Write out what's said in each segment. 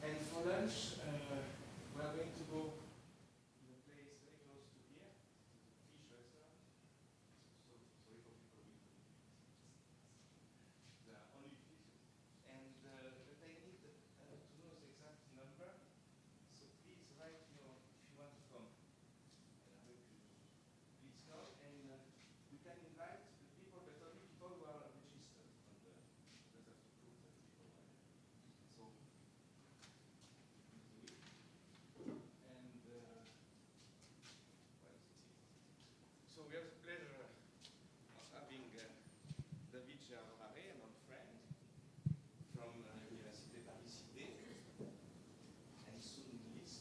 And for lunch, we are going to go in a place very close to here, fish restaurant. So sorry for people with there are only fishes. And but I need to know the exact number. So please write if you want to come. Please come, and we can invite the people, but only people who are registered on the that have to prove that people are there. So and so we have the pleasure of having David Gerard-Varet, an old friend from Université Paris-Cité, and soon Nice.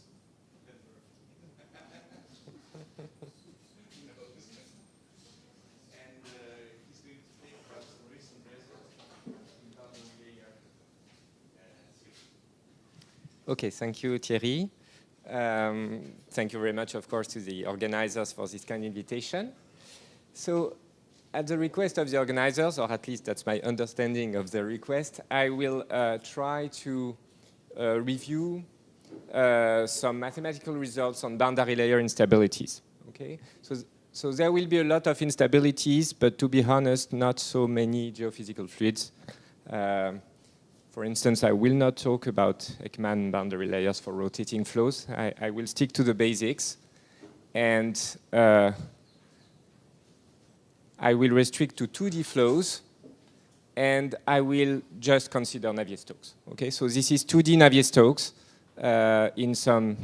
And he's going to take about some recent results in nonlinear theory. Okay, thank you, Thierry. Thank you very much, of course, to the organizers for this kind invitation. So, at the request of the organizers, or at least that's my understanding of the request, I will try to review some mathematical results on boundary layer instabilities. Okay, so there will be a lot of instabilities, but to be honest, not so many geophysical fluids. For instance, I will not talk about Ekman boundary layers for rotating flows. I will stick to the basics, and I will restrict to 2D flows, and I will just consider Navier-Stokes. Okay, so this is 2D Navier-Stokes in some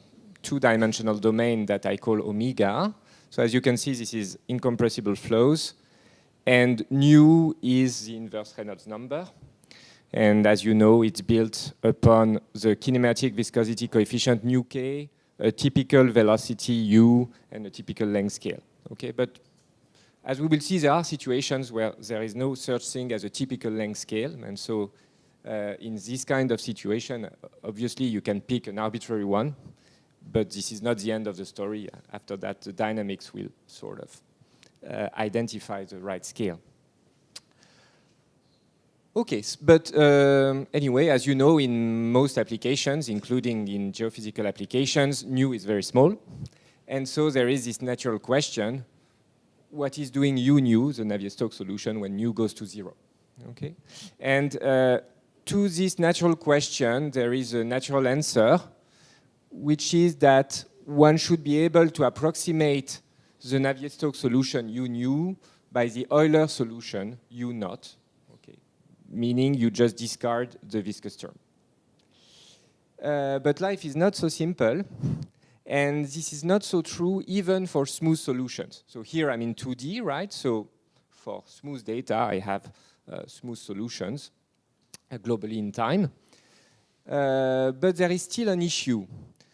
two-dimensional domain that I call omega. So as you can see, this is incompressible flows, and nu is the inverse Reynolds number. And as you know, it's built upon the kinematic viscosity coefficient nu k, a typical velocity u, and a typical length scale. Okay, but as we will see, there are situations where there is no such thing as a typical length scale, and so in this kind of situation, obviously you can pick an arbitrary one, but this is not the end of the story. After that, the dynamics will sort of identify the right scale. Okay, but anyway, as you know, in most applications, including in geophysical applications, nu is very small. And so there is this natural question, what is doing u nu, the Navier-Stokes solution, when nu goes to 0? Okay, and to this natural question, there is a natural answer, which is that one should be able to approximate the Navier-Stokes solution u nu by the Euler solution u naught. Meaning you just discard the viscous term. But life is not so simple, and this is not so true even for smooth solutions. So here I'm in 2D, right? So for smooth data, I have smooth solutions globally in time. But there is still an issue.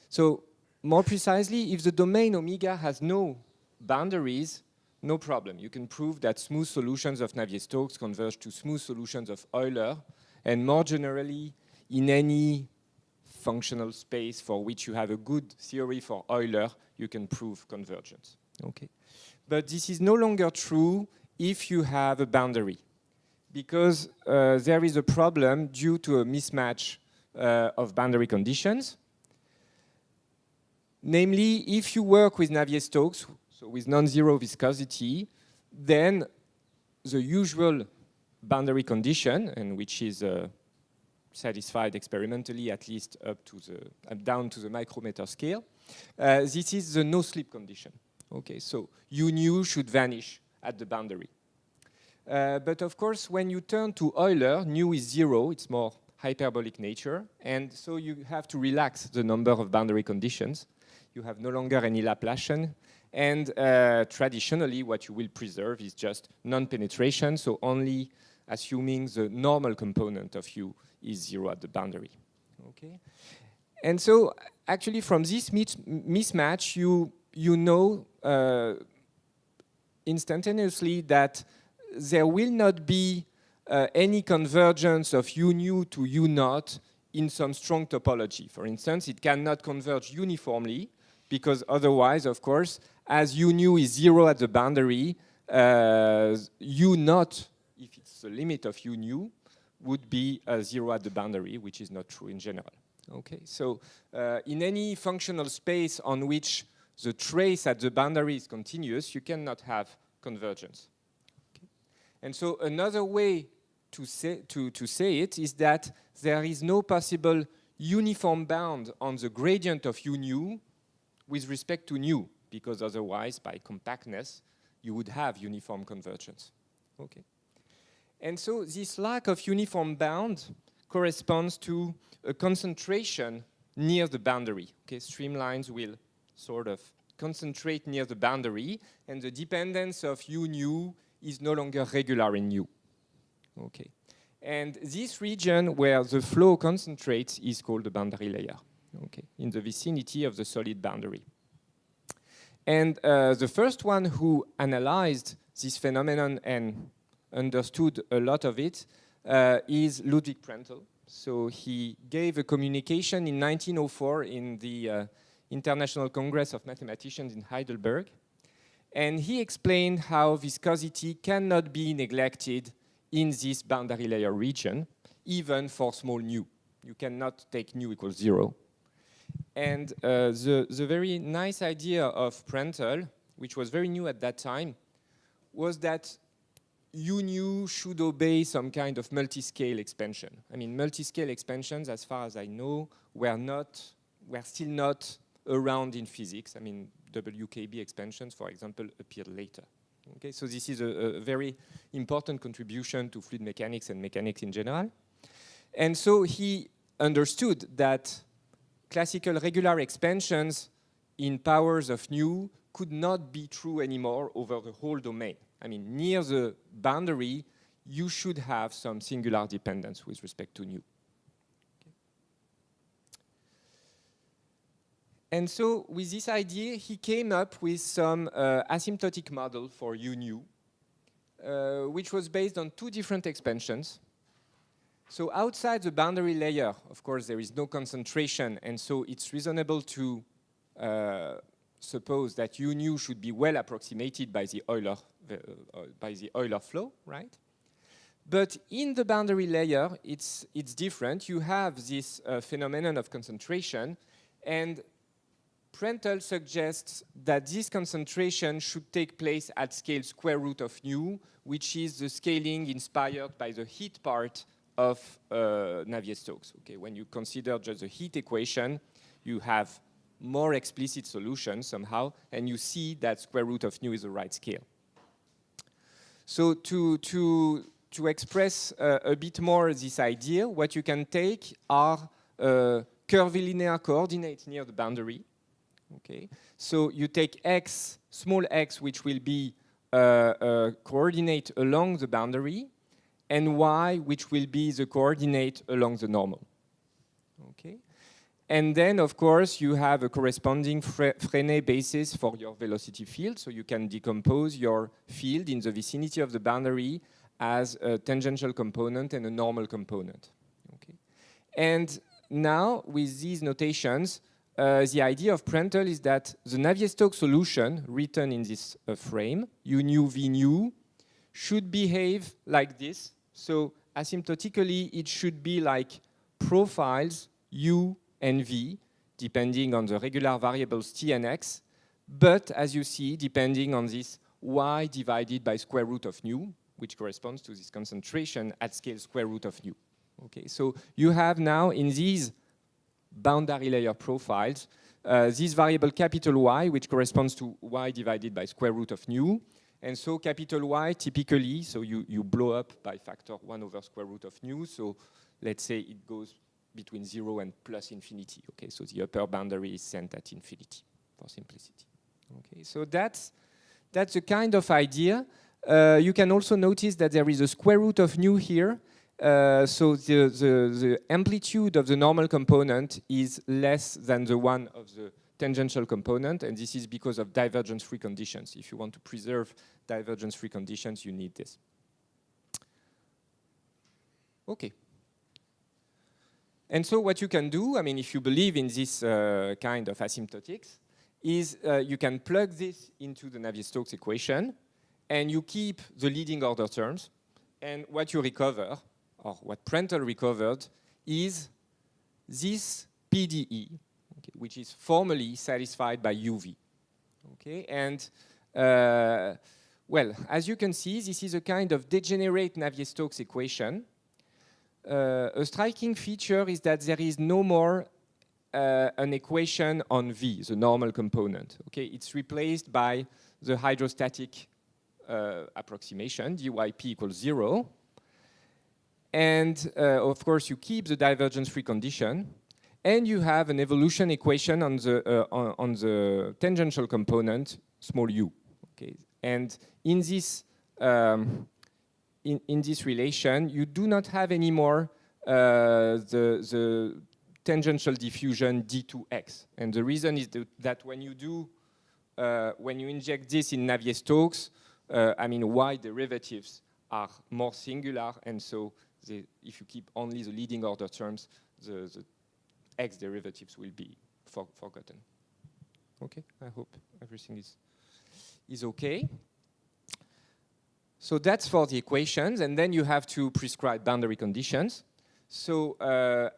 So more precisely, if the domain omega has no boundaries, no problem. You can prove that smooth solutions of Navier-Stokes converge to smooth solutions of Euler, and more generally, in any functional space for which you have a good theory for Euler, you can prove convergence. Okay, but this is no longer true if you have a boundary, because there is a problem due to a mismatch of boundary conditions. Namely, if you work with Navier-Stokes, so with non-zero viscosity, then the usual boundary condition, and which is satisfied experimentally at least up to the down to the micrometer scale, this is the no-slip condition. Okay, so u nu should vanish at the boundary. But of course, when you turn to Euler, nu is 0. It's more hyperbolic nature, and so you have to relax the number of boundary conditions. You have no longer any Laplacian. And traditionally, what you will preserve is just non-penetration, so only assuming the normal component of u is 0 at the boundary. Okay, and so actually from this mismatch, you know instantaneously that there will not be any convergence of u nu to u naught in some strong topology. For instance, it cannot converge uniformly, because otherwise, of course, as u nu is 0 at the boundary, u naught, if it's the limit of u nu, would be 0 at the boundary, which is not true in general. Okay, so in any functional space on which the trace at the boundary is continuous, you cannot have convergence. Okay. And so another way to say it is that there is no possible uniform bound on the gradient of u nu with respect to nu, because otherwise, by compactness, you would have uniform convergence. Okay. And so this lack of uniform bound corresponds to a concentration near the boundary. Okay, streamlines will sort of concentrate near the boundary, and the dependence of u nu is no longer regular in u. Okay. And this region where the flow concentrates is called the boundary layer, okay, in the vicinity of the solid boundary. And the first one who analyzed this phenomenon and understood a lot of it is Ludwig Prandtl. So he gave a communication in 1904 in the International Congress of Mathematicians in Heidelberg. And he explained how viscosity cannot be neglected in this boundary layer region, even for small nu. You cannot take nu equals 0. And the very nice idea of Prandtl, which was very new at that time, was that u nu should obey some kind of multi-scale expansion. I mean, multi-scale expansions, as far as I know, were still not around in physics. I mean, WKB expansions, for example, appeared later. Okay, so this is a very important contribution to fluid mechanics and mechanics in general. And so he understood that classical regular expansions in powers of nu could not be true anymore over the whole domain. I mean, near the boundary, you should have some singular dependence with respect to nu. Okay. And so with this idea, he came up with some asymptotic model for u nu, which was based on two different expansions. So outside the boundary layer, of course, there is no concentration, and so it's reasonable to suppose that u nu should be well approximated by the Euler flow, right? But in the boundary layer, it's different. You have this phenomenon of concentration, and Prandtl suggests that this concentration should take place at scale square root of nu, which is the scaling inspired by the heat part of Navier-Stokes. Okay, when you consider just the heat equation, you have more explicit solutions somehow, and you see that square root of nu is the right scale. So to express a bit more this idea, what you can take are curvilinear coordinates near the boundary. Okay, so you take x, small x, which will be a coordinate along the boundary, and y, which will be the coordinate along the normal. Okay. And then, of course, you have a corresponding Freinet basis for your velocity field, so you can decompose your field in the vicinity of the boundary as a tangential component and a normal component. Okay. And now, with these notations, the idea of Prandtl is that the Navier-Stokes solution written in this frame, u nu v nu, should behave like this. So asymptotically, it should be like profiles u and v, depending on the regular variables t and x, but as you see, depending on this y divided by square root of nu, which corresponds to this concentration at scale square root of nu. Okay, so you have now in these boundary layer profiles, this variable capital Y, which corresponds to y divided by square root of nu. And so capital Y typically, so you blow up by factor 1 over square root of nu. So let's say it goes between 0 and plus infinity. Okay, so the upper boundary is set at infinity for simplicity. Okay, so that's a kind of idea. You can also notice that there is a square root of nu here. So the amplitude of the normal component is less than the one of the tangential component, and this is because of divergence-free conditions. If you want to preserve divergence-free conditions, you need this. Okay. And so what you can do, I mean, if you believe in this kind of asymptotics, is you can plug this into the Navier-Stokes equation, and you keep the leading order terms, and what you recover, or what Prandtl recovered, is this PDE, okay, which is formally satisfied by UV. Okay, and well, as you can see, this is a kind of degenerate Navier-Stokes equation. A striking feature is that there is no more an equation on V, the normal component. Okay, it's replaced by the hydrostatic approximation, dyp equals 0. And of course, you keep the divergence-free condition, and you have an evolution equation on the tangential component, small u. Okay, and in this in this relation, you do not have anymore the tangential diffusion d2x, and the reason is that when you inject this in Navier-Stokes, I mean, y derivatives are more singular, and so if you keep only the leading order terms, the x derivatives will be forgotten. Okay, I hope everything is okay. So that's for the equations, and then you have to prescribe boundary conditions. So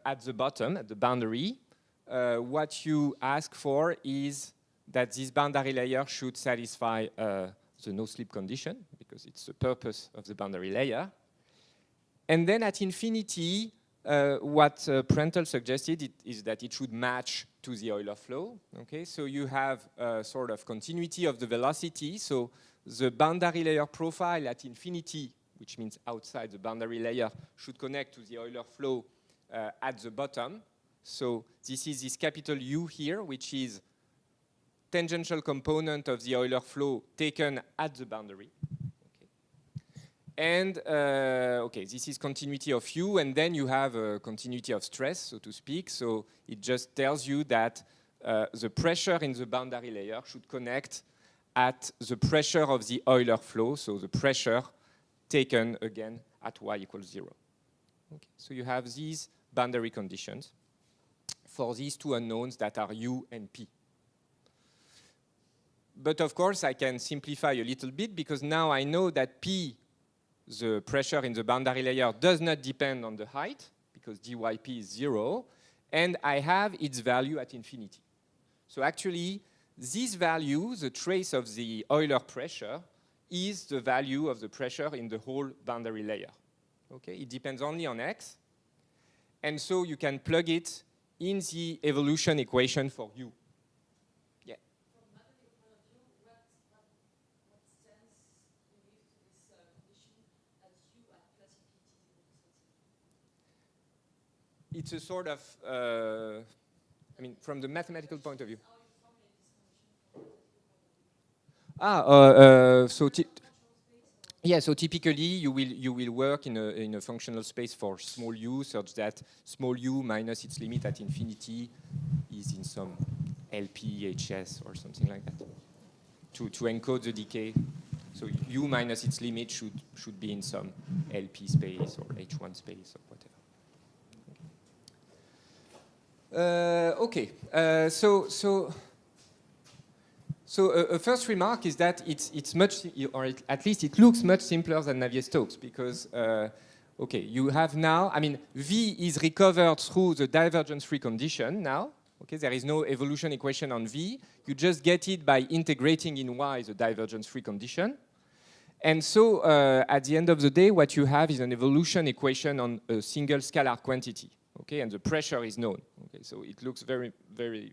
at the bottom, at the boundary, what you ask for is that this boundary layer should satisfy the no-slip condition, because it's the purpose of the boundary layer. And then at infinity, what Prandtl suggested is that it should match to the Euler flow. Okay, so you have a sort of continuity of the velocity. So the boundary layer profile at infinity, which means outside the boundary layer, should connect to the Euler flow at the bottom. So this is this capital U here, which is tangential component of the Euler flow taken at the boundary. And okay, this is continuity of U, and then you have a continuity of stress, so to speak. So it just tells you that the pressure in the boundary layer should connect at the pressure of the Euler flow, so the pressure taken again at y equals 0. Okay, so you have these boundary conditions for these two unknowns that are U and P. But of course, I can simplify a little bit, because now I know that P, the pressure in the boundary layer, does not depend on the height, because dyp is 0, and I have its value at infinity. So actually, this value, the trace of the Euler pressure, is the value of the pressure in the whole boundary layer. Okay, it depends only on x, and so you can plug it in the evolution equation for U. Yeah. From a mathematical point of view, what sense you give to this condition as U at plus infinity? It's a sort of, I mean, from the mathematical point of view. So typically you will work in a functional space for small u, such that small u minus its limit at infinity is in some LPHS or something like that, to encode the decay. So u minus its limit should be in some LP space or H1 space or whatever. So a first remark is that it's much, or at least it looks much simpler than Navier-Stokes, because, okay, you have now, I mean, V is recovered through the divergence-free condition now. Okay, there is no evolution equation on V. You just get it by integrating in Y the divergence-free condition. And so at the end of the day, what you have is an evolution equation on a single scalar quantity. Okay, and the pressure is known. Okay, so it looks very, very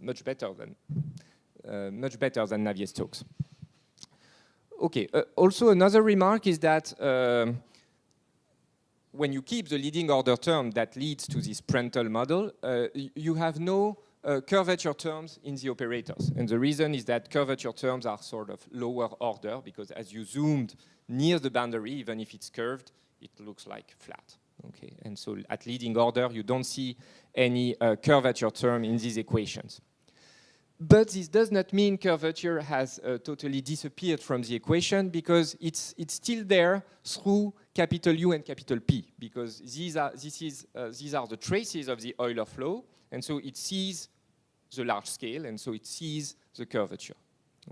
much better than Navier-Stokes. Okay. Also, another remark is that when you keep the leading order term that leads to this Prandtl model, you have no curvature terms in the operators. And the reason is that curvature terms are sort of lower order, because as you zoomed near the boundary, even if it's curved, it looks like flat. Okay. And so at leading order, you don't see any curvature term in these equations. But this does not mean curvature has totally disappeared from the equation, because it's still there through capital U and capital P, because these are the traces of the Euler flow, and so it sees the large scale, and so it sees the curvature.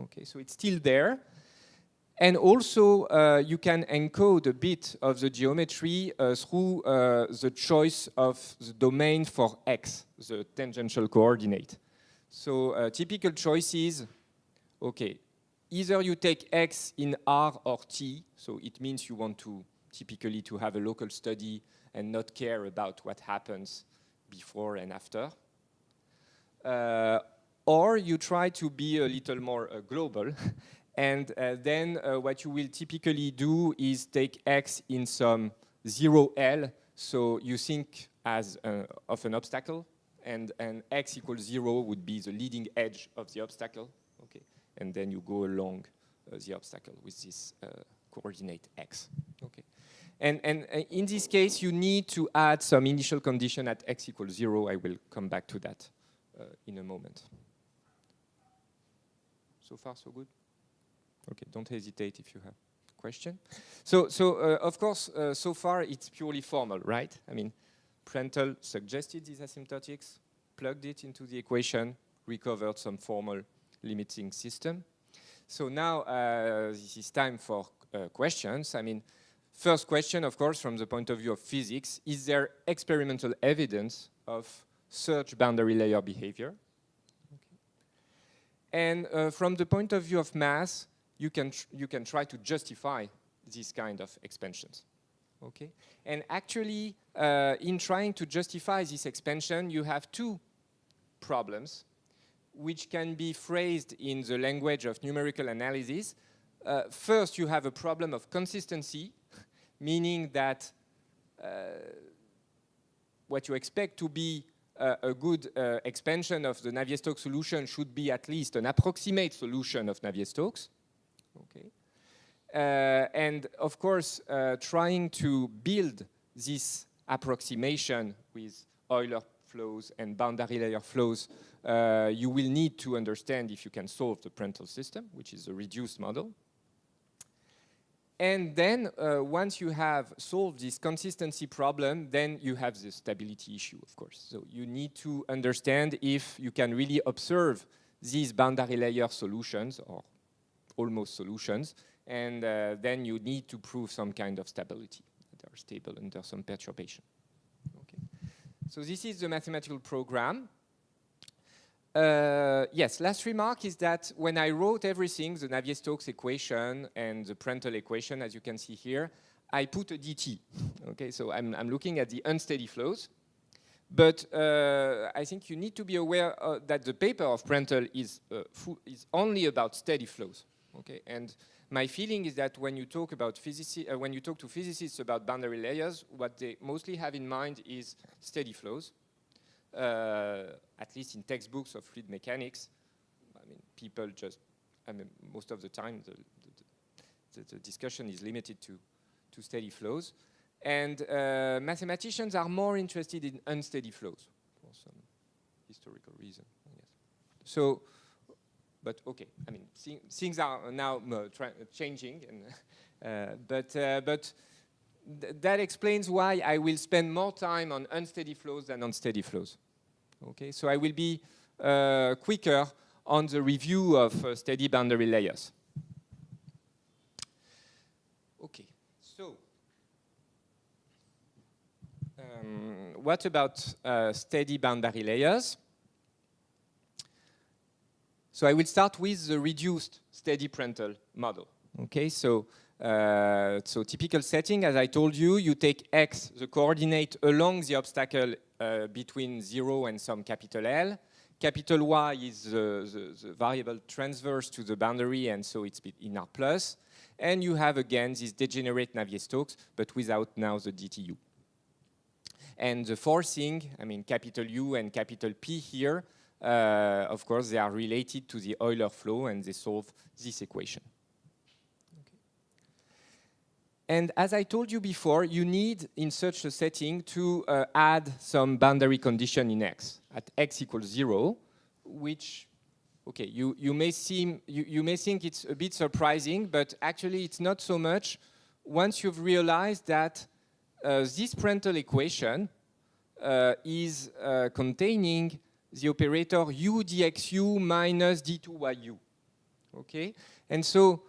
Okay, so it's still there, And also, you can encode a bit of the geometry through the choice of the domain for x, the tangential coordinate. So typical choices, okay, either you take x in R or T, so it means you want to typically to have a local study and not care about what happens before and after. Or you try to be a little more global. And then what you will typically do is take x in some 0L. So you think as of an obstacle, and x equals 0 would be the leading edge of the obstacle. Okay, and then you go along the obstacle with this coordinate x. Okay, and in this case, you need to add some initial condition at x equals 0. I will come back to that in a moment. So far, so good? Okay, don't hesitate if you have a question. So of course, so far it's purely formal, right? I mean, Prandtl suggested these asymptotics, plugged it into the equation, recovered some formal limiting system. So now this is time for questions. I mean, first question, of course, from the point of view of physics, is there experimental evidence of search boundary layer behavior? Okay. And from the point of view of mass, you can try to justify these kind of expansions, okay? And actually, in trying to justify this expansion, you have two problems which can be phrased in the language of numerical analysis. First, you have a problem of consistency, meaning that what you expect to be a good expansion of the Navier-Stokes solution should be at least an approximate solution of Navier-Stokes. Okay. And of course, trying to build this approximation with Euler flows and boundary layer flows, you will need to understand if you can solve the Prandtl system, which is a reduced model. And then once you have solved this consistency problem, then you have the stability issue, of course. So you need to understand if you can really observe these boundary layer solutions or almost solutions, and then you need to prove some kind of stability. They are stable under some perturbation. Okay. So this is the mathematical program. Yes, last remark is that when I wrote everything, the Navier-Stokes equation and the Prandtl equation, as you can see here, I put a dt. Okay, so I'm looking at the unsteady flows. But I think you need to be aware that the paper of Prandtl is only about steady flows. Okay, and my feeling is that when you talk about when you talk to physicists about boundary layers, what they mostly have in mind is steady flows. At least in textbooks of fluid mechanics, I mean, people just, I mean, most of the time the discussion is limited to steady flows. And mathematicians are more interested in unsteady flows for some historical reason, I guess. So, but okay, I mean, things are now changing, and, but that explains why I will spend more time on unsteady flows than on steady flows. Okay, so I will be quicker on the review of steady boundary layers. Okay, so what about steady boundary layers? So I will start with the reduced steady Prandtl model. Okay, so typical setting, as I told you, you take x, the coordinate along the obstacle between 0 and some capital L. Capital Y is the variable transverse to the boundary, and so it's in R plus. And you have again this degenerate Navier-Stokes, but without now the DTU. And the forcing, I mean capital U and capital P here, of course, they are related to the Euler flow, and they solve this equation. Okay. And as I told you before, you need, in such a setting, to add some boundary condition in x, at x equals 0, which, okay, you may think it's a bit surprising, but actually it's not so much once you've realized that this Prandtl equation is containing the operator u dxu minus d2yu. Okay, and so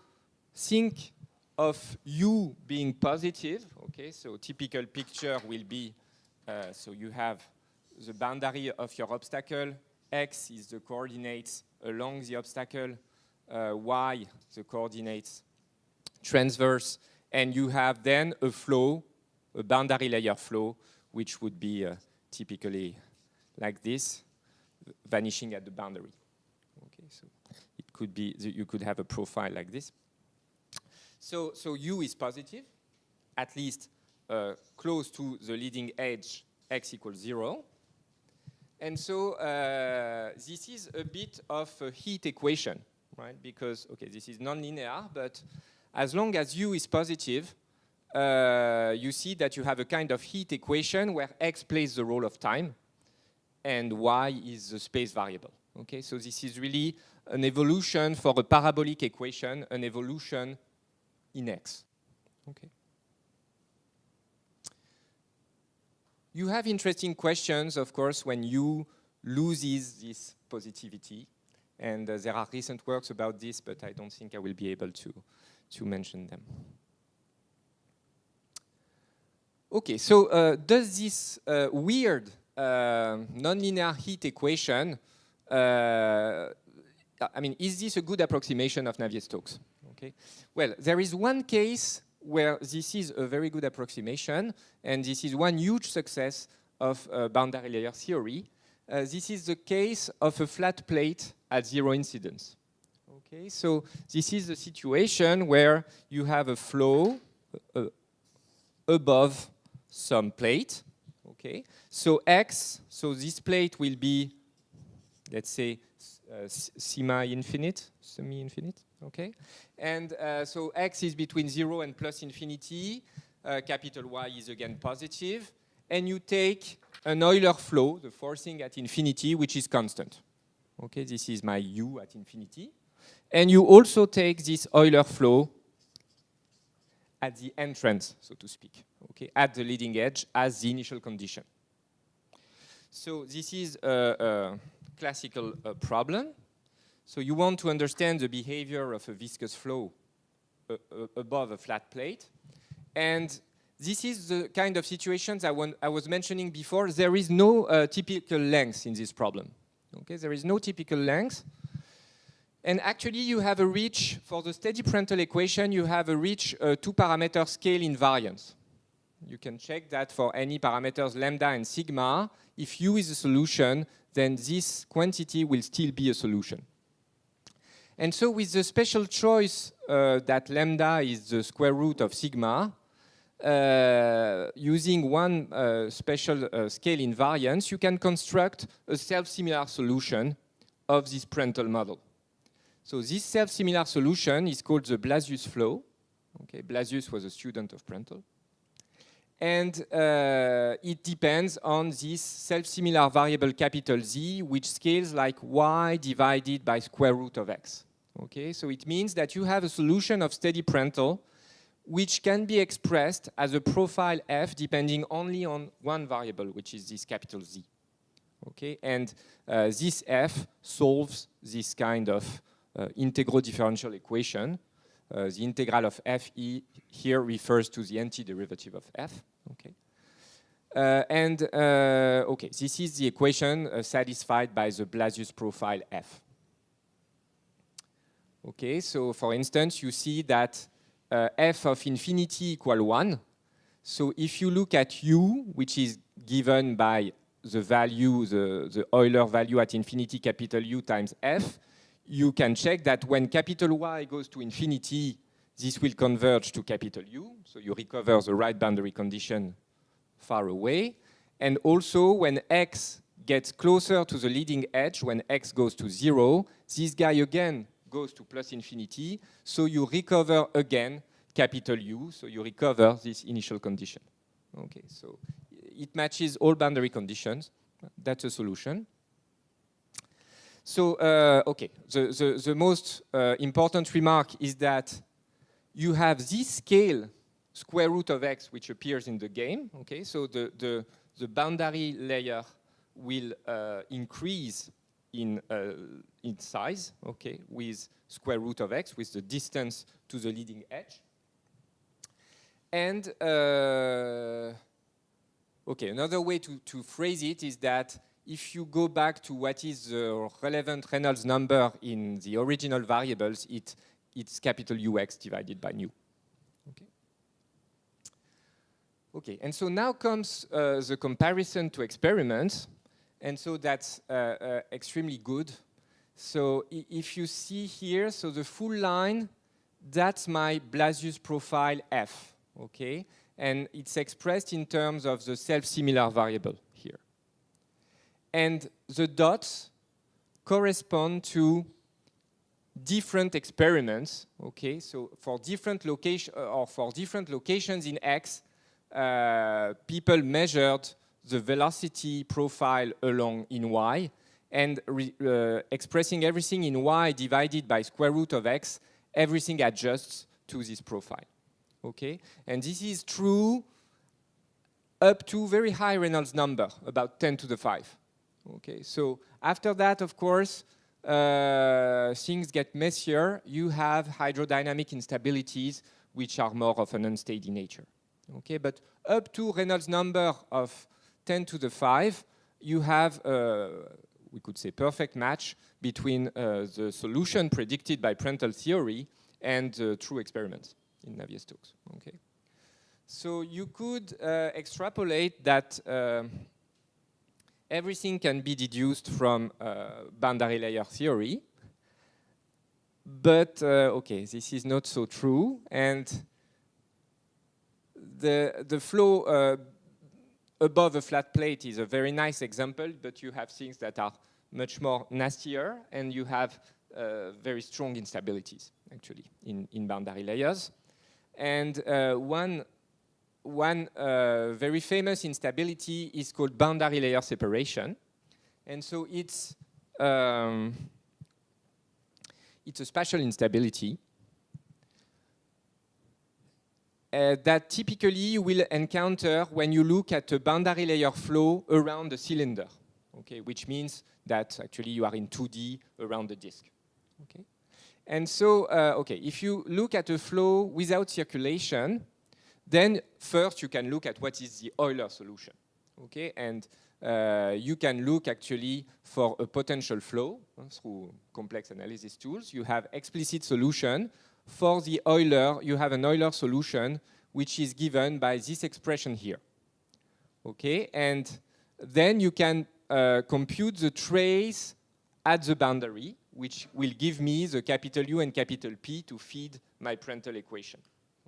think of u being positive. Okay, so typical picture will be, so you have the boundary of your obstacle, x is the coordinates along the obstacle, y the coordinates transverse, and you have then a flow, a boundary layer flow, which would be typically like this, vanishing at the boundary. Okay, so it could be, you could have a profile like this. So u is positive, at least close to the leading edge, x equals 0. And so this is a bit of a heat equation, right? Because, okay, this is nonlinear, but as long as u is positive, you see that you have a kind of heat equation where x plays the role of time and y is the space variable. Okay, so this is really an evolution for a parabolic equation, an evolution in x. Okay. You have interesting questions, of course, when u loses this positivity. And there are recent works about this, but I don't think I will be able to mention them. Okay, so does this weird nonlinear heat equation, I mean, is this a good approximation of Navier-Stokes? Okay. Well, there is one case where this is a very good approximation, and this is one huge success of boundary layer theory. This is the case of a flat plate at zero incidence. Okay, so this is the situation where you have a flow above some plate. Okay, so x, so this plate will be, let's say, semi-infinite, okay? And so x is between 0 and plus infinity, capital Y is again positive, and you take an Euler flow, the forcing at infinity, which is constant. Okay, this is my u at infinity. And you also take this Euler flow at the entrance, so to speak, okay, at the leading edge as the initial condition. So this is a classical problem. So you want to understand the behavior of a viscous flow above a flat plate. And this is the kind of situations I was mentioning before. There is no typical length in this problem. Okay, there is no typical length. And actually, you have a rich, for the steady Prandtl equation, you have a rich two-parameter scale invariance. You can check that for any parameters lambda and sigma. If u is a solution, then this quantity will still be a solution. And so with the special choice that lambda is the square root of sigma, using one special scale invariance, you can construct a self-similar solution of this Prandtl model. So this self-similar solution is called the Blasius flow. Okay, Blasius was a student of Prandtl. And it depends on this self-similar variable capital Z, which scales like y divided by square root of x. Okay, so it means that you have a solution of steady Prandtl, which can be expressed as a profile f depending only on one variable, which is this capital Z. Okay, and this f solves this kind of integral differential equation. The integral of f here refers to the antiderivative of f. Okay, okay, this is the equation satisfied by the Blasius profile f. Okay, so for instance, you see that f of infinity equal 1. So if you look at u, which is given by the value, the Euler value at infinity capital U times f, you can check that when capital Y goes to infinity, this will converge to capital U. So you recover the right boundary condition far away. And also when x gets closer to the leading edge, when x goes to 0, this guy again goes to plus infinity. So you recover again capital U. So you recover this initial condition. Okay, so it matches all boundary conditions. That's a solution. So, okay, the most important remark is that you have this scale, square root of x, which appears in the game. Okay, so the boundary layer will increase in size, okay, with square root of x, with the distance to the leading edge. And, okay, another way to phrase it is that if you go back to what is the relevant Reynolds number in the original variables, it's capital Ux divided by nu. Okay. Okay, and so now comes the comparison to experiments, and so that's extremely good. So if you see here, so the full line, that's my Blasius profile F, okay? And it's expressed in terms of the self-similar variable here. And the dots correspond to different experiments, okay? So for different locations in X, people measured the velocity profile along in Y, and expressing everything in Y divided by square root of X, everything adjusts to this profile, okay? And this is true up to very high Reynolds number, about 10 to the 5. Okay, so after that, of course, things get messier. You have hydrodynamic instabilities, which are more of an unsteady nature. Okay, but up to Reynolds number of 10 to the 5, you have, we could say, perfect match between the solution predicted by Prandtl theory and true experiments in Navier-Stokes. Okay, so you could extrapolate that everything can be deduced from boundary layer theory, but okay, this is not so true, and the flow above a flat plate is a very nice example, but you have things that are much more nastier, and you have very strong instabilities, actually, in boundary layers. And one very famous instability is called boundary layer separation. And so it's a spatial instability that typically you will encounter when you look at a boundary layer flow around the cylinder, okay, which means that actually you are in 2D around the disk. Okay? And so, okay, if you look at a flow without circulation, then first you can look at what is the Euler solution, okay? And you can look actually for a potential flow through complex analysis tools. You have explicit solution. For the Euler, you have an Euler solution which is given by this expression here, okay? And then you can compute the trace at the boundary, which will give me the capital U and capital P to feed my Prandtl equation,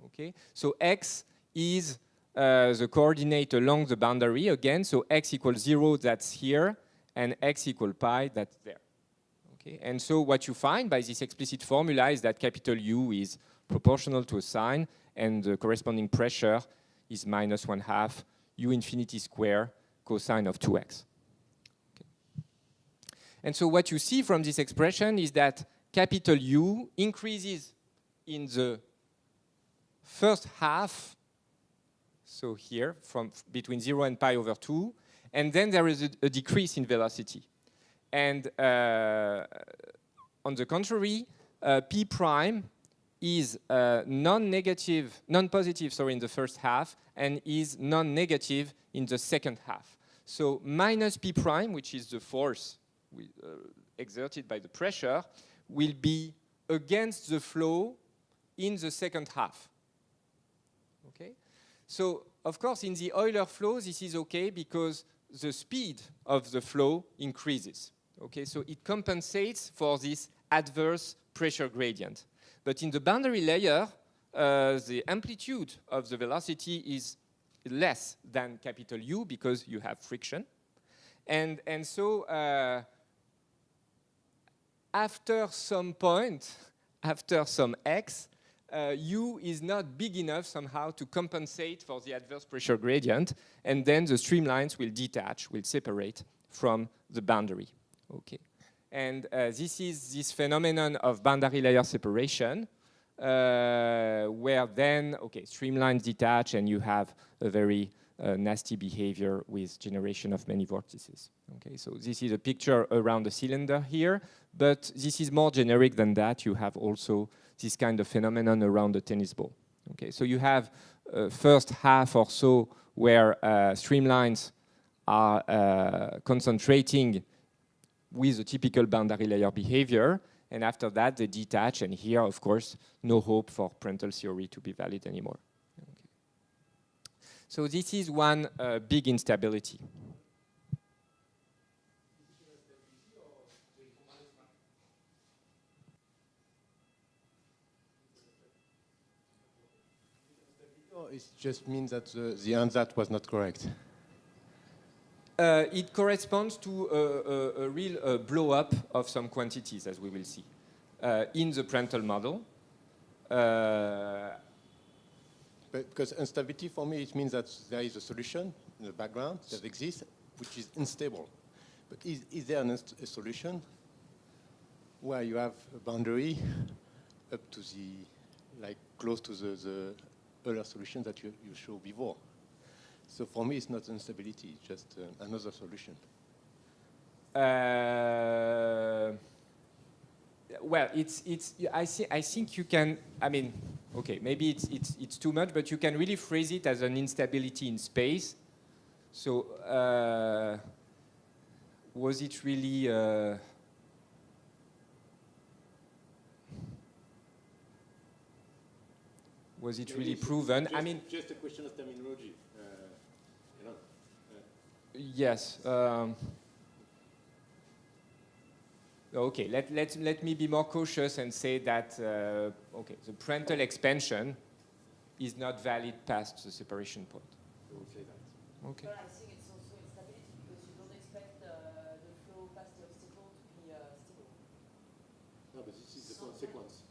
okay? So X is the coordinate along the boundary again. So X equals 0, that's here, and X equals pi, that's there. Okay? And so what you find by this explicit formula is that capital U is proportional to a sign, and the corresponding pressure is minus 1/2 U infinity square cosine of 2x. Okay. And so what you see from this expression is that capital U increases in the first half, so here, from between 0 and pi over 2, and then there is a decrease in velocity. And on the contrary, P prime is non-positive, sorry, in the first half, and is non-negative in the second half. So minus P prime, which is the force exerted by the pressure, will be against the flow in the second half. Okay? So, of course, in the Euler flow, this is okay because the speed of the flow increases. Okay, so it compensates for this adverse pressure gradient. But in the boundary layer, the amplitude of the velocity is less than capital U because you have friction. And so after some point, after some x, U is not big enough somehow to compensate for the adverse pressure gradient, and then the streamlines will detach, will separate from the boundary. Okay, and this is this phenomenon of boundary layer separation, where then, okay, streamlines detach and you have a very nasty behavior with generation of many vortices. Okay, so this is a picture around the cylinder here, but this is more generic than that. You have also this kind of phenomenon around the tennis ball. Okay, so you have first half or so where streamlines are concentrating with a typical boundary layer behavior, and after that they detach, and here, of course, no hope for Prandtl theory to be valid anymore. Okay. So this is one big instability. It just means that the ansatz was not correct. It corresponds to a real blow-up of some quantities, as we will see, in the Prandtl model. But because instability, for me, it means that there is a solution in the background that exists, which is unstable. But is there a solution where you have a boundary up to the, like, close to the other solution that you showed before? So for me, it's not instability, it's just another solution. Well, I think you can, I mean, okay, maybe it's too much, but you can really phrase it as an instability in space. So was it really, was it really proven? Just, I mean, just a question of terminology. You know. Yes. Okay. Let me be more cautious and say that okay, the Prandtl expansion is not valid past the separation point. I would say that. Okay. But I think it's also instability because you don't expect the flow past the obstacle to be stable. No, but this is the consequence.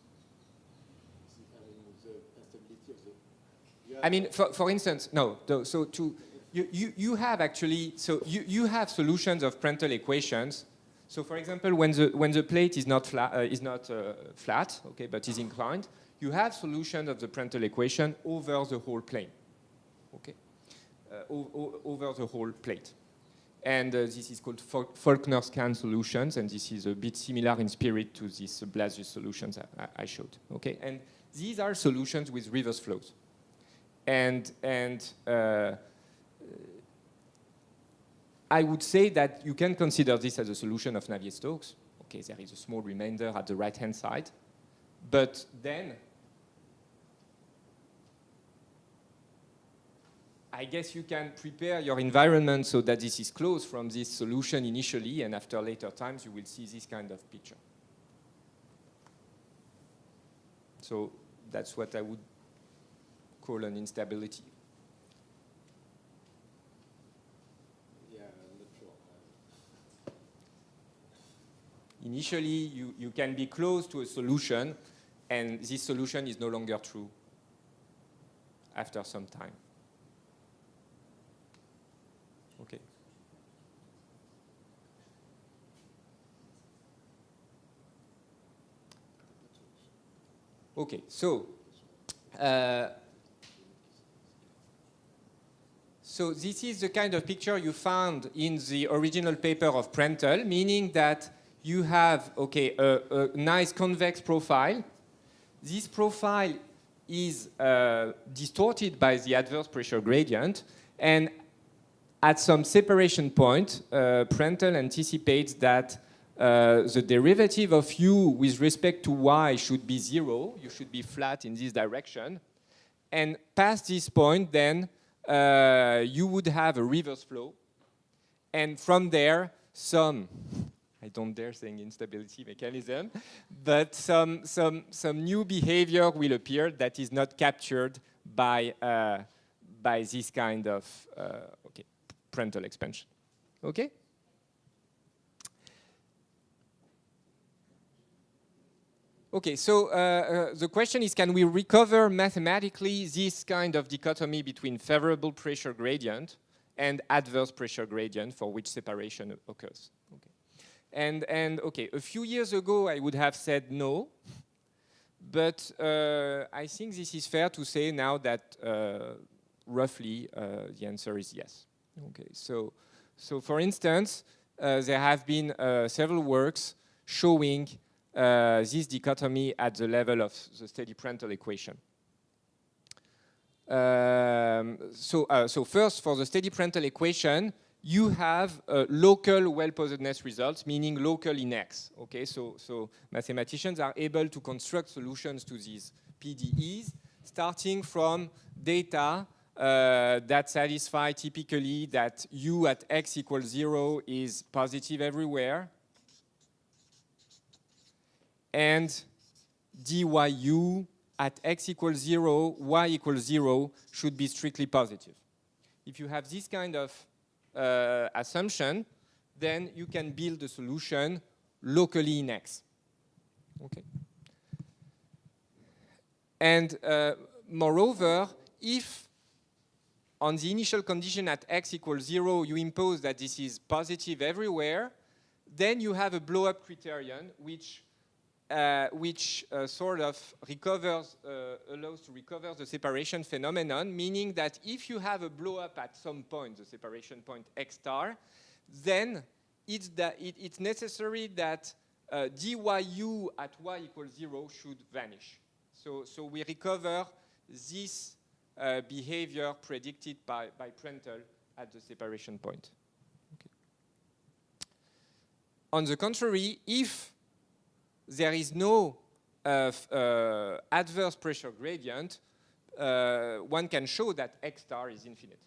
I mean, the instability of the. I mean, for instance, no. So you have actually, so you have solutions of Prandtl equations. So for example, when the plate is not flat, okay, but is inclined, you have solutions of the Prandtl equation over the whole plane, okay, over the whole plate. And this is called Faulkner scan solutions, and this is a bit similar in spirit to these Blasius solutions I showed, okay. And these are solutions with reverse flows. And I would say that you can consider this as a solution of Navier-Stokes. Okay, there is a small remainder at the right-hand side. But then, I guess you can prepare your environment so that this is closed from this solution initially, and after later times, you will see this kind of picture. So that's what I would call an instability. Initially, you can be close to a solution, and this solution is no longer true after some time. Okay. Okay, so this is the kind of picture you found in the original paper of Prandtl, meaning that you have, okay, a nice convex profile. This profile is distorted by the adverse pressure gradient, and at some separation point, Prandtl anticipates that the derivative of u with respect to y should be 0. You should be flat in this direction. And past this point, then, you would have a reverse flow. And from there, some, I don't dare saying instability mechanism, but some new behavior will appear that is not captured by this kind of okay, Prandtl expansion. Okay? Okay, so the question is, can we recover mathematically this kind of dichotomy between favorable pressure gradient and adverse pressure gradient for which separation occurs? Okay. And okay, a few years ago, I would have said no, but I think this is fair to say now that roughly, the answer is yes. Okay, so for instance, there have been several works showing this dichotomy at the level of the steady Prandtl equation. So first, for the steady Prandtl equation, you have local well-posedness results, meaning local in X. Okay, so mathematicians are able to construct solutions to these PDEs, starting from data that satisfy typically that U at X equals 0 is positive everywhere, and dyu at X equals 0, Y equals 0 should be strictly positive. If you have this kind of assumption, then you can build a solution locally in X. Okay. And moreover, if on the initial condition at X equals 0, you impose that this is positive everywhere, then you have a blow-up criterion which sort of recovers, allows to recover the separation phenomenon, meaning that if you have a blow-up at some point, the separation point X star, then it's necessary that dyu at Y equals 0 should vanish. So we recover this behavior predicted by Prandtl at the separation point. Okay. On the contrary, if there is no adverse pressure gradient, one can show that X star is infinite.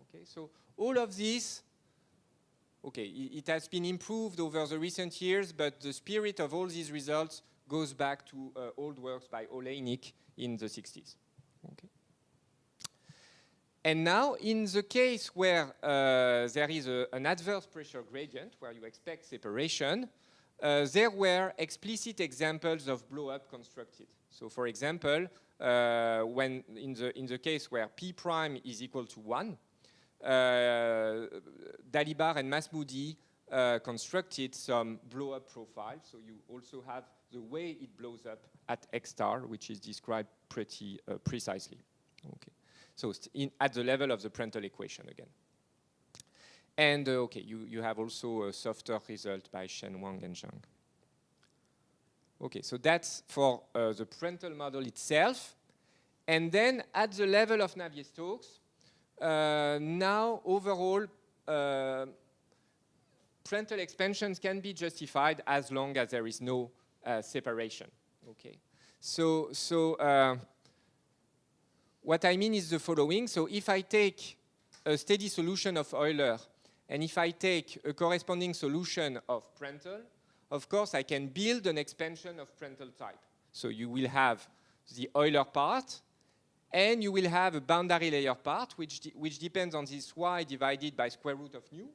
Okay, so all of this, okay, it has been improved over the recent years, but the spirit of all these results goes back to old works by Oleinik in the 60s. Okay. And now, in the case where there is an adverse pressure gradient, where you expect separation, there were explicit examples of blow-up constructed. So, for example, when in the case where P prime is equal to 1, Dalibard and Masmoudi constructed some blow-up profile. So you also have the way it blows up at X star, which is described pretty precisely. Okay. So at the level of the Prandtl equation again. And okay, you have also a softer result by Shen, Wang, and Zhang. Okay, so that's for the Prandtl model itself. And then at the level of Navier-Stokes, now overall, Prandtl expansions can be justified as long as there is no separation. Okay, so what I mean is the following. So if I take a steady solution of Euler, and if I take a corresponding solution of Prandtl, of course I can build an expansion of Prandtl type. So you will have the Euler part, and you will have a boundary layer part, which depends on this y divided by square root of nu.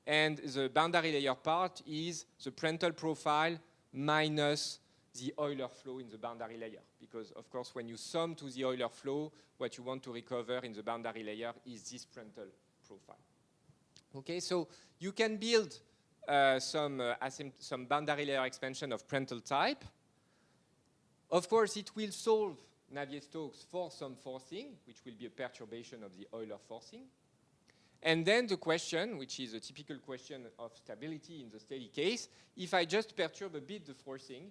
And the boundary layer part is the Prandtl profile minus the Euler flow in the boundary layer. Because, of course, when you sum to the Euler flow, what you want to recover in the boundary layer is this Prandtl profile. Okay, so you can build some boundary layer expansion of Prandtl type. Of course, it will solve Navier-Stokes for some forcing, which will be a perturbation of the Euler forcing. And then the question, which is a typical question of stability in the steady case, if I just perturb a bit the forcing,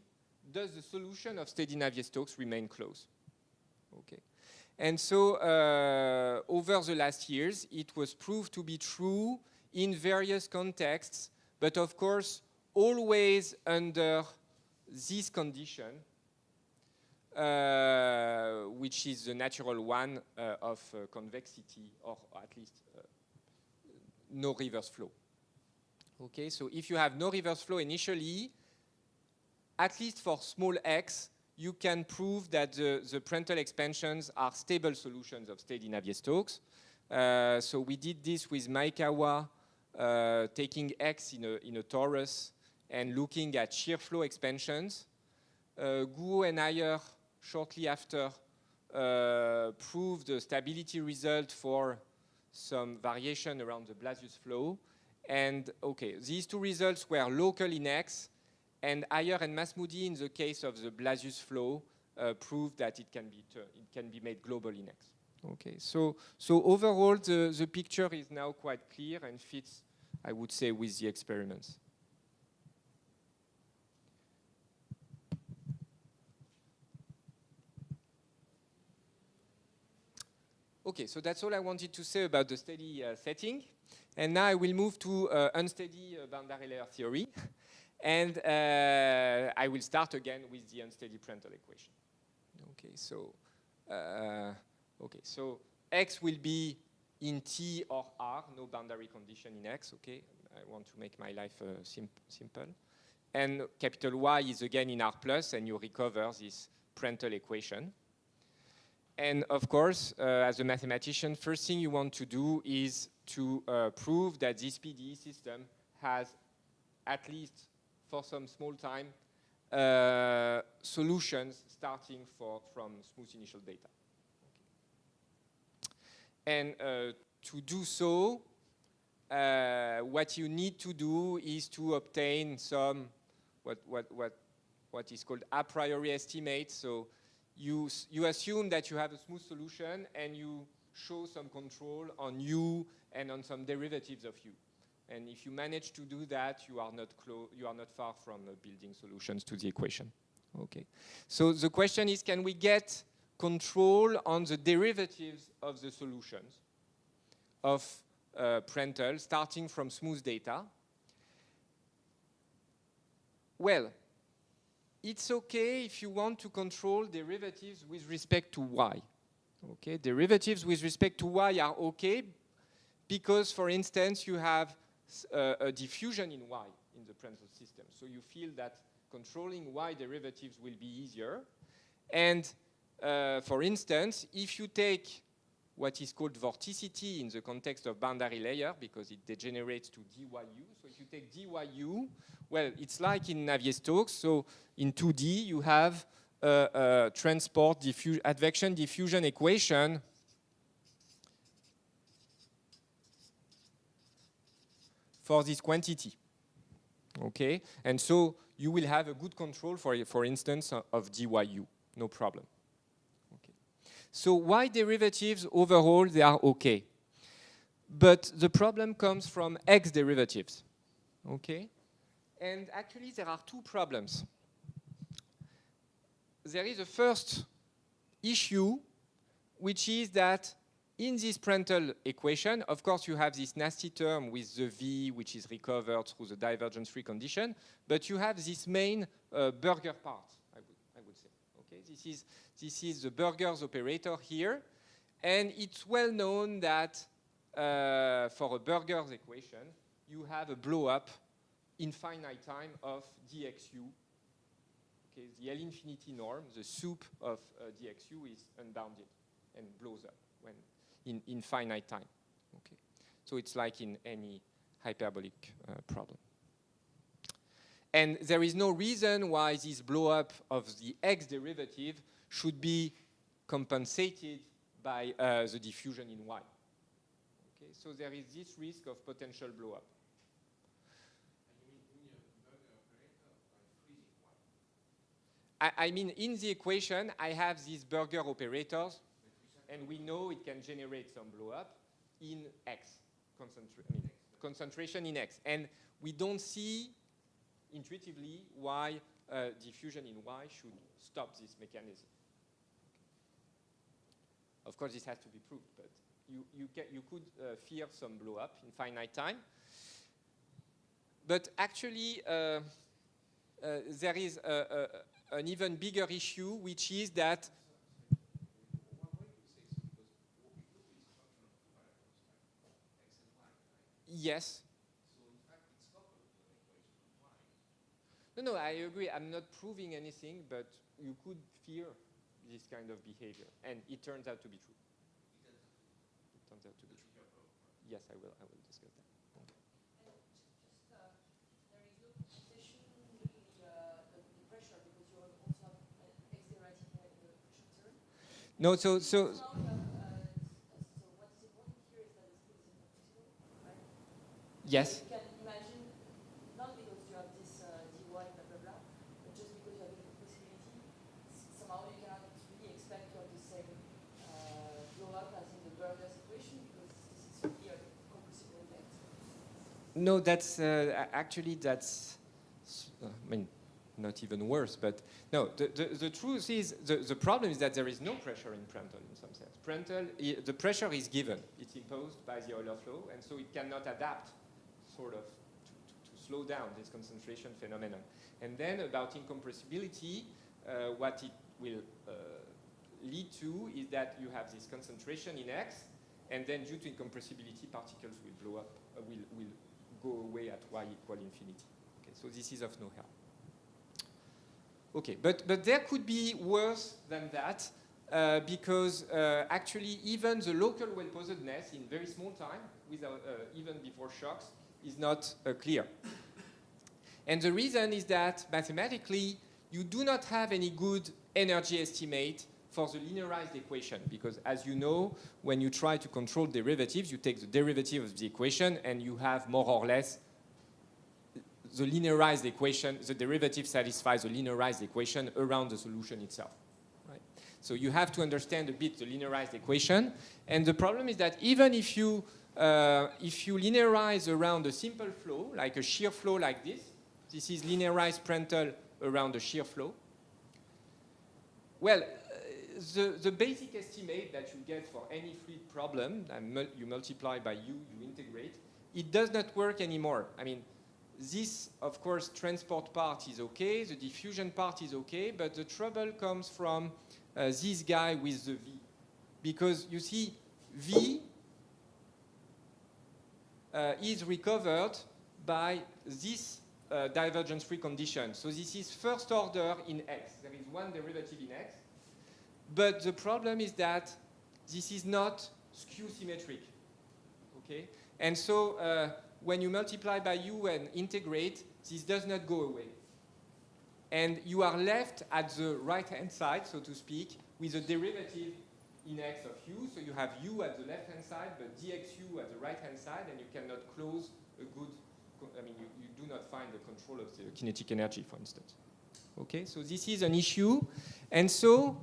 does the solution of steady Navier-Stokes remain close? Okay. And so over the last years, it was proved to be true in various contexts, but of course, always under this condition, which is the natural one of convexity, or at least no reverse flow. Okay, so if you have no reverse flow initially, at least for small x, you can prove that the Prandtl expansions are stable solutions of steady Navier-Stokes. So we did this with Maekawa, taking x in a torus and looking at shear flow expansions. Guo and Ayer, shortly after, proved the stability result for some variation around the Blasius flow. And okay, these two results were local in X, and Ayer and Masmoudi, in the case of the Blasius flow, proved that it can be made global in X. Okay, so overall the picture is now quite clear and fits, I would say, with the experiments. Okay, so that's all I wanted to say about the steady setting. And now I will move to unsteady boundary layer theory. And I will start again with the unsteady Prandtl equation. Okay, so X will be in T or R, no boundary condition in X, okay? I want to make my life simple. And capital Y is again in R plus, and you recover this Prandtl equation. And of course, as a mathematician, first thing you want to do is to prove that this PDE system has, at least for some small time, solutions starting from smooth initial data. Okay. And to do so, what you need to do is to obtain some what is called a priori estimates. So you assume that you have a smooth solution and you show some control on U and on some derivatives of U. And if you manage to do that, you are not far from building solutions to the equation. Okay. So the question is, can we get control on the derivatives of the solutions of Prandtl starting from smooth data? Well, it's okay if you want to control derivatives with respect to y. Okay, derivatives with respect to y are okay because, for instance, you have a diffusion in y in the Prandtl system. So you feel that controlling y derivatives will be easier. And for instance, if you take what is called vorticity in the context of boundary layer, because it degenerates to dyu. So if you take dyu, well, it's like in Navier-Stokes. So in 2D, you have a transport advection diffusion equation for this quantity. Okay, and so you will have a good control, for instance, of dyu, no problem. So y derivatives overall, they are okay. But the problem comes from x derivatives. Okay? And actually, there are two problems. There is a first issue, which is that in this Prandtl equation, of course, you have this nasty term with the v, which is recovered through the divergence-free condition, but you have this main Burger part, I would say. Okay? This is the Burger's operator here, and it's well known that for a Burger's equation, you have a blow-up in finite time of dxu. Okay, the L infinity norm, the soup of dxu is unbounded and blows up when in finite time. Okay, so it's like in any hyperbolic problem. And there is no reason why this blow-up of the x derivative should be compensated by the diffusion in y. Okay, so there is this risk of potential blow-up. I mean, in the equation, I have these Burger operators, and we know it can generate some blow-up in x, concentration in x. And we don't see intuitively why diffusion in y should stop this mechanism. Of course, this has to be proved, but you could fear some blow-up in finite time. But actually, there is an even bigger issue, which is that yes. No, I agree. I'm not proving anything, but you could fear this kind of behavior, and it turns out to be true. It turns out to be true. Yes, I will discuss that. There is no compensation with the pressure because you also have x derivative pressure term. No, so what is important here is that it's incompressible, right? yes. You can imagine, not because you have this dy blah blah blah, but just because you have incompressibility, somehow you cannot really expect to have the same blow up No, that's actually that's. I mean, not even worse. But no, the truth is the problem is that there is no pressure in Prandtl in some sense. Prandtl, the pressure is given. It's imposed by the Euler flow, and so it cannot adapt, sort of, to slow down this concentration phenomenon. And then about incompressibility, what it will lead to is that you have this concentration in X, and then due to incompressibility, particles will blow up, will go away at y equal infinity. Okay, so this is of no help. Okay, but there could be worse than that, because actually even the local well-posedness in very small time, without, even before shocks, is not clear. And the reason is that mathematically, you do not have any good energy estimate for the linearized equation, because as you know, when you try to control derivatives, you take the derivative of the equation and you have more or less the linearized equation, the derivative satisfies the linearized equation around the solution itself. Right? So you have to understand a bit the linearized equation, and the problem is that even if you linearize around a simple flow, like a shear flow like this is linearized Prandtl around a shear flow, well, the basic estimate that you get for any fluid problem, and you multiply by u, you integrate, it does not work anymore. I mean, this, of course, transport part is okay, the diffusion part is okay, but the trouble comes from this guy with the V. Because you see, V is recovered by this divergence-free condition. So this is first order in X. There is one derivative in X. But the problem is that this is not skew symmetric. Okay? And so when you multiply by u and integrate, this does not go away. And you are left at the right-hand side, so to speak, with a derivative in X of u. So you have u at the left-hand side, but dxu at the right-hand side, and you cannot close a good, I mean, you do not find the control of the kinetic energy, for instance. Okay, so this is an issue. And so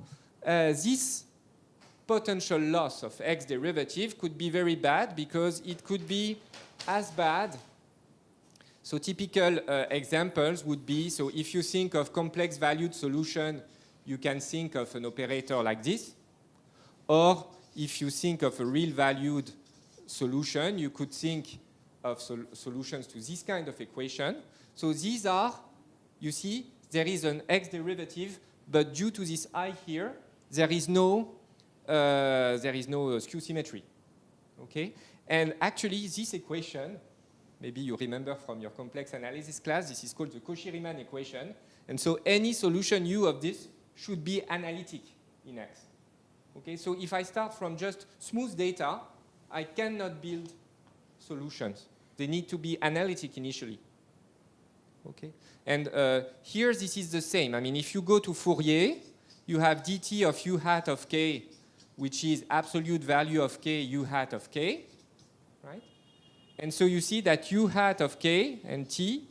this potential loss of X derivative could be very bad, because it could be as bad. So typical examples would be, so if you think of complex valued solution, you can think of an operator like this. Or if you think of a real valued solution, you could think of solutions to this kind of equation. So these are, you see, there is an X derivative, but due to this I here, there is no skew symmetry. Okay? And actually, this equation, maybe you remember from your complex analysis class, this is called the Cauchy-Riemann equation. And so any solution U of this should be analytic in X. Okay? So if I start from just smooth data, I cannot build solutions. They need to be analytic initially. Okay? And here, this is the same. I mean, if you go to Fourier, you have dt of u hat of k, which is absolute value of k u hat of k, right? And so you see that u hat of k and t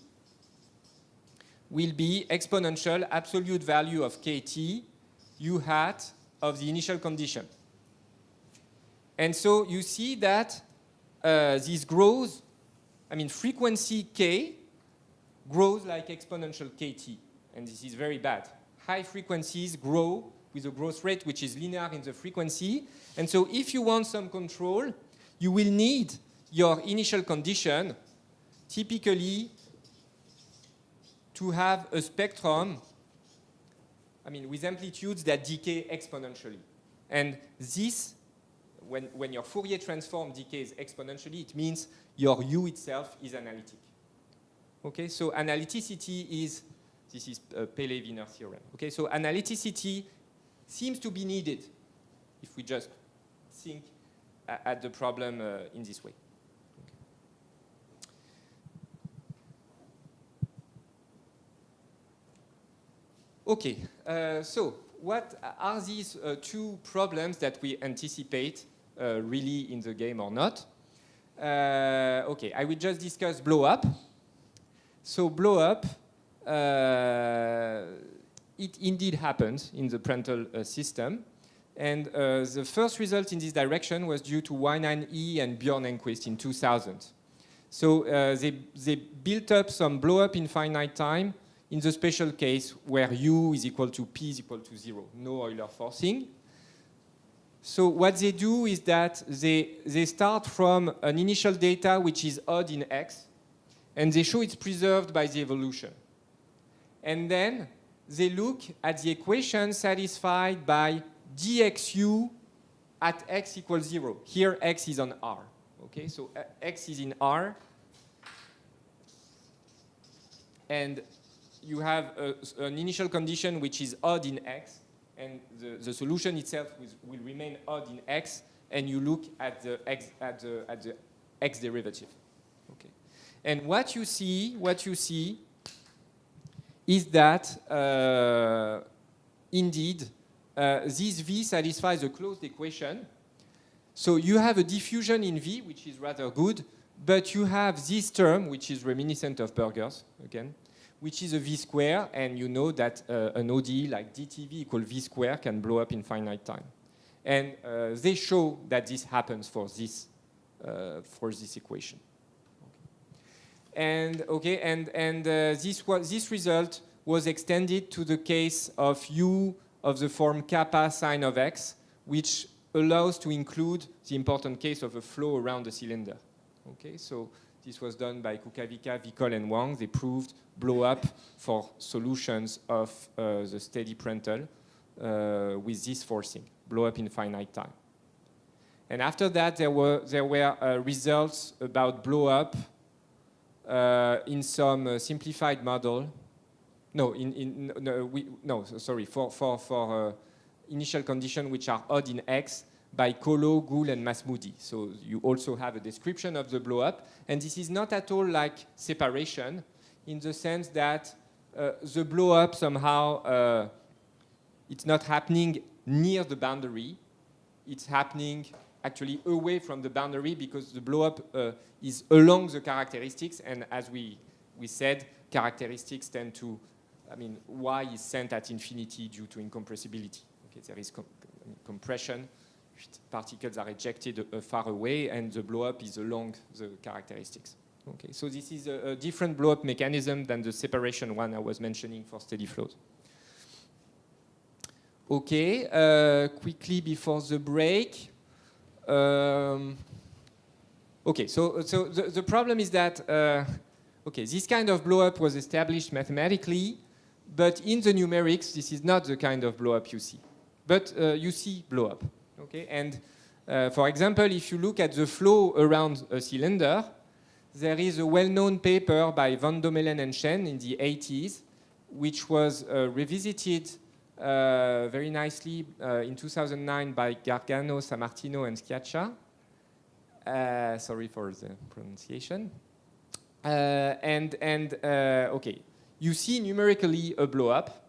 will be exponential absolute value of kt u hat of the initial condition. And so you see that this grows, I mean, frequency k grows like exponential kt, and this is very bad. High frequencies grow with a growth rate which is linear in the frequency. And so if you want some control, you will need your initial condition typically to have a spectrum, I mean, with amplitudes that decay exponentially. And this, when your Fourier transform decays exponentially, it means your U itself is analytic. Okay, so analyticity is, this is Pele-Wiener theorem. Okay, so analyticity seems to be needed if we just think at the problem in this way. Okay, so what are these two problems that we anticipate really in the game or not? Okay, I will just discuss blow up. So blow up, it indeed happens in the Prandtl system. And the first result in this direction was due to Weinheim E. and Björn Enquist in 2000. So they built up some blow-up in finite time in the special case where U is equal to P is equal to 0, no Euler forcing. So what they do is that they start from an initial data which is odd in X, and they show it's preserved by the evolution. And then they look at the equation satisfied by dxu at X equals 0. Here X is on R. Okay, so X is in R, and you have an initial condition which is odd in X, and the solution itself will remain odd in X, and you look at the X derivative. Okay, and what you see is that indeed this V satisfies a closed equation. So you have a diffusion in V, which is rather good, but you have this term, which is reminiscent of burgers, again, which is a V square, and you know that an ODE like dTV equal V square can blow up in finite time. And they show that this happens for this equation. Okay. And this result was extended to the case of U of the form kappa sine of X, which allows to include the important case of a flow around the cylinder. Okay, so this was done by Kukavica, Vikol, and Wang. They proved blow up for solutions of the steady Prandtl with this forcing, blow up in finite time. And after that, there were results about blow up in some simplified model. For initial conditions which are odd in X by Kolo, Gould, and Masmoudi. So you also have a description of the blow-up. And this is not at all like separation in the sense that the blow-up somehow, it's not happening near the boundary. It's happening actually away from the boundary because the blow-up is along the characteristics. And as we said, characteristics tend to, Y is sent at infinity due to incompressibility. Okay, there is compression. Particles are ejected far away, and the blow-up is along the characteristics. Okay, so this is a different blow-up mechanism than the separation one I was mentioning for steady flows. Okay, quickly before the break. Okay, so the problem is that this kind of blow-up was established mathematically, but in the numerics, this is not the kind of blow-up you see. But you see blow-up. Okay, and for example, if you look at the flow around a cylinder, there is a well-known paper by Van Dommelen and Chen in the 80s, which was revisited very nicely in 2009 by Gargano, Sammartino, and Schiaccia. Sorry for the pronunciation. Okay, you see numerically a blow-up.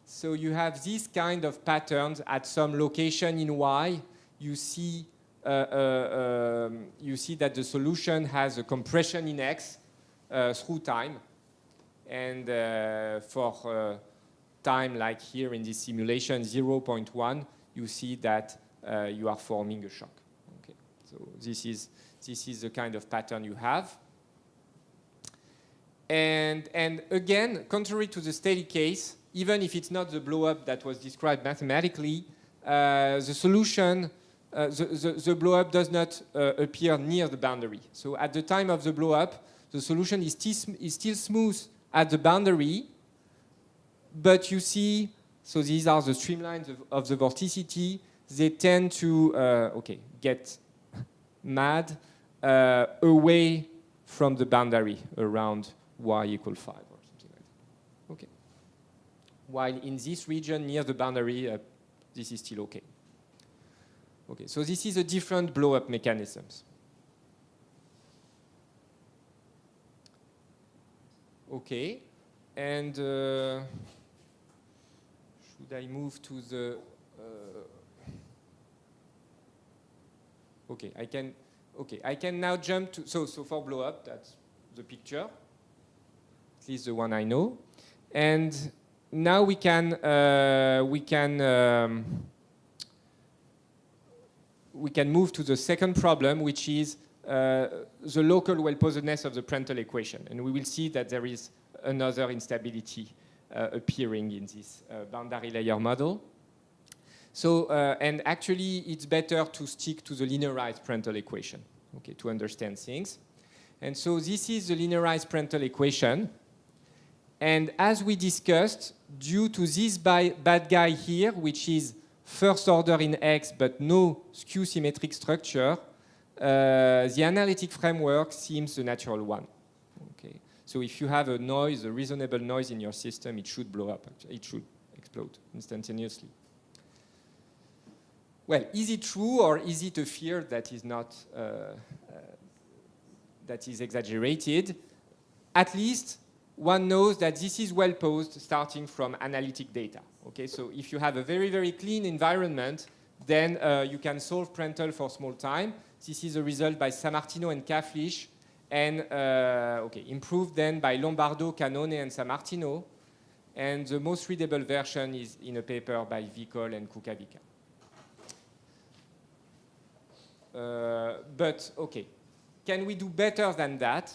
So you have this kind of patterns at some location in Y. You see that the solution has a compression in X through time. And for time like here in this simulation, 0.1, you see that you are forming a shock. Okay, so this is the kind of pattern you have. And again, contrary to the steady case, even if it's not the blow-up that was described mathematically, the solution, the blow-up does not appear near the boundary. So at the time of the blow-up, the solution is still smooth at the boundary, but you see, so these are the streamlines of the vorticity. They tend to get mad away from the boundary around Y equal 5 or something like that. Okay. While in this region near the boundary, this is still okay. Okay, so this is a different blow-up mechanisms. Okay, and should I move to the? Okay, I can now jump to. So for blow-up, that's the picture. At least the one I know, and now we can move to the second problem, which is the local well-posedness of the Prandtl equation. And we will see that there is another instability appearing in this boundary layer model. So, and actually, it's better to stick to the linearized Prandtl equation, okay, to understand things. And so this is the linearized Prandtl equation. And as we discussed, due to this bad guy here, which is first order in X, but no skew symmetric structure, the analytic framework seems the natural one. Okay. So if you have a noise, a reasonable noise in your system, it should blow up. It should explode instantaneously. Well, is it true, or is it a fear that is not that is exaggerated? At least one knows that this is well posed starting from analytic data. Okay, so if you have a very, very clean environment, then you can solve Prandtl for small time. This is a result by Sammartino and Kaflish, and okay, improved then by Lombardo, Canone, and Sammartino. And the most readable version is in a paper by Vicol and Kukavica. But okay, can we do better than that?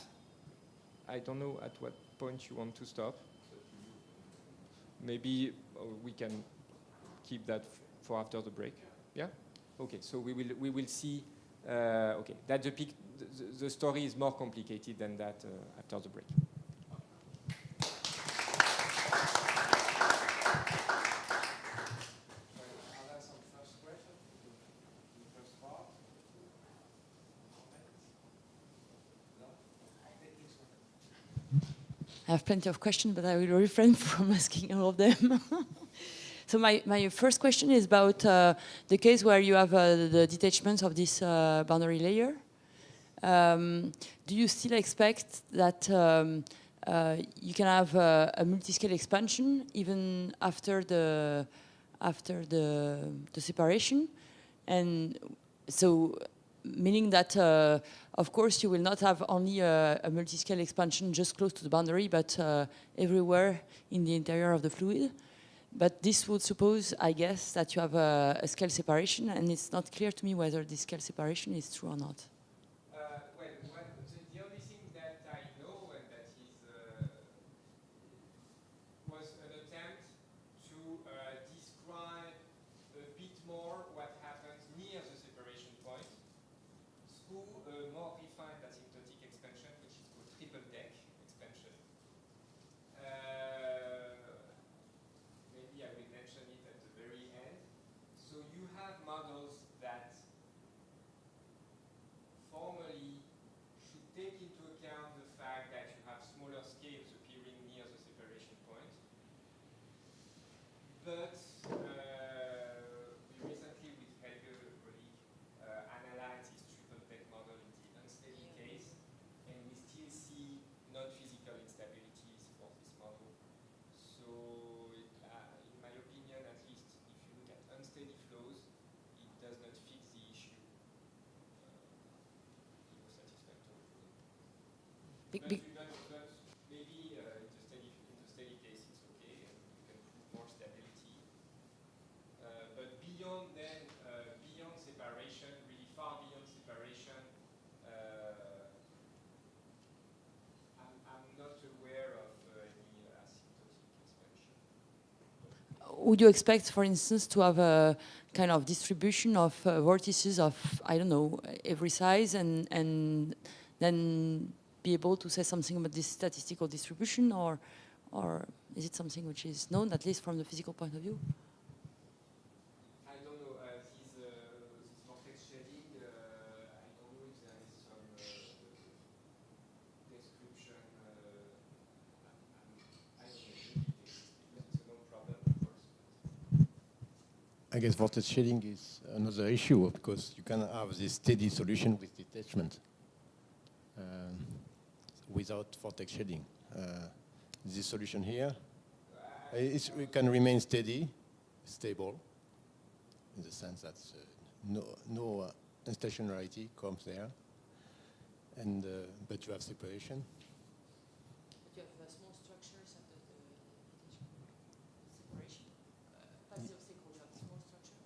I don't know at what point you want to stop. Maybe we can keep that for after the break. Yeah. Okay. So we will see. Okay, that the story is more complicated than that after the break. I have plenty of questions, but I will refrain from asking all of them. So my first question is about the case where you have the detachment of this boundary layer. Do you still expect that you can have a multiscale expansion even after the separation? And so meaning that, of course, you will not have only a multiscale expansion just close to the boundary, but everywhere in the interior of the fluid. But this would suppose, I guess, that you have a scale separation, and it's not clear to me whether this scale separation is true or not. The only thing that I know, and that is was an attempt to describe a bit more what happens near the separation point through a more refined asymptotic expansion, which is called triple deck expansion. Maybe I will mention it at the very end. So you have models that formally should take into account the fact that you have smaller scales appearing near the separation point. But we recently, with Helge, a colleague, analyzed this triple deck model in the unsteady case, and we still see non-physical instabilities for this model. So, in my opinion, at least, if you look at unsteady flows, it does not fix the issue in a satisfactory way. But maybe in the steady case, it's okay, and you can prove more stability. But beyond then, beyond separation, really far beyond separation, I'm not aware of any asymptotic expansion. Would you expect, for instance, to have a kind of distribution of vortices of, I don't know, every size, and then be able to say something about this statistical distribution, or is it something which is known, at least from the physical point of view? I don't know. This vortex shading, I don't know if there is some description. I don't know. Maybe it's a known problem, of course. I guess vortex shading is another issue because you can have this steady solution with detachment without vortex shading. This solution here, it can remain stable, in the sense that no instationarity comes there, and but you have separation. But you have small structures at the separation. Pas the obstacle, you have small structure.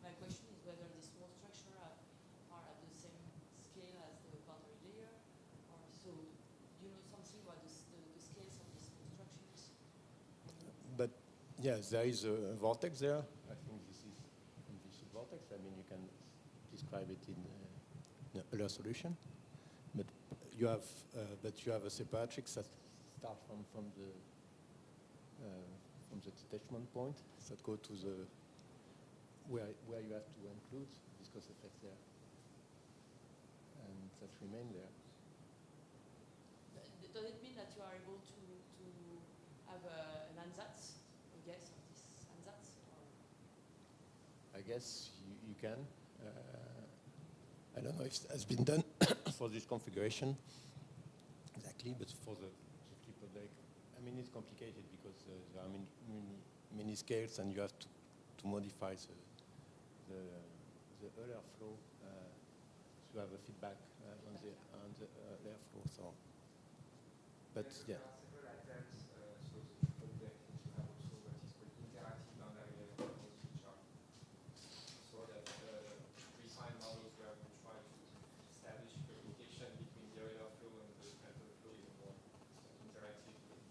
My question is whether these small structures are at the same scale as Yes, there is a vortex there. I think this is this vortex. I mean, you can describe it in an Euler solution, but you have a separatrix that starts from the detachment point that go to the where you have to include viscous effect there, and that remain there. Does it mean that you are able to have an ansatz, a guess of this ansatz? I guess you can. I don't know if it has been done for this configuration exactly, but for the clipper deck, I mean, it's complicated because there are many scales, and you have to modify the Euler flow to have a feedback on the Euler flow. So, but yeah. Several attempts, so the triple deck to have also what is called interactive boundary layer models, which are sort of refined models where we try to establish communication between the Euler flow and the phantom flow in a more interactive way.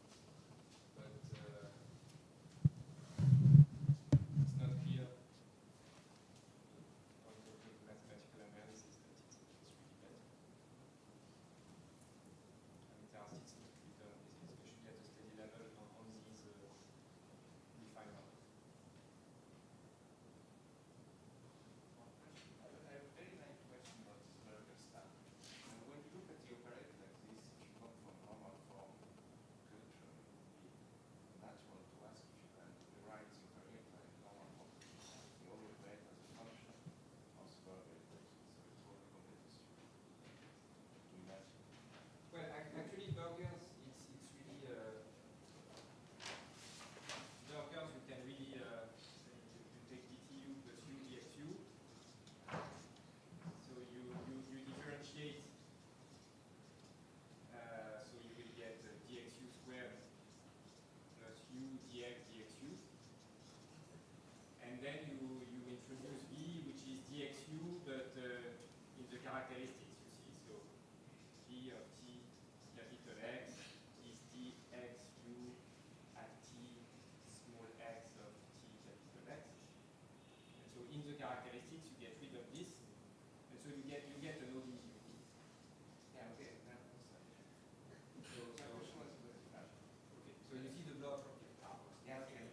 But it's not clear on talking to mathematical analysis that it's really better. And there are still some to be done, especially at the steady level on these defined models. I have a very nice question about this Berger stuff. And when you look at the operator like this, if you come from normal form culture, it would be natural to ask if you can rewrite the operator in normal form. The only operator as a function of the Berger equation. So it's all completely stupid to imagine. Well, actually, Berger's, it's really, Berger's, you can really, you take dtu plus u dxu. So you differentiate, so you will get dxu squared plus u dx dxu. And then you introduce v, which is dxu, but in the characteristics, you see. So v of t capital X is dxu at t small x of t capital X. And so in the characteristics, you get rid of this, and so you get an ODE. Yeah, okay. That was So my question was very fast. okay. So you see the block from the Yeah, okay.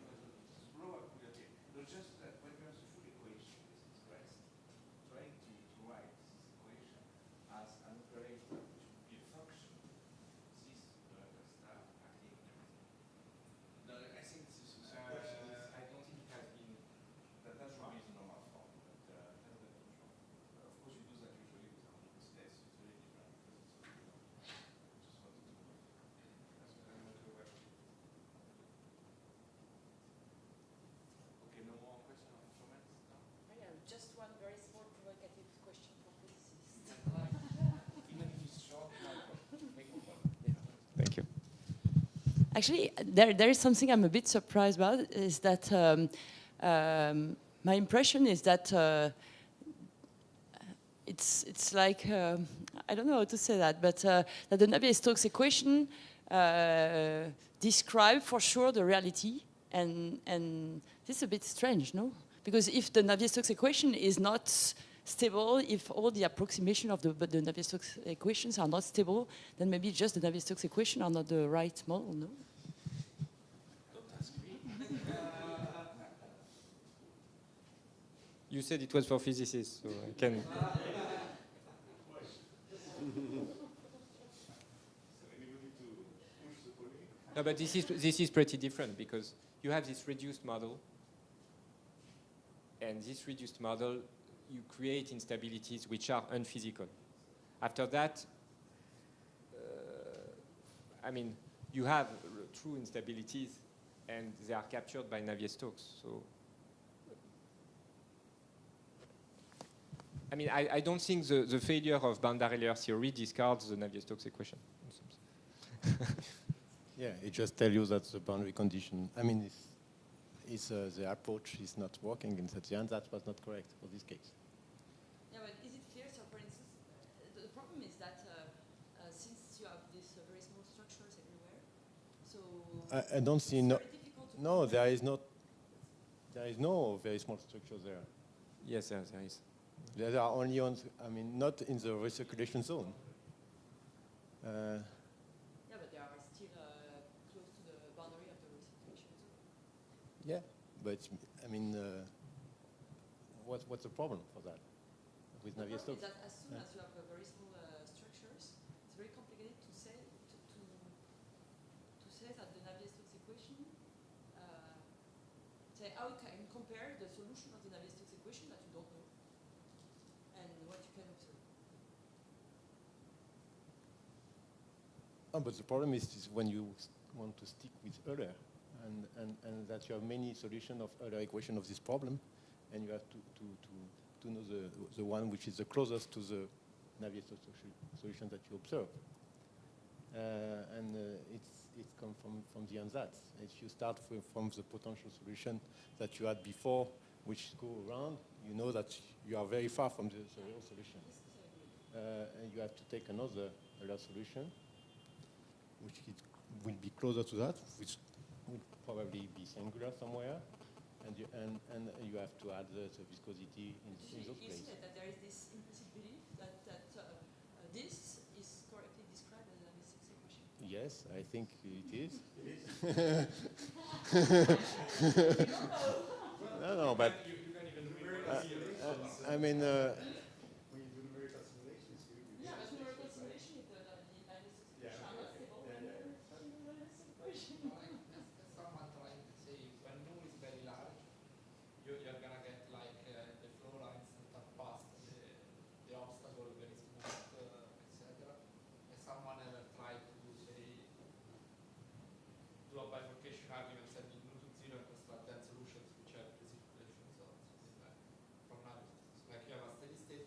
Slow up, okay. No, just that when you have the full equation is expressed, trying to write this equation as an operator which would be a function of this star acting and everything. No, I think this is a question. I don't think it has been. That should be the normal form, but that's not usual. Of course, you do that usually with harmonic states. It's very different because it's so different. Just wanted to know. That's what I'm not aware of. Okay, no more question of comments now? Just one very small provocative question for physicists. Even if it's short, make one. Thank you. Actually, there is something I'm a bit surprised about, is that my impression is that it's like, I don't know how to say that, but that the Navier-Stokes equation describe for sure the reality, and this is a bit strange, no? Because if the Navier-Stokes equation is not stable, if all the approximation of the Navier-Stokes equations are not stable, then maybe just the Navier-Stokes equation are not the right model, no? Don't ask me. You said it was for physicists, so I can. No, but this is pretty different because you have this reduced model, and this reduced model, you create instabilities which are unphysical. After that, I mean, you have true instabilities, and they are captured by Navier-Stokes. So, I mean, I don't think the failure of boundary layer theory discards the Navier-Stokes equation. Yeah, it just tells you that the boundary condition, I mean, the approach is not working, and that the ansatz was not correct for this case. Yeah, but is it clear? So, for instance, the problem is that since you have these very small structures everywhere, so I don't see it's no. very difficult to No, there is not. There is no very small structure there. Yes, there is. There are only on, I mean, not in the recirculation zone. Yeah, but they are still close to the boundary of the recirculation zone. Yeah, but I mean, what's the problem for that with The problem Navier-Stokes? is that as soon as you have very small structures, it's very complicated to say that the Navier-Stokes equation, say how you can compare the solution of the Navier-Stokes equation that you don't know and what you can observe. Oh, but the problem is when you want to stick with Euler, and that you have many solutions of Euler equation of this problem, and you have to know the one which is the closest to the Navier-Stokes solution that you observe. It's come from the ansatz. If you start from the potential solution that you had before, which go around, you know that you are very far from the real solution. And you have to take another Euler solution, which will be closer to that, which will probably be singular somewhere, and you have to add the viscosity in those places. You see that there is this implicit belief that this is correctly described as a Navier-Stokes equation. Yes, I think it is. No, but I mean, When you do numerical simulations, yeah, but numerical simulation is the Navier-Stokes equation are not stable, and the Navier-Stokes equation. As someone trying to say, when nu is very large, you're gonna get like the flow lines that are past the obstacle very smooth, etc. Has someone ever tried to say do a bifurcation argument setting nu to 0 and construct then solutions which have recirculation zones from Navier-Stokes? Like you have a steady state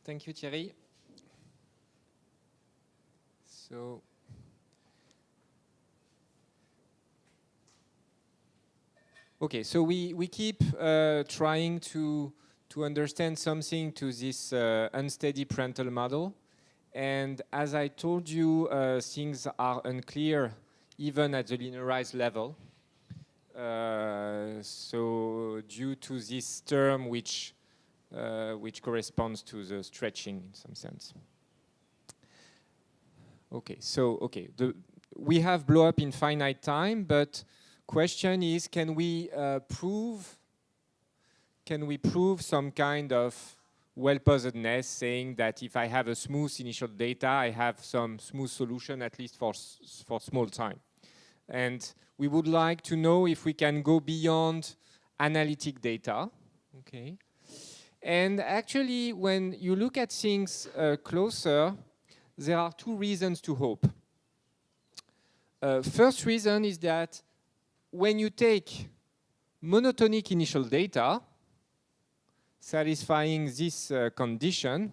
Thank you, Thierry. So, okay, so we keep trying to understand something to this unsteady parental model. And as I told you, things are unclear even at the linearized level. So due to this term which corresponds to the stretching in some sense. Okay, so we have blow up in finite time, but question is, can we prove some kind of well-posedness, saying that if I have a smooth initial data, I have some smooth solution at least for small time. And we would like to know if we can go beyond analytic data. Okay. And actually, when you look at things closer, there are two reasons to hope. First reason is that when you take monotonic initial data, satisfying this condition,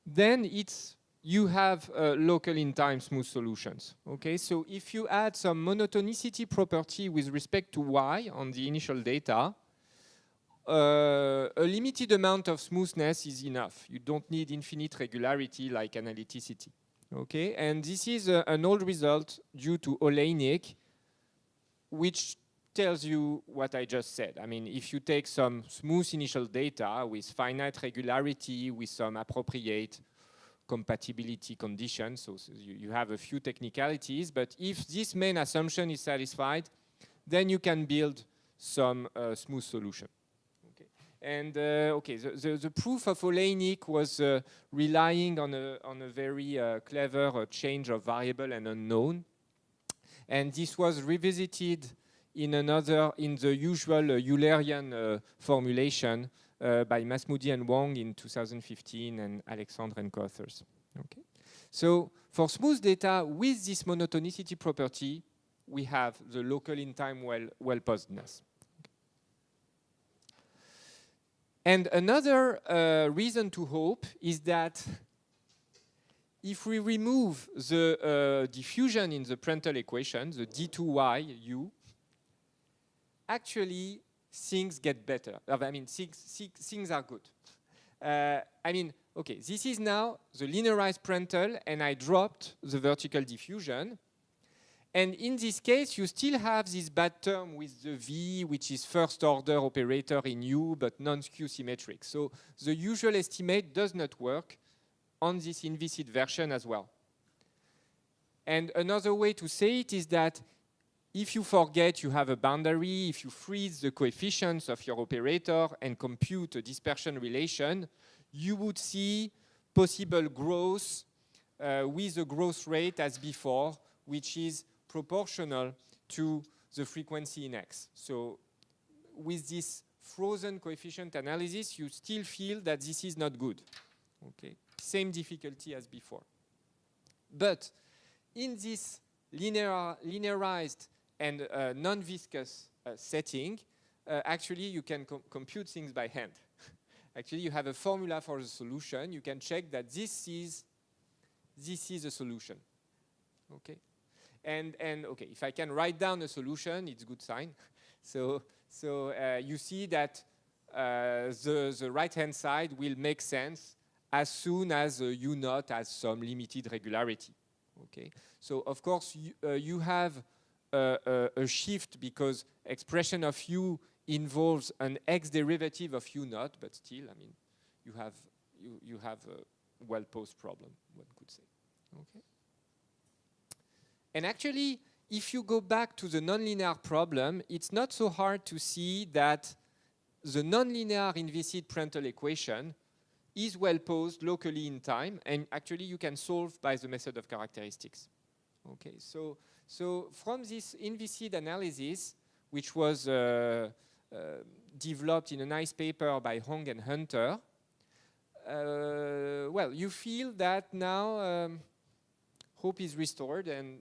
then you have local in time smooth solutions. Okay, so if you add some monotonicity property with respect to y on the initial data, a limited amount of smoothness is enough. You don't need infinite regularity like analyticity. Okay, and this is an old result due to Oleinik, which tells you what I just said. I mean, if you take some smooth initial data with finite regularity, with some appropriate compatibility conditions, so you have a few technicalities, but if this main assumption is satisfied, then you can build some smooth solution. Okay. And the proof of Oleinik was relying on a very clever change of variable and unknown, and this was revisited in the usual Eulerian formulation by Masmoudi and Wang in 2015 and Alexandre and co-authors. Okay. So for smooth data with this monotonicity property, we have the local in time well-posedness. Okay. And another reason to hope is that if we remove the diffusion in the parental equation, the d2y(u), actually things get better. I mean, things are good. I mean, okay, this is now the linearized parental, and I dropped the vertical diffusion. And in this case, you still have this bad term with the v, which is first order operator in u, but non-skew symmetric. So the usual estimate does not work on this inviscid version as well. And another way to say it is that if you forget you have a boundary, if you freeze the coefficients of your operator and compute a dispersion relation, you would see possible growth with a growth rate as before, which is proportional to the frequency in x. So with this frozen coefficient analysis, you still feel that this is not good. Okay, same difficulty as before. But in this linearized and non-viscous setting, actually you can compute things by hand. Actually, you have a formula for the solution. You can check that this is a solution. Okay, and okay, if I can write down a solution, it's a good sign. So you see that the right-hand side will make sense as soon as U0 has some limited regularity. Okay, so of course you have a shift because expression of U involves an x derivative of U0, but still, I mean, you have a well-posed problem, one could say. Okay. And actually, if you go back to the nonlinear problem, it's not so hard to see that the nonlinear inviscid parental equation is well-posed locally in time, and actually you can solve by the method of characteristics. Okay, so from this inviscid analysis, which was developed in a nice paper by Hong and Hunter, well, you feel that now hope is restored, and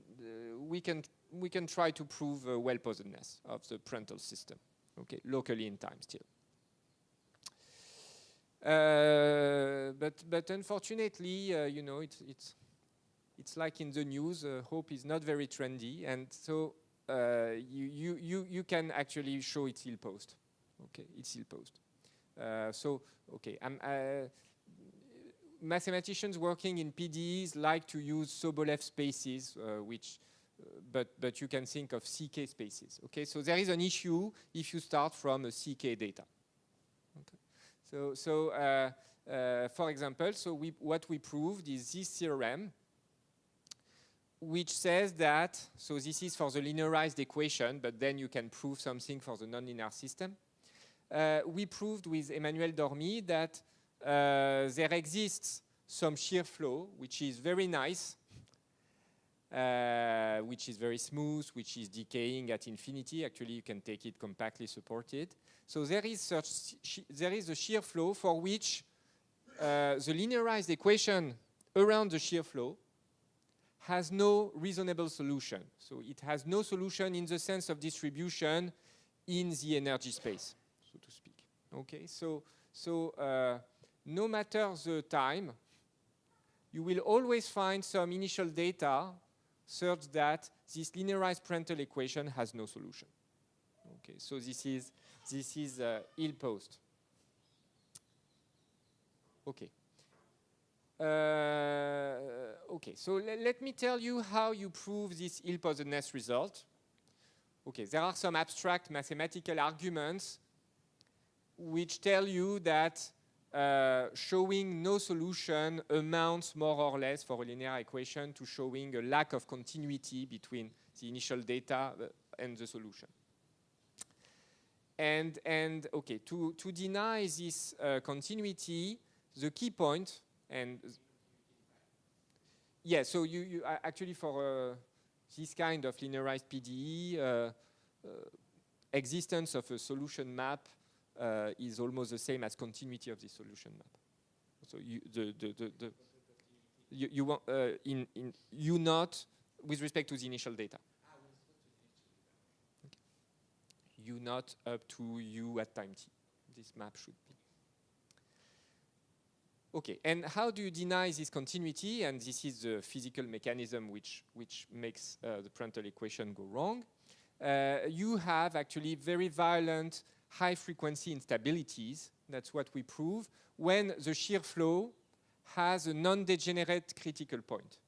we can try to prove well-posedness of the parental system. Okay, locally in time still. But unfortunately, you know, it's like in the news, hope is not very trendy, and so you can actually show it's ill-posed. Okay, it's ill-posed. Okay, mathematicians working in PDEs like to use Sobolev spaces, but you can think of CK spaces. Okay, so there is an issue if you start from a CK data. Okay. For example, what we proved is this theorem, which says that, so this is for the linearized equation, but then you can prove something for the nonlinear system. We proved with Emmanuel Dormy that there exists some shear flow, which is very nice, which is very smooth, which is decaying at infinity. Actually, you can take it compactly supported. So there is a shear flow for which the linearized equation around the shear flow has no reasonable solution. So it has no solution in the sense of distribution in the energy space, so to speak. Okay, so no matter the time, you will always find some initial data such that this linearized parental equation has no solution. Okay, so this is ill-posed. Okay. Okay, so let me tell you how you prove this ill-posedness result. Okay, there are some abstract mathematical arguments which tell you that showing no solution amounts more or less for a linear equation to showing a lack of continuity between the initial data and the solution. And okay, to deny this continuity, the key point, and yeah, so you actually for this kind of linearized PDE, existence of a solution map is almost the same as continuity of the solution map. So you want in U naught with respect to the initial data. Okay. U naught up to U at time t. This map should be. Okay, and how do you deny this continuity? And this is the physical mechanism which makes the parental equation go wrong. You have actually very violent high-frequency instabilities. That's what we prove when the shear flow has a non-degenerate critical point.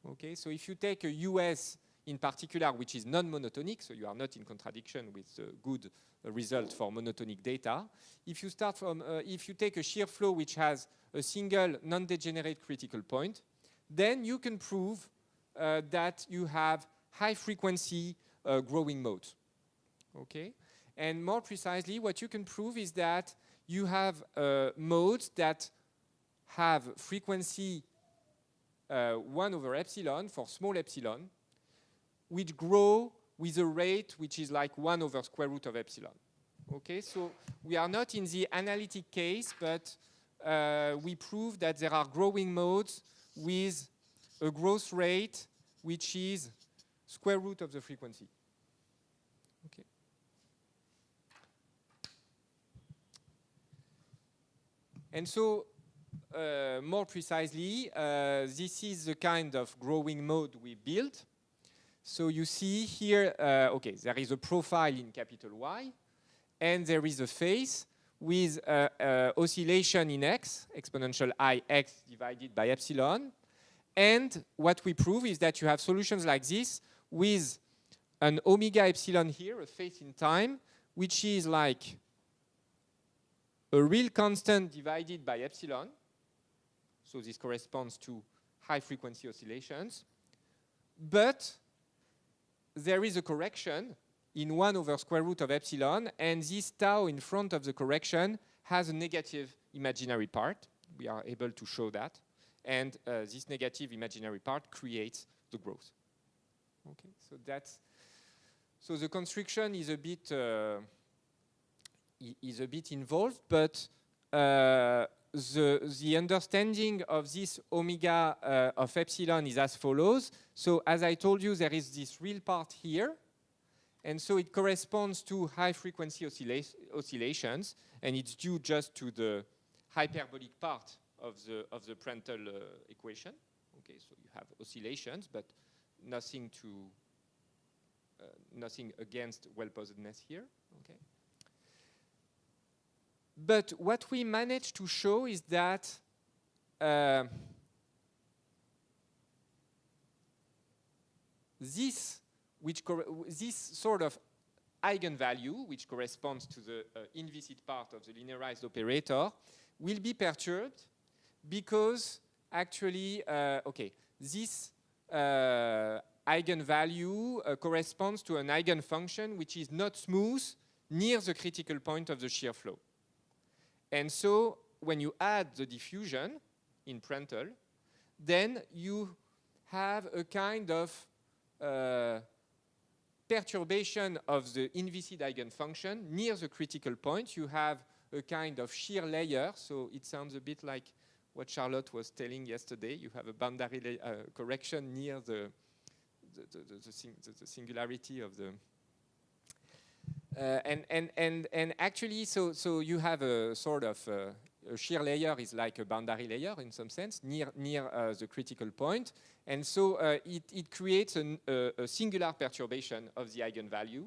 Okay, so if you take a US in particular, which is non-monotonic, so you are not in contradiction with the good result for monotonic data. If you start from, if you take a shear flow which has a single non-degenerate critical point, then you can prove that you have high-frequency growing modes. Okay. And more precisely, what you can prove is that you have modes that have frequency 1 over epsilon for small epsilon, which grow with a rate which is like 1 over square root of epsilon. Okay, so we are not in the analytic case, but we prove that there are growing modes with a growth rate which is square root of the frequency. Okay. And so, more precisely, this is the kind of growing mode we built. So you see here, okay, there is a profile in capital Y, and there is a phase with oscillation in x, exponential ix divided by epsilon. And what we prove is that you have solutions like this with an omega epsilon here, a phase in time, which is like a real constant divided by epsilon. So this corresponds to high frequency oscillations. But there is a correction in 1 over square root of epsilon, and this tau in front of the correction has a negative imaginary part. We are able to show that. And this negative imaginary part creates the growth. Okay, so that's, so the construction is a bit involved, but the understanding of this omega of epsilon is as follows. So as I told you, there is this real part here, and so it corresponds to high frequency oscillations, and it's due just to the hyperbolic part of the Prandtl equation. Okay, so you have oscillations, but nothing against well-posedness here. Okay. But what we managed to show is that this sort of eigenvalue, which corresponds to the inviscid part of the linearized operator, will be perturbed because actually, this eigenvalue corresponds to an eigenfunction which is not smooth near the critical point of the shear flow. And so when you add the diffusion in Prandtl, then you have a kind of perturbation of the inviscid eigenfunction near the critical point. You have a kind of shear layer, so it sounds a bit like what Charlotte was telling yesterday. You have a boundary correction near the singularity of the and actually, so you have a sort of a shear layer is like a boundary layer in some sense near the critical point, and so it creates a singular perturbation of the eigenvalue,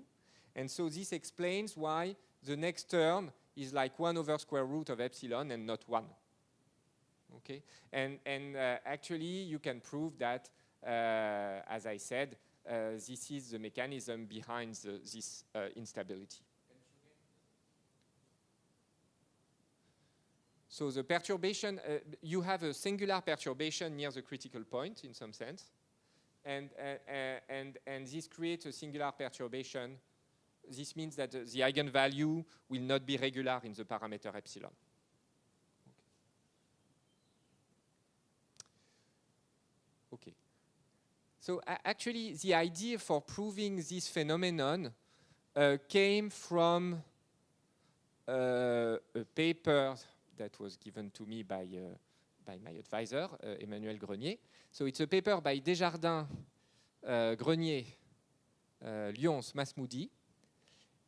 and so this explains why the next term is like 1 over square root of epsilon and not 1. Okay, and actually you can prove that, as I said, this is the mechanism behind this instability. So the perturbation, you have a singular perturbation near the critical point in some sense, and this creates a singular perturbation. This means that the eigenvalue will not be regular in the parameter epsilon. Okay. So actually, the idea for proving this phenomenon came from a paper that was given to me by my advisor, Emmanuel Grenier. So it's a paper by Desjardins, Grenier, Lyons, Masmoudi.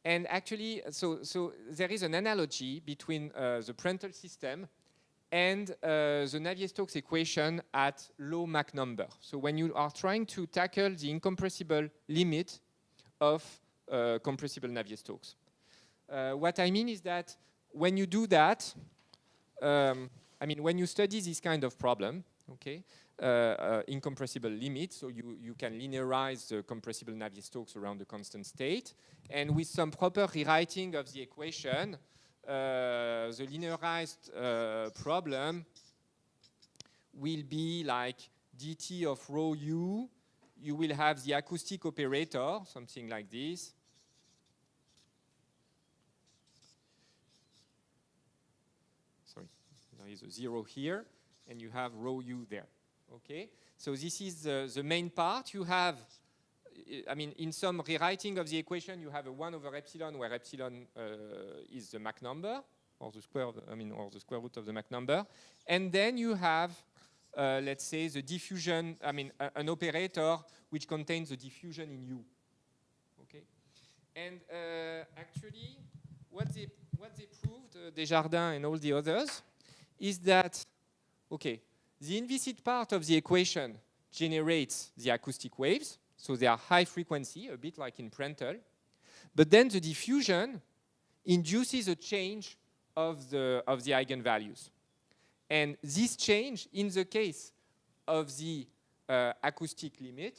And actually, so there is an analogy between the Prandtl system and the Navier-Stokes equation at low Mach number. So when you are trying to tackle the incompressible limit of compressible Navier-Stokes. What I mean is that when you do that, I mean, when you study this kind of problem, okay, incompressible limit, so you can linearize the compressible Navier-Stokes around the constant state, and with some proper rewriting of the equation, the linearized problem will be like dt of rho u. You will have the acoustic operator, something like this. Sorry, there is a 0 here, and you have rho u there. Okay, so this is the main part. You have, I mean, in some rewriting of the equation, you have a 1 over epsilon, where epsilon is the Mach number, or the square, or the square root of the Mach number, and then you have, let's say, the diffusion. I mean, an operator which contains the diffusion in U. Okay, and actually, what they proved, Desjardins and all the others, is that, okay, the inviscid part of the equation generates the acoustic waves. So they are high frequency, a bit like in Prandtl. But then the diffusion induces a change of the eigenvalues. And this change, in the case of the acoustic limit,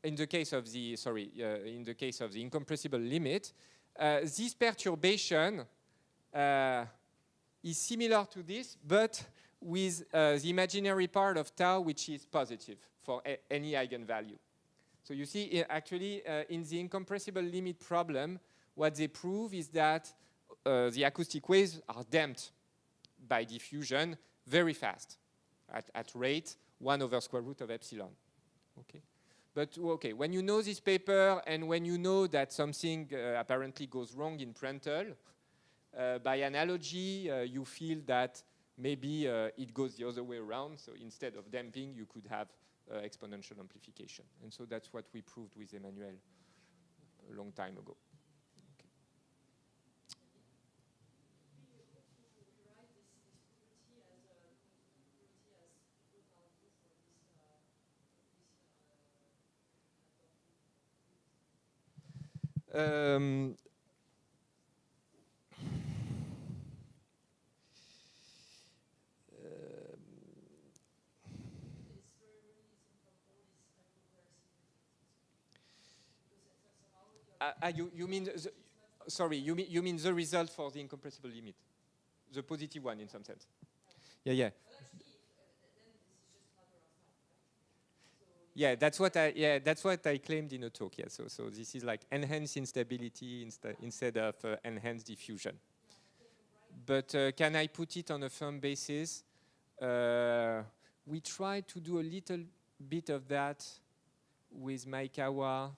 in the case of the incompressible limit, this perturbation is similar to this, but with the imaginary part of tau, which is positive for any eigenvalue. So you see, actually, in the incompressible limit problem, what they prove is that the acoustic waves are damped by diffusion very fast, at rate 1 over square root of epsilon. Okay. But okay, when you know this paper and when you know that something apparently goes wrong in Prandtl, by analogy, you feel that maybe it goes the other way around. So instead of damping, you could have exponential amplification. And so that's what we proved with Emmanuel a long time ago. Okay. You mean sorry? You mean the result for the incompressible limit, the positive one in some sense? Yeah, yeah. Yeah, that's what I claimed in a talk. Yeah, so this is like enhanced instability instead of enhanced diffusion. But can I put it on a firm basis? We try to do a little bit of that with Maekawa.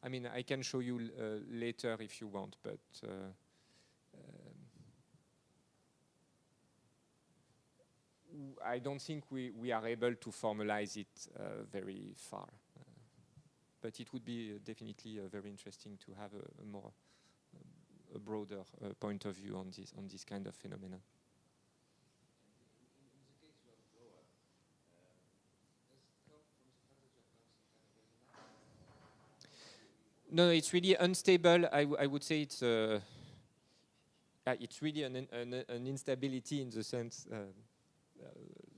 I mean, I can show you later if you want, but I don't think we are able to formalize it very far. But it would be definitely very interesting to have a broader point of view on this kind of phenomenon. No, it's really unstable. I would say it's really an instability in the sense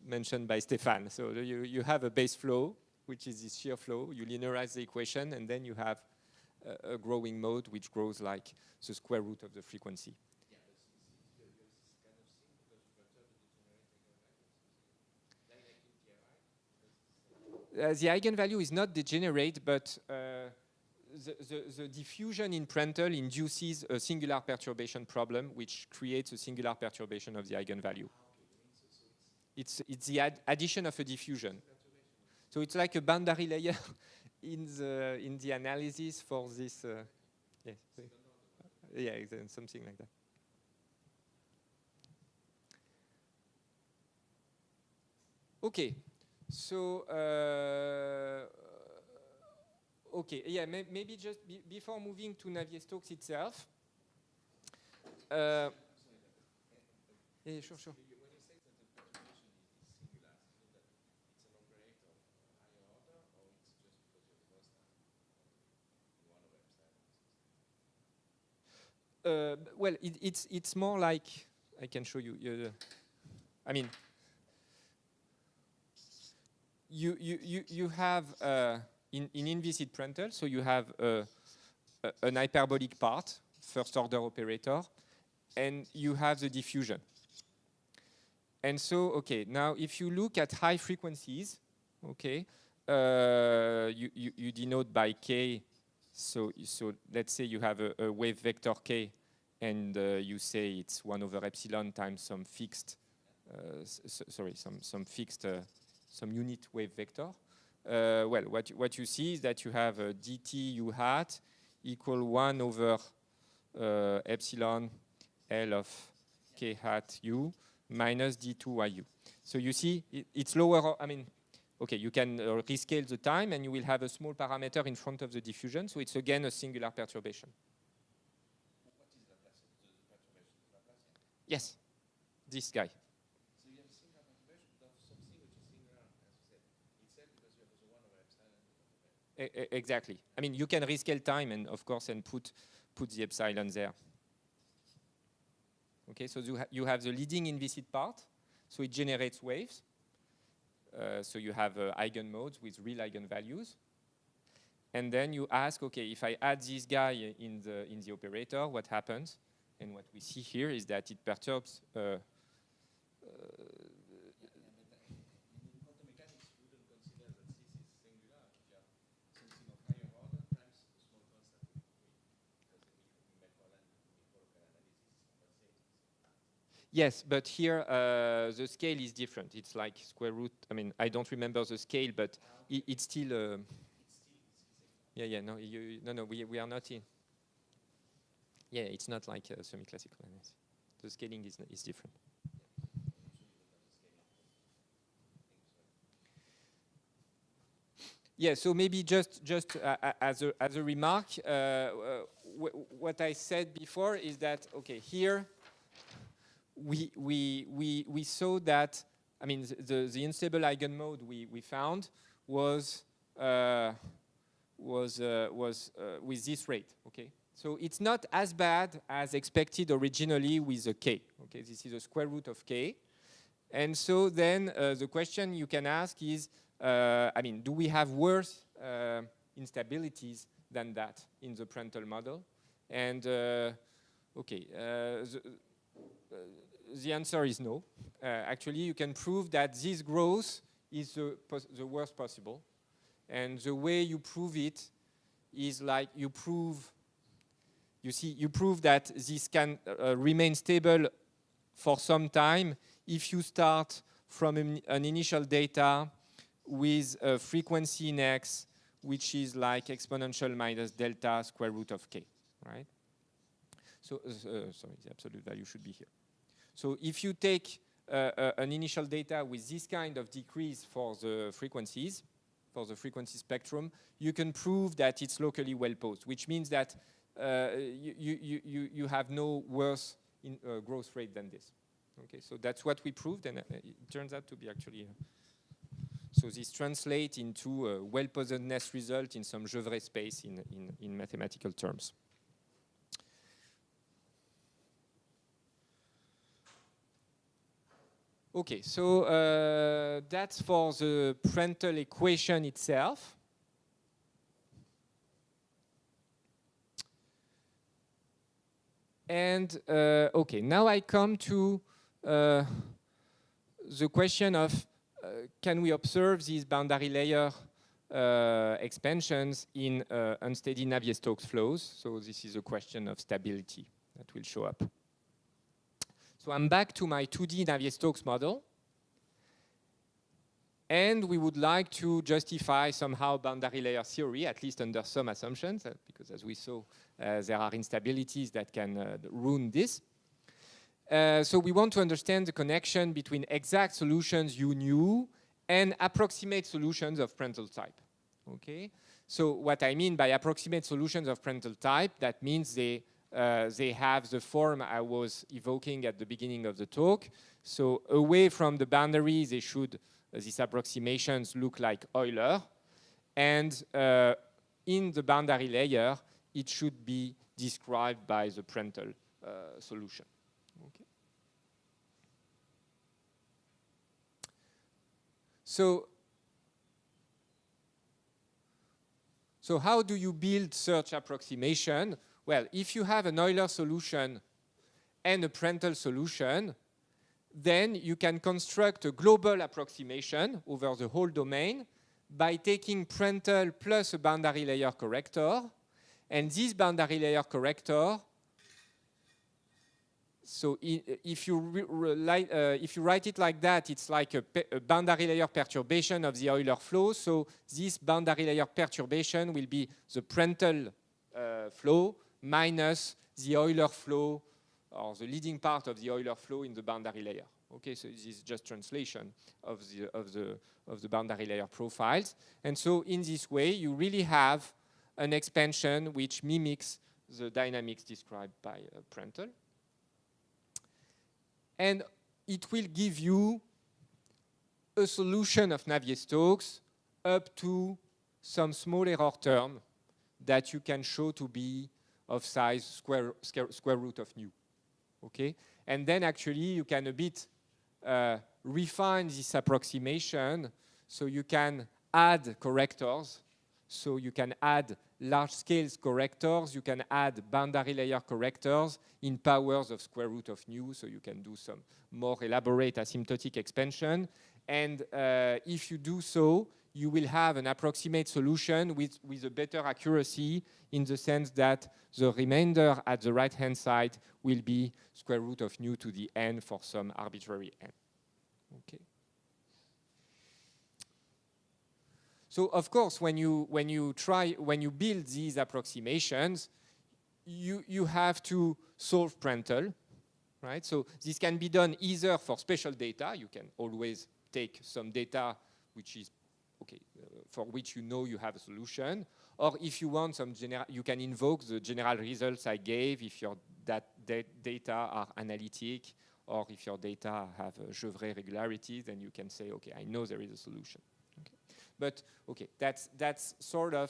mentioned by Stephane. So you have a base flow, which is this shear flow. You linearize the equation, and then you have a growing mode, which grows like the square root of the frequency. The eigenvalue is not degenerate, but the diffusion in Prandtl induces a singular perturbation problem, which creates a singular perturbation of the eigenvalue. It's the addition of a diffusion. So it's like a boundary layer in the analysis for this. Yeah, something like that. Okay, so okay, yeah, maybe just before moving to Navier-Stokes itself. Yeah, sure. Well, it's more like, I can show you. I mean, you have in inviscid Prandtl, so you have an hyperbolic part, first order operator, and you have the diffusion. And so, okay, now if you look at high frequencies, okay, you denote by k. So let's say you have a wave vector k, and you say it's 1 over epsilon times some fixed, some unit wave vector. Well, what you see is that you have dt u hat equal 1 over epsilon L of k hat u minus d2 yu. So you see it's lower. I mean, okay, you can rescale the time, and you will have a small parameter in front of the diffusion. So it's again a singular perturbation. What is the perturbation? Laplacian? Yes, this guy. So you have a singular perturbation of something which is singular, as you said, itself, because you have the 1 over epsilon. Exactly. I mean, you can rescale time, and of course, and put the epsilon there. Okay, so you have the leading inviscid part, so it generates waves. So you have eigenmodes with real eigenvalues. And then you ask, okay, if I add this guy in the operator, what happens? And what we see here is that it perturbs. In quantum mechanics, you wouldn't consider that this is singular if you have something of higher order times a small constant, because we make all analysis compensates. Yes, but here the scale is different. It's like square root. I mean, I don't remember the scale, but it's still. Yeah. No, no. We are not in. Yeah, it's not like semi-classical analysis. The scaling is different. Yeah. So maybe just as a remark, what I said before is that okay, here. We saw that, I mean, the unstable eigenmode we found was with this rate. Okay, so it's not as bad as expected originally with a k. Okay, this is the square root of k, and so then the question you can ask is, I mean, do we have worse instabilities than that in the Prandtl model? And okay, the answer is no. Actually, you can prove that this growth is the worst possible. And the way you prove it is like you prove that this can remain stable for some time if you start from an initial data with a frequency in x, which is like exponential minus delta square root of k, right? So, sorry, the absolute value should be here. So if you take an initial data with this kind of decrease for the frequencies, for the frequency spectrum, you can prove that it's locally well posed, which means that you have no worse growth rate than this. Okay, so that's what we proved, and it turns out to be actually. So this translates into a well-posedness result in some Geovray space in mathematical terms. Okay, so that's for the Prandtl equation itself. And okay, now I come to the question of can we observe these boundary layer expansions in unsteady Navier-Stokes flows? So this is a question of stability that will show up. So I'm back to my 2D Navier-Stokes model. And we would like to justify somehow boundary layer theory, at least under some assumptions, because as we saw, there are instabilities that can ruin this. So we want to understand the connection between exact solutions you knew and approximate solutions of Prandtl type. Okay? So what I mean by approximate solutions of Prandtl type, that means they have the form I was evoking at the beginning of the talk. So away from the boundaries, they should, these approximations look like Euler. And in the boundary layer, it should be described by the Prandtl solution. Okay. So how do you build such approximation? Well, if you have an Euler solution and a Prandtl solution, then you can construct a global approximation over the whole domain by taking Prandtl plus a boundary layer corrector. And this boundary layer corrector, so if you write it like that, it's like a boundary layer perturbation of the Euler flow. So this boundary layer perturbation will be the Prandtl flow minus the Euler flow, or the leading part of the Euler flow in the boundary layer. Okay, so this is just translation of the boundary layer profiles. And so in this way, you really have an expansion which mimics the dynamics described by Prandtl. And it will give you a solution of Navier-Stokes up to some small error term that you can show to be of size square root of nu. Okay? And then actually you can a bit refine this approximation, so you can add correctors. So you can add large scale correctors, you can add boundary layer correctors in powers of square root of nu, so you can do some more elaborate asymptotic expansion. And if you do so, you will have an approximate solution with a better accuracy, in the sense that the remainder at the right-hand side will be square root of nu to the n for some arbitrary n. Okay. So of course, when you build these approximations, you have to solve Prandtl, right? So this can be done either for special data. You can always take some data which is okay, for which you know you have a solution, or if you want some general, you can invoke the general results I gave if your data are analytic, or if your data have Geovray regularities, then you can say, okay, I know there is a solution. Okay. But okay, that's sort of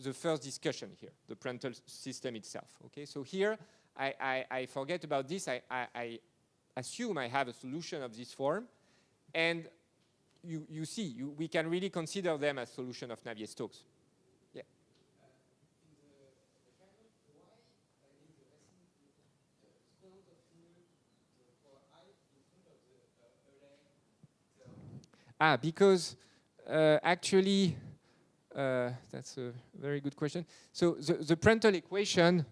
the first discussion here, the Prandtl system itself. Okay, so here I forget about this. I assume I have a solution of this form, and you see, we can really consider them as solution of Navier-Stokes. Yeah. Because actually, that's a very good question. So the Prandtl equation,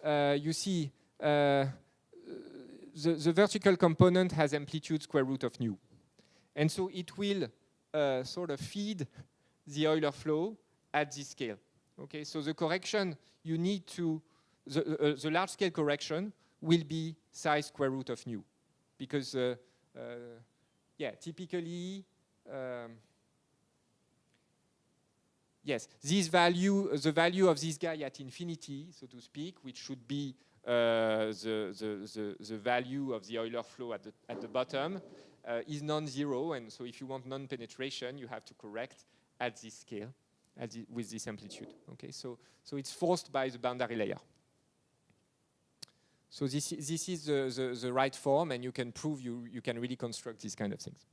you see, the vertical component has amplitude square root of nu. And so it will sort of feed the Euler flow at this scale. Okay, so the correction you need to, the large scale correction will be psi square root of nu. Because, yeah, typically, yes, this value, the value of this guy at infinity, so to speak, which should be the value of the Euler flow at the bottom, is non-zero, and so if you want non-penetration, you have to correct at this scale, with this amplitude. Okay, so it's forced by the boundary layer. So this is the right form, and you can prove you can really construct these kind of things.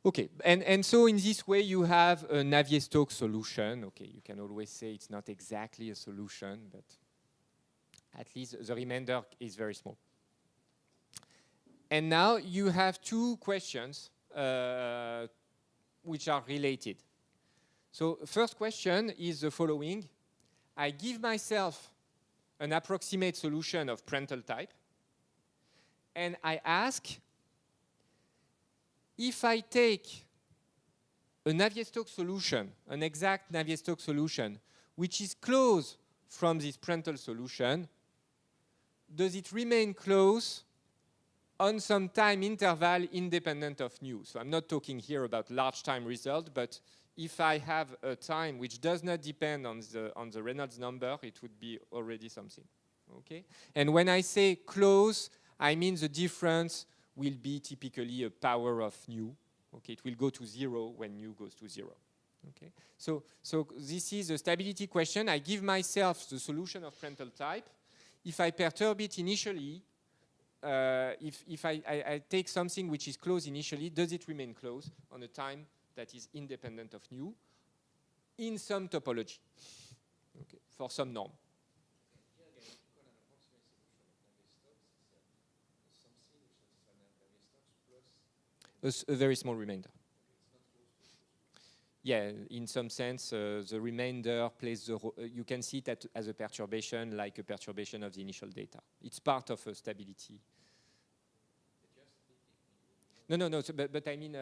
Okay, and so in this way you have a Navier-Stokes solution. Okay, you can always say it's not exactly a solution, but at least the remainder is very small. And now you have two questions which are related. So first question is the following. I give myself an approximate solution of Prandtl type, and I ask if I take a Navier-Stokes solution, an exact Navier-Stokes solution, which is close from this Prandtl solution, does it remain close on some time interval independent of nu? So I'm not talking here about large time result, but if I have a time which does not depend on the Reynolds number, it would be already something. Okay? And when I say close, I mean the difference will be typically a power of nu. Okay? It will go to 0 when nu goes to 0. Okay? So this is a stability question. I give myself the solution of Prandtl type. If I perturb it initially, if I take something which is close initially, does it remain close on a time that is independent of nu in some topology, okay, for some norm? A very small remainder. Yeah, in some sense, the remainder plays the role. You can see it as a perturbation, like a perturbation of the initial data. It's part of a stability. No. So, but I mean,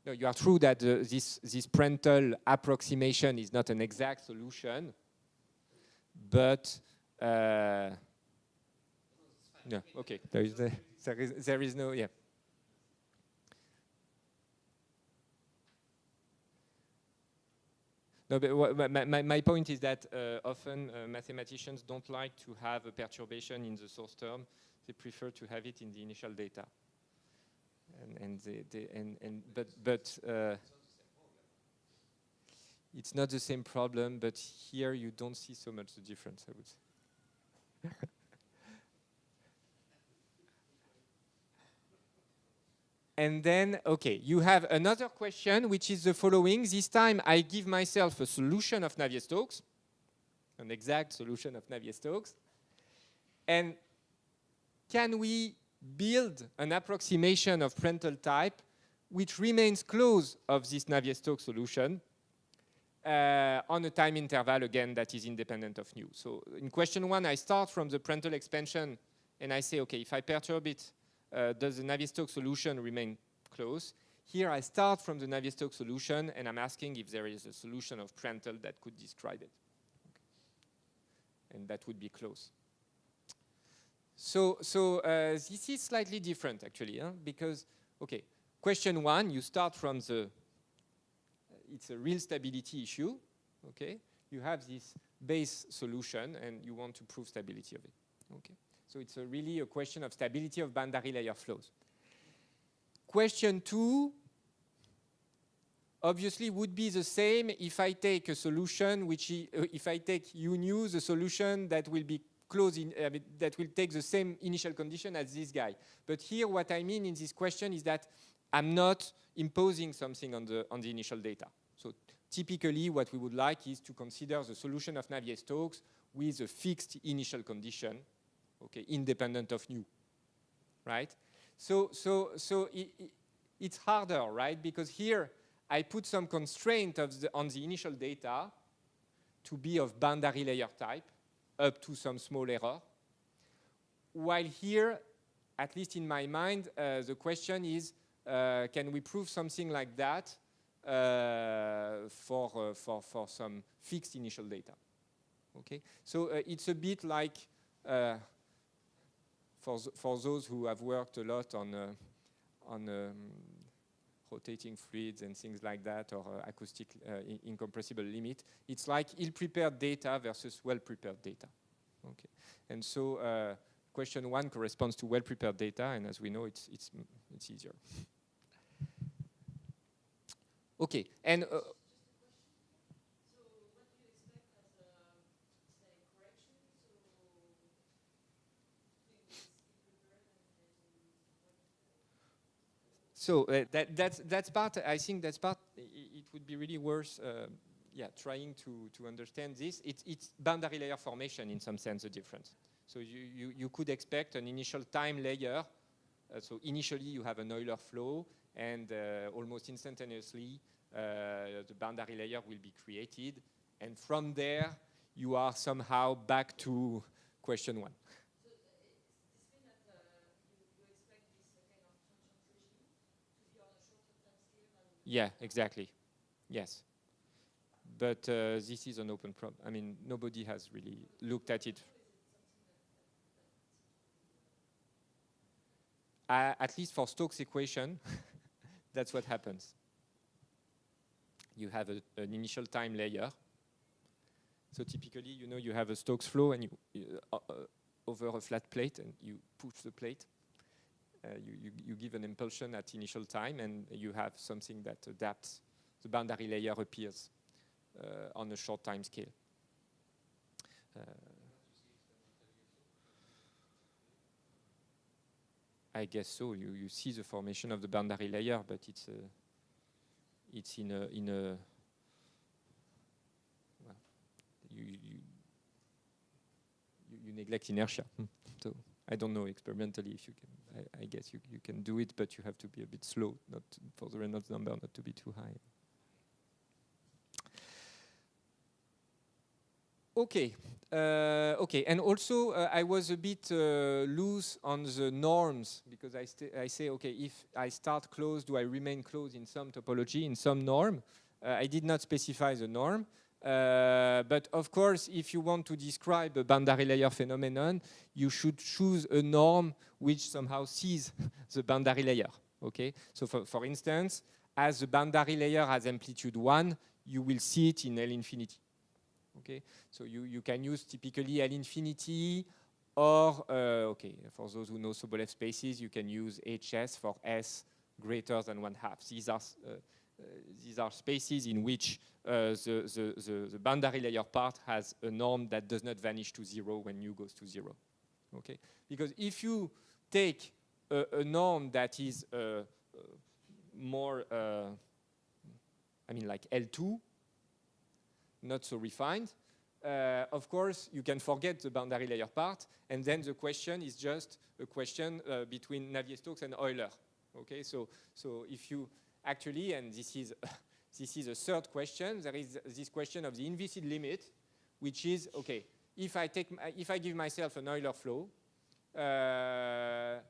no, you are true that this Prandtl approximation is not an exact solution, but no. Okay, there is no, yeah. No, but my point is that often mathematicians don't like to have a perturbation in the source term. They prefer to have it in the initial data. But it's not the same problem. But here you don't see so much the difference, I would say. And then, okay, you have another question, which is the following. This time, I give myself a solution of Navier-Stokes, an exact solution of Navier-Stokes. And can we build an approximation of Prandtl type which remains close of this Navier-Stokes solution on a time interval, again, that is independent of nu? So in question one, I start from the Prandtl expansion, and I say, okay, if I perturb it, does the Navier-Stokes solution remain close? Here I start from the Navier-Stokes solution, and I'm asking if there is a solution of Prandtl that could describe it. Okay. And that would be close. So this is slightly different, actually, because, okay, question one, you start from the, it's a real stability issue, okay? You have this base solution, and you want to prove stability of it, okay? So it's really a question of stability of boundary layer flows. Question two, obviously would be the same if I take a solution which, if I take U nu, the solution that will be close in, that will take the same initial condition as this guy. But here what I mean in this question is that I'm not imposing something on the initial data. So typically what we would like is to consider the solution of Navier-Stokes with a fixed initial condition, okay, independent of nu, right? So it's harder, right? Because here I put some constraint on the initial data to be of boundary layer type up to some small error. While here, at least in my mind, the question is, can we prove something like that for some fixed initial data? Okay, so it's a bit like for those who have worked a lot on rotating fluids and things like that, or acoustic incompressible limit, it's like ill-prepared data versus well-prepared data. Okay, and so question 1 corresponds to well-prepared data, and as we know, it's easier. Okay, and So what do you expect as a, say, correction? So that's part. I think that's part. It would be really worth, yeah, trying to understand this. It's boundary layer formation in some sense, the difference. So you could expect an initial time layer. So initially you have an Euler flow, and almost instantaneously the boundary layer will be created, and from there you are somehow back to question 1. Yeah, exactly. Yes. But this is an open problem. I mean, nobody has really looked at it. At least for Stokes equation, that's what happens. You have an initial time layer. So typically, you know, you have a Stokes flow, and you over a flat plate, and you push the plate. You give an impulsion at initial time, and you have something that adapts. The boundary layer appears on a short time scale. I guess so. You see the formation of the boundary layer, but it's in a well, you neglect inertia. So I don't know experimentally if you can. I guess you can do it, but you have to be a bit slow, not for the Reynolds number not to be too high. Okay, okay, and also I was a bit loose on the norms, because I say, okay, if I start close, do I remain close in some topology, in some norm? I did not specify the norm, but of course, if you want to describe a boundary layer phenomenon, you should choose a norm which somehow sees the boundary layer. Okay, so for instance, as the boundary layer has amplitude 1, you will see it in L infinity. Okay, so you can use typically L infinity, or okay, for those who know Sobolev spaces, you can use HS for S greater than 1/2. These are spaces in which the boundary layer part has a norm that does not vanish to 0 when nu goes to 0. Okay, because if you take a norm that is more, I mean, like L2. Not so refined, of course, you can forget the boundary layer part, and then the question is just a question between Navier-Stokes and Euler. Okay, so if you actually, and this is a third question, there is this question of the inviscid limit, which is, okay, if I give myself an Euler flow, and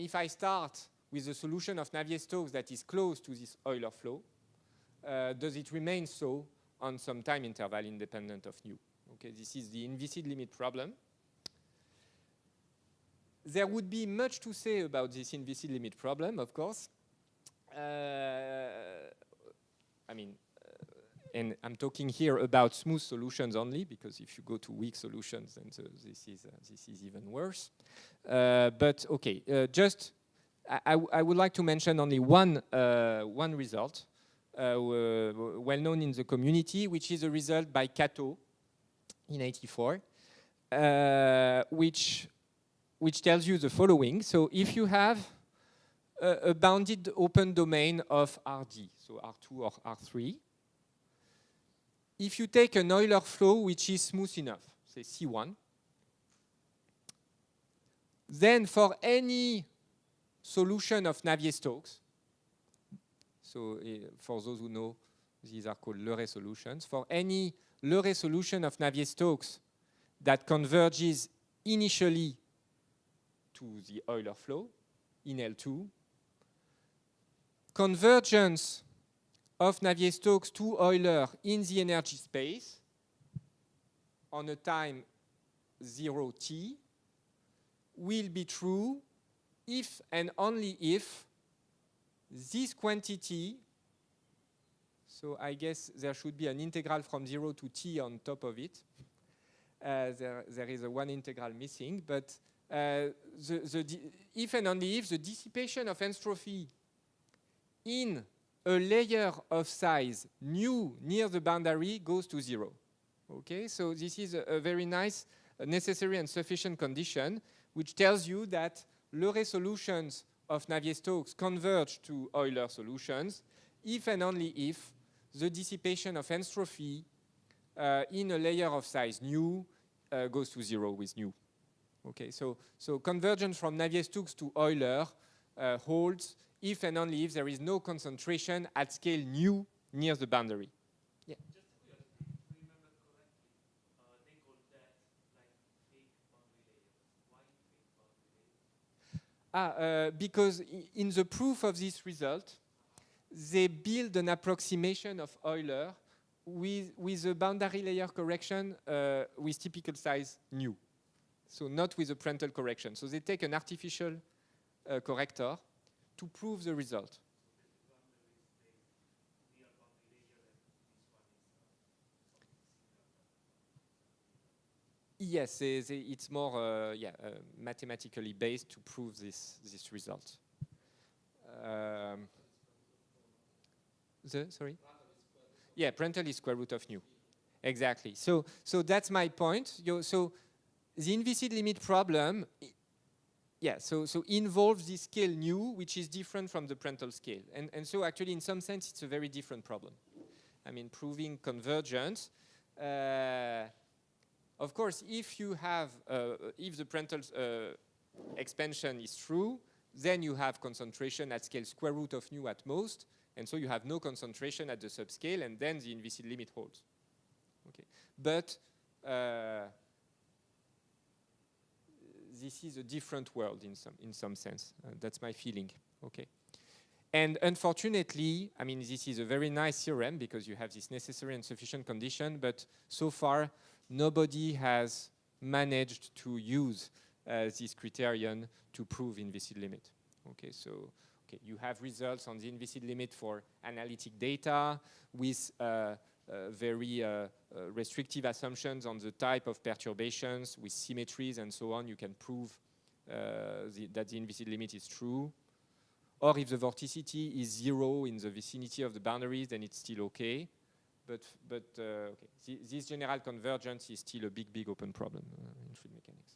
if I start with a solution of Navier-Stokes that is close to this Euler flow, does it remain so on some time interval independent of nu? Okay, this is the inviscid limit problem. There would be much to say about this inviscid limit problem, of course. I mean, and I'm talking here about smooth solutions only, because if you go to weak solutions, then this is even worse. But okay, just I would like to mention only one result. well known in the community, which is a result by Kato in '84, which tells you the following. So if you have a bounded open domain of Rd, so R2 or R3, if you take an Euler flow which is smooth enough, say C1, then for any solution of Navier-Stokes, so for those who know, these are called Leray solutions, for any Leray solution of Navier-Stokes that converges initially to the Euler flow in L2, convergence of Navier-Stokes to Euler in the energy space on a time 0t will be true if and only if this quantity, so I guess there should be an integral from 0 to t on top of it. There is a one integral missing, but if and only if the dissipation of entropy in a layer of size nu near the boundary goes to 0. Okay, so this is a very nice, necessary and sufficient condition, which tells you that Leray solutions of Navier-Stokes converge to Euler solutions if and only if the dissipation of entropy in a layer of size nu goes to 0 with nu. Okay, so convergence from Navier-Stokes to Euler holds if and only if there is no concentration at scale nu near the boundary. Yeah. Just to remember correctly, they call that like fake boundary layers. Why fake boundary layers? Because in the proof of this result, they build an approximation of Euler with a boundary layer correction with typical size nu. So not with a Prandtl correction. So they take an artificial corrector to prove the result. Yes, it's more mathematically based to prove this result. Sorry? Yeah, Prandtl is square root of nu. Exactly. So that's my point. So the inviscid limit problem, so involves this scale nu, which is different from the Prandtl scale. And so actually, in some sense, it's a very different problem. I mean, proving convergence. Of course, if you have, if the Prandtl expansion is true, then you have concentration at scale square root of nu at most, and so you have no concentration at the subscale, and then the inviscid limit holds. Okay, but this is a different world in some sense. That's my feeling. Okay, and unfortunately, I mean, this is a very nice theorem because you have this necessary and sufficient condition, but so far nobody has managed to use this criterion to prove inviscid limit. Okay, so you have results on the inviscid limit for analytic data with very restrictive assumptions on the type of perturbations with symmetries and so on. You can prove that the inviscid limit is true. Or if the vorticity is 0 in the vicinity of the boundaries, then it's still okay. But this general convergence is still a big open problem in fluid mechanics.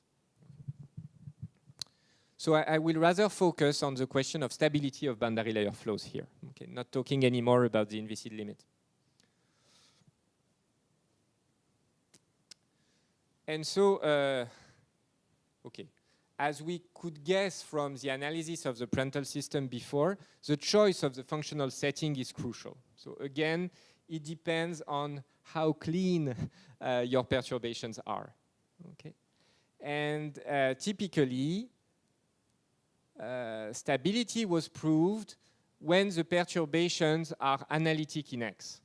So I will rather focus on the question of stability of boundary layer flows here. Okay, not talking anymore about the inviscid limit. And so, as we could guess from the analysis of the Prandtl system before, the choice of the functional setting is crucial. So again, it depends on how clean your perturbations are. Okay, and typically, stability was proved when the perturbations are analytic in X.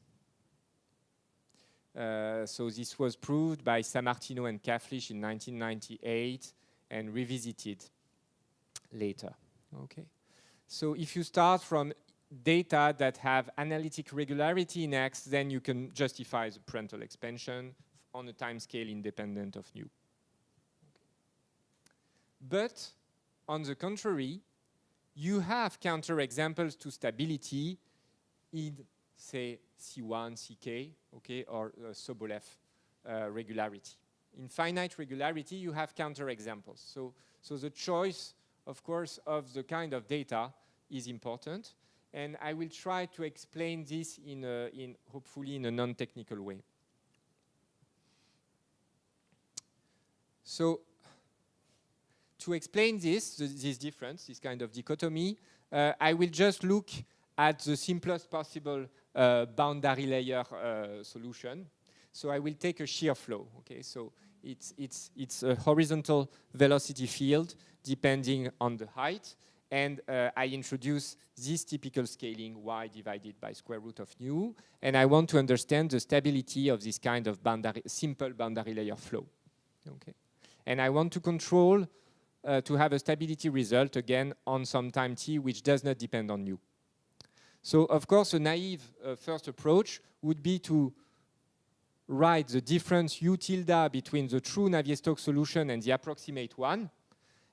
So this was proved by Sammartino and Kaflish in 1998 and revisited later. Okay, so if you start from data that have analytic regularity in X, then you can justify the Prandtl expansion on a time scale independent of nu. Okay. But on the contrary, you have counterexamples to stability in say C1, CK, okay, or Sobolev regularity. In finite regularity, you have counterexamples. So the choice, of course, of the kind of data is important. And I will try to explain this hopefully in a non-technical way. So to explain this difference, this kind of dichotomy, I will just look at the simplest possible boundary layer solution. So I will take a shear flow. Okay, so it's a horizontal velocity field depending on the height, and I introduce this typical scaling y divided by square root of nu, and I want to understand the stability of this kind of simple boundary layer flow. Okay, and I want to control to have a stability result again on some time t which does not depend on nu. So of course a naive first approach would be to write the difference u tilde between the true Navier-Stokes solution and the approximate one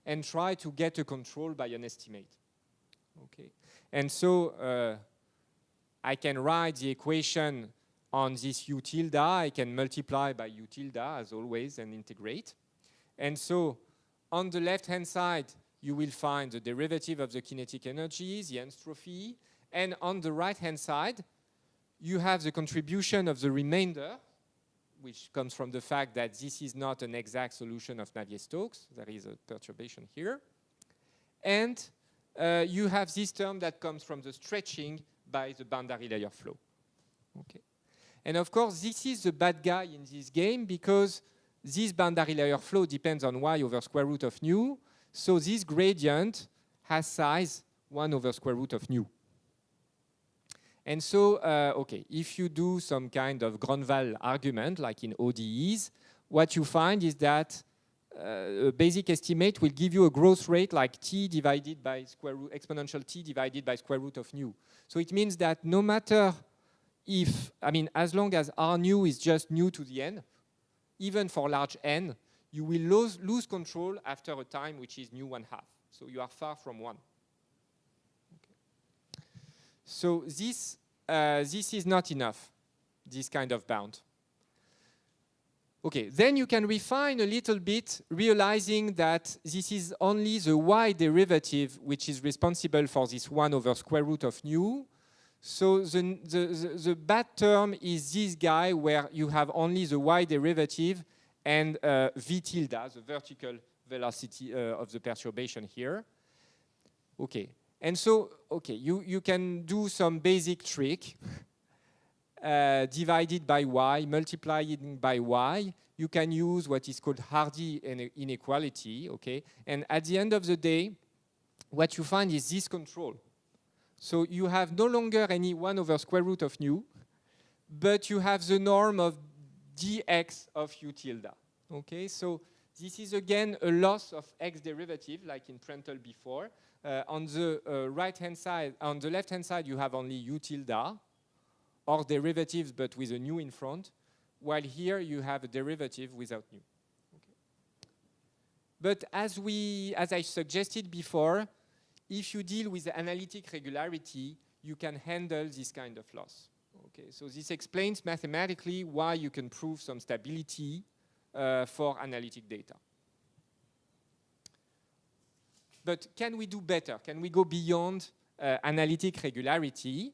and try to get a control by an estimate. Okay, and so I can write the equation on this u tilde, I can multiply by u tilde as always and integrate. And so on the left-hand side, you will find the derivative of the kinetic energy, the entropy, and on the right-hand side, you have the contribution of the remainder, which comes from the fact that this is not an exact solution of Navier-Stokes. There is a perturbation here. And you have this term that comes from the stretching by the boundary layer flow. Okay. And of course, this is the bad guy in this game because this boundary layer flow depends on y over square root of nu. So this gradient has size 1 over square root of nu. And so, okay, if you do some kind of Grunwald argument, like in ODEs, what you find is that a basic estimate will give you a growth rate like t divided by square root, exponential t divided by square root of nu. So it means that no matter if, I mean, as long as r nu is just nu to the n, even for large n, you will lose control after a time which is nu 1/2. So you are far from 1. So this is not enough, this kind of bound. Okay, then you can refine a little bit, realizing that this is only the y derivative which is responsible for this 1 over square root of nu. So the bad term is this guy where you have only the y derivative and v tilde, the vertical velocity of the perturbation here. Okay. And so, okay, you can do some basic trick, divided by y, multiplying by y. You can use what is called Hardy inequality, okay? And at the end of the day, what you find is this control. So you have no longer any 1 over square root of nu, but you have the norm of dx of u tilde, okay? So this is again a loss of x derivative, like in Prandtl before. On the right-hand side, on the left-hand side, you have only u tilde, or derivatives, but with a nu in front, while here you have a derivative without nu. Okay. But as I suggested before, if you deal with the analytic regularity, you can handle this kind of loss. Okay, so this explains mathematically why you can prove some stability for analytic data. But can we do better? Can we go beyond analytic regularity?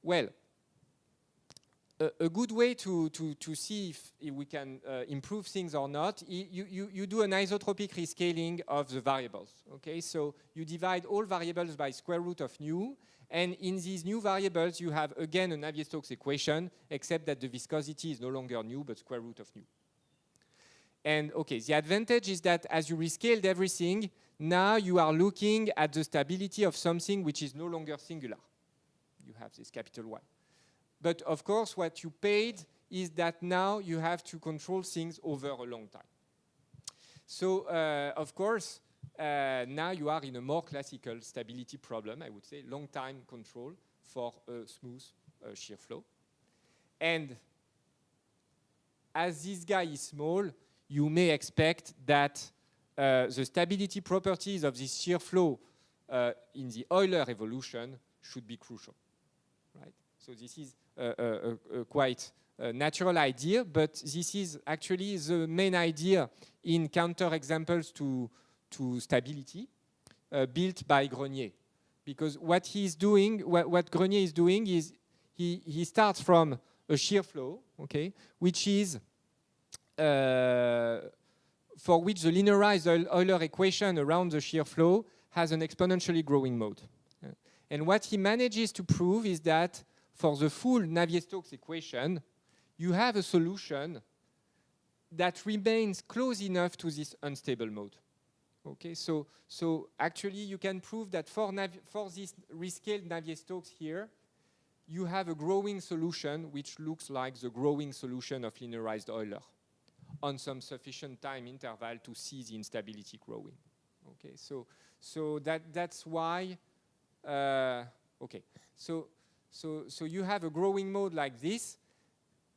Well, a good way to see if we can improve things or not, you do an isotropic rescaling of the variables. Okay, so you divide all variables by square root of nu, and in these new variables you have again a Navier-Stokes equation, except that the viscosity is no longer nu but square root of nu. And okay, the advantage is that as you rescaled everything, now you are looking at the stability of something which is no longer singular. You have this capital Y. But of course, what you paid is that now you have to control things over a long time. So, of course, now you are in a more classical stability problem, I would say, long time control for a smooth shear flow. And as this guy is small, you may expect that the stability properties of this shear flow in the Euler evolution should be crucial, right? So this is a quite natural idea, but this is actually the main idea in counterexamples to stability built by Grenier. Because what he's doing, what Grenier is doing is he starts from a shear flow, okay, which is for which the linearized Euler equation around the shear flow has an exponentially growing mode. And what he manages to prove is that for the full Navier-Stokes equation, you have a solution that remains close enough to this unstable mode. Okay, so actually you can prove that for this rescaled Navier-Stokes here, you have a growing solution which looks like the growing solution of linearized Euler on some sufficient time interval to see the instability growing. Okay, so that's why. Okay, so you have a growing mode like this,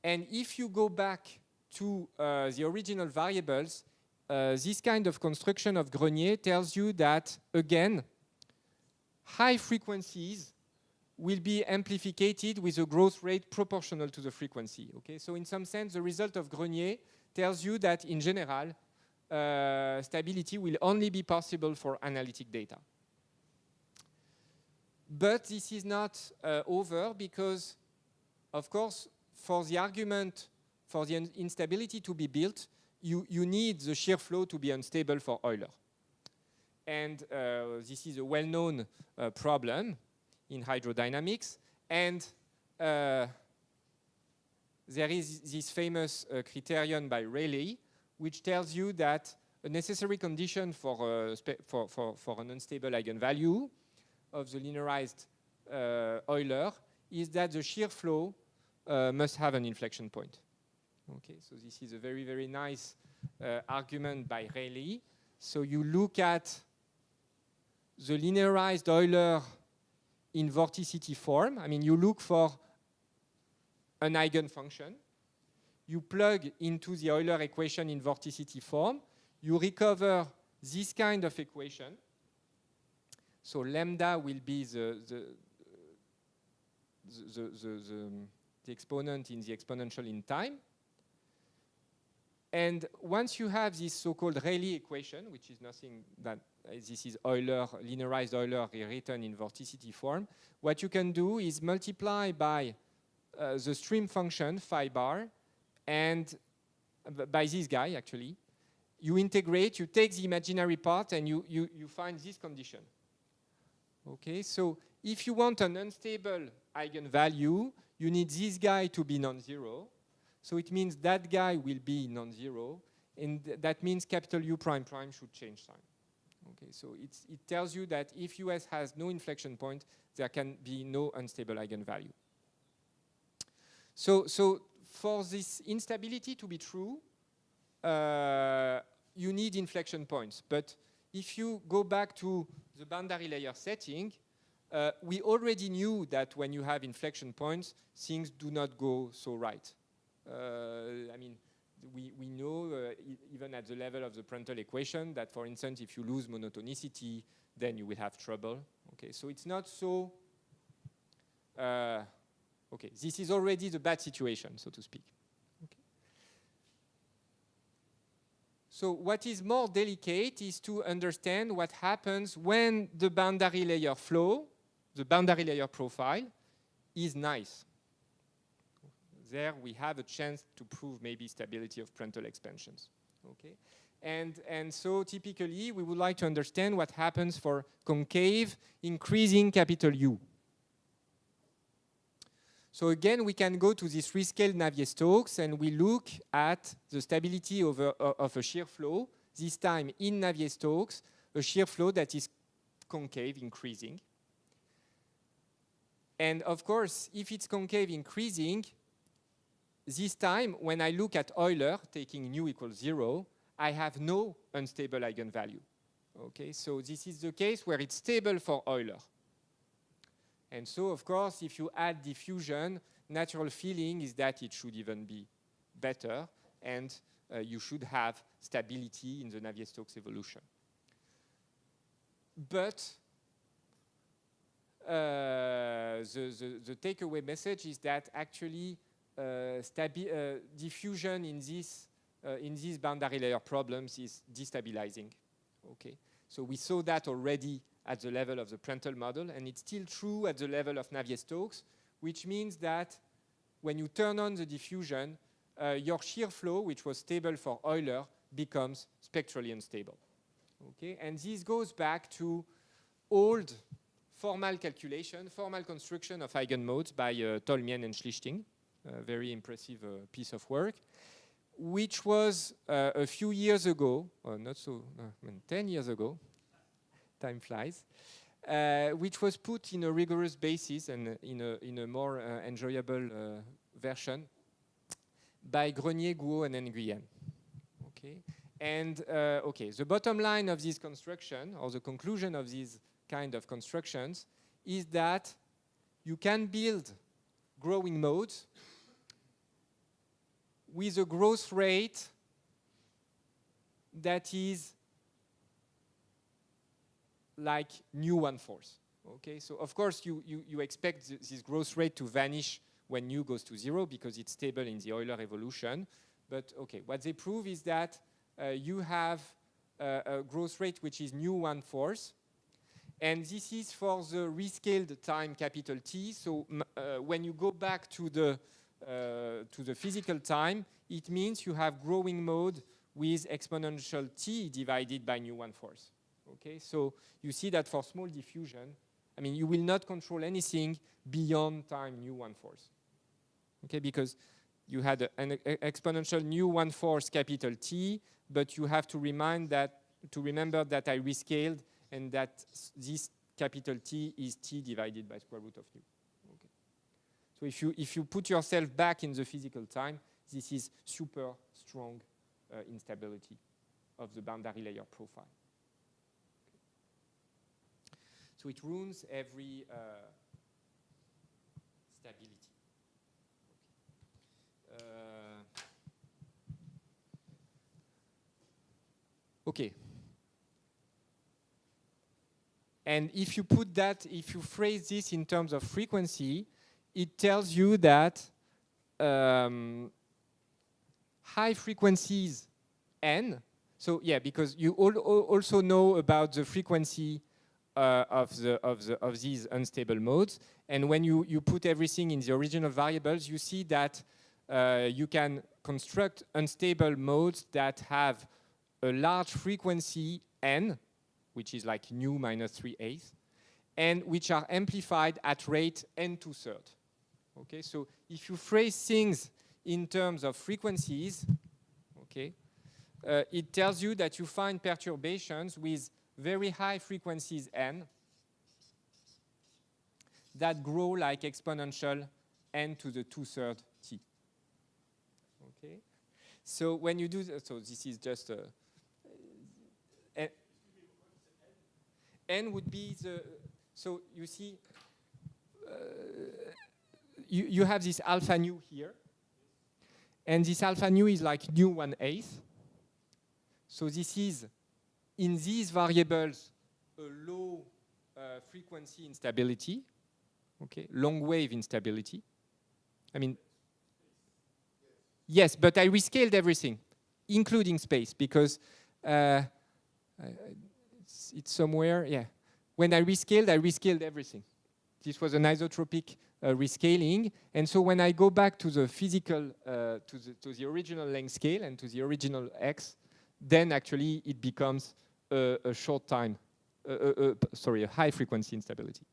and if you go back to the original variables, this kind of construction of Grenier tells you that, again, high frequencies will be amplificated with a growth rate proportional to the frequency. Okay, so in some sense, the result of Grenier tells you that, in general, stability will only be possible for analytic data. But this is not over, because, of course, for the argument for the instability to be built, you need the shear flow to be unstable for Euler. And this is a well-known problem in hydrodynamics. And there is this famous criterion by Rayleigh, which tells you that a necessary condition for an unstable eigenvalue of the linearized Euler is that the shear flow must have an inflection point. Okay, so this is a very, very nice argument by Rayleigh. So you look at the linearized Euler in vorticity form. I mean, you look for an eigenfunction. You plug into the Euler equation in vorticity form. You recover this kind of equation. So lambda will be the exponent in the exponential in time. And once you have this so-called Rayleigh equation, which is nothing that this is Euler, linearized Euler rewritten in vorticity form, what you can do is multiply by the stream function phi bar, and by this guy actually, you integrate, you take the imaginary part, and you find this condition. Okay, so if you want an unstable eigenvalue, you need this guy to be non-zero. So it means that guy will be non-zero, and that means capital U prime prime should change sign. Okay, so it tells you that if US has no inflection point, there can be no unstable eigenvalue. So for this instability to be true, you need inflection points. But if you go back to the boundary layer setting, we already knew that when you have inflection points, things do not go so right. I mean, we know, even at the level of the Prandtl equation, that, for instance, if you lose monotonicity, then you will have trouble. Okay, so it's not so... okay, this is already the bad situation, so to speak. Okay. So what is more delicate is to understand what happens when the boundary layer flow, the boundary layer profile, is nice. There we have a chance to prove maybe stability of Prandtl expansions. Okay, and so typically we would like to understand what happens for concave increasing capital U. So again, we can go to this rescaled Navier-Stokes and we look at the stability of a shear flow, this time in Navier-Stokes, a shear flow that is concave increasing. And of course, if it's concave increasing, this time, when I look at Euler, taking nu equals 0, I have no unstable eigenvalue. Okay, so this is the case where it's stable for Euler. And so, of course, if you add diffusion, natural feeling is that it should even be better, and you should have stability in the Navier-Stokes evolution. But the takeaway message is that actually diffusion in these boundary layer problems is destabilizing. Okay, so we saw that already at the level of the Prandtl model, and it's still true at the level of Navier-Stokes, which means that when you turn on the diffusion, your shear flow, which was stable for Euler, becomes spectrally unstable. Okay, and this goes back to old formal calculation, formal construction of eigenmodes by Tolmien and Schlichting, a very impressive piece of work, which was a few years ago, or not so, 10 years ago, time flies, which was put in a rigorous basis and in a more enjoyable version by Grenier, Guo, and Nguyen. Okay, and okay, the bottom line of this construction, or the conclusion of these kind of constructions, is that you can build growing modes with a growth rate that is like nu 1/4. Okay, so of course you expect this growth rate to vanish when nu goes to 0 because it's stable in the Euler evolution. But okay, what they prove is that you have a growth rate which is nu 1/4, and this is for the rescaled time capital T. So when you go back to the physical time, it means you have growing mode with exponential T divided by nu 1/4. Okay, so you see that for small diffusion, I mean, you will not control anything beyond time nu 1/4. Okay, because you had an exponential nu 1/4 capital T, but you have to remember that I rescaled and that this capital T is T divided by square root of nu. Okay. So if you put yourself back in the physical time, this is super strong instability of the boundary layer profile. So it ruins every stability. Okay. And if you put that, if you phrase this in terms of frequency, it tells you that high frequencies n. So yeah, because you also know about the frequency of these unstable modes, and when you put everything in the original variables, you see that you can construct unstable modes that have a large frequency n, which is like nu minus 3/8, and which are amplified at rate n2/3. Okay, so if you phrase things in terms of frequencies, okay, it tells you that you find perturbations with very high frequencies n that grow like exponential n to the 2/3 t. Okay, so when you do so this is just n would be the, so you see you have this alpha nu here, and this alpha nu is like nu 1/8. So this is, in these variables, a low frequency instability, okay, long wave instability. I mean, yes, but I rescaled everything, including space, because it's somewhere, yeah. When I rescaled everything. This was an isotropic rescaling, and so when I go back to the physical, to the original length scale and to the original x, then actually it becomes a short time, sorry, a high frequency instability.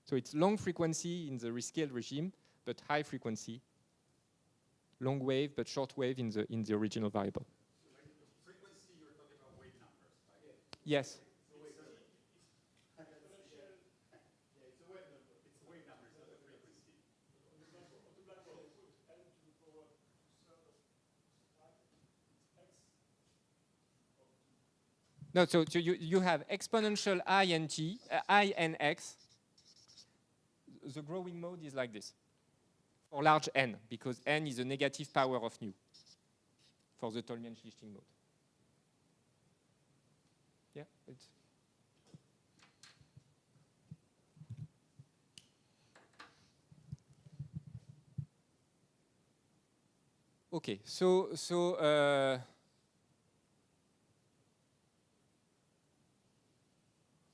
So it's long frequency in the rescaled regime, but high frequency, long wave, but short wave in the original variable. So like the frequency, you're talking about wave numbers, right? Yes. No, so you have exponential I and G, I and X. The growing mode is like this for large n, because n is a negative power of nu for the Tolmien-Schlichting mode. Yeah, Okay, so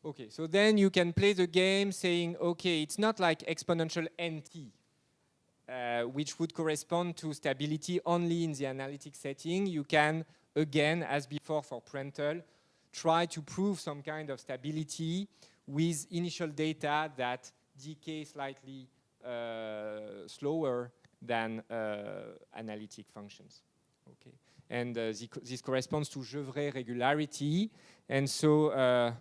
okay, so then you can play the game saying, okay, it's not like exponential nt, which would correspond to stability only in the analytic setting. You can, again, as before for Prandtl, try to prove some kind of stability with initial data that decay slightly slower than analytic functions. Okay, and this corresponds to Geovray regularity, and so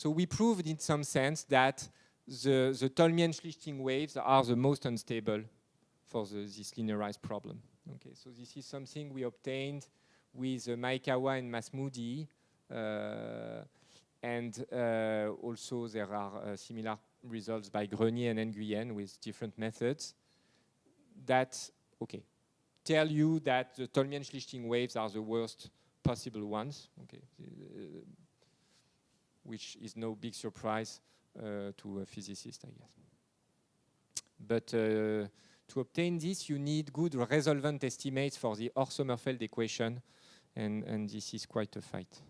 we proved in some sense that the Tolmien-Schlichting waves are the most unstable for this linearized problem. Okay, so this is something we obtained with Maekawa and Masmoudi, and also there are similar results by Grenier and Nguyen with different methods that, okay, tell you that the Tolmien-Schlichting waves are the worst possible ones, okay, which is no big surprise to a physicist, I guess. But to obtain this, you need good resolvent estimates for the Orr-Sommerfeld equation, and this is quite a fight.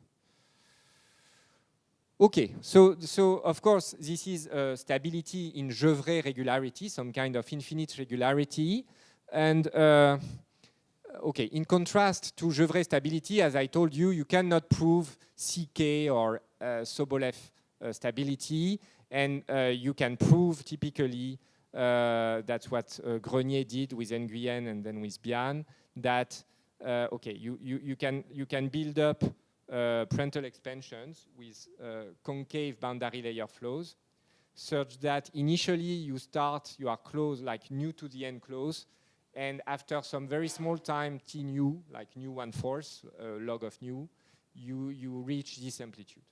Okay, so of course, this is stability in Geovray regularity, some kind of infinite regularity. And okay, in contrast to Geovray stability, as I told you, you cannot prove CK or Sobolev stability, and you can prove typically, that's what Grenier did with Nguyen and then with Bian, that okay, you can build up Prandtl expansions with concave boundary layer flows, such that initially you are close, like nu to the n close, and after some very small time t nu, like nu 1/4 log of nu, you reach this amplitude.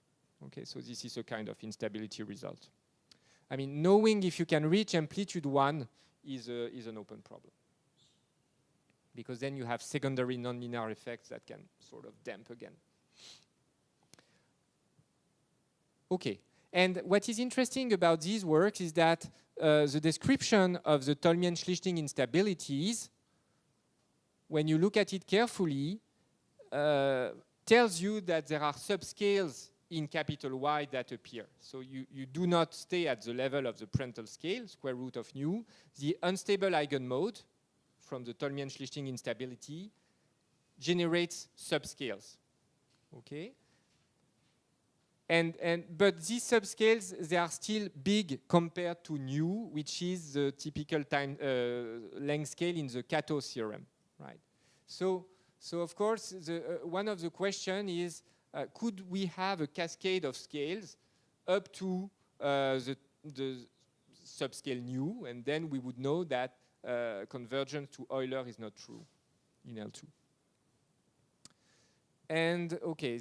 Okay, so this is a kind of instability result. I mean, knowing if you can reach amplitude 1 is an open problem, because then you have secondary nonlinear effects that can sort of damp again. Okay, and what is interesting about these works is that the description of the Tolmien-Schlichting instabilities, when you look at it carefully, tells you that there are subscales in capital Y that appear. So you do not stay at the level of the Prandtl scale, square root of nu. The unstable eigenmode from the Tolmien-Schlichting instability generates subscales. Okay? But these subscales, they are still big compared to nu, which is the typical time length scale in the Kato theorem, right? So of course, one of the questions is, could we have a cascade of scales up to the subscale nu, and then we would know that convergence to Euler is not true in L2. And okay,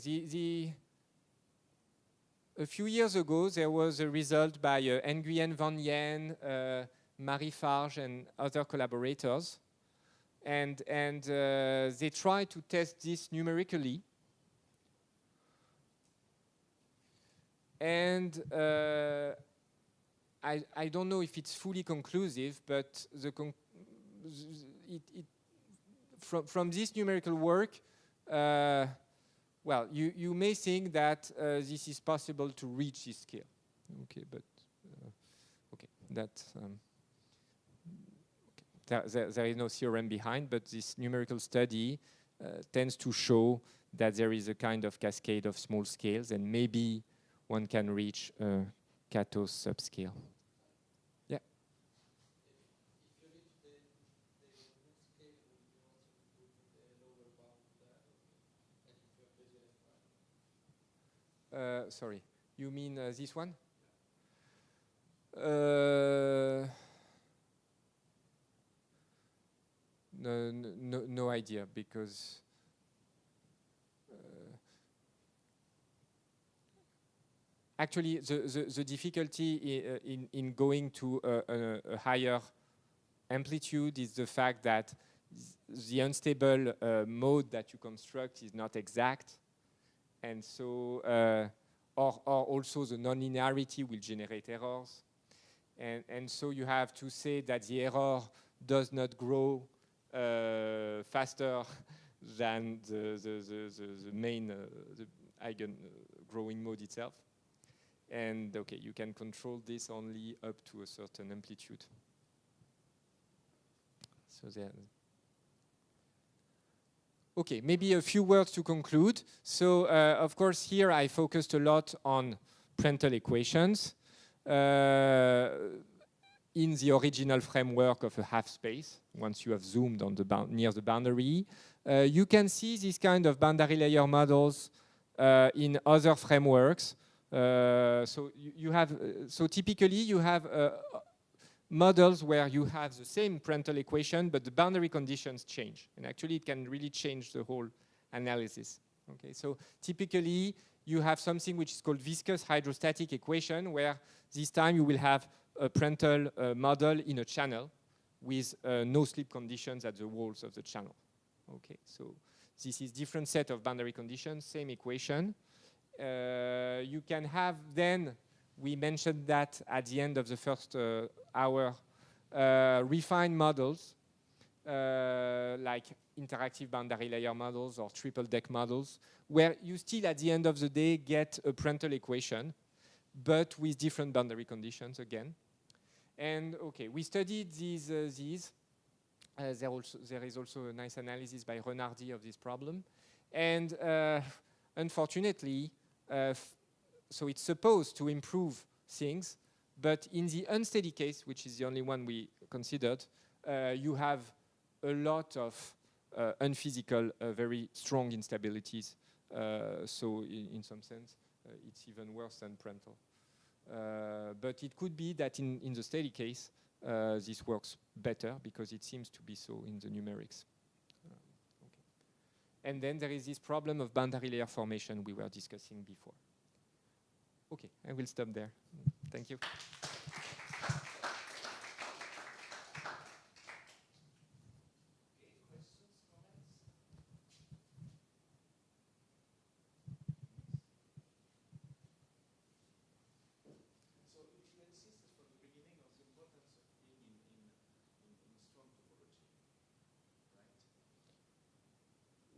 a few years ago, there was a result by Nguyen Van Yen, Marie Farge, and other collaborators. And they tried to test this numerically. And I don't know if it's fully conclusive, but from this numerical work, well, you may think that this is possible to reach this scale. Okay, but okay, that there is no theorem behind, but this numerical study tends to show that there is a kind of cascade of small scales, and maybe one can reach Kato's subscale. Yeah. If you reach the root scale, will you also improve the lower bound like if you have the Sorry, you mean this one? No idea, because actually the difficulty in going to a higher amplitude is the fact that the unstable mode that you construct is not exact, and so or also the nonlinearity will generate errors, and so you have to say that the error does not grow faster than the main the eigen growing mode itself. And okay, you can control this only up to a certain amplitude. So there. Okay, maybe a few words to conclude. So of course here I focused a lot on Prandtl equations in the original framework of a half space. Once you have zoomed on the near the boundary, you can see this kind of boundary layer models in other frameworks. So you have so typically you have models where you have the same Prandtl equation, but the boundary conditions change. And actually, it can really change the whole analysis. Okay, so typically, you have something which is called viscous hydrostatic equation, where this time you will have a Prandtl model in a channel with no slip conditions at the walls of the channel. Okay, so this is different set of boundary conditions, same equation. You can have then, we mentioned that at the end of the first hour, refined models like interactive boundary layer models or triple deck models, where you still at the end of the day get a Prandtl equation, but with different boundary conditions again. And okay, we studied these. There is also a nice analysis by Renardi of this problem. And unfortunately, so it's supposed to improve things, but in the unsteady case, which is the only one we considered, you have a lot of unphysical, very strong instabilities. So in some sense, it's even worse than Prandtl. But it could be that in the steady case, this works better because it seems to be so in the numerics. Okay. And then there is this problem of boundary layer formation we were discussing before. Okay, I will stop there. Thank you.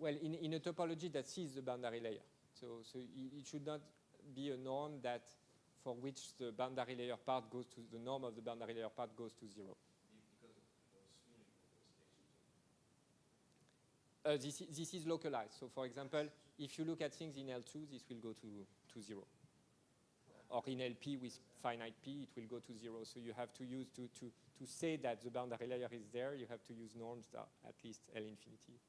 Well, in a topology that sees the boundary layer. So it should not be a norm that for which the boundary layer part goes to the norm of the boundary layer part goes to 0. This is localized. So for example, if you look at things in L2, this will go to 0. Or in LP with finite P, it will go to 0. So you have to use to say that the boundary layer is there, you have to use norms that are at least L infinity.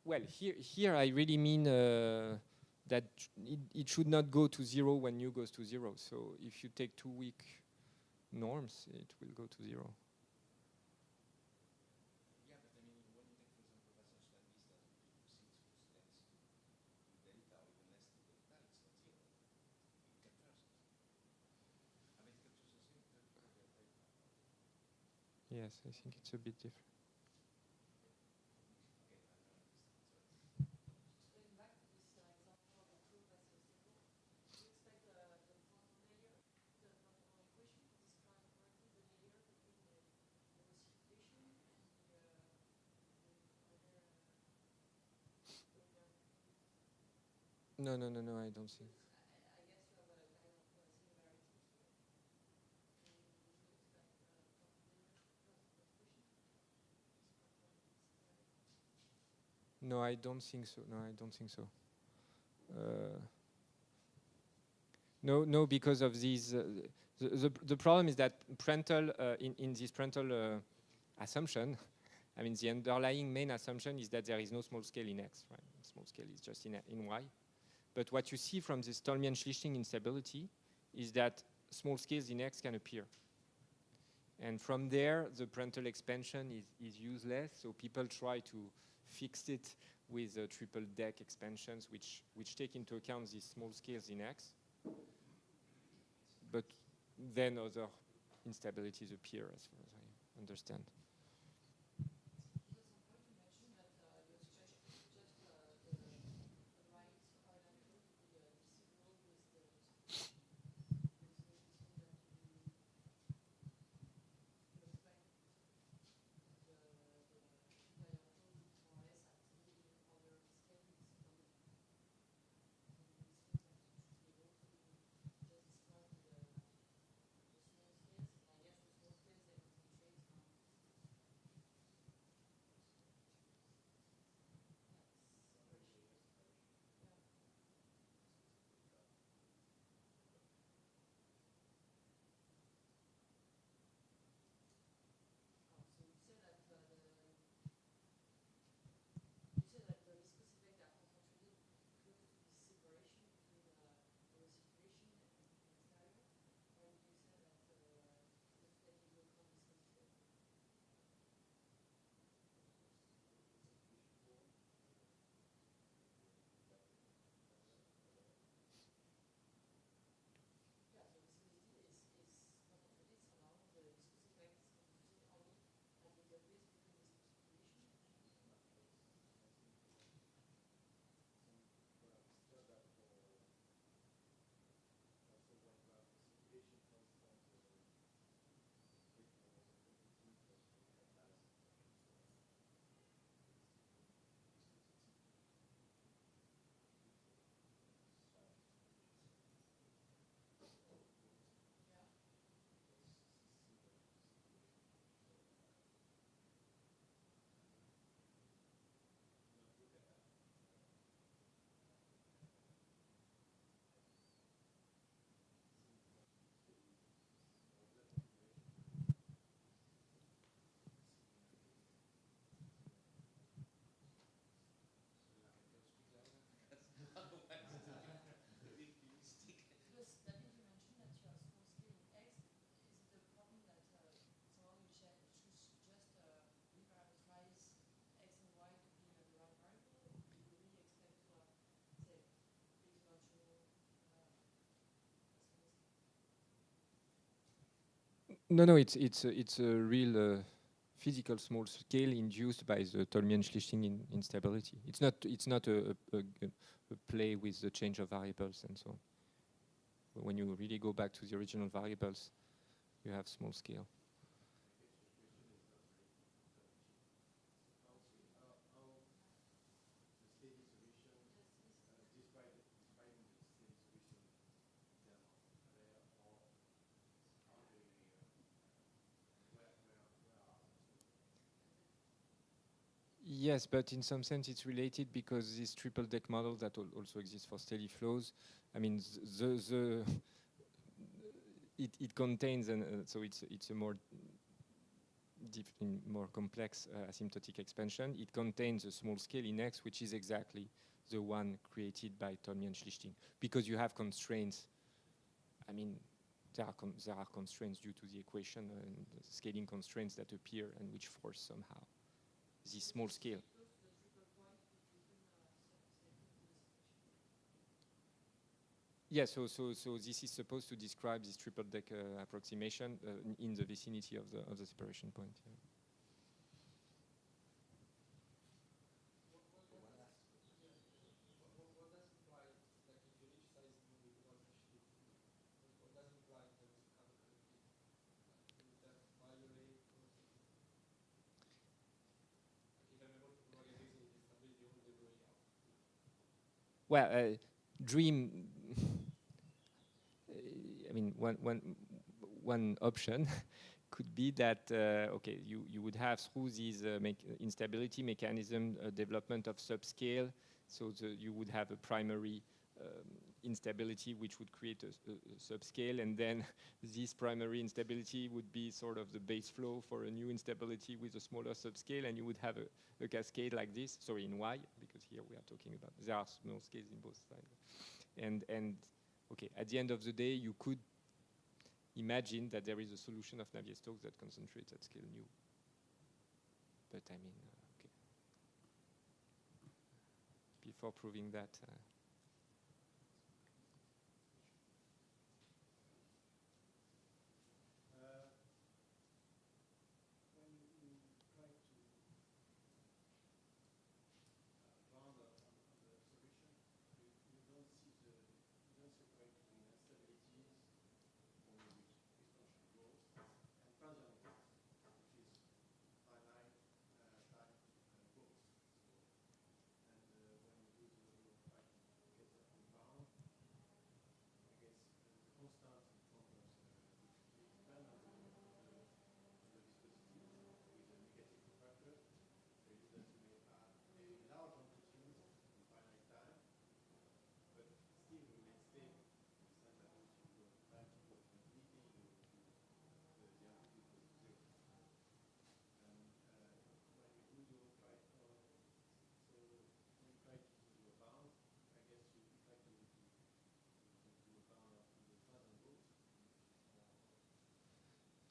Well, here I really mean that it should not go to 0 when u goes to 0. So if you take two weak norms, it will go to 0. Yeah, but I mean, when you take, for example, passage like this, that would be 6 plus delta, or even less to delta, it's not 0. It captures it. I mean, it captures the same delta. Yes, I think it's a bit different. No, I don't think. No, I don't think so. No, I don't think so. No, because of these. The problem is that Prandtl, in this Prandtl assumption, I mean, the underlying main assumption is that there is no small scale in X, right? Small scale is just in Y. But what you see from this Tolmian-Schlichting instability is that small scales in X can appear. And from there, the Prandtl expansion is useless. So people try to fix it with triple deck expansions, which take into account these small scales in X. But then other instabilities appear, as far as I understand. No, it's a real physical small scale induced by the Tolmien-Schlichting instability. It's not a play with the change of variables and so on. But when you really go back to the original variables, you have small scale. Yes, but in some sense it's related because this triple deck model that also exists for steady flows, I mean, it contains, so it's a more more complex asymptotic expansion. It contains a small scale in X, which is exactly the one created by Tolmien-Schlichting, because you have constraints. I mean, there are constraints due to the equation and the scaling constraints that appear and which force somehow this small scale. Yes, so this is supposed to describe this triple deck approximation in the vicinity of the separation point. Yeah. Well, dream. I mean, one option could be that okay, you would have through these instability mechanism development of subscale, so you would have a primary instability which would create a subscale, and then this primary instability would be sort of the base flow for a new instability with a smaller subscale, and you would have a cascade like this. Sorry, in Y, because here we are talking about there are small scales in both sides, and okay, at the end of the day, you could imagine that there is a solution of Navier-Stokes that concentrates at scale nu. But I mean, okay. Before proving that.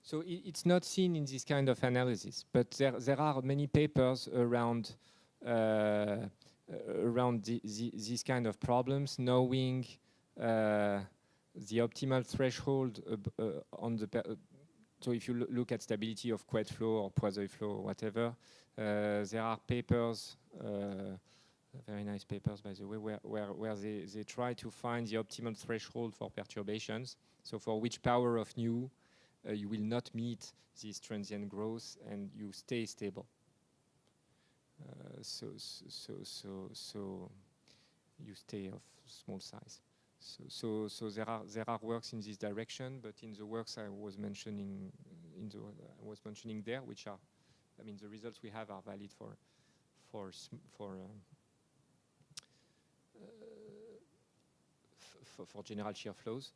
So it's not seen in this kind of analysis, but there are many papers around these kind of problems, knowing the optimal threshold on the. So if you look at stability of quad flow or Poiseuille flow or whatever, there are papers, very nice papers by the way, where they try to find the optimal threshold for perturbations. So for which power of nu you will not meet this transient growth and you stay stable. So you stay of small size. So there are works in this direction, but in the works I was mentioning there, which are, I mean, the results we have are valid for general shear flows.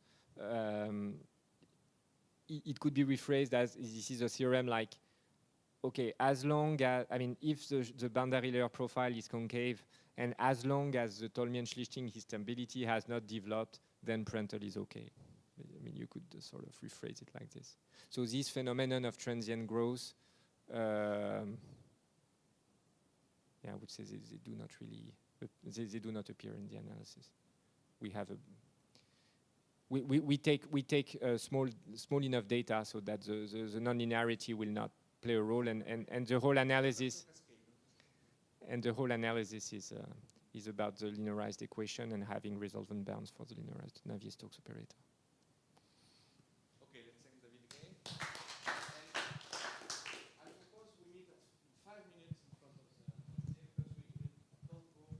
It could be rephrased as this is a theorem like, okay, as long as, I mean, if the boundary layer profile is concave, and as long as the Tolmien-Schlichting instability has not developed, then Prandtl is okay. I mean, you could sort of rephrase it like this. So this phenomenon of transient growth, yeah, I would say they do not really, they do not appear in the analysis. We have we take small enough data so that the nonlinearity will not play a role, and the whole analysis is about the linearized equation and having resolvent bounds for the linearized Navier-Stokes operator. Okay, let's thank David again. And I propose we meet at 5 minutes in front of the because we don't go.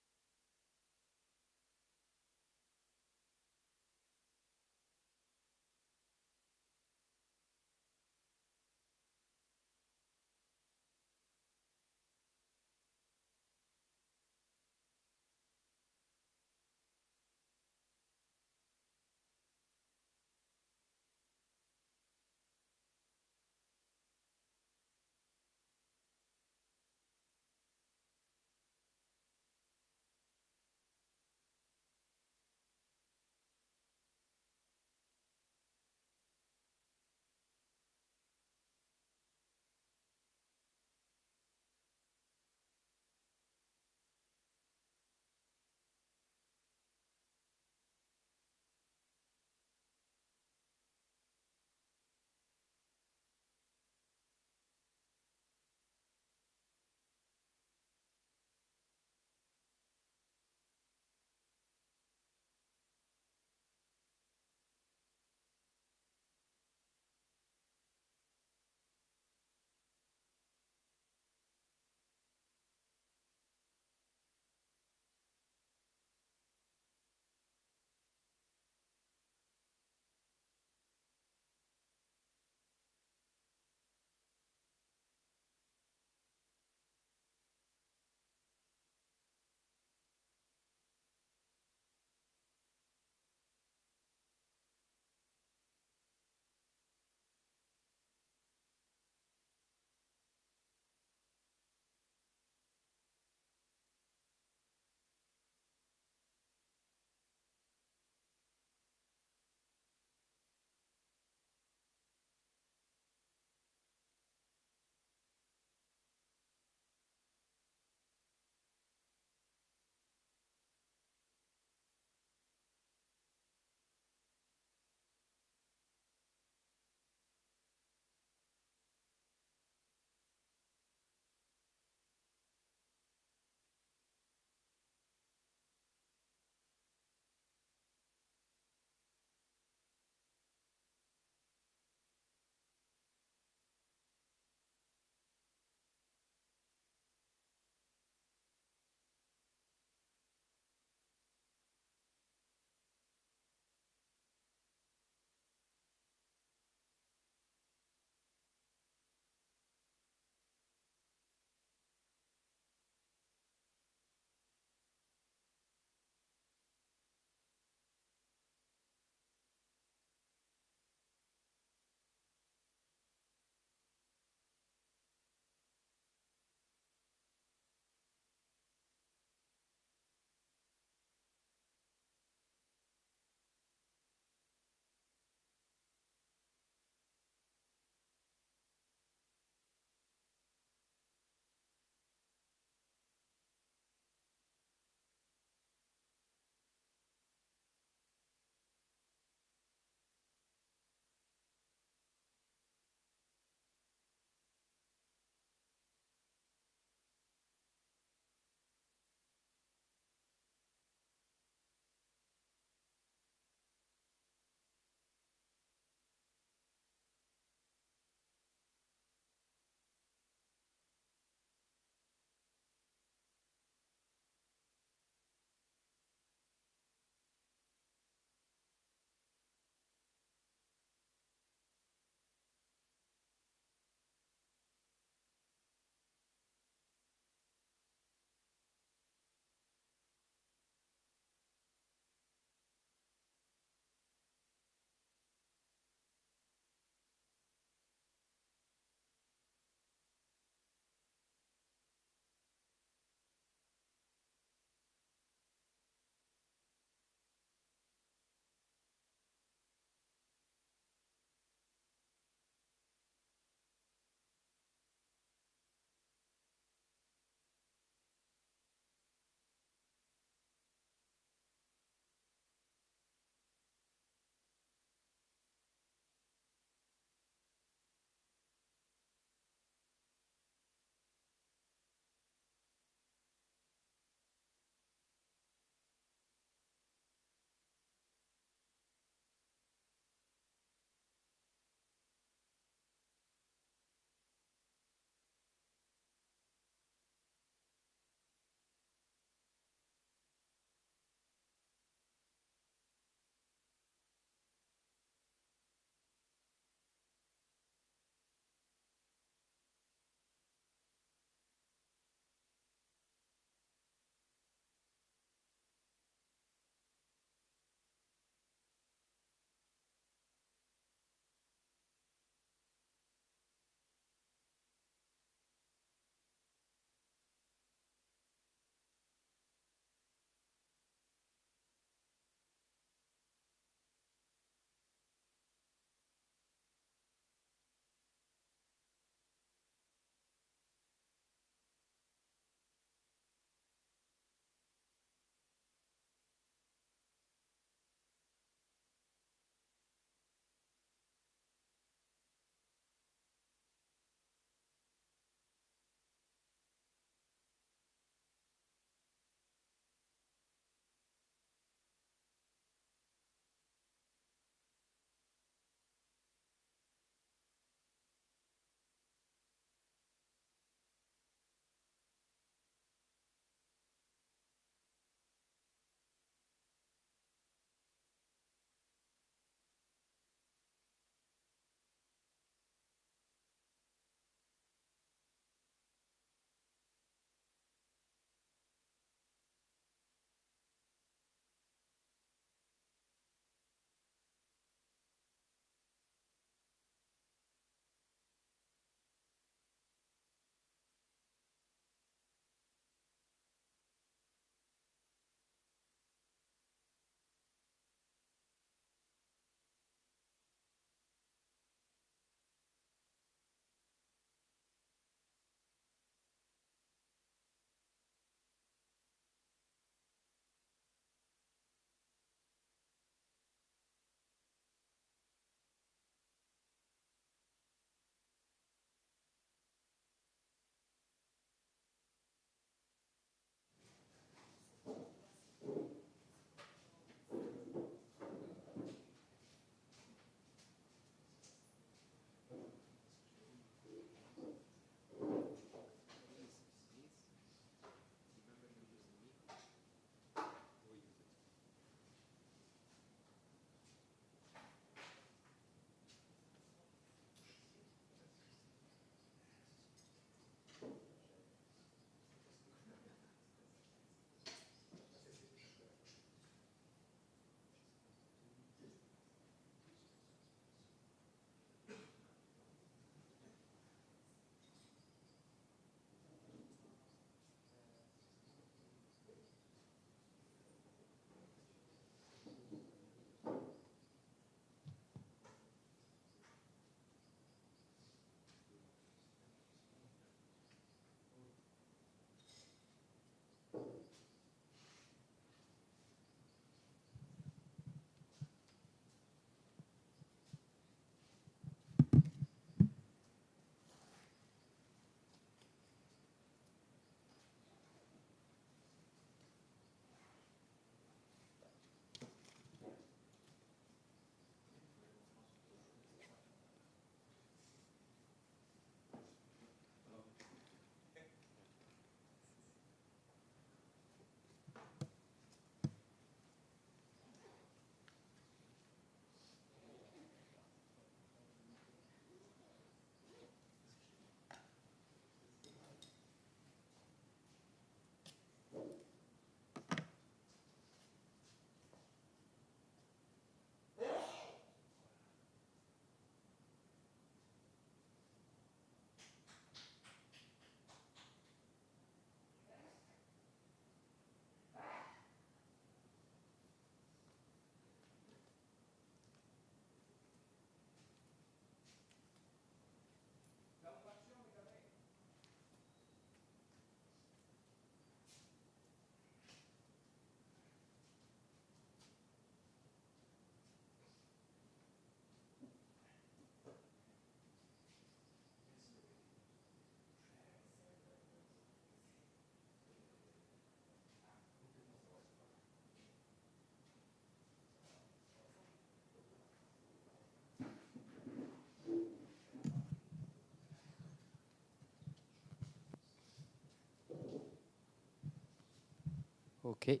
Okay.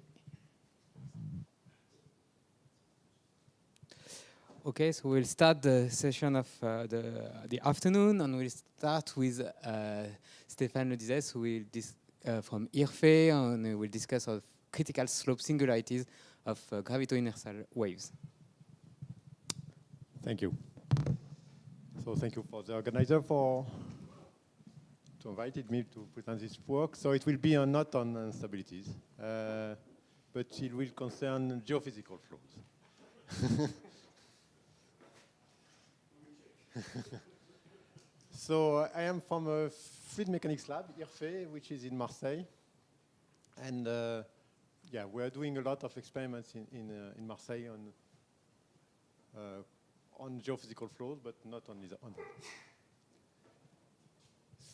Okay, so we'll start the session of the afternoon, and we'll start with Stephane Le Dizes, who will from ENDE, and we'll discuss of critical slope singularities of gravito-inertial waves. Thank you. So thank you for the organizer to invited me to present this work. So it will be not on instabilities, but it will concern geophysical flows. So I am from a fluid mechanics lab, ENDE, which is in Marseille. And yeah, we are doing a lot of experiments in Marseille on geophysical flows, but not on this.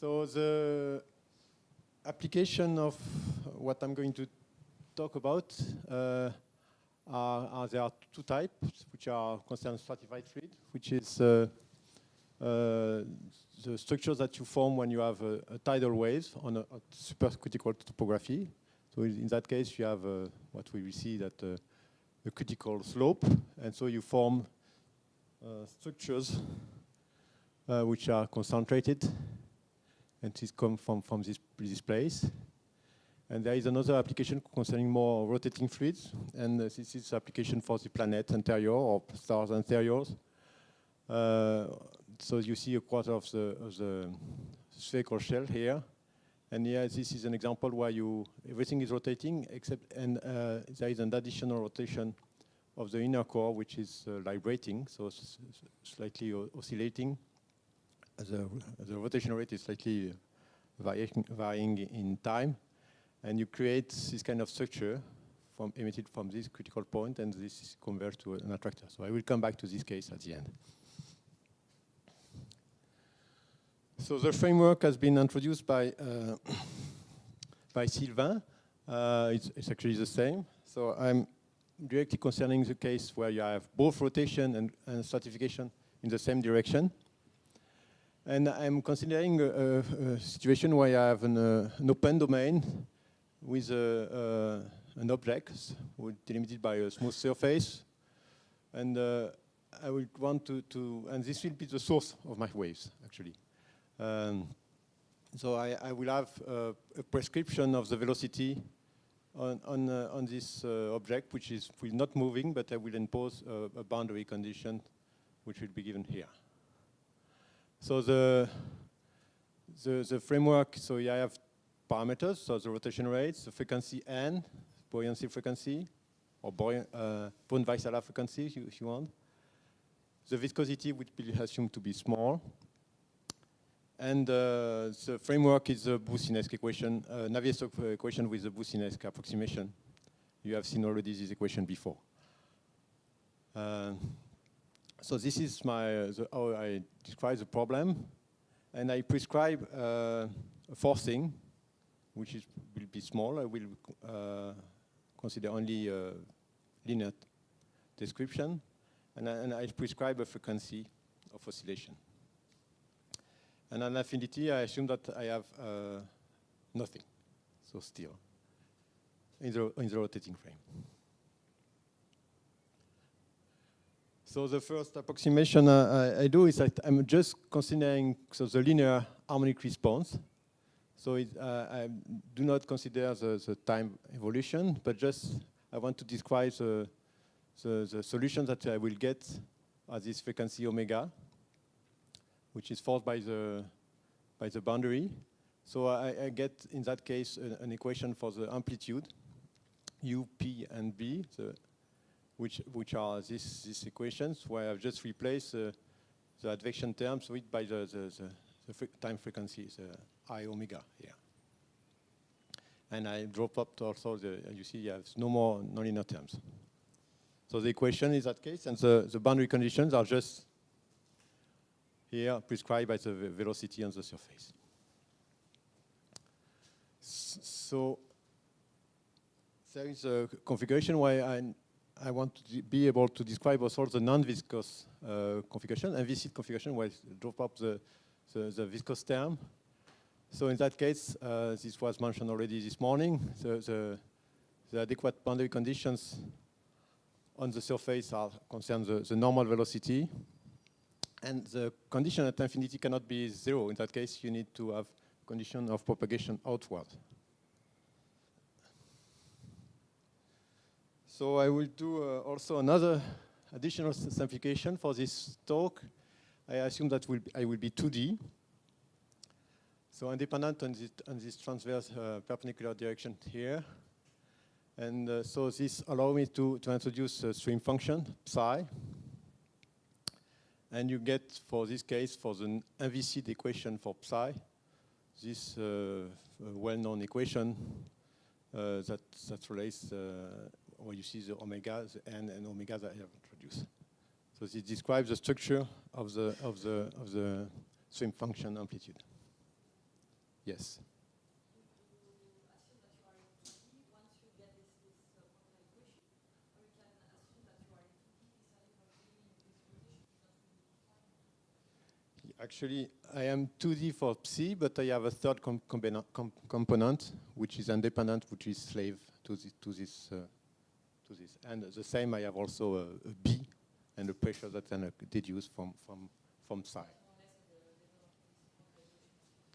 So the application of what I'm going to talk about there are two types, which are concerned stratified fluid, which is the structures that you form when you have a tidal wave on a supercritical topography. So in that case, you have what we will see that a critical slope, and so you form structures which are concentrated, and this comes from this place. And there is another application concerning more rotating fluids, and this is application for the planet interior or stars interiors. So you see a quarter of the spherical shell here, and here this is an example where everything is rotating except there is an additional rotation of the inner core, which is vibrating, so slightly oscillating. The rotation rate is slightly varying in time, and you create this kind of structure emitted from this critical point, and this is converted to an attractor. So I will come back to this case at the end. So the framework has been introduced by Sylvain. It's actually the same. So I'm directly concerning the case where you have both rotation and stratification in the same direction. And I'm considering a situation where you have an open domain with an object delimited by a smooth surface. And I would want and this will be the source of my waves, actually. So I will have a prescription of the velocity on this object, which is not moving, but I will impose a boundary condition, which will be given here. So the framework, so I have parameters, so the rotation rates, the frequency n, buoyancy frequency, or von Weisshaller frequency, if you want. The viscosity would be assumed to be small. And the framework is the Boussinesq equation, Navier-Stokes equation with the Boussinesq approximation. You have seen already this equation before. So this is how I describe the problem. And I prescribe a forcing, which will be small. I will consider only linear description. And I prescribe a frequency of oscillation. And an affinity, I assume that I have nothing, so still, in the rotating frame. So the first approximation I do is that I'm just considering the linear harmonic response. So I do not consider the time evolution, but just I want to describe the solution that I will get at this frequency omega, which is forced by the boundary. So I get, in that case, an equation for the amplitude, U, P, and B, which are these equations, where I've just replaced the advection terms by the time frequency, the I omega here. And I drop up to also you see, you have no more nonlinear terms. So the equation is that case, and the boundary conditions are just here prescribed by the velocity on the surface. So there is a configuration where I want to be able to describe also the non-viscous configuration, and viscid configuration where I drop up the viscous term. So in that case, this was mentioned already this morning, the the adequate boundary conditions on the surface are concern the normal velocity. And the condition at infinity cannot be 0. In that case, you need to have condition of propagation outward. So I will do also another additional simplification for this talk. I assume that I will be 2D. So independent on this transverse perpendicular direction here. And so this allows me to introduce a stream function, psi. And you get, for this case, for the inviscid equation for psi, this well-known equation that relates where you see the omega, the n and omega that I have introduced. So this describes the structure of the stream function amplitude. Yes. Actually, I am 2D for psi, but I have a third component, which is independent, which is slave to this. And the same, I have also a B and a pressure that I deduce from psi.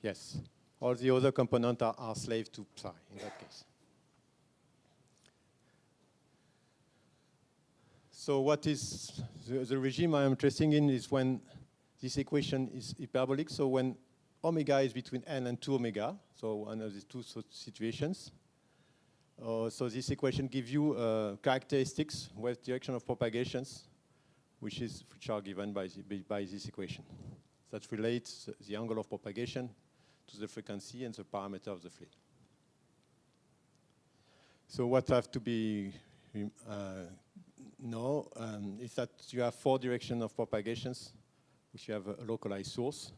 Yes. All the other components are slave to psi in that case. So what is the regime I am interested in is when this equation is hyperbolic. So when omega is between n and 2 omega, so one of these two situations. So this equation gives you characteristics with direction of propagations, which are given by this equation. That relates the angle of propagation to the frequency and the parameter of the fluid. So what have to be know is that you have 4 directions of propagations, which you have a localized source,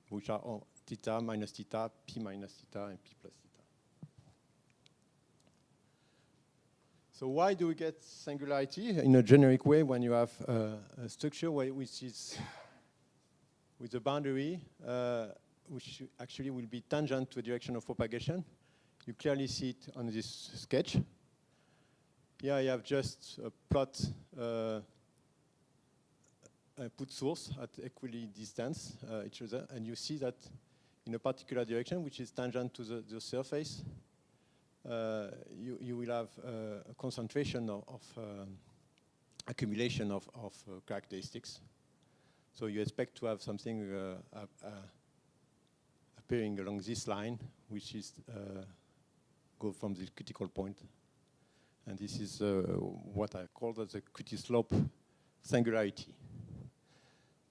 which are theta minus theta, p minus theta, and p plus theta. So why do we get singularity in a generic way when you have a structure which is with a boundary which actually will be tangent to a direction of propagation? You clearly see it on this sketch. Here I have just a plot, I put source at equally distance each other, and you see that in a particular direction, which is tangent to the surface, you will have a concentration of accumulation of characteristics. So you expect to have something appearing along this line, which is go from the critical point. And this is what I call the criti-slope singularity.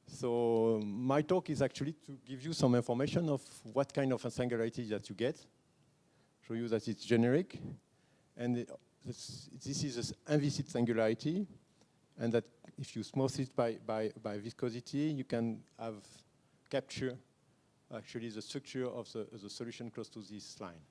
So my talk is actually to give you some information of what kind of a singularity that you get, show you that it's generic, and this is an inviscid singularity, and that if you smooth it by viscosity, you can have capture actually the structure of the solution close to this line.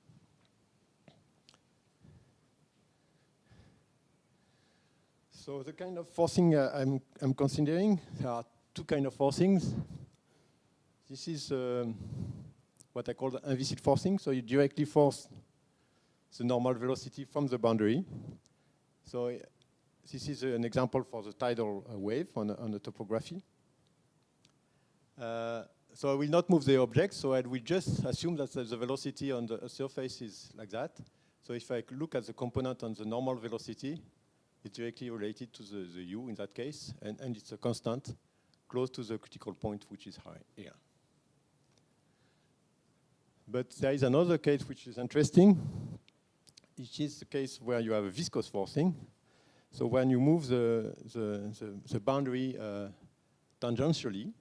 So the kind of forcing I'm considering, there are 2 kinds of forcings. This is what I call the inviscid forcing. So you directly force the normal velocity from the boundary. So this is an example for the tidal wave on the topography. So I will not move the object, so I will just assume that the velocity on the surface is like that. So if I look at the component on the normal velocity, it's directly related to the u in that case, and it's a constant close to the critical point, which is high here. But there is another case which is interesting, which is the case where you have a viscous forcing. So when you move the boundary tangentially,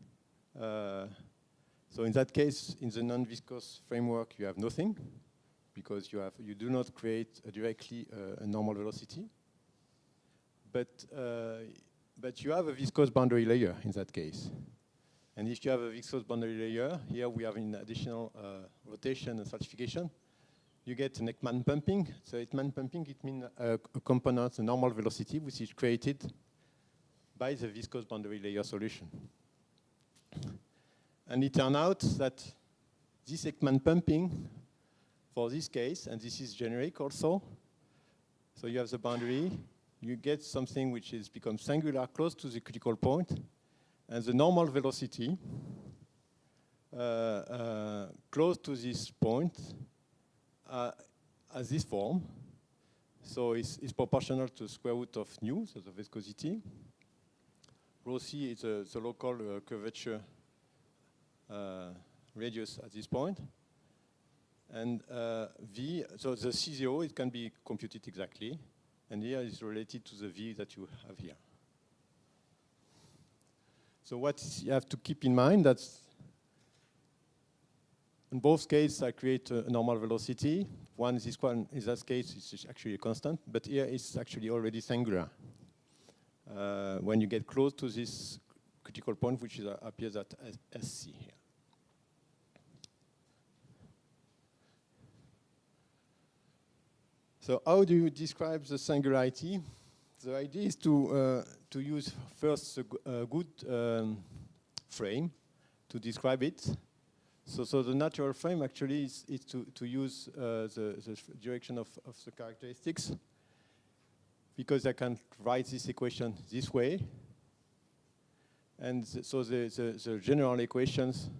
so in that case, in the non-viscous framework, you have nothing, because you do not create directly a normal velocity. But you have a viscous boundary layer in that case. And if you have a viscous boundary layer, here we have an additional rotation and stratification, you get an Ekman pumping. So Ekman pumping, it means a component, a normal velocity, which is created by the viscous boundary layer solution. And it turned out that this Ekman pumping, for this case, and this is generic also, So you have the boundary, you get something which is becomes singular close to the critical point, and the normal velocity close to this point has this form. So it's proportional to the square root of nu, so the viscosity. Rho c is the local curvature radius at this point. And v, so the C0, it can be computed exactly. And here is related to the v that you have here. So what you have to keep in mind, that's in both cases, I create a normal velocity. One, in that case, is actually a constant, but here it's actually already singular. When you get close to this critical point, which appears at SC here. So how do you describe the singularity? The idea is to use first a good frame to describe it. So the natural frame actually is to use the direction of the characteristics, because I can write this equation this way. And so the general equations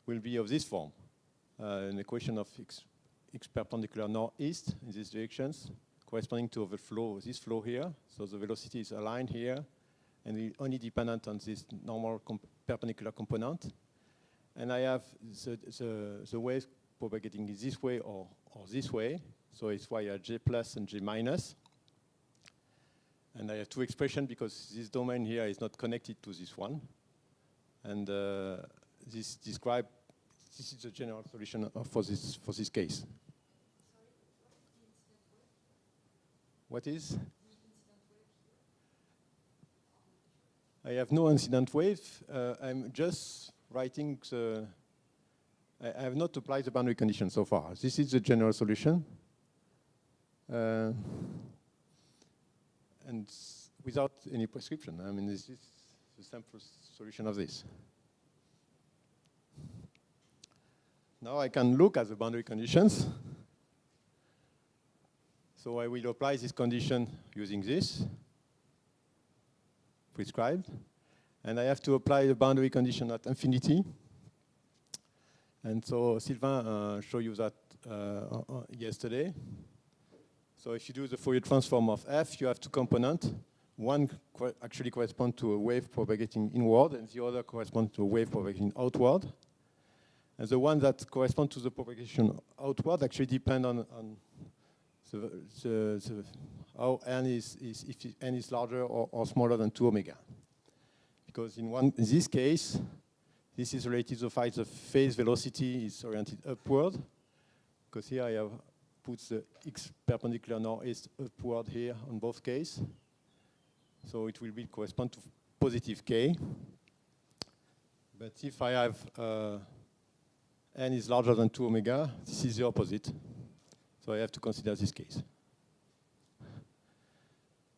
will be of this form. An equation of x perpendicular northeast in these directions, corresponding to the flow, this flow here. So the velocity is aligned here, and only dependent on this normal perpendicular component. And I have the wave propagating this way or this way. So it's why I have J plus and J minus. And I have two expressions because this domain here is not connected to this one. And this is the general solution for this case. What is? I have no incident wave. I'm just writing I have not applied the boundary condition so far. This is the general solution. And without any prescription. I mean, this is the simplest solution of this. Now I can look at the boundary conditions. So I will apply this condition using this, prescribed. And I have to apply the boundary condition at infinity. And so Sylvain showed you that yesterday. So if you do the Fourier transform of f, you have two components. One actually corresponds to a wave propagating inward, and the other corresponds to a wave propagating outward. And the one that corresponds to the propagation outward actually depend on how n is if n is larger or smaller than 2 omega. Because in this case, this is related to the fact the phase velocity is oriented upward. Because here I have put the x perpendicular northeast upward here on both cases. So it will correspond to positive k. But if I have n is larger than 2 omega, this is the opposite. So I have to consider this case.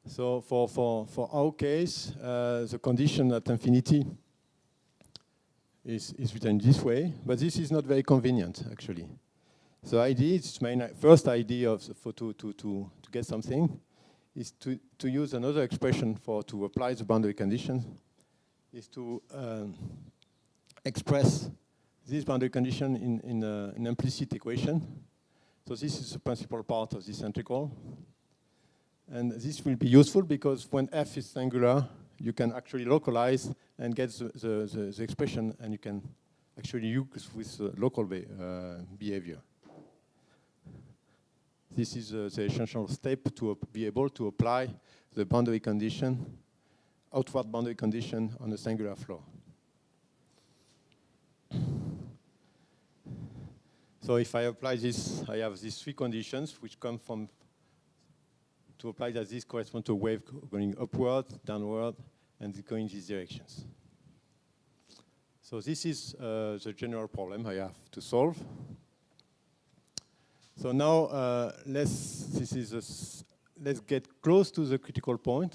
So for our case, the condition at infinity is written this way, but this is not very convenient actually. The idea, first idea to get something, is to use another expression to apply the boundary condition, is to express this boundary condition in an implicit equation. So this is the principal part of this integral. And this will be useful because when f is singular, you can actually localize and get the expression, and you can actually use with local behavior. This is the essential step to be able to apply the boundary condition, outward boundary condition on a singular flow. So if I apply this, I have these three conditions which come from to apply that this corresponds to a wave going upward, downward, and going in these directions. So this is the general problem I have to solve. So now let's get close to the critical point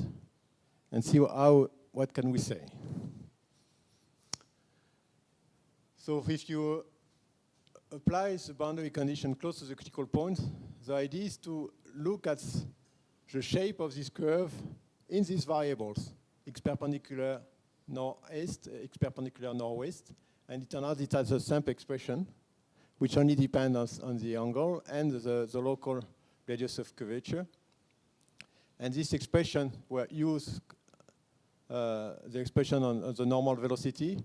and see what can we say. So if you apply the boundary condition close to the critical point, the idea is to look at the shape of this curve in these variables, x perpendicular northeast, x perpendicular northwest, and it turns out it has a simple expression which only depends on the angle and the local radius of curvature. And this expression, where use the expression on the normal velocity,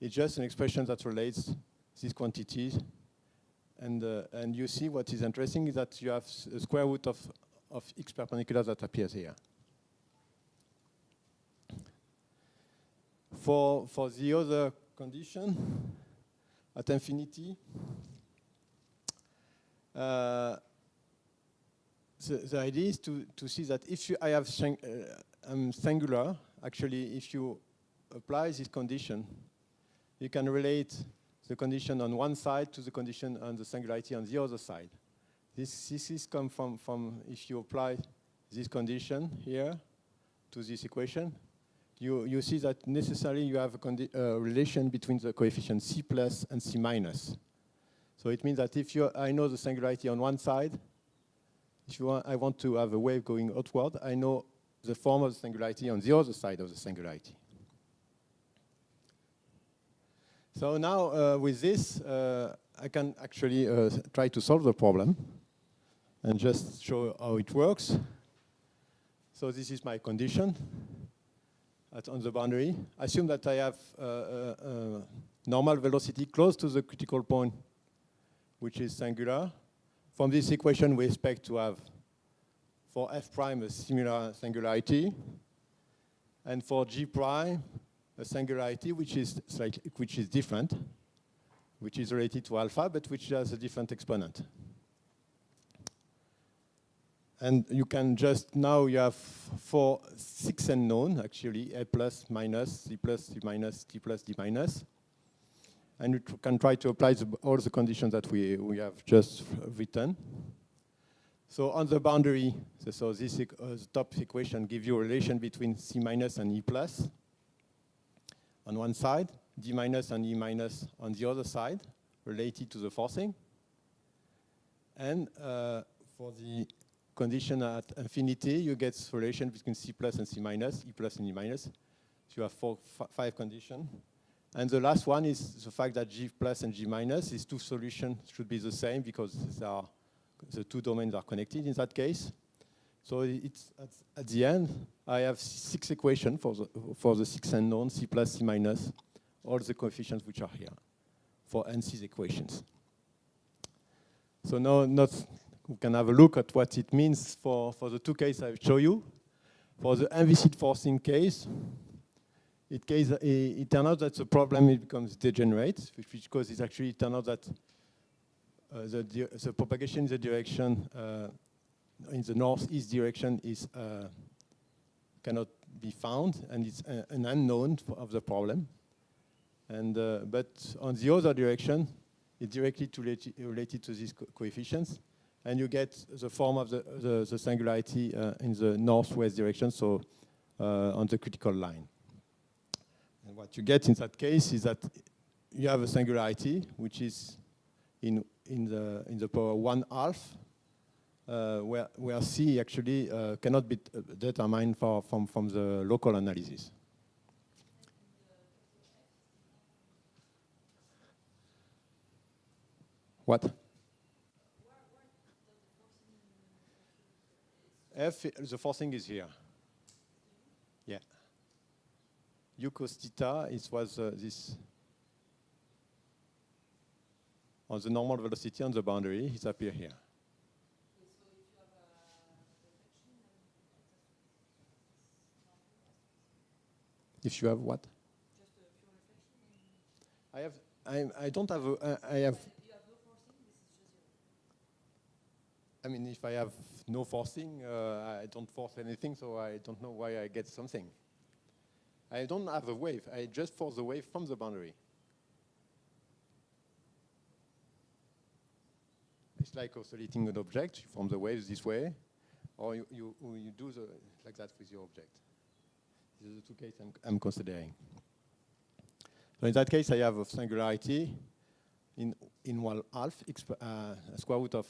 is just an expression that relates these quantities. And you see what is interesting is that you have a square root of x perpendicular that appears here. For the other condition, at infinity, the idea is to see that if I have singular, actually, if you apply this condition, you can relate the condition on one side to the condition on the singularity on the other side. This is come from if you apply this condition here to this equation, you see that necessarily you have a relation between the coefficients C plus and C minus. So it means that if I know the singularity on one side, if I want to have a wave going outward, I know the form of the singularity on the other side of the singularity. So now with this, I can actually try to solve the problem and just show how it works. So this is my condition on the boundary. Assume that I have normal velocity close to the critical point, which is singular. From this equation, we expect to have, for f prime, a similar singularity, and for g prime, a singularity which is different, which is related to alpha, but which has a different exponent. And you can just, now you have 6 unknown, actually, a plus, minus, c plus, c minus, t plus, d minus. And you can try to apply all the conditions that we have just written. So on the boundary, so this top equation gives you a relation between C minus and E plus on one side, D minus and E minus on the other side, related to the forcing. And for the condition at infinity, you get a relation between C plus and C minus, E plus and E minus. So you have 5 conditions. And the last one is the fact that G plus and G minus, these two solutions should be the same because the two domains are connected in that case. So it's at the end, I have 6 equations for the 6 unknowns, C plus, C minus, all the coefficients which are here for NC's equations. So now we can have a look at what it means for the two cases I show you. For the implicit forcing case, it turns out that the problem becomes degenerate, because it actually turns out that the propagation in the direction, in the northeast direction, cannot be found, and it's an unknown of the problem. And but on the other direction, it's directly related to these coefficients, and you get the form of the singularity in the northwest direction, so on the critical line. And what you get in that case is that you have a singularity which is in the power 1/2, where C actually cannot be determined from the local analysis. What? F, the forcing is here. Yeah. U cos theta was this. On the normal velocity on the boundary, it appears here. If you have what? Just a pure reflection? I don't have, I have. You have no forcing, this is just zero. I mean, if I have no forcing, I don't force anything, so I don't know why I get something. I don't have a wave, I just force the wave from the boundary. It's like oscillating an object, you form the waves this way, or you do like that with your object. These are the two cases I'm considering. So in that case, I have a singularity in 1/2, square root of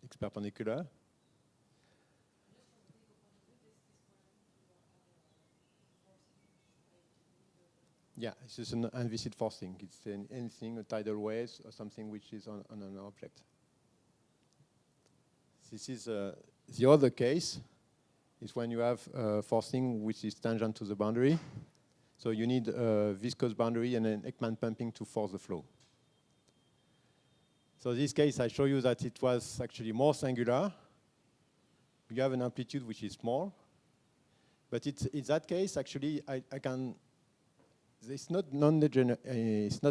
x perpendicular. Yeah, it's just an unviscid forcing. It's anything, a tidal wave or something which is on an object. This is the other case is when you have forcing which is tangent to the boundary. So you need a viscous boundary and an Ekman pumping to force the flow. So this case, I show you that it was actually more singular. You have an amplitude which is small. But in that case, actually, I can, it's not non-degenerate, it's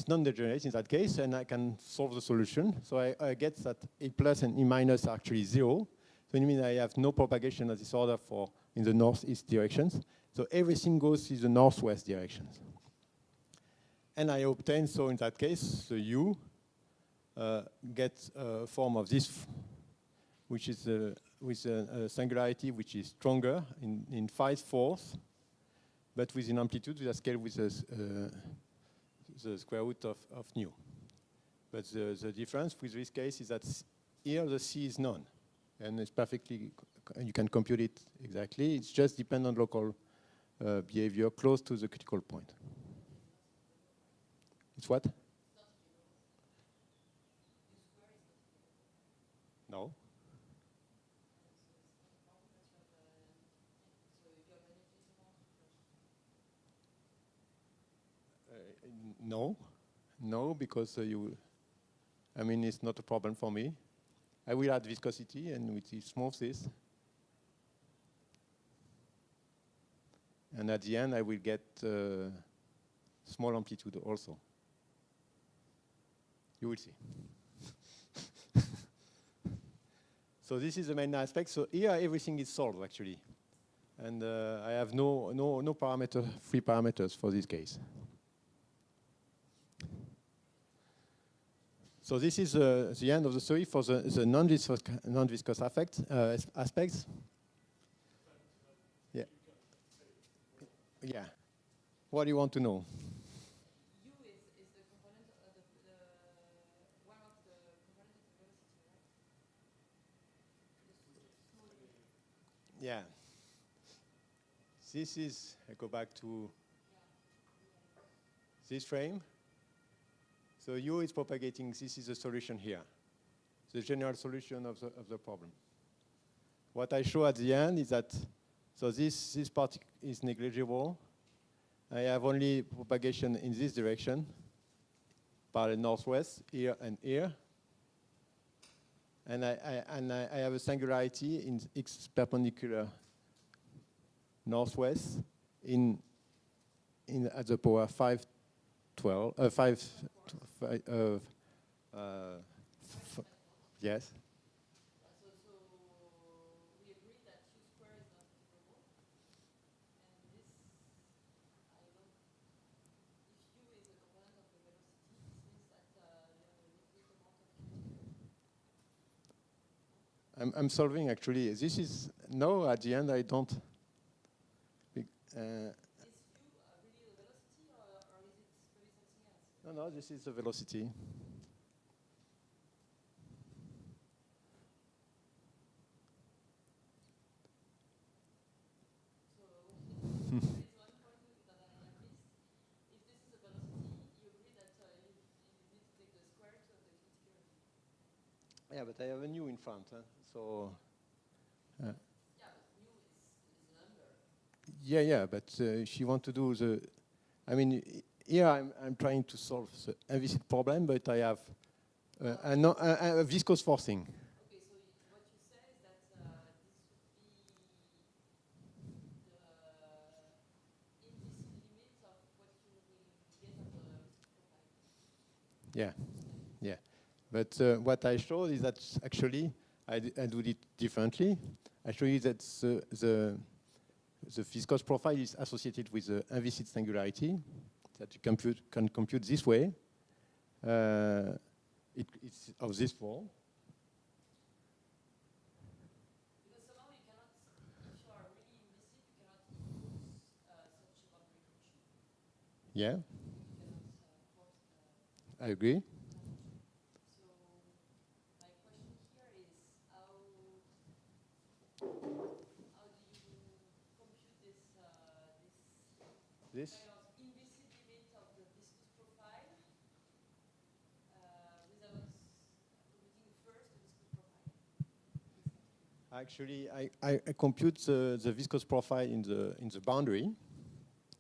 non-degenerate in that case, and I can solve the solution. So I get that A plus and E minus are actually 0. So it means I have no propagation of this order for in the northeast directions. So everything goes in the northwest directions. And I obtain, so in that case, the U gets a form of this, which is with a singularity which is stronger in 5/4, but with an amplitude with a scale with the square root of nu. But the difference with this case is that here the C is none. And it's perfectly, you can compute it exactly. It's just depend on local behavior close to the critical point. It's what? No. No, because I mean, it's not a problem for me. I will add viscosity, and with it smooth this. And at the end, I will get small amplitude also. You will see. So this is the main aspect. So here, everything is solved, actually. And I have no free parameters for this case. So this is the end of the story for the non-viscous aspects. Yeah. Yeah. What do you want to know? U is the component of one of the components of the velocity, right? Yeah. This is, I go back to this frame. So U is propagating, this is the solution here. The general solution of the problem. What I show at the end is that, so this part is negligible. I have only propagation in this direction, parallel northwest, here and here. And I have a singularity in X perpendicular northwest at the power 512, yes. So we agree that U square is not integrable. And this, I don't, if U is a component of the velocity, this means that you have an infinite amount of I'm solving actually. This is, no, at the end I don't. Is U really the velocity, or is it maybe something else? No, this is the velocity. So there is one point that I have missed. If this is a velocity, you agree that you need to take the square root of the integral. Yeah, but I have a nu in front, so. Yeah, but mu is a number. Yeah, but if you want to do the, I mean, here I'm trying to solve the unviscid problem, but I have a viscous forcing. Okay, so what you say is that this would be the implicit limit of what you will get of the profile. Yeah. But what I showed is that actually I do it differently. I show you that the viscous profile is associated with the unviscid singularity that you can compute this way. It's of this form. Because somehow you cannot, if you are really implicit, you cannot impose such a boundary condition. Yeah, You cannot force the. I agree. So my question here is how do you compute this This? kind of implicit limit of the viscous profile without computing first the viscous profile. Actually, I compute the viscous profile in the boundary.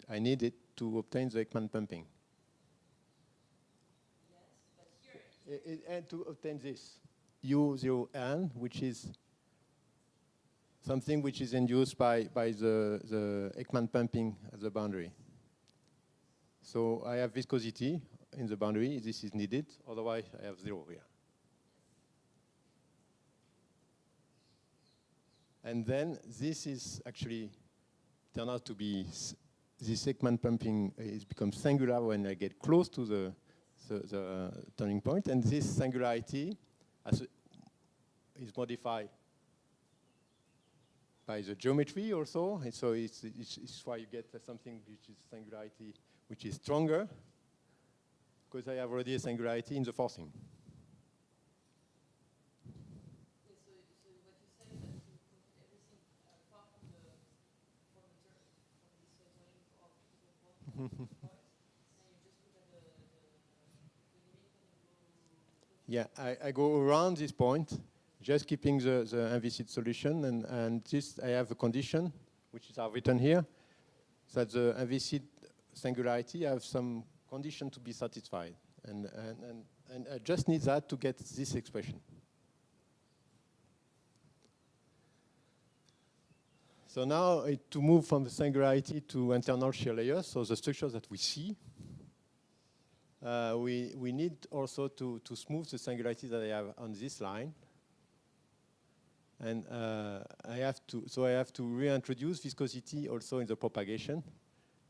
I need it to obtain the Ekman pumping. Yes, but here. And to obtain this U0n, which is something which is induced by the Ekman pumping at the boundary. So I have viscosity in the boundary. This is needed. Otherwise, I have 0 here. And then this is actually turned out to be this Ekman pumping is becomes singular when I get close to the turning point, and this singularity is modified by the geometry also, and so it's why you get something which is singularity which is stronger, because I have already a singularity in the forcing. Okay, so what you say is that you put everything apart from this turning of the point, and you just look at the limit when you go. Yeah, I go around this point, just keeping the implicit solution, and this I have a condition, which is written here, that the implicit singularity have some condition to be satisfied, and I just need that to get this expression. So now to move from the singularity to internal shear layers, so the structures that we see, we need also to smooth the singularity that I have on this line. And I have to reintroduce viscosity also in the propagation.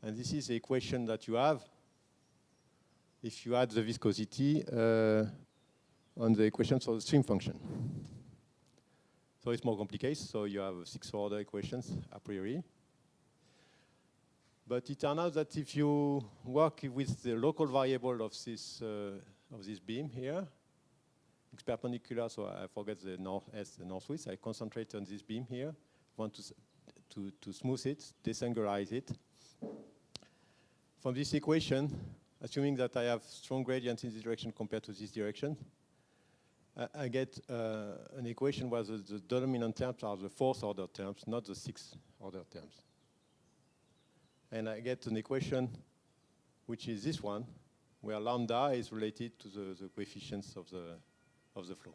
And this is the equation that you have if you add the viscosity on the equation for the stream function. So it's more complicated, so you have 6 order equations a priori. But it turns out that if you work with the local variable of this beam here, it's perpendicular, so I forget the north-east, the north-west. I concentrate on this beam here. Want to smooth it, desingularize it. From this equation, assuming that I have strong gradient in this direction compared to this direction, I get an equation where the dominant terms are the 4th order terms, not the 6th order terms. And I get an equation which is this one, where lambda is related to the coefficients of the flow.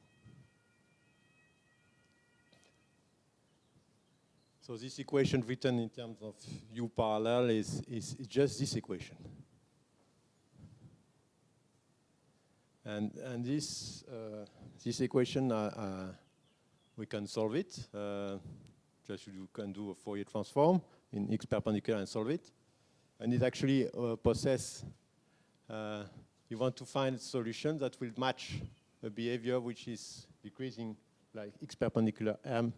So this equation written in terms of U parallel is just this equation. And this equation, we can solve it. Just you can do a Fourier transform in X perpendicular and solve it. And it actually possesses, you want to find a solution that will match a behavior which is decreasing like X perpendicular M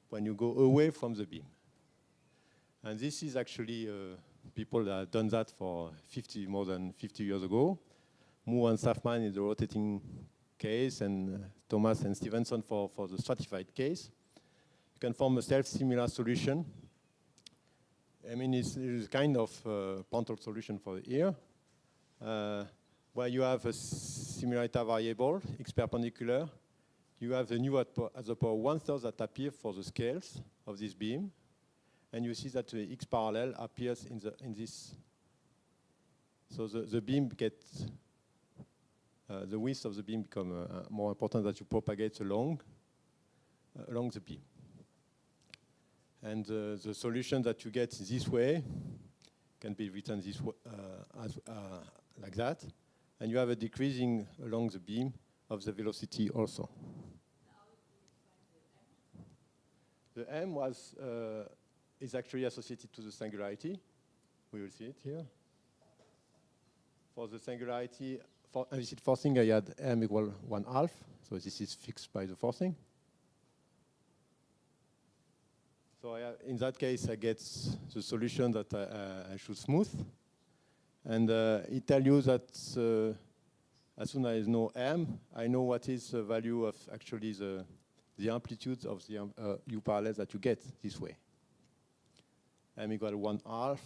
when you go away from the beam. And this is actually people that have done that for more than 50 years ago. Moore and Safman in the rotating case, and Thomas and Stevenson for the stratified case. You can form a self-similar solution. I mean, it's kind of Prandtl solution for the ear, where you have a similarity variable, X perpendicular. You have the nu at the power 1/3 that appear for the scales of this beam. And you see that the X parallel appears in this. So the beam gets, the width of the beam become more important that you propagate along the beam. And the solution that you get this way can be written this way, like that. And you have a decreasing along the beam of the velocity also. The M is actually associated to the singularity. We will see it here. For the singularity, for implicit forcing, I had M equal 1/2. So this is fixed by the forcing. So in that case, I get the solution that I should smooth. And it tells you that as soon as I know M, I know what is the value of actually the amplitude of the U parallel that you get this way. M equal 1/2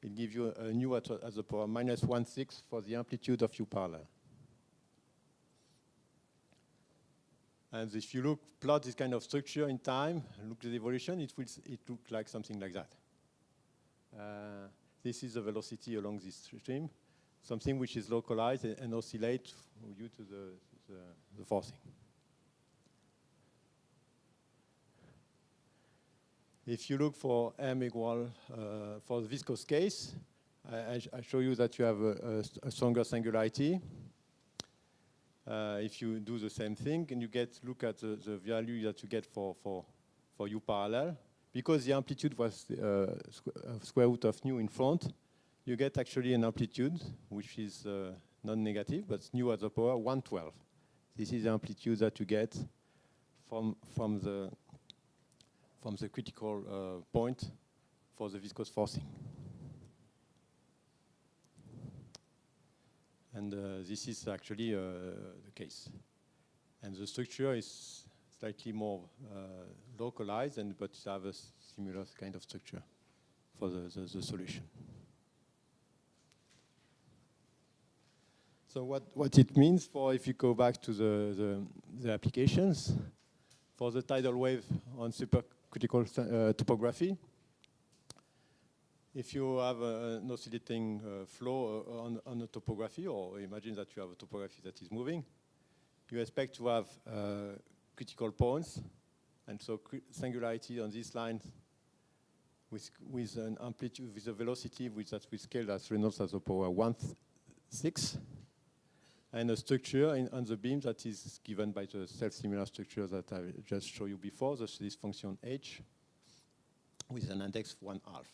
it gives you a nu at the power minus 1/6 for the amplitude of U parallel. And if you plot this kind of structure in time, look at the evolution, it looks like something like that. This is the velocity along this stream, something which is localized and oscillates due to the forcing. If you look for m equal, for the viscous case, I show you that you have a stronger singularity. If you do the same thing, and you look at the value that you get for U parallel, because the amplitude was square root of nu in front, you get actually an amplitude which is non-negative, but nu at the power 1/12. This is the amplitude that you get from the critical point for the viscous forcing. And this is actually the case. And the structure is slightly more localized, but it has a similar kind of structure for the solution. So what it means for, if you go back to the applications, for the tidal wave on supercritical topography, if you have an oscillating flow on a topography, or imagine that you have a topography that is moving, you expect to have critical points, and so singularity on this line with an amplitude, with a velocity that we scale as Reynolds as the power 1/6, and a structure on the beam that is given by the self-similar structure that I just showed you before, this function h, with an index 1/2.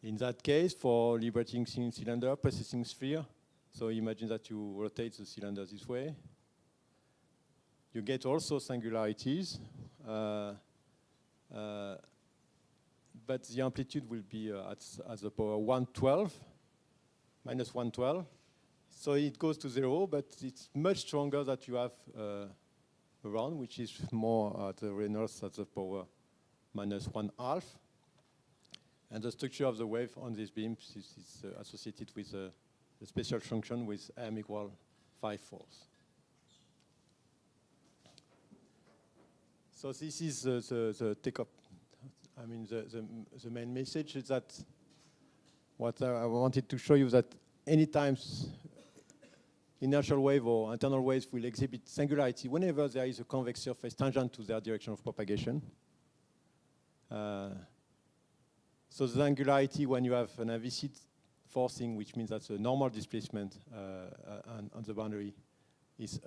In that case, for liberating cylinder, precessing sphere, so imagine that you rotate the cylinder this way. You get also singularities, but the amplitude will be at the power 1/12, minus 1/12. So it goes to 0, but it's much stronger that you have around, which is more at the Reynolds at the power minus 1/2. And the structure of the wave on these beams is associated with a special function with m equal 5/4. So this is the take-up. I mean, the main message is that what I wanted to show you that any times inertial wave or internal waves will exhibit singularity whenever there is a convex surface tangent to their direction of propagation. So the singularity when you have an inviscid forcing, which means that the normal displacement on the boundary is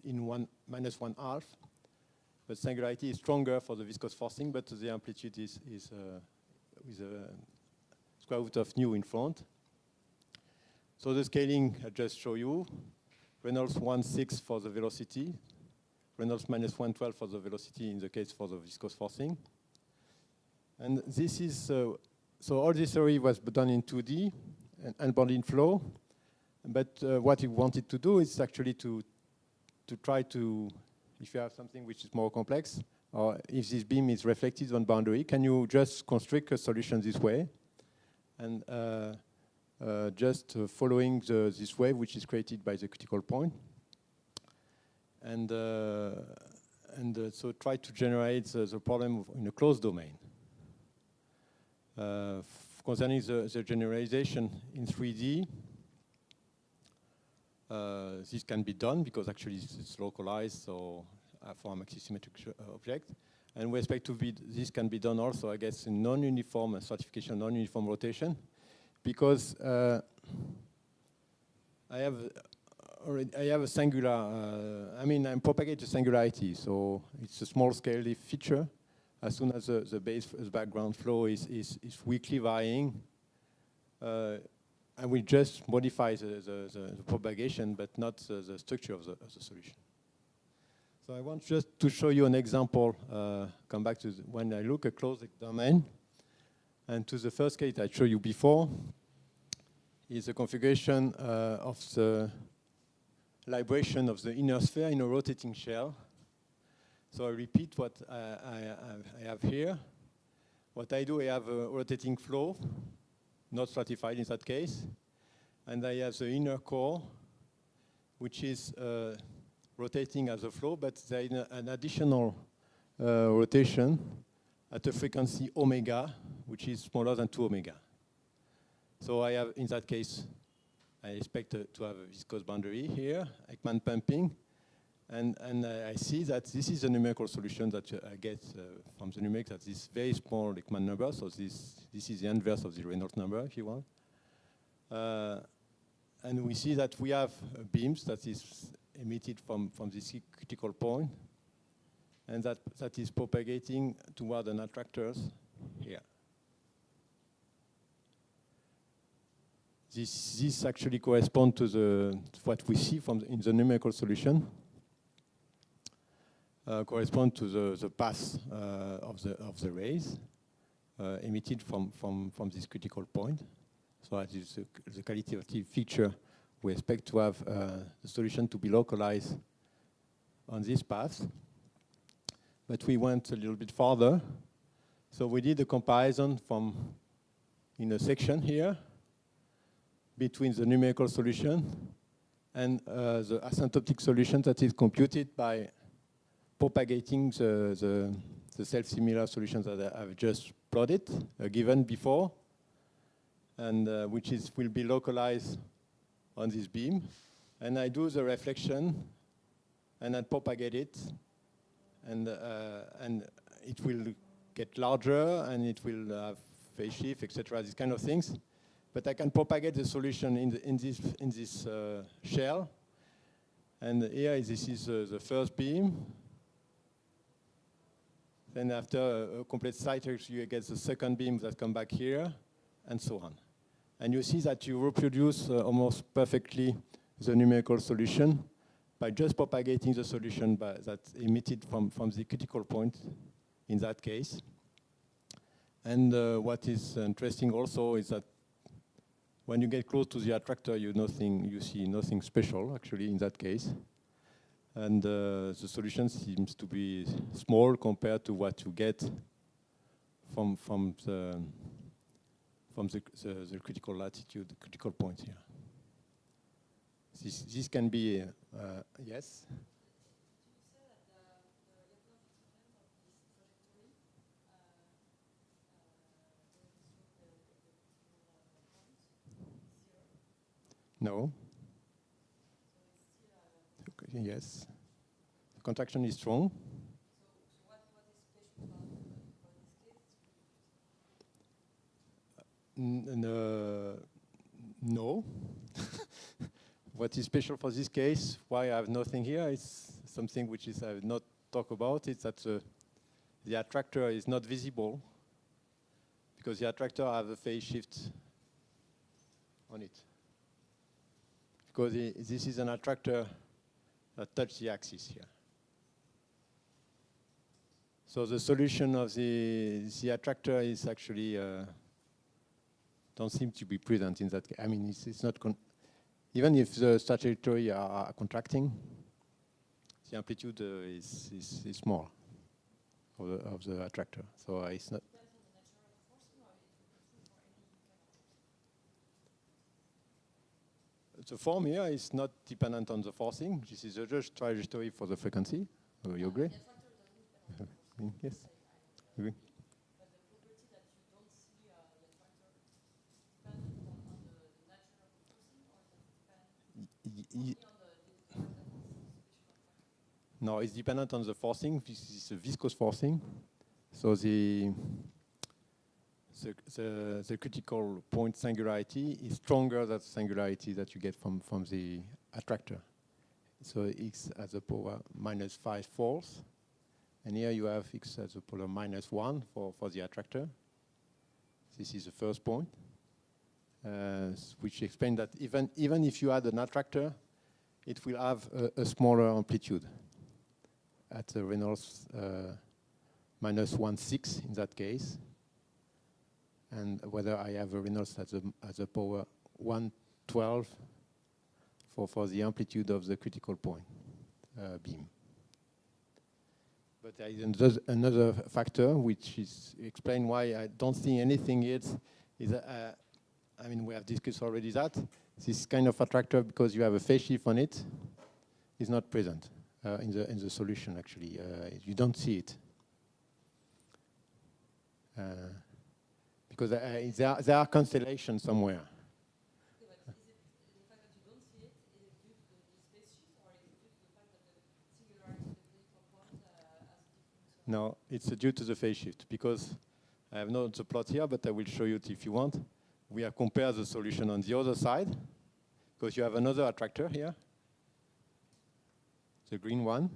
in minus 1/2. But singularity is stronger for the viscous forcing, but the amplitude is with a square root of nu in front. So the scaling I just show you, Reynolds 1/6 for the velocity, Reynolds minus 1/12 for the velocity in the case for the viscous forcing. And this is, so all this theory was done in 2D, and unbounded flow. But what we wanted to do is actually to try to, if you have something which is more complex, or if this beam is reflected on boundary, can you just construct a solution this way? And just following this wave which is created by the critical point. And so try to generate the problem in a closed domain. Concerning the generalization in 3D, this can be done because actually it's localized, so for a maxi-symmetric object. And we expect this can be done also, I guess, in non-uniform stratification, non-uniform rotation, because I have a singular, I'm propagating a singularity, so it's a small scale feature. As soon as the background flow is weakly varying, I will just modify the propagation, but not the structure of the solution. So I want just to show you an example, come back to when I look at closed domain, and to the first case I showed you before, is a configuration of the libration of the inner sphere in a rotating shell. So I repeat what I have here. What I do, I have a rotating flow, not stratified in that case. And I have the inner core, which is rotating as a flow, but there is an additional rotation at a frequency omega, which is smaller than 2 omega. So I have, in that case, I expect to have a viscous boundary here, Ekman pumping. And I see that this is a numerical solution that I get from the numerics, that this very small Ekman number, so this is the inverse of the Reynolds number, if you want. And we see that we have beams that is emitted from this critical point, and that is propagating toward an attractors here. This actually corresponds to what we see in the numerical solution. Correspond to the path of the rays emitted from this critical point. So that is the qualitative feature we expect to have the solution to be localized on this path. But we went a little bit farther. So we did a comparison in a section here between the numerical solution and the asymptotic solution that is computed by propagating the self-similar solutions that I've just plotted, given before, and which will be localized on this beam. And I do the reflection, and I propagate it, and it will get larger, and it will have phase shift, etc., these kind of things. But I can propagate the solution in this shell. And here, this is the first beam. Then after a complete cycle, you get the second beam that come back here, and so on. And you see that you reproduce almost perfectly the numerical solution by just propagating the solution that's emitted from the critical point in that case. And what is interesting also is that when you get close to the attractor, you see nothing special, actually, in that case. And the solution seems to be small compared to what you get from the critical latitude, the critical point here. This can be, yes? No. Okay, yes. The contraction is strong. So what is special about this case? No. What is special for this case, why I have nothing here, is something which I have not talked about. It's that the attractor is not visible because the attractor has a phase shift on it. Because this is an attractor that touches the axis here. So the solution of the attractor is actually don't seem to be present in that case. I mean, it's not even if the trajectory are contracting, the amplitude is small of the attractor. So it's not. The form here is not dependent on the forcing. This is just trajectory for the frequency. You agree? Yes. Agree. But the property that you don't see the attractor dependent on the nature of the forcing, or does it depend only on the No, it's dependent on the forcing. This is a viscous forcing. So the critical point singularity is stronger than the singularity that you get from the attractor. So x at the power -5 fourths. And here you have x at the power -1 for the attractor. This is the first point, which explains that even if you add an attractor, it will have a smaller amplitude at the Reynolds -1/6 in that case. And whether I have a Reynolds at the power 1/12 for the amplitude of the critical point beam. But there is another factor which is explain why I don't see anything yet. I mean, we have discussed already that this kind of attractor, because you have a phase shift on it, is not present in the solution. Actually, you don't see it because there are constellations somewhere. Okay, but is it the fact that you don't see it, is it due to the space shift, or is it due to the fact that the singularity of the critical point has a different... No, it's due to the phase shift, because I have not the plot here, but I will show you it if you want. We have compared the solution on the other side, because you have another attractor here, the green one,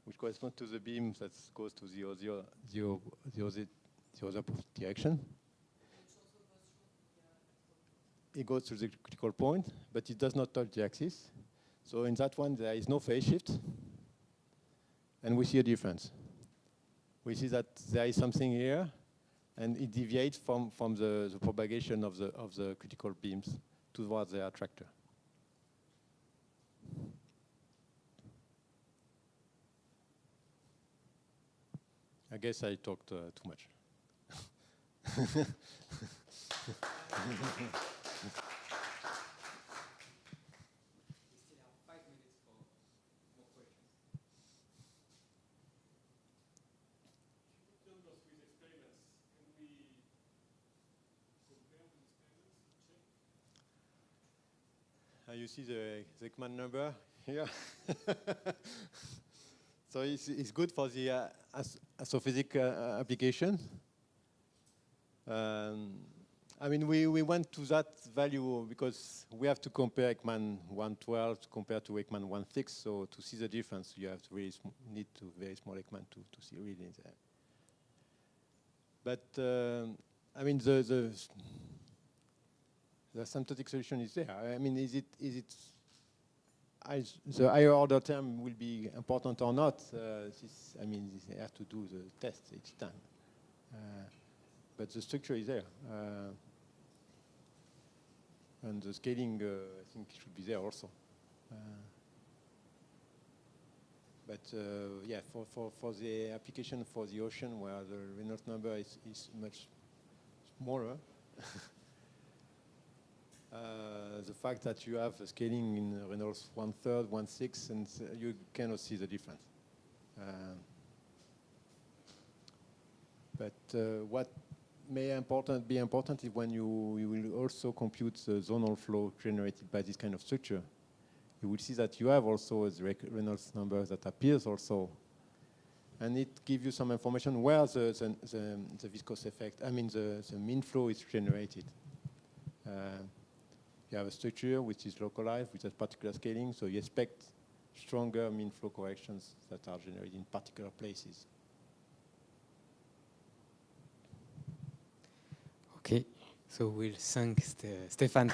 which corresponds to the beam that goes to the other direction. It goes to the critical point, but it does not touch the axis. So in that one, there is no phase shift, and we see a difference. We see that there is something here, and it deviates from the propagation of the critical beams towards the attractor. I guess I talked too much. You see the Ekman number here. So it's good for the astrophysics application. I mean, we went to that value because we have to compare Ekman 112 compared to Ekman 16. So to see the difference, you have to really need to very small Ekman to see really there. But I mean, the asymptotic solution is there. I mean, is it the higher order term will be important or not? I mean, they have to do the test each time. But the structure is there. And the scaling, I think, should be there also. But yeah, for the application for the ocean, where the Reynolds number is much smaller, the fact that you have a scaling in Reynolds 1/3, 1/6, and you cannot see the difference. But what may be important is when you will also compute the zonal flow generated by this kind of structure. You will see that you have also the Reynolds number that appears also, and it gives you some information where the viscous effect, I mean the mean flow is generated. You have a structure which is localized with a particular scaling, so you expect stronger mean flow corrections that are generated in particular places. Okay, so we'll thank Stephane.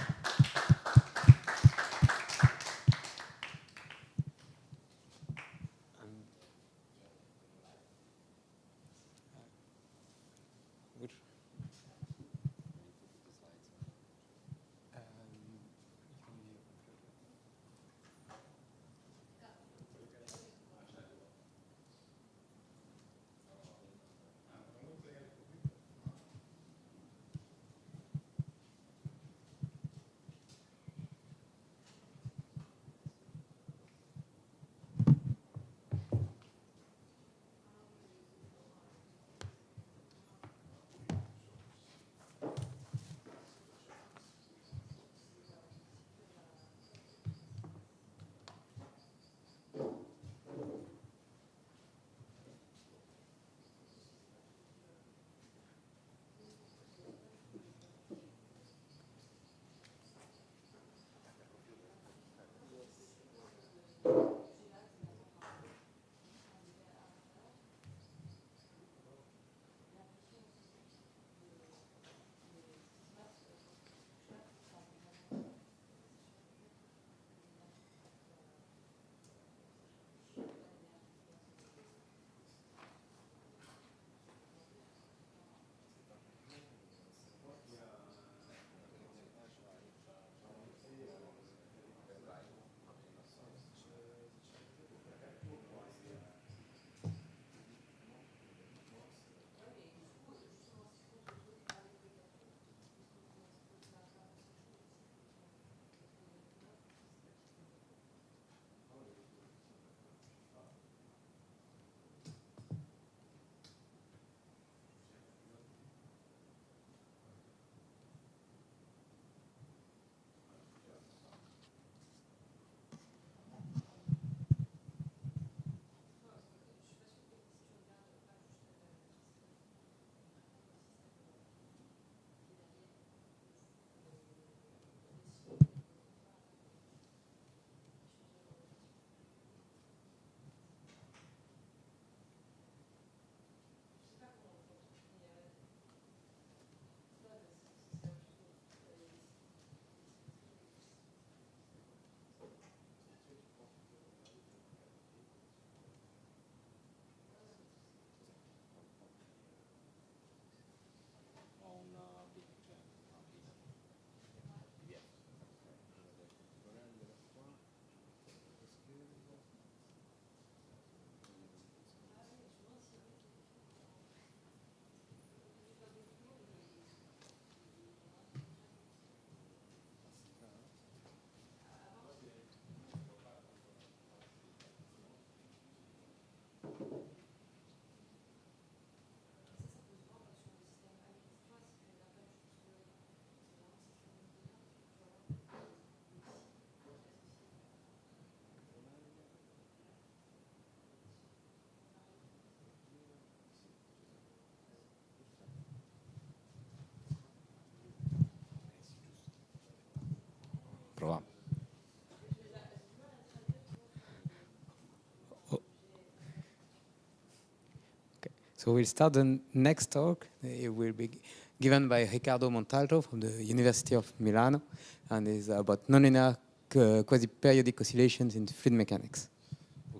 So we'll start the next talk. It will be given by Riccardo Montalto from the University of Milano, and is about nonlinear quasi-periodic oscillations in fluid mechanics.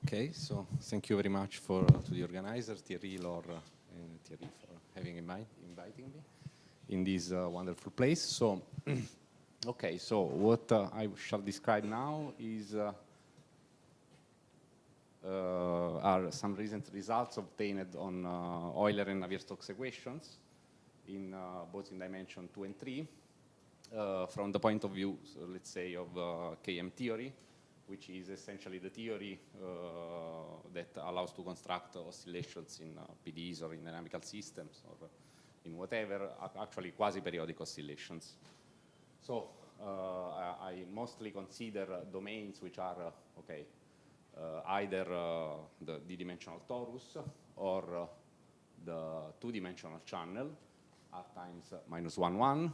Okay, so thank you very much to the organizers, Thierry, Laure, and Thierry for inviting me in this wonderful place. So, okay, so what I shall describe now is are some recent results obtained on Euler and Navier-Stokes equations in both in dimension 2 and 3 from the point of view, so let's say, of KM theory, which is essentially the theory that allows to construct oscillations in PDEs or in dynamical systems or in whatever, actually quasi-periodic oscillations. So I mostly consider domains which are, either the d-dimensional torus or the two-dimensional channel, r times -1, 1.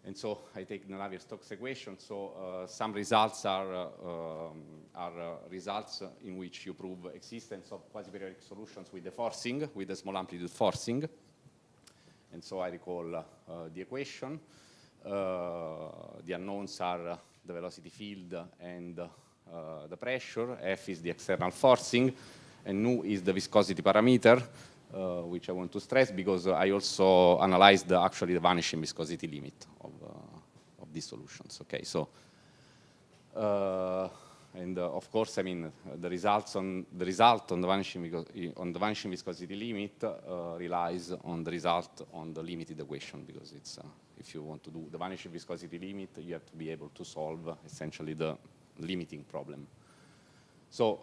And so I take the Navier-Stokes equation. So some results are results in which you prove existence of quasi-periodic solutions with the forcing, with the small amplitude forcing. And so I recall the equation. The unknowns are the velocity field and the pressure. F is the external forcing, and nu is the viscosity parameter, which I want to stress because I also analyzed actually the vanishing viscosity limit of these solutions. Okay, so and of course, I mean the result on the vanishing viscosity limit relies on the result on the limited equation, because it's if you want to do the vanishing viscosity limit, you have to be able to solve essentially the limiting problem. So.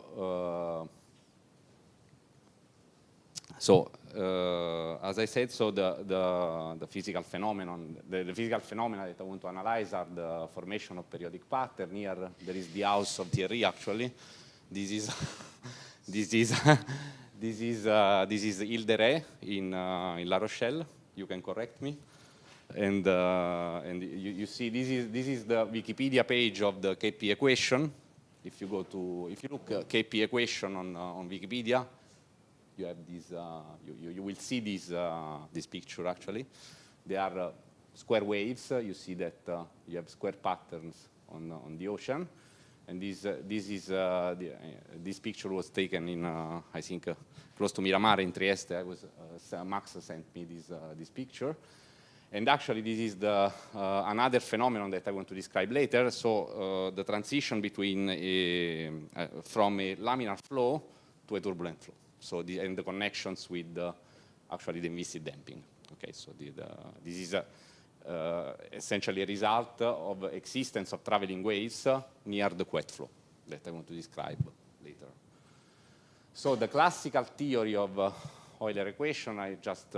As I said, so the physical phenomenon, the physical phenomena that I want to analyze are the formation of periodic pattern. Here there is the house of Thierry. Actually, this is Ile de Ré in La Rochelle. You can correct me. And you see this is the Wikipedia page of the KP equation. If you look KP equation on Wikipedia, you have this. You will see this picture. Actually, they are square waves. You see that you have square patterns on the ocean, and this picture was taken in I think close to Miramar in Trieste. Max sent me this picture, and actually this is another phenomenon that I want to describe later. So the transition between from a laminar flow to a turbulent flow. So and the connections with actually the implicit damping. Okay, so this is essentially a result of existence of traveling waves near the wet flow that I want to describe later. So the classical theory of Euler equation, I just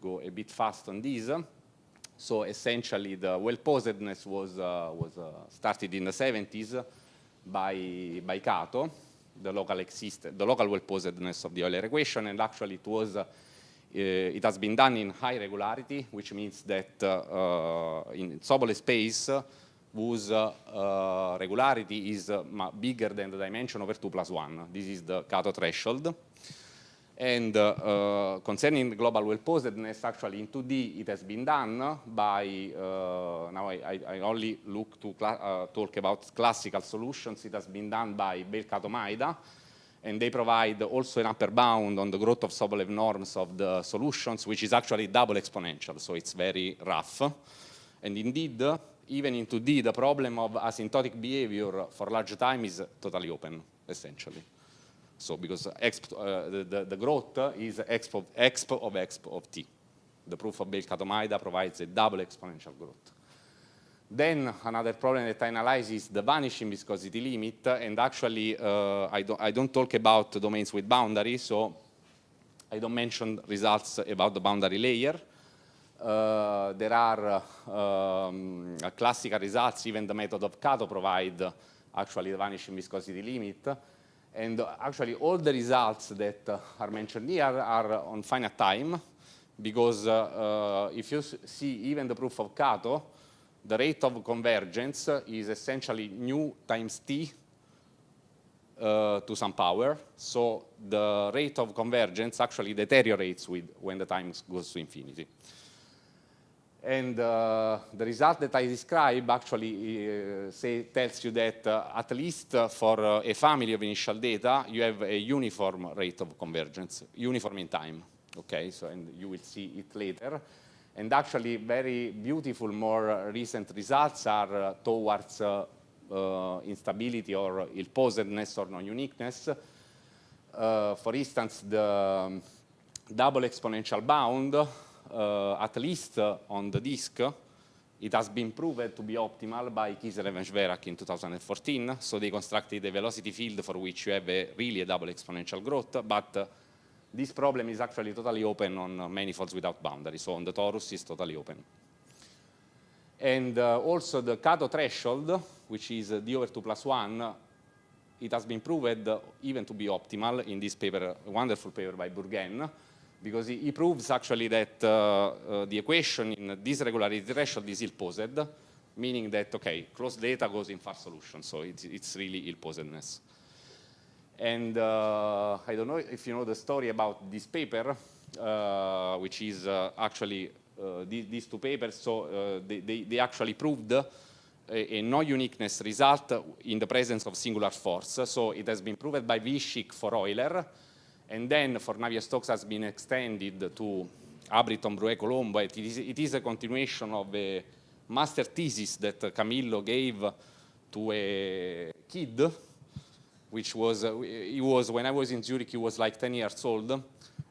go a bit fast on this. So essentially the well-posedness was started in the 70s by Kato, the local well-posedness of the Euler equation, and actually it has been done in high regularity, which means that in Sobolev space, whose regularity is bigger than the dimension over 2 + 1. This is the Kato threshold. And concerning the global well-posedness, actually in 2D it has been done by, now I only look to talk about classical solutions. It has been done by Bell-Kato Maeda, and they provide also an upper bound on the growth of Sobolev norms of the solutions, which is actually double exponential, so it's very rough. And indeed, even in 2D, the problem of asymptotic behavior for large time is totally open, essentially. So because the growth is exp of t. The proof of Bell-Kato Maeda provides a double exponential growth. Then another problem that I analyze is the vanishing viscosity limit, and actually I don't talk about domains with boundaries, so I don't mention results about the boundary layer. There are classical results. Even the method of Kato provide actually the vanishing viscosity limit. And actually, all the results that are mentioned here are on finite time, because if you see even the proof of Kato, the rate of convergence is essentially nu times t to some power. So the rate of convergence actually deteriorates when the time goes to infinity. And the result that I describe actually tells you that at least for a family of initial data, you have a uniform rate of convergence, uniform in time. Okay, so and you will see it later. And actually, very beautiful, more recent results are towards instability or ill-posedness or non-uniqueness. For instance, the double exponential bound, at least on the disk, it has been proven to be optimal by Kieser and Schwerak in 2014. So they constructed a velocity field for which you have really a double exponential growth, but this problem is actually totally open on manifolds without boundaries. So on the torus, it's totally open. And also the Kato threshold, which is d over 2 plus 1, it has been proven even to be optimal in this paper, a wonderful paper by Bourgain, because he proves actually that the equation in this regularity threshold is ill-posed, meaning that, okay, closed data goes in far solution, so it's really ill-posedness. And I don't know if you know the story about this paper, which is actually these two papers. So they actually proved a no-uniqueness result in the presence of singular force. So it has been proved by Wyschik for Euler, and then for Navier-Stokes has been extended to Abriton, Brouet, Colombo. It is a continuation of a master thesis that Camillo gave to a kid, which was, when I was in Zurich, he was like 10 years old,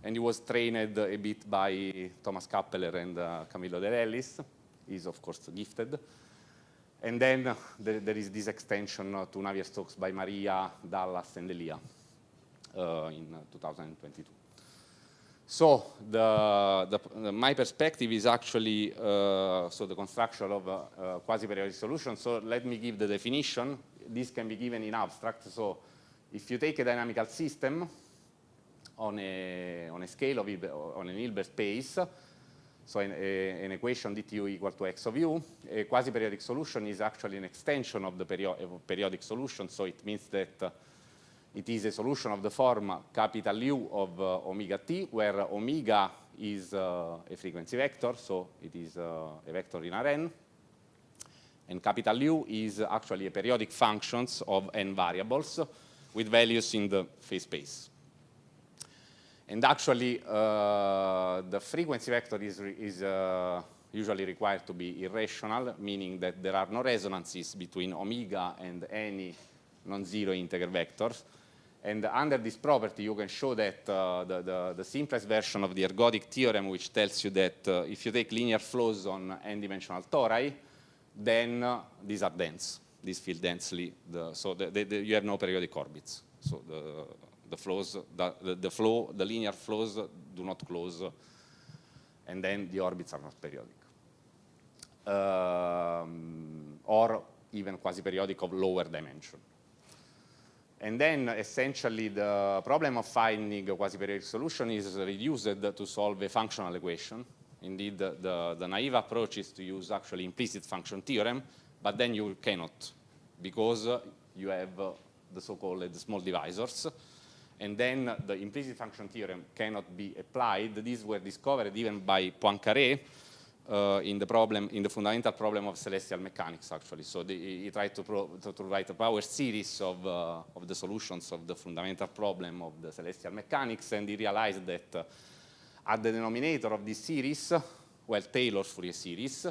and he was trained a bit by Thomas Kappeler and Camillo De Ellis. He's, of course, gifted. And then there is this extension to Navier-Stokes by Maria, Dallas, and Elia in 2022. So my perspective is actually so the construction of a quasi-periodic solution. So let me give the definition. This can be given in abstract. So if you take a dynamical system on a scale of on an Hilbert space, so an equation dtu equal to x of u, a quasi-periodic solution is actually an extension of the periodic solution. So it means that it is a solution of the form capital U of omega t, where omega is a frequency vector, so it is a vector in Rn. And capital U is actually a periodic functions of n variables with values in the phase space. And actually, the frequency vector is usually required to be irrational, meaning that there are no resonances between omega and any non-zero integer vectors. And under this property, you can show that the simplest version of the ergodic theorem, which tells you that if you take linear flows on n-dimensional tori, then these are dense. These feel densely. So you have no periodic orbits. So the linear flows do not close, and then the orbits are not periodic, or even quasi-periodic of lower dimension. And then essentially the problem of finding a quasi-periodic solution is reduced to solve a functional equation. Indeed, the naive approach is to use actually implicit function theorem, but then you cannot, because you have the so-called small divisors. And then the implicit function theorem cannot be applied. These were discovered even by Poincaré in the fundamental problem of celestial mechanics, actually. So he tried to write a power series of the solutions of the fundamental problem of the celestial mechanics, and he realized that at the denominator of this series, well, Taylor's Fourier series,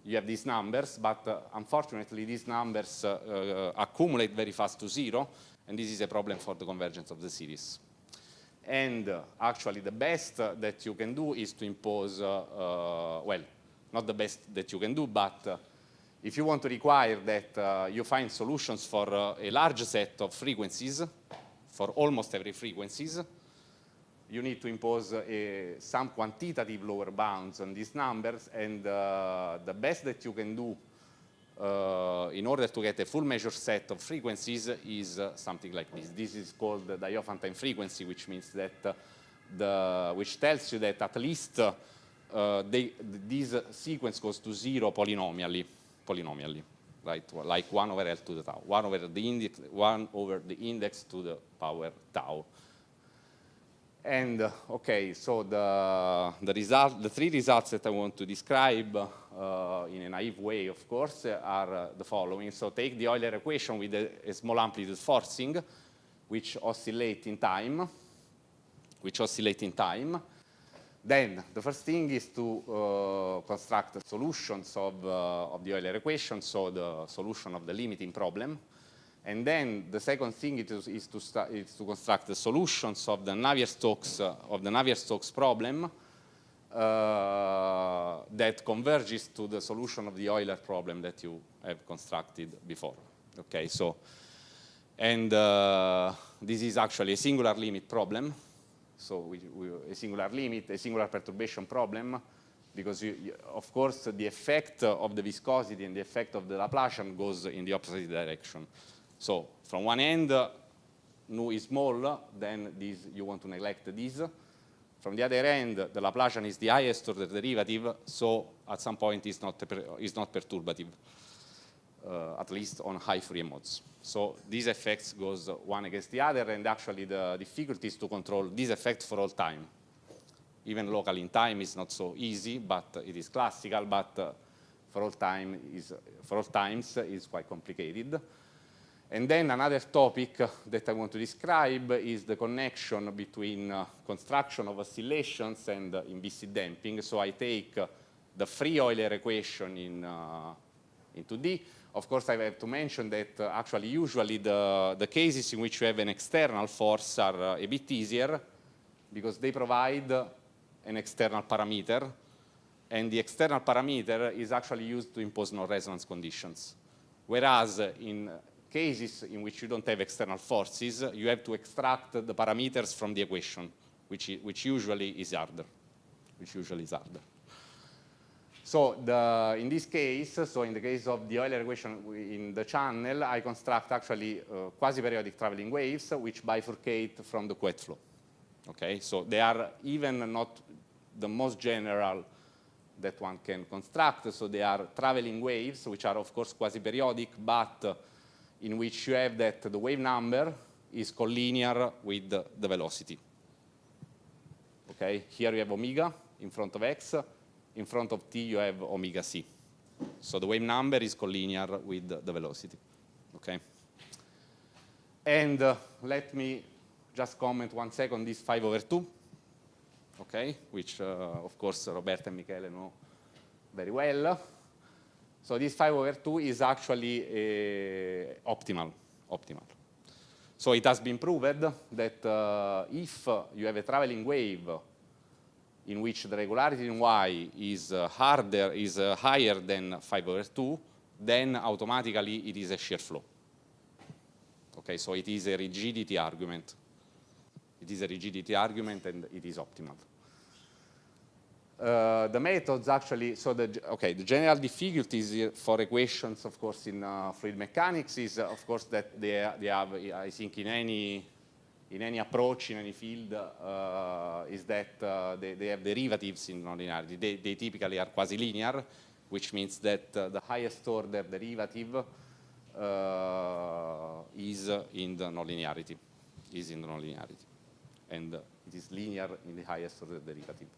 you have these numbers, but unfortunately these numbers accumulate very fast to zero, and this is a problem for the convergence of the series. And actually the best that you can do is to impose, well, not the best that you can do, but if you want to require that you find solutions for a large set of frequencies, for almost every frequencies, you need to impose some quantitative lower bounds on these numbers, and the best that you can do in order to get a full measure set of frequencies is something like this. This is called the Diophantine frequency, which means that which tells you that at least this sequence goes to zero polynomially. right? Like 1 over L to the tau, 1 over the index to the power tau. And okay, so the three results that I want to describe in a naive way, of course, are the following. So take the Euler equation with a small amplitude forcing, which oscillate in time. Then the first thing is to construct the solutions of the Euler equation, so the solution of the limiting problem. And then the second thing is to construct the solutions of the Navier-Stokes problem that converges to the solution of the Euler problem that you have constructed before. Okay, so and this is actually a singular limit problem. So a singular perturbation problem, because of course the effect of the viscosity and the effect of the Laplacian goes in the opposite direction. So from one end, nu is small, then this, you want to neglect this. From the other end, the Laplacian is the highest order derivative, so at some point is not perturbative, at least on high Fourier modes. So these effects goes one against the other, and actually the difficulty is to control this effect for all time. Even local in time is not so easy, but it is classical, but for all times is quite complicated. And then another topic that I want to describe is the connection between construction of oscillations and implicit damping. So I take the free Euler equation in 2D. Of course, I have to mention that actually usually the cases in which you have an external force are a bit easier because they provide an external parameter, and the external parameter is actually used to impose no-resonance conditions. Whereas in cases in which you don't have external forces, you have to extract the parameters from the equation, which usually is harder. So in this case, so in the case of the Euler equation in the channel, I construct actually quasi-periodic traveling waves which bifurcate from the Couette flow. Okay, so they are even not the most general that one can construct. So they are traveling waves, which are of course quasi-periodic, but in which you have that the wave number is collinear with the velocity. Okay, here you have omega in front of x. In front of t, you have omega c. So the wave number is collinear with the velocity. Okay. And let me just comment 1 second this 5/2. Okay, which of course Roberta and Michele know very well. So this 5/2 is actually optimal. So it has been proved that if you have a traveling wave in which the regularity in y is higher than 5/2, then automatically it is a shear flow. Okay, so it is a rigidity argument. It is a rigidity argument, and it is optimal. The methods actually, so the general difficulties for equations, of course, in fluid mechanics is, of course, that they have, I think, in any approach, in any field, is that they have derivatives in nonlinearity. They typically are quasi-linear, which means that the highest order derivative is in the nonlinearity. And it is linear in the highest order derivative.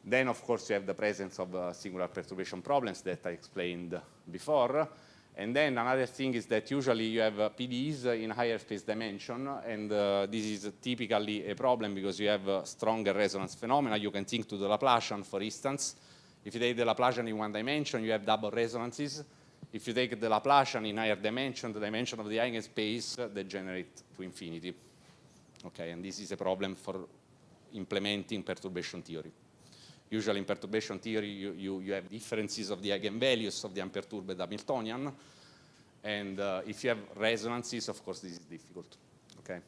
Then, of course, you have the presence of singular perturbation problems that I explained before. And then another thing is that usually you have PDEs in higher space dimension, and this is typically a problem because you have stronger resonance phenomena. You can think to the Laplacian, for instance. If you take the Laplacian in 1 dimension, you have double resonances. If you take the Laplacian in higher dimension, the dimension of the eigenspace degenerate to infinity. Okay, and this is a problem for implementing perturbation theory. Usually in perturbation theory, you have differences of the eigenvalues of the unperturbed Hamiltonian. And if you have resonances, of course, this is difficult. Okay.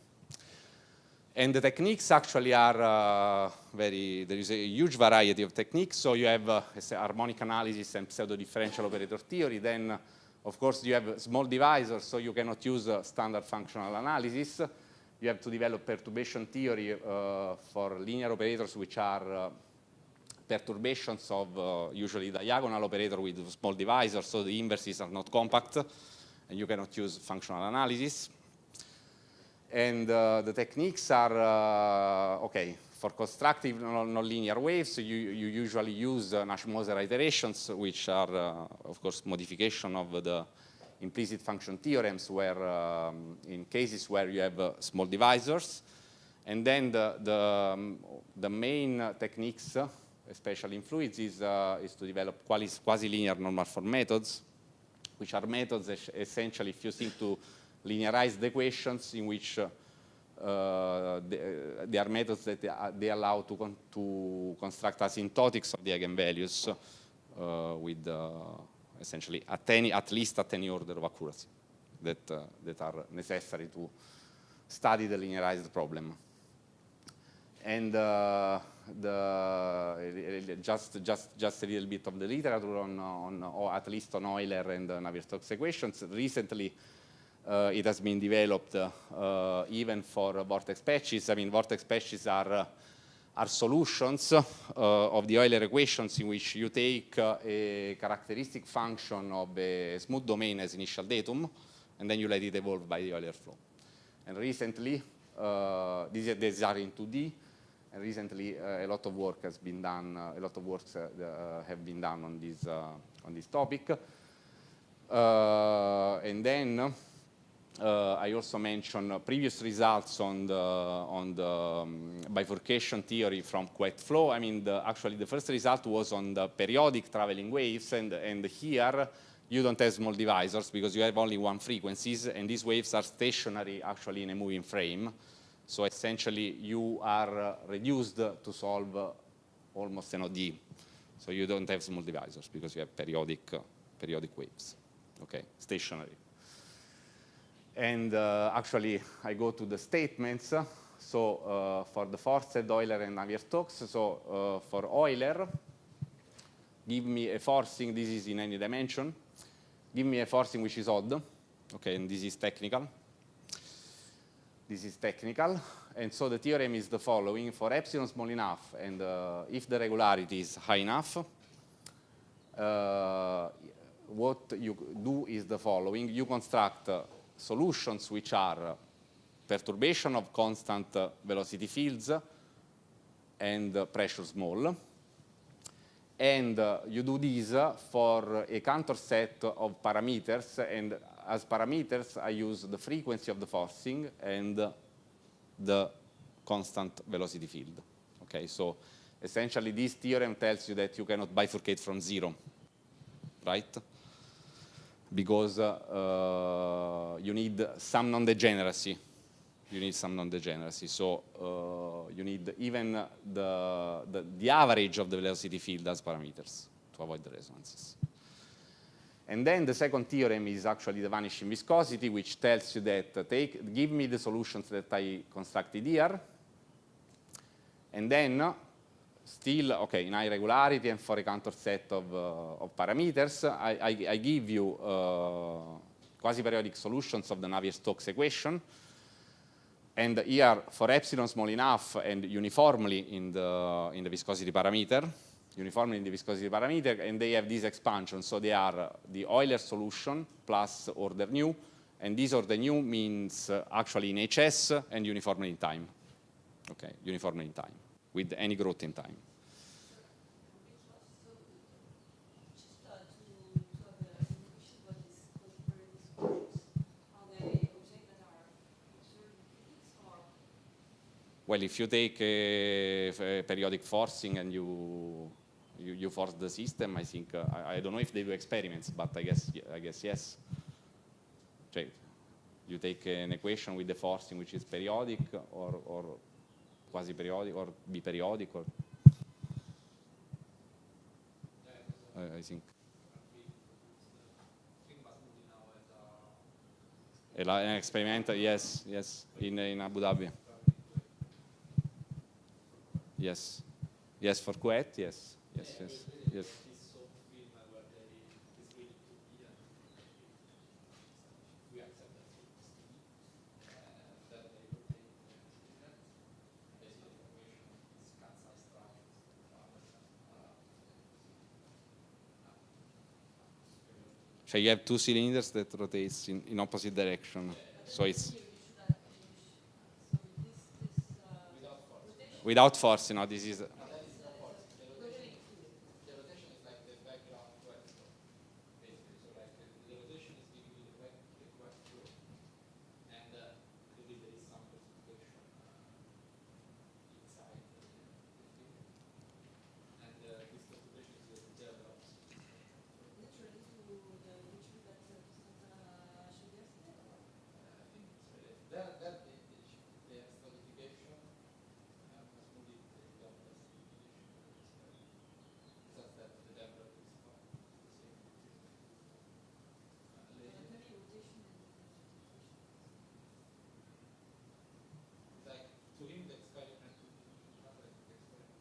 And the techniques actually are there is a huge variety of techniques. So you have harmonic analysis and pseudo-differential operator theory. Then, of course, you have small divisors, so you cannot use standard functional analysis. You have to develop perturbation theory for linear operators which are perturbations of usually diagonal operator with small divisors, so the inverses are not compact, and you cannot use functional analysis. And the techniques are, okay, for constructive nonlinear waves, you usually use Nash-Moser iterations, which are, of course, modification of the implicit function theorems where, in cases where you have small divisors. And then the main techniques, especially in fluids, is to develop quasi-linear normal form methods, which are methods essentially, if you think to linearize the equations in which they are methods that they allow to construct asymptotics of the eigenvalues with essentially at least at any order of accuracy that are necessary to study the linearized problem. And just a little bit of the literature or at least on Euler and Navier-Stokes equations. Recently, it has been developed even for vortex patches. I mean, vortex patches are solutions of the Euler equations in which you take a characteristic function of a smooth domain as initial datum, and then you let it evolve by the Euler flow. And recently, these are in 2D, and recently a lot of work has been done. A lot of works have been done on this topic, and then. I also mentioned previous results on the bifurcation theory from Couette flow. I mean, actually the first result was on the periodic traveling waves, and here you don't have small divisors because you have only one frequencies, and these waves are stationary actually in a moving frame. So essentially you are reduced to solve almost an ODE. So you don't have small divisors because you have periodic waves, okay, stationary. And actually, I go to the statements. So for the forced Euler and Navier-Stokes, so for Euler, give me a forcing, this is in any dimension. Give me a forcing which is odd. Okay, and this is technical. This is technical. And so the theorem is the following. For epsilon small enough, and if the regularity is high enough, what you do is the following. You construct solutions which are perturbation of constant velocity fields and pressure small. And you do this for a Cantor set of parameters, and as parameters I use the frequency of the forcing and the constant velocity field. Okay, so essentially this theorem tells you that you cannot bifurcate from zero, right? Because you need some non-degeneracy. You need some non-degeneracy. So you need even the average of the velocity field as parameters to avoid the resonances. And then the second theorem is actually the vanishing viscosity, which tells you that give me the solutions that I constructed here, and then still, okay, in high regularity and for a Cantor set of parameters, I give you quasi-periodic solutions of the Navier-Stokes equation. And here, for epsilon small enough and uniformly in the viscosity parameter, and they have this expansion. So they are the Euler solution plus order nu, and this order nu means actually in HS and uniformly in time. Okay, uniformly in time, with any growth in time. Well, if you take a periodic forcing and you force the system, I think I don't know if they do experiments, but I guess yes. You take an equation with the forcing which is periodic or quasi-periodic or biperiodic, or I think. An experiment, yes, in Abu Dhabi. Yes, for Couette, yes. So you have two cylinders that rotates in opposite direction. So it's without force. You know, this is. The rotation is like the background wet flow, basically. So like the rotation is giving you the wet flow, and clearly there is some precipitation inside the film, and this precipitation is the velocity. Literally to the picture that Constanta showed yesterday? I think it's that the solidification has moved it the just that the temperature is not the same. Maybe rotation and It's like to him the experiment to translate the experiment.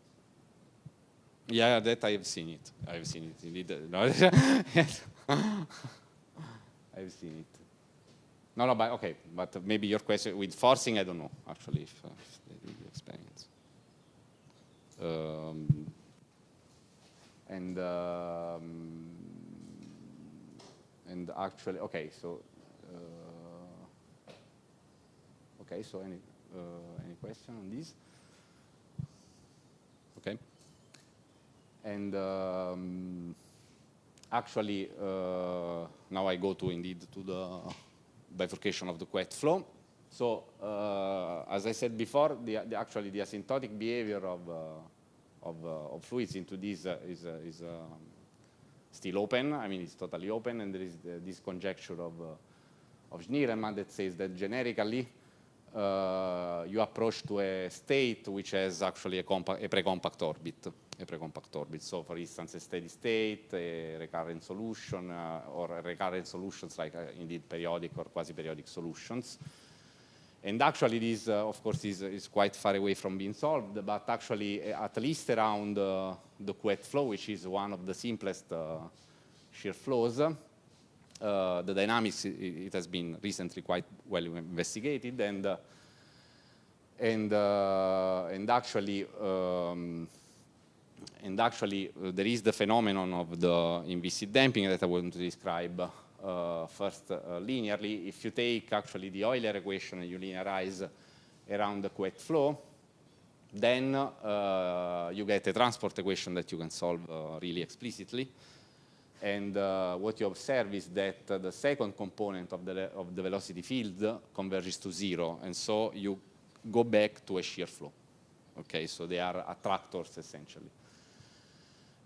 Yeah, that I have seen it. I have seen it. Indeed. No. I've seen it. No, but okay. But maybe your question with forcing, I don't know actually if they do the experiments. And actually, okay. So any question on this? Okay. And actually, now I go to indeed to the bifurcation of the wet flow. So as I said before, actually the asymptotic behavior of fluids into this is still open. I mean, it's totally open, and there is this conjecture of Schneermann that says that generically you approach to a state which has actually a pre-compact orbit. So, for instance, a steady state, a recurrent solution, or recurrent solutions like indeed periodic or quasi-periodic solutions. And actually, this, of course, is quite far away from being solved, but actually, at least around the wet flow, which is one of the simplest shear flows, the dynamics, it has been recently quite well investigated, and actually, there is the phenomenon of the implicit damping that I want to describe first linearly. If you take actually the Euler equation and you linearize around the wet flow, then you get a transport equation that you can solve really explicitly. And what you observe is that the second component of the velocity field converges to 0, and so you go back to a shear flow. Okay, so they are attractors essentially.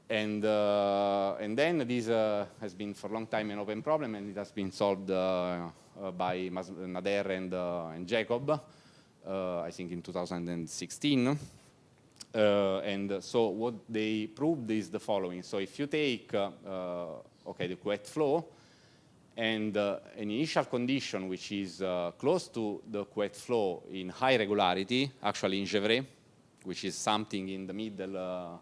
And then this has been for a long time an open problem, and it has been solved by Nader and Jacob, I think in 2016. And so what they proved is the following. So if you take the wet flow and an initial condition which is close to the wet flow in high regularity, actually in Gevrey, which is something in the middle,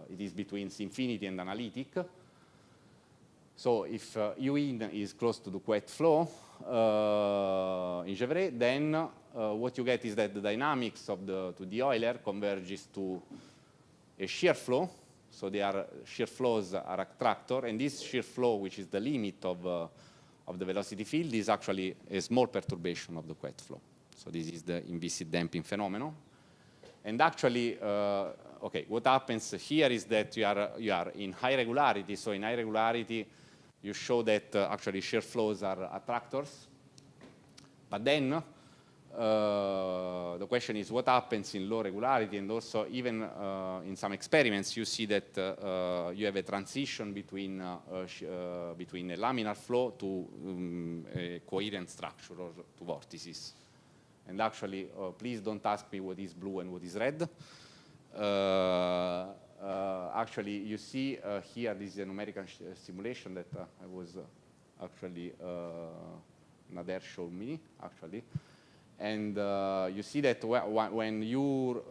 it is between infinity and analytic. So if U in is close to the wet flow in Gevrey, then what you get is that the dynamics of the Euler converges to a shear flow. So shear flows are attractor, and this shear flow, which is the limit of the velocity field, is actually a small perturbation of the wet flow. So this is the implicit damping phenomenon. And actually, what happens here is that you are in high regularity. So in high regularity, you show that actually shear flows are attractors. But then the question is what happens in low regularity, and also even in some experiments you see that you have a transition between a laminar flow to a coherent structure or to vortices. And actually, please don't ask me what is blue and what is red. Actually, you see here, this is a numerical simulation that I was actually, Nader showed me, actually. And you see that when you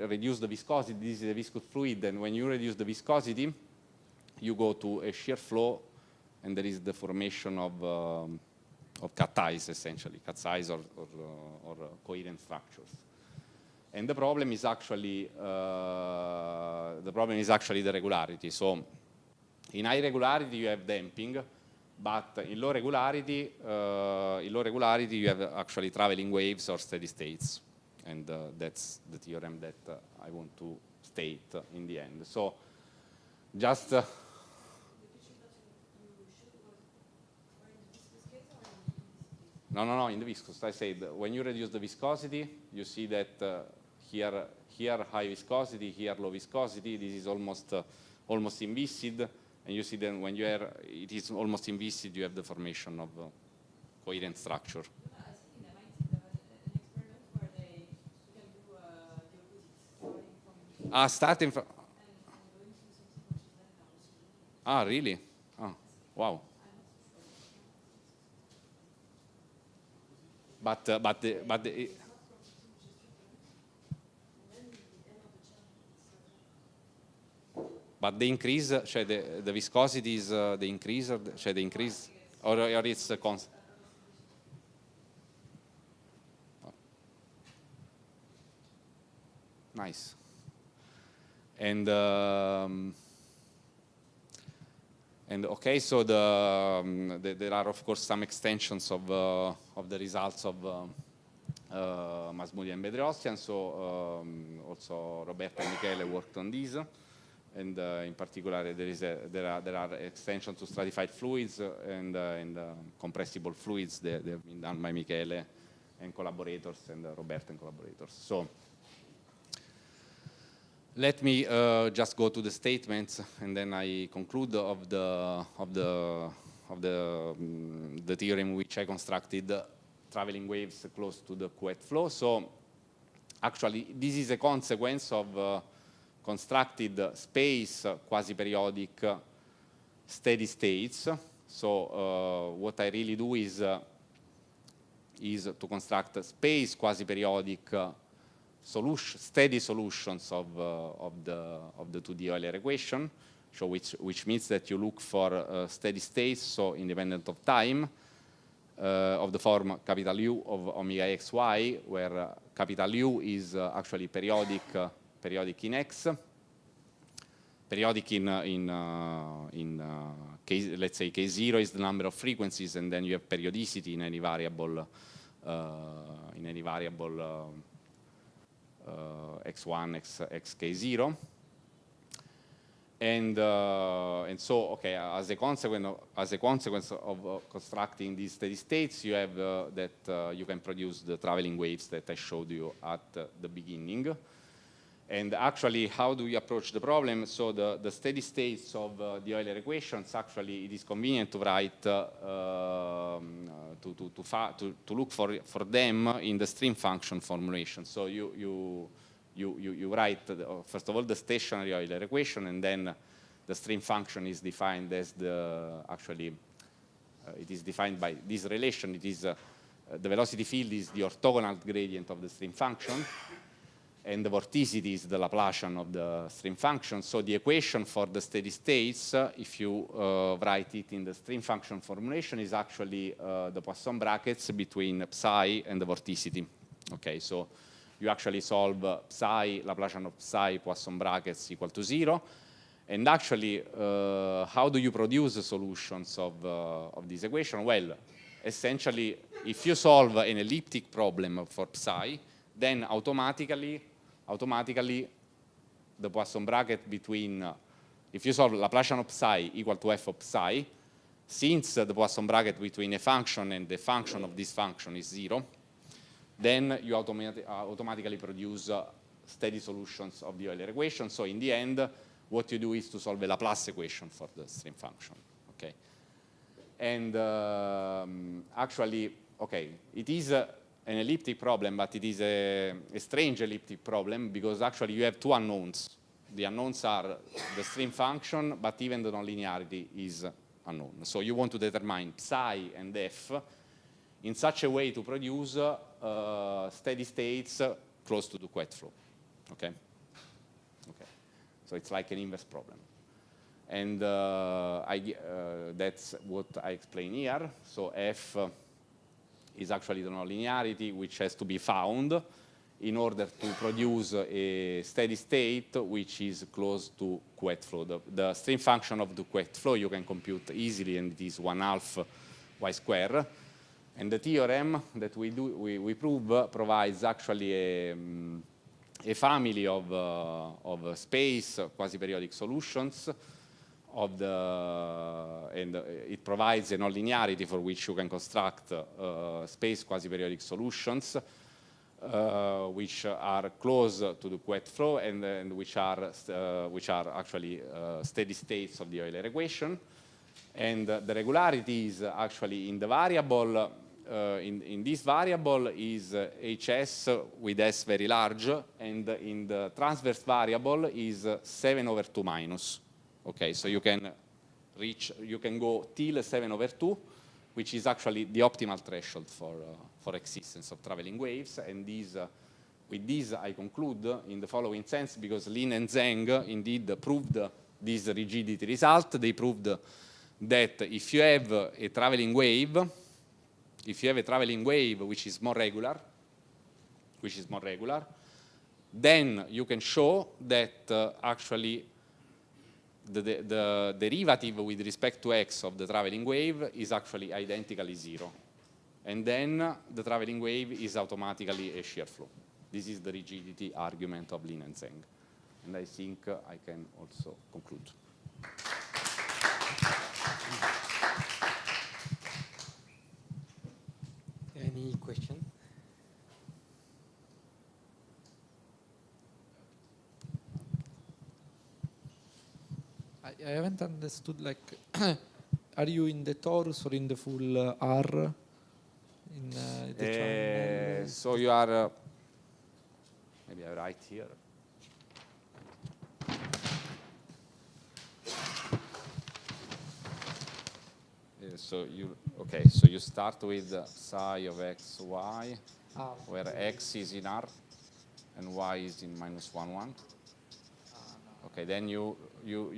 reduce the viscosity, this is a viscous fluid, and when you reduce the viscosity, you go to a shear flow, and there is the formation of cat eyes, essentially, cat eyes or coherent structures. And the problem is actually the regularity. So In high regularity you have damping, but in low regularity you have actually traveling waves or steady states, and that's the theorem that I want to state in the end. So just no, in the viscous. I said when you reduce the viscosity, you see that here high viscosity, here low viscosity. This is almost inviscid, and you see then when it is almost inviscid, you have the formation of coherent structure. I think in MIT there was an experiment where you can do the opposite, starting from Starting from. and going to something which is then Really? Wow. But the increase, the viscosity is the increase, or the increase, or it's constant. Nice. And okay, so there are of course some extensions of the results of Masmoudi and Bedrosian. So also Roberto and Michele worked on these, and in particular there are extensions to stratified fluids and compressible fluids. They have been done by Michele and collaborators and Roberto and collaborators. So let me just go to the statements, and then I conclude of the theorem which I constructed traveling waves close to the wet flow. So actually, this is a consequence of constructed space quasi-periodic steady states. So what I really do is to construct space quasi-periodic steady solutions of the 2D Euler equation, so which means that you look for steady states, so independent of time, of the form capital U of omega xy, where capital U is actually periodic in X, periodic in case, let's say K0 is the number of frequencies, and then you have periodicity in any variable x1, xk0, and so okay, as a consequence of constructing these steady states, you have that you can produce the traveling waves that I showed you at the beginning. And actually, how do we approach the problem? So the steady states of the Euler equations, actually, it is convenient to write to look for them in the stream function formulation. So you write first of all the stationary Euler equation, and then the stream function is defined as it is defined by this relation. It is the velocity field is the orthogonal gradient of the stream function, and the vorticity is the Laplacian of the stream function. So the equation for the steady states, if you write it in the stream function formulation, is actually the Poisson brackets between psi and the vorticity. Okay, so you actually solve psi, Laplacian of psi, Poisson brackets equal to 0. And actually, how do you produce the solutions of this equation? Well, essentially, if you solve an elliptic problem for psi, then automatically the Poisson bracket between, if you solve Laplacian of psi equal to f of psi, since the Poisson bracket between a function and the function of this function is 0, then you automatically produce steady solutions of the Euler equation. So in the end, what you do is to solve a Laplace equation for the stream function. Okay, and actually, okay, it is an elliptic problem, but it is a strange elliptic problem, because actually you have two unknowns. The unknowns are the stream function, but even the nonlinearity is unknown. So you want to determine psi and f in such a way to produce steady states close to the wet flow. Okay? Okay. So it's like an inverse problem. And that's what I explain here. So f is actually the nonlinearity which has to be found in order to produce a steady state which is close to Couette flow. The stream function of the Couette flow you can compute easily, and it is 1/2 y square. And the theorem that we prove provides actually a family of space quasi-periodic solutions and it provides a nonlinearity for which you can construct space quasi-periodic solutions which are close to the Couette flow and which are actually steady states of the Euler equation. And the regularity is actually in the variable, in this variable is HS with S very large, and in the transverse variable is 7/2 minus. Okay, so you can go till 7/2, which is actually the optimal threshold for existence of traveling waves. And with this I conclude in the following sense, because Lin and Zheng indeed proved this rigidity result. They proved that if you have a traveling wave, which is more regular, then you can show that actually the derivative with respect to x of the traveling wave is actually identically 0. And then the traveling wave is automatically a shear flow. This is the rigidity argument of Lin and Zheng. And I think I can also conclude. Any question? I haven't understood, like, are you in the torus or in the full R? In the channel? So you are, maybe I write here. So you start with psi of x, y, where x is in R and y is in -1, 1. Okay, then you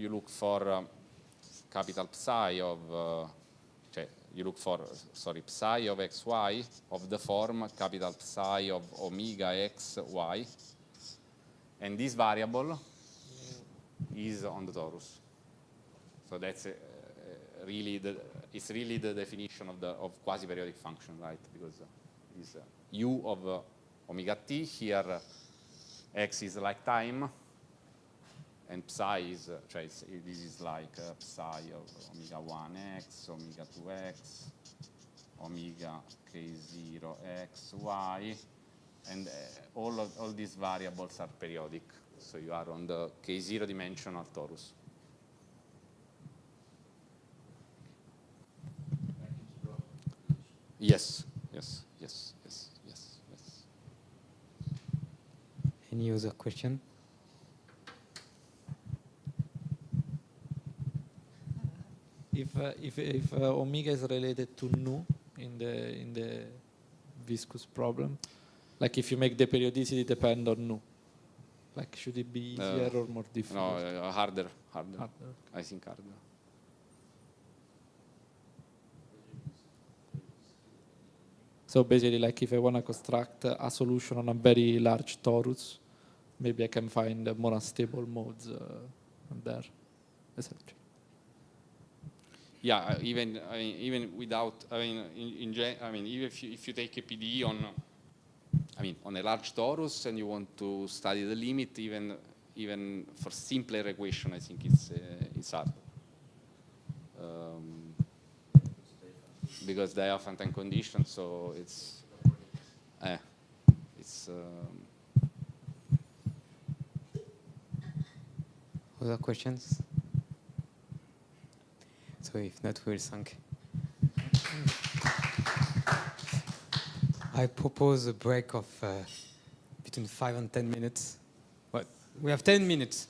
look for capital psi of, psi of xy of the form capital psi of omega x, y, and this variable is on the torus. So that's it's really the definition of quasi-periodic function, right? Because it's u of omega t. Here x is like time, and psi is, this is like psi of omega 1x, omega 2x, omega k0 x, y, and all these variables are periodic. So you are on the k0 dimensional torus. Yes. Any other question? If omega is related to nu in the viscous problem, like if you make the periodicity depend on nu, like should it be easier or more difficult? No, harder. I think harder. So basically, like if I want to construct a solution on a very large torus, maybe I can find more unstable modes there, etc. Yeah, even without, even if you take a PDE on a large torus and you want to study the limit, even for simpler equation, I think it's hard. Because they have Fontane conditions, so it's Other questions? So if not, we'll thank. I propose a break of between 5 and 10 minutes. What? We have 10 minutes.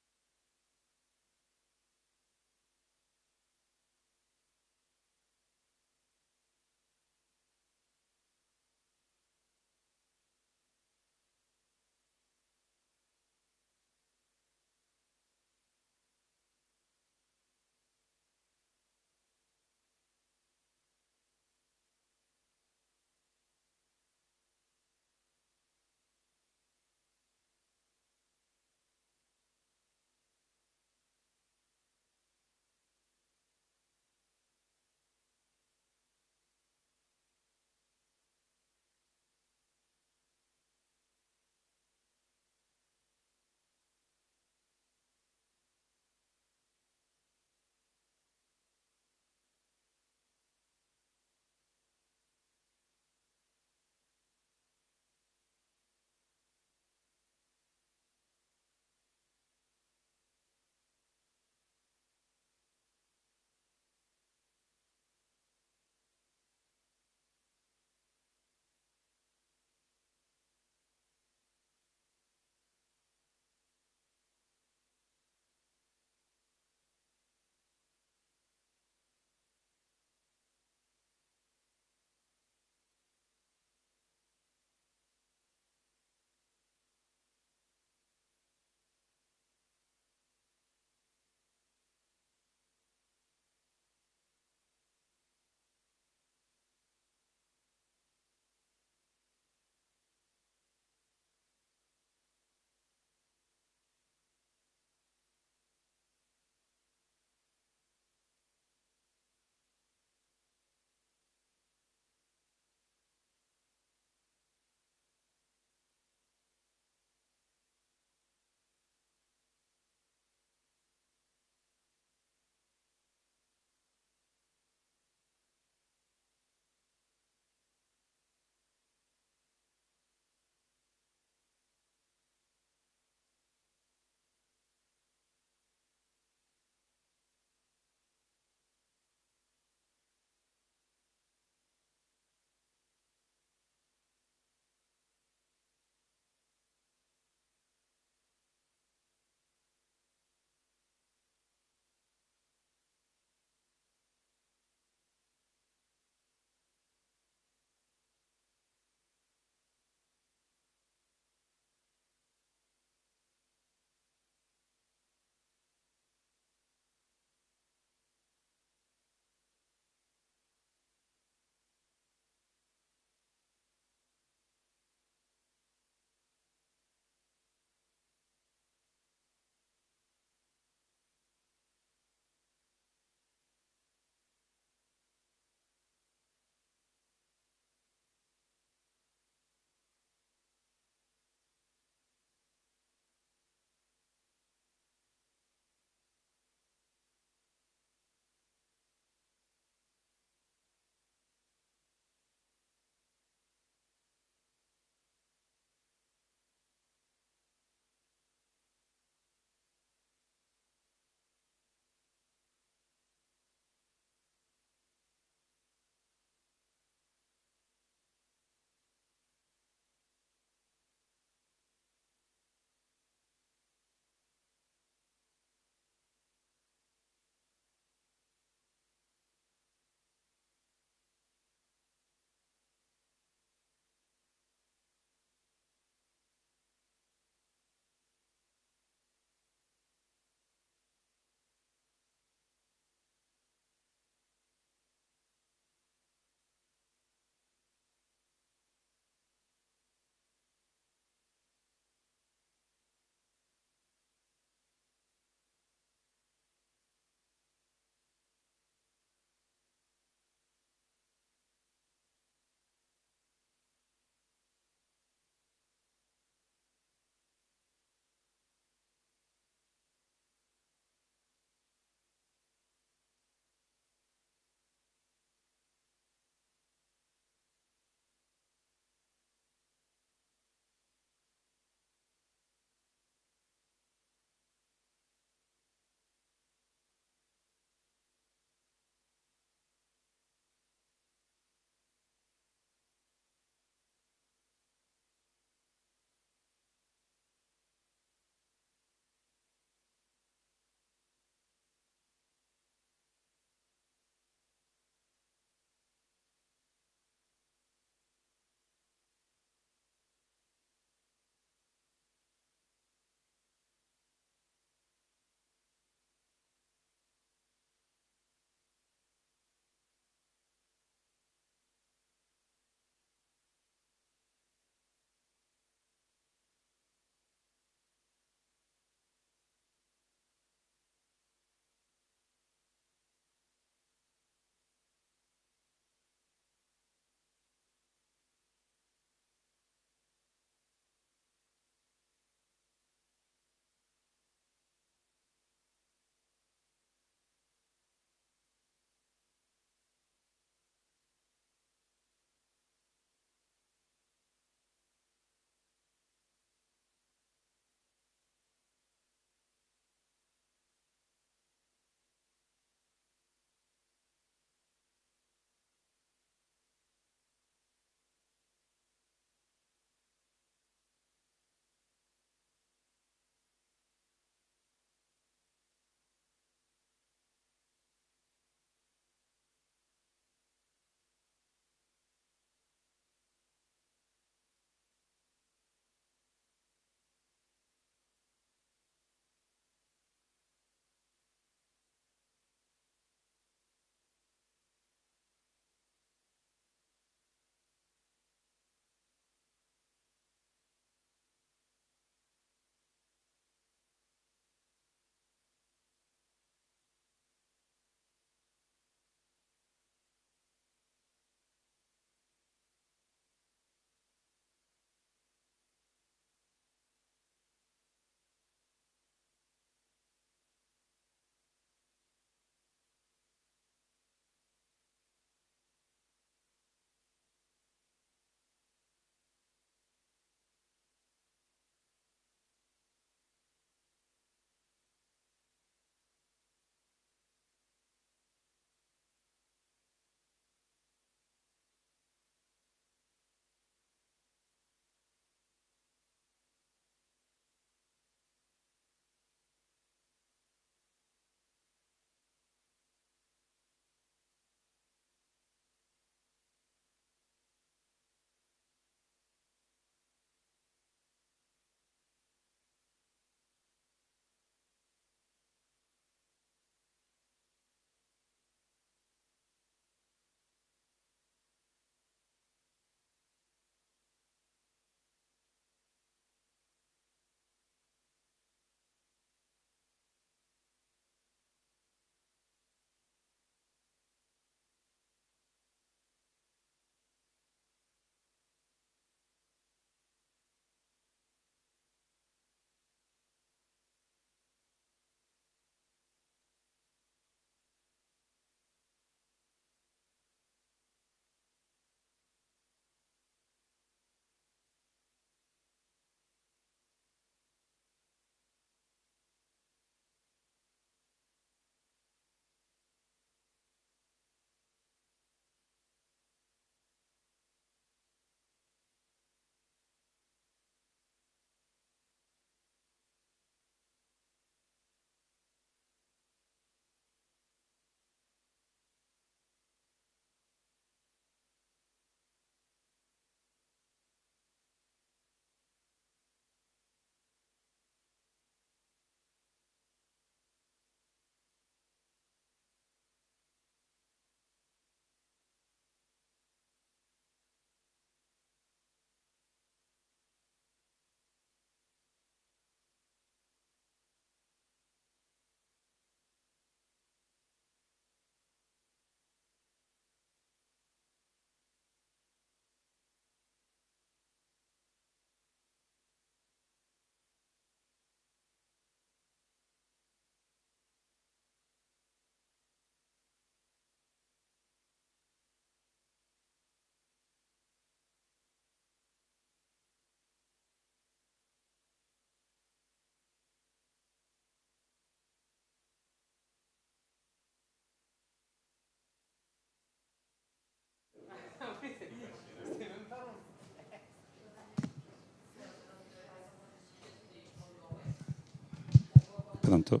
Onorato.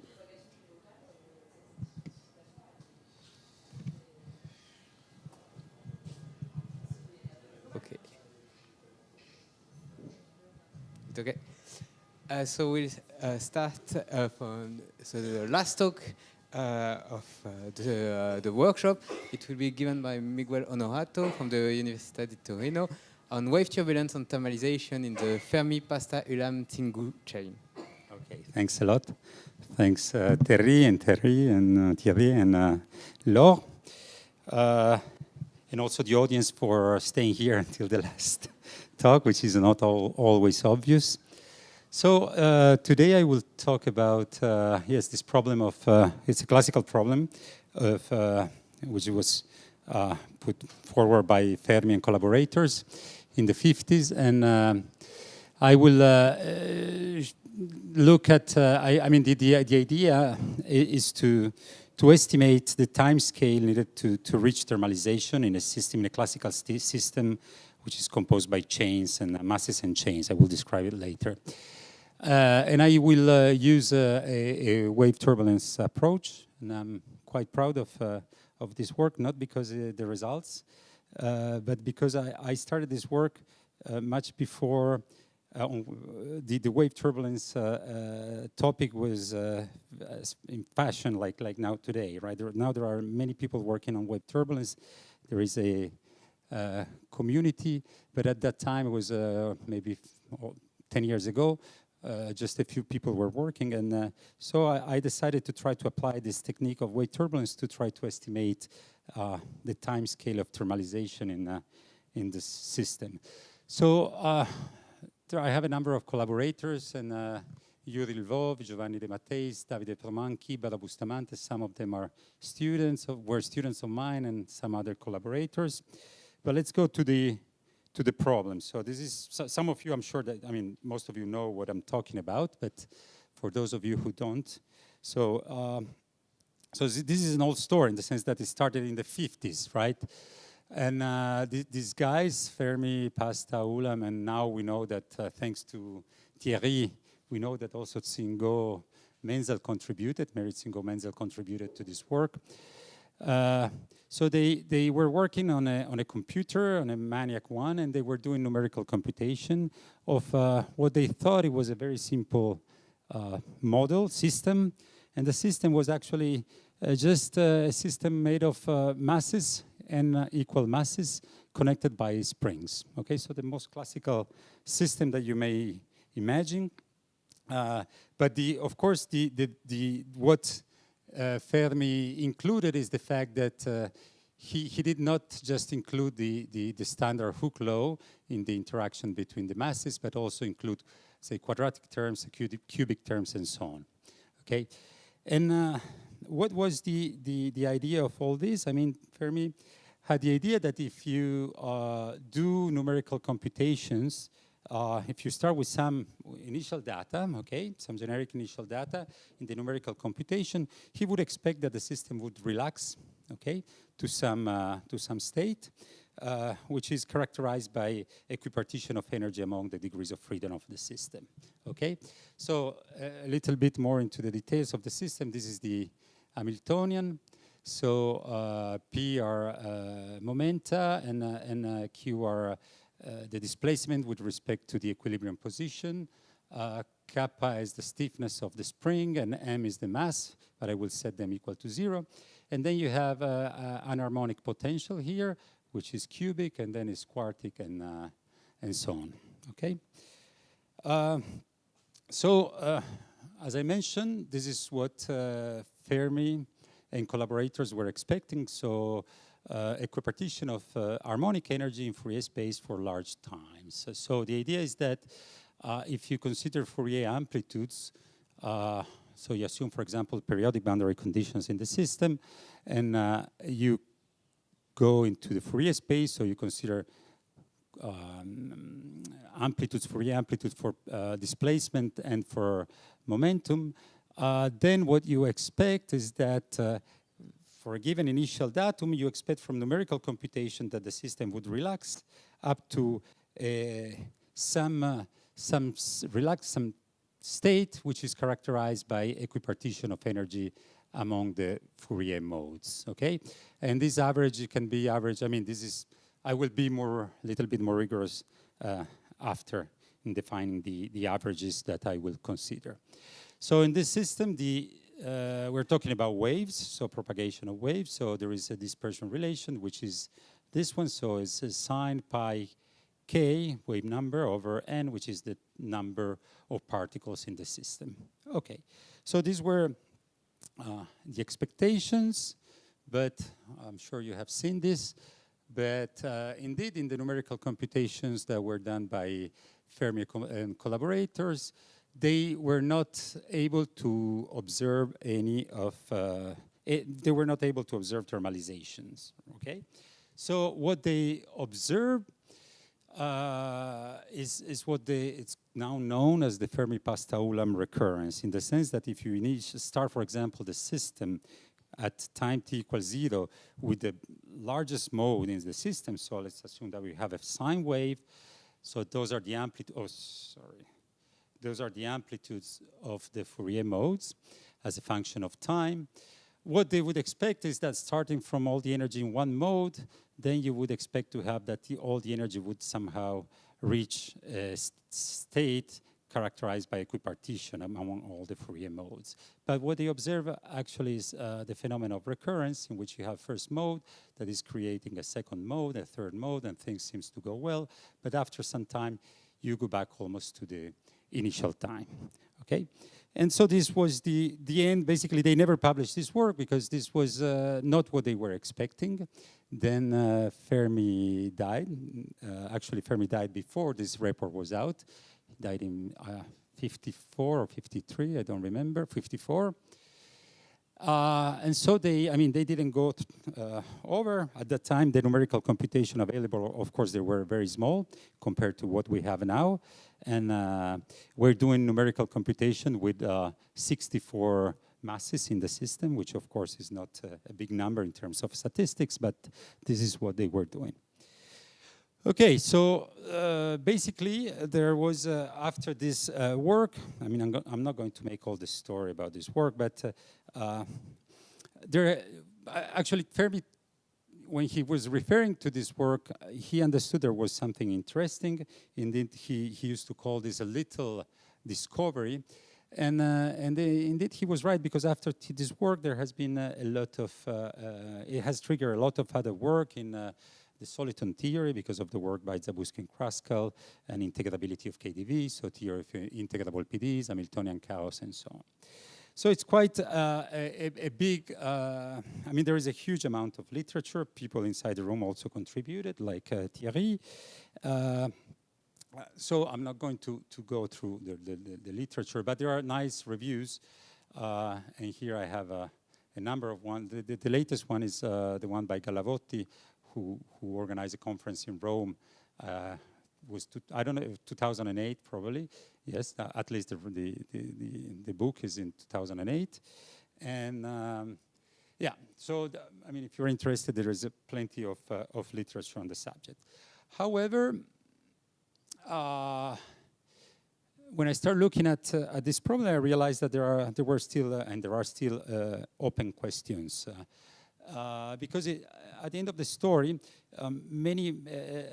Okay. It's okay. So we'll start from the last talk of the workshop. It will be given by Miguel Onorato from the Università di Torino on wave turbulence and thermalization in the Fermi-Pasta-Ulam-Tsingou chain. Okay, thanks a lot. Thanks Thierry and Thierry and Laure. And also the audience for staying here until the last talk, which is not always obvious. So today I will talk about, yes, this problem of, it's a classical problem of, which was put forward by Fermi and collaborators in the 50s. And I will look at, I mean, the idea is to estimate the time scale needed to reach thermalization in a system, in a classical system, which is composed by chains and masses and chains. I will describe it later. And I will use a wave turbulence approach, and I'm quite proud of this work, not because of the results, but because I started this work much before the wave turbulence topic was in fashion like now today, right? Now there are many people working on wave turbulence. There is a community, but at that time it was maybe 10 years ago. Just a few people were working, and so I decided to try to apply this technique of wave turbulence to try to estimate the time scale of thermalization in the system. So I have a number of collaborators, and Yuri Lvov, Giovanni De Matteis, Davide Permanchi, Bella Bustamante. Some of them are were students of mine, and some other collaborators. But let's go to the problem. So this is, some of you, I'm sure that, I mean, most of you know what I'm talking about, but for those of you who don't, so this is an old story in the sense that it started in the 50s, right? And these guys, Fermi-Pasta-Ulam, and now we know that thanks to Thierry, we know that also Tsingou Menzel contributed, Mary Tsingou Menzel contributed to this work. So they were working on a computer, on a Maniac 1, and they were doing numerical computation of what they thought it was a very simple model system. And the system was actually just a system made of masses and equal masses connected by springs. Okay, so the most classical system that you may imagine. But of course, what Fermi included is the fact that he did not just include the standard Hooke law in the interaction between the masses, but also include, say, quadratic terms, cubic terms, and so on. Okay, and what was the idea of all this? I mean, Fermi had the idea that if you do numerical computations, if you start with some initial data, okay, some generic initial data in the numerical computation, he would expect that the system would relax, okay, to some state, which is characterized by equipartition of energy among the degrees of freedom of the system, okay? So a little bit more into the details of the system. This is the Hamiltonian. So P are momenta, and Q are the displacement with respect to the equilibrium position. Kappa is the stiffness of the spring, and M is the mass, but I will set them equal to 0. And then you have anharmonic potential here, which is cubic, and then is quartic, and so on. Okay. As I mentioned, this is what Fermi and collaborators were expecting. So equipartition of harmonic energy in Fourier space for large times. So the idea is that if you consider Fourier amplitudes, so you assume, for example, periodic boundary conditions in the system, and you go into the Fourier space, so you consider amplitudes, Fourier amplitude for displacement and for momentum, then what you expect is that for a given initial datum, you expect from numerical computation that the system would relax up to some state, which is characterized by equipartition of energy among the Fourier modes, okay? And this average can be average, I mean, this is, I will be little bit more rigorous after in defining the averages that I will consider. So in this system, we're talking about waves, so propagation of waves. So there is a dispersion relation, which is this one. So it's a sine pi k, wave number, over n, which is the number of particles in the system. Okay, so these were the expectations, but I'm sure you have seen this. But indeed, in the numerical computations that were done by Fermi and collaborators, they were not able to observe any of, they were not able to observe thermalizations, okay? So what they observed is what it's now known as the Fermi-Pasta-Ulam recurrence, in the sense that if you start, for example, the system at time t equals 0 with the largest mode in the system, so let's assume that we have a sine wave, so those are the those are the amplitudes of the Fourier modes as a function of time. What they would expect is that starting from all the energy in one mode, then you would expect to have that all the energy would somehow reach a state characterized by equipartition among all the Fourier modes. But what they observe actually is the phenomenon of recurrence, in which you have first mode that is creating a second mode, a third mode, and things seems to go well. But after some time, you go back almost to the initial time, okay? And so this was the end. Basically, they never published this work because this was not what they were expecting. Then Fermi died. Actually, Fermi died before this report was out. He died in 54 or 53, I don't remember, 54. And so they didn't go over. At that time, the numerical computation available, of course, they were very small compared to what we have now. And we're doing numerical computation with 64 masses in the system, which of course is not a big number in terms of statistics, but this is what they were doing. Okay, so basically there was, after this work, I mean, I'm not going to make all the story about this work, but actually Fermi, when he was referring to this work, he understood there was something interesting. Indeed, he used to call this a little discovery. And indeed, he was right, because after this work, there has been a lot of, it has triggered a lot of other work in the soliton theory because of the work by Zabusky and Kraskell and integrability of KdV, so theory of integrable PDs, Hamiltonian chaos, and so on. So it's quite a big, I mean, there is a huge amount of literature. People inside the room also contributed, like Thierry. So I'm not going to go through the literature, but there are nice reviews. And here I have a number of ones. The latest one is the one by Galavotti, who organized a conference in Rome. I don't know, 2008 probably. Yes, at least the book is in 2008. And yeah, so I mean, if you're interested, there is plenty of literature on the subject. However, when I start looking at this problem, I realized that there are still open questions. Because at the end of the story, a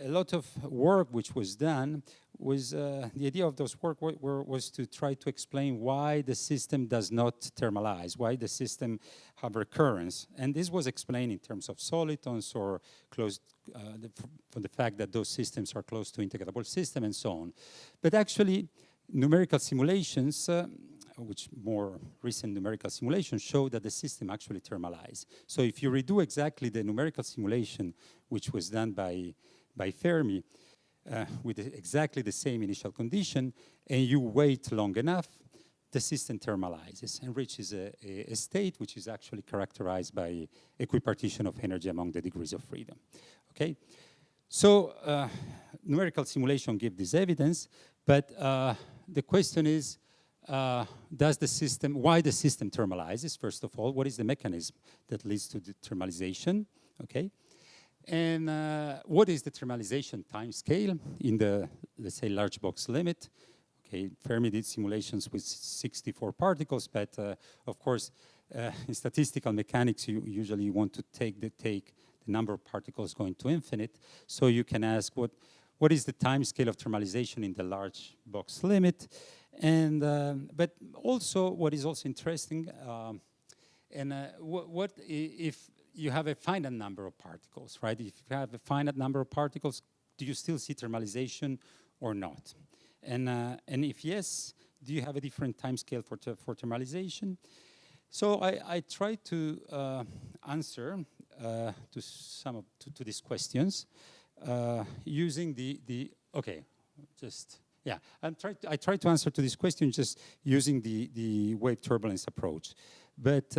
lot of work which was done was, the idea of those work was to try to explain why the system does not thermalize, why the system have recurrence. And this was explained in terms of solitons or closed, for the fact that those systems are close to integrable system and so on. But actually, numerical simulations, which more recent numerical simulations show that the system actually thermalizes. So if you redo exactly the numerical simulation which was done by Fermi with exactly the same initial condition, and you wait long enough, the system thermalizes and reaches a state which is actually characterized by equipartition of energy among the degrees of freedom. Okay, so numerical simulation give this evidence, but the question is, why the system thermalizes, first of all, what is the mechanism that leads to the thermalization, okay? And what is the thermalization time scale in the, let's say, large box limit, Okay, Fermi did simulations with 64 particles, but of course, in statistical mechanics, you usually want to take the number of particles going to infinite. So you can ask what is the time scale of thermalization in the large box limit, and but also what is also interesting, what if you have a finite number of particles, right? If you have a finite number of particles, do you still see thermalization or not? And if yes, do you have a different time scale for thermalization? So I tried to answer to these questions using I tried to answer to this question just using the wave turbulence approach, but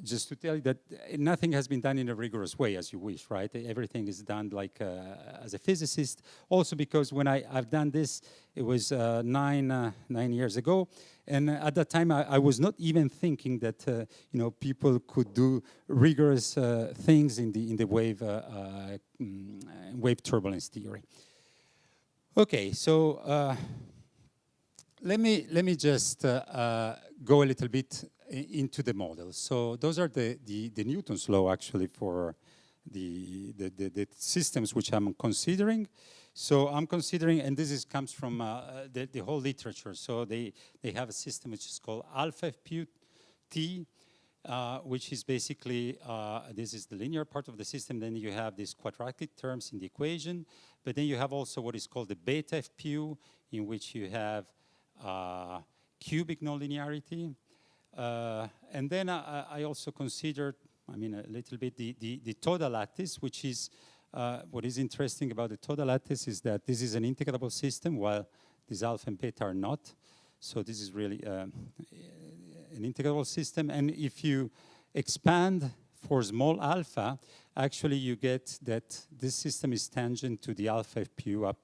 just to tell you that nothing has been done in a rigorous way as you wish, right? Everything is done like as a physicist. Also because when I've done this, it was 9 years ago, and at that time I was not even thinking that people could do rigorous things in the wave turbulence theory. Okay, so let me just go a little bit into the model. So those are the Newton's law actually for the systems which I'm considering. So I'm considering, and this comes from the whole literature. So they have a system which is called alpha FPU T, which is basically, this is the linear part of the system. Then you have these quadratic terms in the equation. But then you have also what is called the beta FPU, in which you have cubic nonlinearity. And then I also considered, a little bit the total lattice, which is, what is interesting about the total lattice is that this is an integrable system, while these alpha and beta are not. So this is really an integrable system. And if you expand for small alpha, actually you get that this system is tangent to the alpha FPU up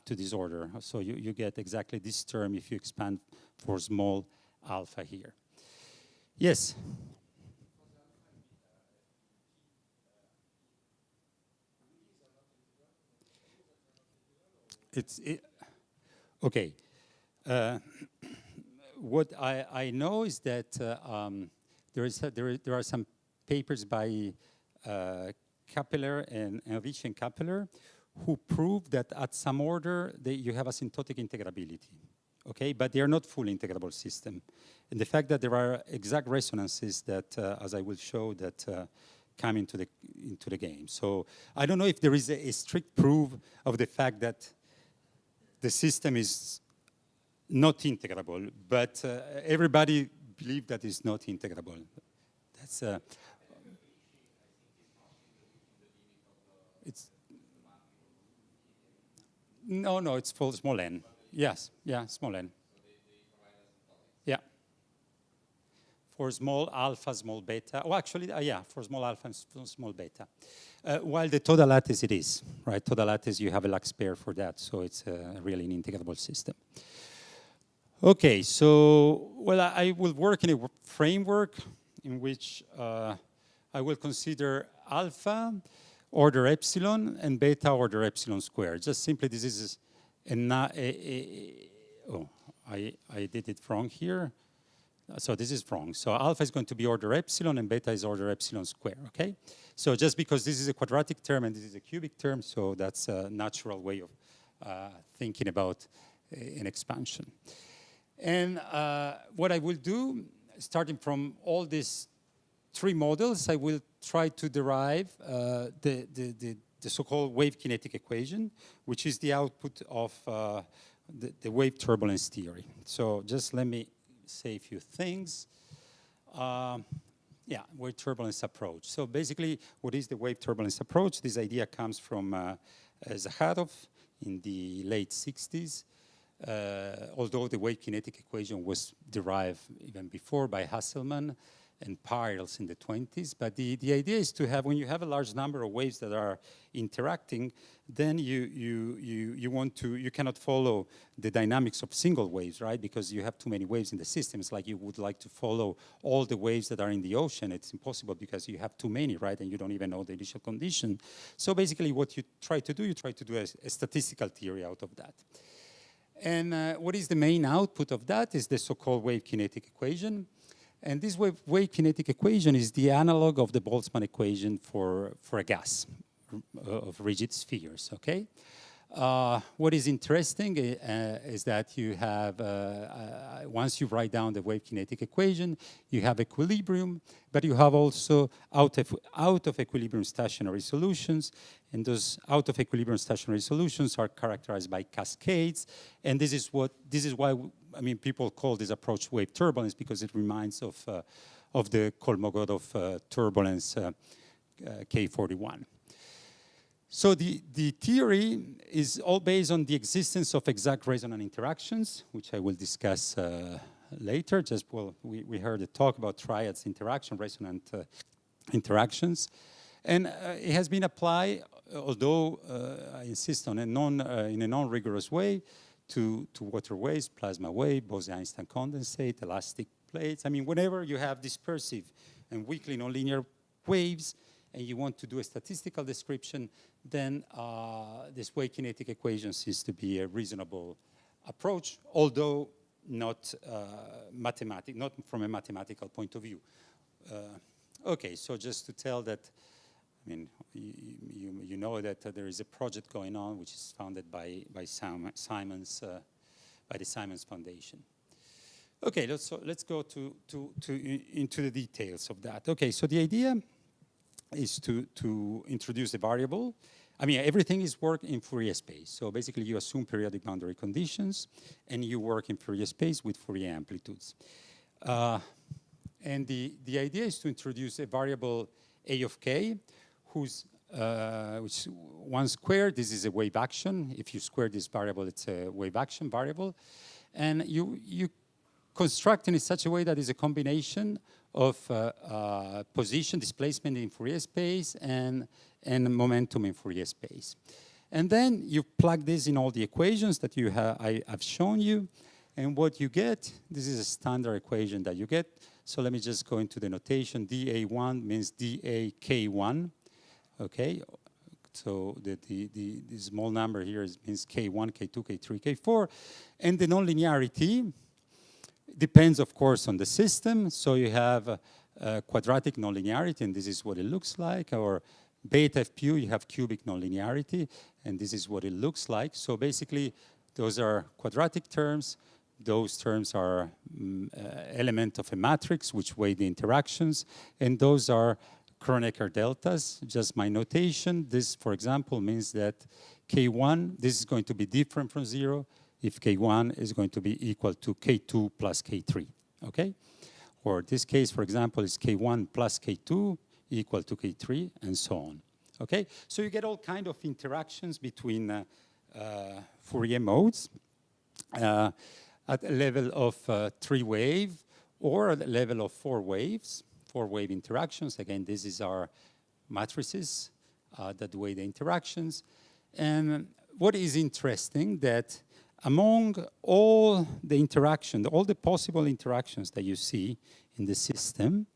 to this order. So you get exactly this term if you expand for small alpha here. Yes? Okay. What I know is that there are some papers by Kappeler and Ricci and Kappeler who prove that at some order you have asymptotic integrability. Okay, but they are not full integrable system. And the fact that there are exact resonances that, as I will show, that come into the game. So I don't know if there is a strict proof of the fact that the system is not integrable, but everybody believes that it's not integrable. That's it's no, it's for small n. Yes, yeah, small n. Yeah. For small alpha, small beta. Oh, actually, yeah, for small alpha and small beta. While the total lattice it is, right? Total lattice, you have a Lax pair for that, so it's really an integrable system. Okay, so, well, I will work in a framework in which I will consider alpha order epsilon and beta order epsilon squared. Just simply, this is I did it wrong here. So this is wrong. So alpha is going to be order epsilon and beta is order epsilon square, okay? So just because this is a quadratic term and this is a cubic term, so that's a natural way of thinking about an expansion. And what I will do, starting from all these three models, I will try to derive the so-called wave kinetic equation, which is the output of the wave turbulence theory. So just let me say a few things. Wave turbulence approach. So basically, what is the wave turbulence approach? This idea comes from Zakharov in the late 60s, although the wave kinetic equation was derived even before by Hasselmann. and pyrals in the 20s. But the idea is to have, when you have a large number of waves that are interacting, then you cannot follow the dynamics of single waves, right? Because you have too many waves in the system. It's like you would like to follow all the waves that are in the ocean. It's impossible because you have too many, right? And you don't even know the initial condition. So basically what you try to do a statistical theory out of that. And what is the main output of that is the so-called wave kinetic equation. And this wave kinetic equation is the analog of the Boltzmann equation for a gas of rigid spheres, okay? What is interesting is that you have, once you write down the wave kinetic equation, you have equilibrium, but you have also out of equilibrium stationary solutions, and those out of equilibrium stationary solutions are characterized by cascades, and this is why I mean people call this approach wave turbulence, because it reminds of the Kolmogorov turbulence K41. So the theory is all based on the existence of exact resonant interactions, which I will discuss later. Just, well, we heard a talk about triads interaction, resonant interactions. And it has been applied, although I insist on in a non-rigorous way, to water waves, plasma wave, Bose-Einstein condensate, elastic plates. I mean, whenever you have dispersive and weakly nonlinear waves, and you want to do a statistical description, then this wave kinetic equation seems to be a reasonable approach, although not not from a mathematical point of view. Okay, so just to tell that, I mean, you know that there is a project going on which is funded by Simons, by the Simons Foundation. Okay, let's go into the details of that. Okay, so the idea is to introduce a variable. I mean, everything is work in Fourier space. So basically, you assume periodic boundary conditions, and you work in Fourier space with Fourier amplitudes. And the idea is to introduce a variable A of k, whose which one squared. This is a wave action. If you square this variable, it's a wave action variable, and you construct in such a way that is a combination of position, displacement in Fourier space, and momentum in Fourier space. And then you plug this in all the equations that I've shown you, and what you get, this is a standard equation that you get. So let me just go into the notation. dA1 means dAk1, okay? So the small number here means K1, K2, K3, K4, and the nonlinearity depends, of course, on the system. So you have quadratic nonlinearity, and this is what it looks like. Or beta FPU, you have cubic nonlinearity, and this is what it looks like. So basically, those are quadratic terms. Those terms are element of a matrix, which weigh the interactions. And those are Kronecker deltas, just my notation. This, for example, means that K1, this is going to be different from 0 if K1 is going to be equal to K2 plus K3, okay? Or this case, for example, is K1 plus K2 equal to K3, and so on, okay? So you get all kind of interactions between Fourier modes at a level of 3 wave or at a level of 4 waves, 4 wave interactions. Again, this is our matrices that weigh the interactions. And what is interesting that among all the interactions, all the possible interactions that you see in the system,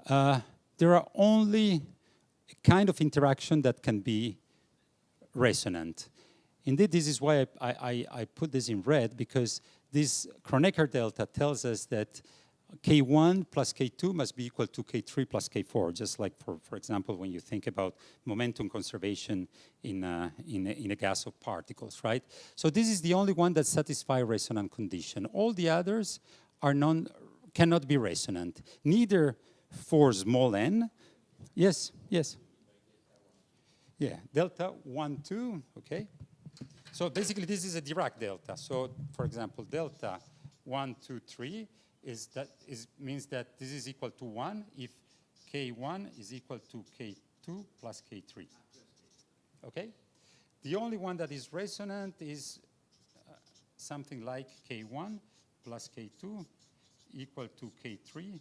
there are only a kind of interaction that can be resonant. Indeed, this is why I put this in red, because this Kronecker delta tells us that K1 plus K2 must be equal to K3 plus K4, just like, for example, when you think about momentum conservation in a gas of particles, right? So this is the only one that satisfies resonant condition. All the others are cannot be resonant, neither for small n. Yes, yes. Yeah, delta 1, 2, okay. So basically, this is a Dirac delta. So, for example, delta 1, 2, 3 means that this is equal to 1 if K1 is equal to K2 plus K3. Okay? The only one that is resonant is something like K1 plus K2 equal to K3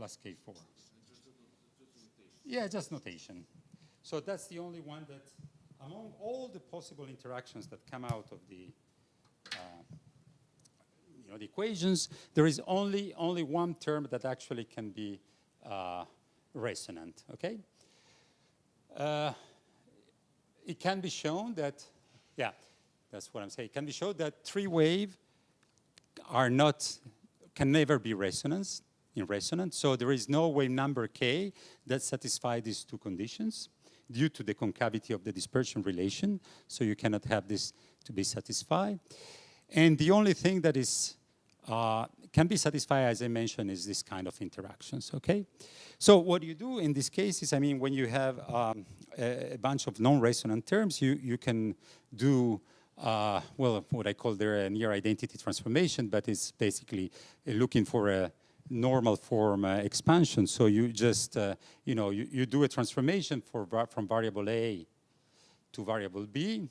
plus K4. Yeah, just notation. So that's the only one that, among all the possible interactions that come out of the, the equations, there is only one term that actually can be resonant, okay? It can be shown that, yeah, that's what I'm saying. It can be shown that three-wave can never be resonant. So there is no wave number K that satisfies these two conditions due to the concavity of the dispersion relation. So you cannot have this to be satisfied. And the only thing that is can be satisfied, as I mentioned, is this kind of interactions, okay? So what you do in this case is, I mean, when you have a bunch of non-resonant terms, you can do, well, what I call there a near identity transformation, but it's basically looking for a normal form expansion. So you just, you do a transformation from variable A to variable B,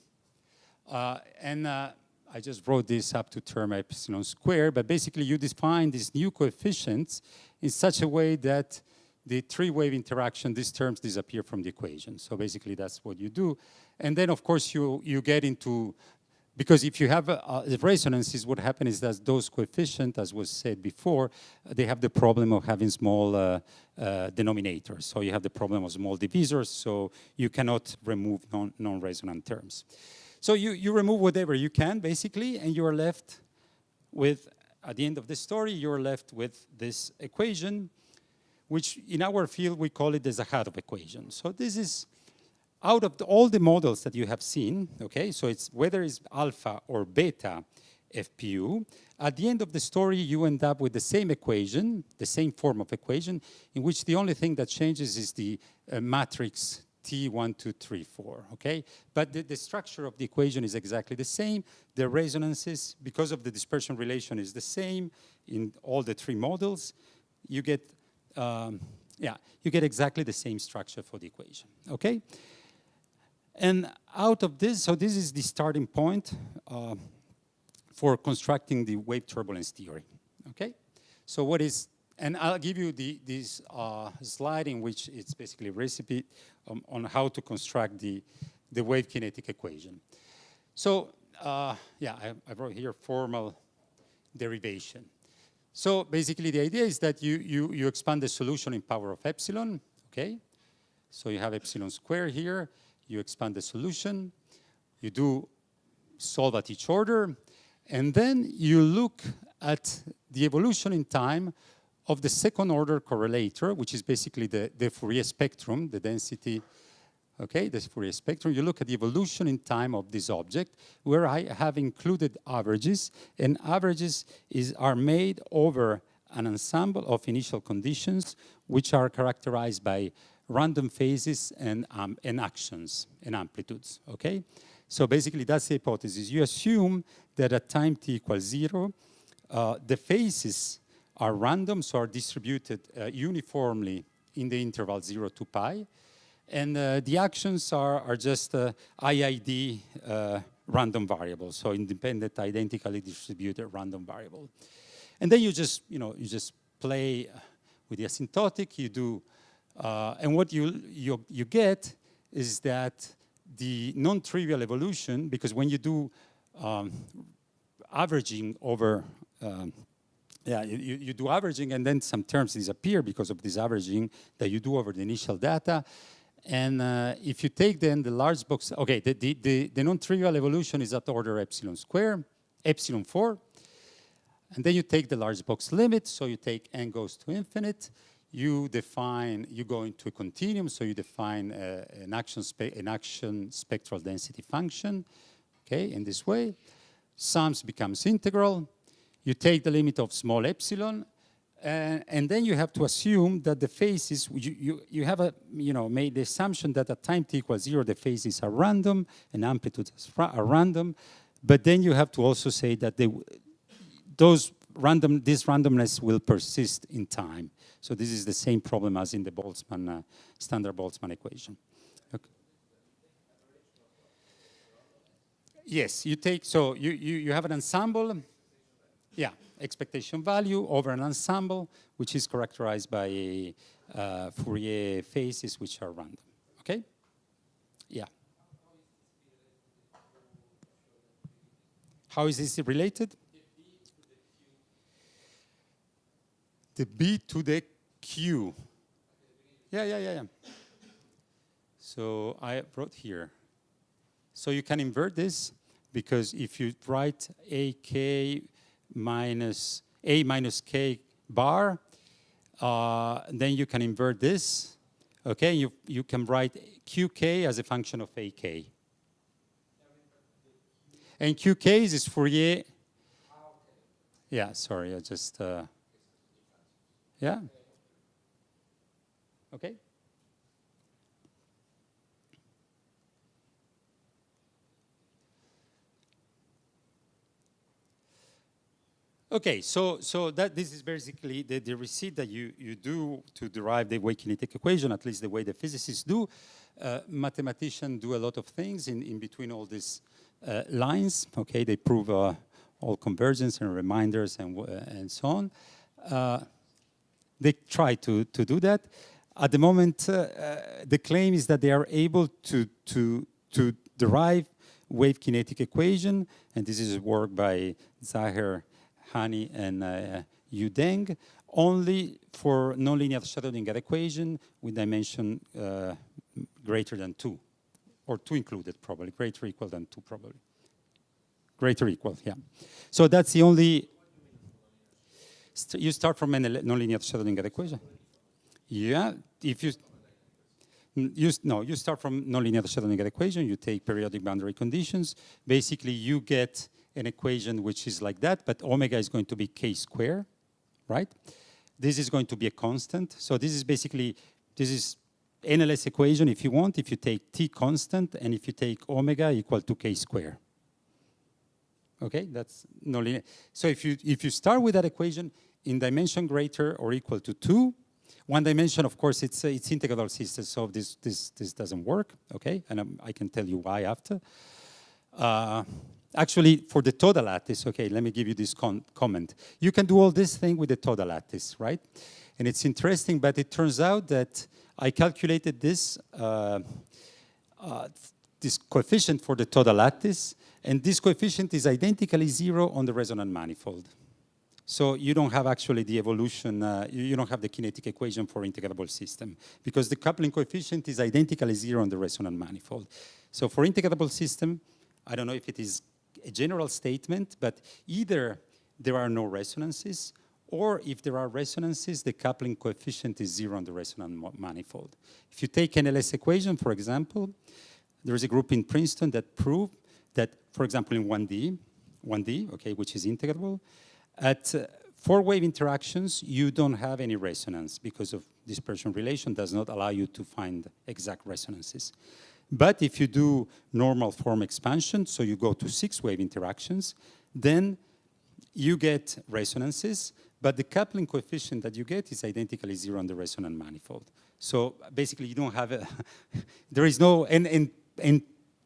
I just wrote this up to term epsilon squared, but basically you define these new coefficients in such a way that the three-wave interaction, these terms disappear from the equation. So basically that's what you do. And then of course you get into, because if you have the resonances, what happens is that those coefficients, as was said before, they have the problem of having small denominators. So you have the problem of small divisors, so you cannot remove non-resonant terms. So you remove whatever you can, basically, and you are left with, at the end of the story, you're left with this equation, which in our field, we call it the Zakharov equation. So this is, out of all the models that you have seen, okay, so it's whether it's alpha or beta FPU, at the end of the story, you end up with the same equation, the same form of equation, in which the only thing that changes is the matrix T1, 2, 3, 4, okay? But the structure of the equation is exactly the same. The resonances, because of the dispersion relation, is the same in all the three models. You get, you get exactly the same structure for the equation, okay? And out of this, so this is the starting point for constructing the wave turbulence theory, okay? So what is, and I'll give you this slide in which it's basically a recipe on how to construct the wave kinetic equation. So, I wrote here formal derivation. So basically the idea is that you expand the solution in power of epsilon, okay? So you have epsilon squared here, you expand the solution, you do solve at each order, and then you look at the evolution in time of the second order correlator, which is basically the Fourier spectrum, the density, okay, the Fourier spectrum. You look at the evolution in time of this object, where I have included averages, and averages are made over an ensemble of initial conditions, which are characterized by random phases and actions and amplitudes, okay? So basically that's the hypothesis. You assume that at time t equals 0, the phases are random, so are distributed uniformly in the interval 0 to pi. And the actions are just IID random variables, so independent, identically distributed random variable. And then you just play with the asymptotic, you do, and what you get is that the non-trivial evolution, because when you do averaging over, you do averaging and then some terms disappear because of this averaging that you do over the initial data. And if you take then the large box, okay, the non-trivial evolution is at order epsilon squared, epsilon 4. And then you take the large box limit, so you take n goes to infinite. You go into a continuum, so you define an action spectral density function, okay, in this way. Sums becomes integral. You take the limit of small epsilon, and then you have to assume that the phases, you have made the assumption that at time t equals 0, the phases are random and amplitudes are random, but then you have to also say that this randomness will persist in time. So this is the same problem as in the Boltzmann, standard Boltzmann equation. Okay. Yes, you take, so you have an ensemble. Yeah, expectation value over an ensemble, which is characterized by Fourier phases which are random. Okay? Yeah. How is this related? The B to the Q. Yeah. So I wrote here. So you can invert this, because if you write AK minus A minus K bar, then you can invert this. Okay, you can write QK as a function of AK. And QK is Fourier. Yeah, sorry, I just, yeah. Okay. Okay, so that this is basically the receipt that you do to derive the wave kinetic equation, at least the way the physicists do. Mathematicians do a lot of things in between all these lines. Okay, they prove all convergence and reminders and so on. They try to do that. At the moment, the claim is that they are able to derive wave kinetic equation, and this is work by Zahir, Hani, and Yu Deng, only for nonlinear Schrödinger equation with dimension greater than 2, or 2 included probably, greater or equal than 2 probably. Greater or equal, yeah. So that's the only, you start from a nonlinear Schrödinger equation. Yeah, if you start from nonlinear Schrödinger equation, you take periodic boundary conditions, basically you get an equation which is like that, but omega is going to be k squared, right? This is going to be a constant. So this is basically, this is NLS equation if you want, if you take t constant and if you take omega equal to k squared. Okay, that's nonlinear. So if you start with that equation in dimension greater or equal to 2, one dimension, of course, it's integral system, so this doesn't work, okay? And I can tell you why after. Actually, for the total lattice, okay, let me give you this comment. You can do all this thing with the total lattice, right? And it's interesting, but it turns out that I calculated this, this coefficient for the total lattice, and this coefficient is identically 0 on the resonant manifold. So you don't have actually the evolution, you don't have the kinetic equation for integrable system, because the coupling coefficient is identically 0 on the resonant manifold. So for integrable system, I don't know if it is a general statement, but either there are no resonances, or if there are resonances, the coupling coefficient is 0 on the resonant manifold. If you take NLS equation, for example, there is a group in Princeton that proved that, for example, in 1D, okay, which is integrable, at 4-wave interactions, you don't have any resonance because of dispersion relation does not allow you to find exact resonances. But if you do normal form expansion, so you go to 6-wave interactions, then you get resonances, but the coupling coefficient that you get is identically 0 on the resonant manifold. So basically you don't have a, there is no, and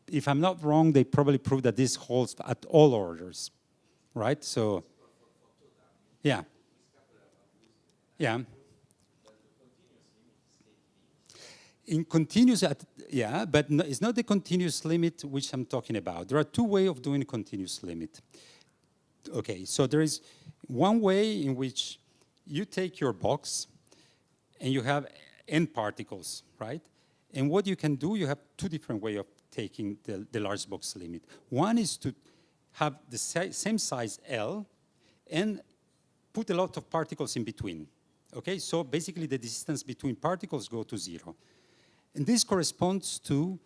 if I'm not wrong, they probably proved that this holds at all orders, right? So, yeah. Yeah. In continuous, yeah, but no, it's not the continuous limit which I'm talking about. There are 2 ways of doing a continuous limit. Okay, so there is one way in which you take your box and you have n particles, right? And what you can do, you have 2 different ways of taking the large box limit. One is to have the same size L and put a lot of particles in between. Okay, so basically the distance between particles go to 0. And this corresponds to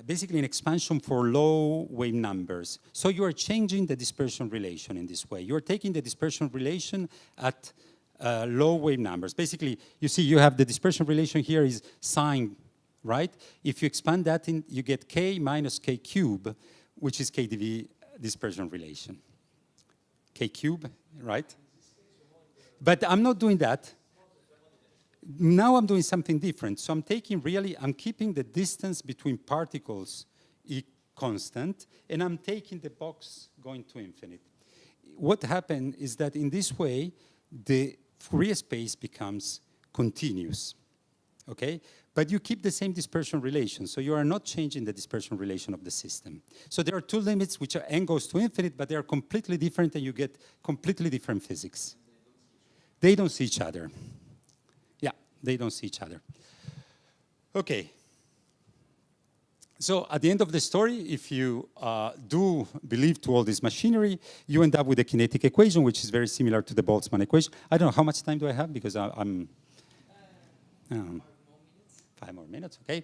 basically an expansion for low wave numbers. So you are changing the dispersion relation in this way. You're taking the dispersion relation at low wave numbers. Basically, you see you have the dispersion relation here is sine, right? If you expand that, you get k minus k cube, which is KdV dispersion relation. K cube, right? But I'm not doing that. Now I'm doing something different. So I'm keeping the distance between particles constant, and I'm taking the box going to infinite. what happened is that in this way, the Fourier space becomes continuous, okay? But you keep the same dispersion relation, so you are not changing the dispersion relation of the system. So there are two limits which are n goes to infinite, but they are completely different and you get completely different physics. They don't see each other. Yeah, they don't see each other. Okay. So at the end of the story, if you do believe to all this machinery, you end up with a kinetic equation, which is very similar to the Boltzmann equation. I don't know, how much time do I have? Because I'm 5 more minutes, okay.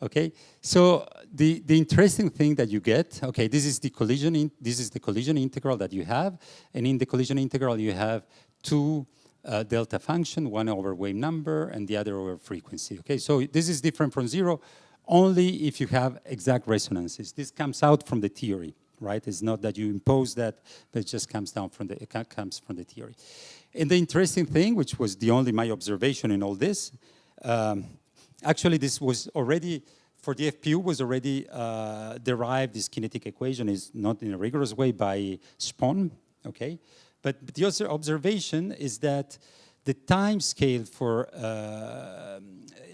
Okay, so the interesting thing that you get, okay, this is the collision integral that you have, and in the collision integral you have two delta function, one over wave number and the other over frequency, okay. So this is different from zero only if you have exact resonances. This comes out from the theory, right? It's not that you impose that, but it just comes down from the theory. And the interesting thing, which was my observation in all this, actually this was already, for the FPU was already derived, this kinetic equation is not in a rigorous way by Spohn, okay? But the other observation is that the time scale for,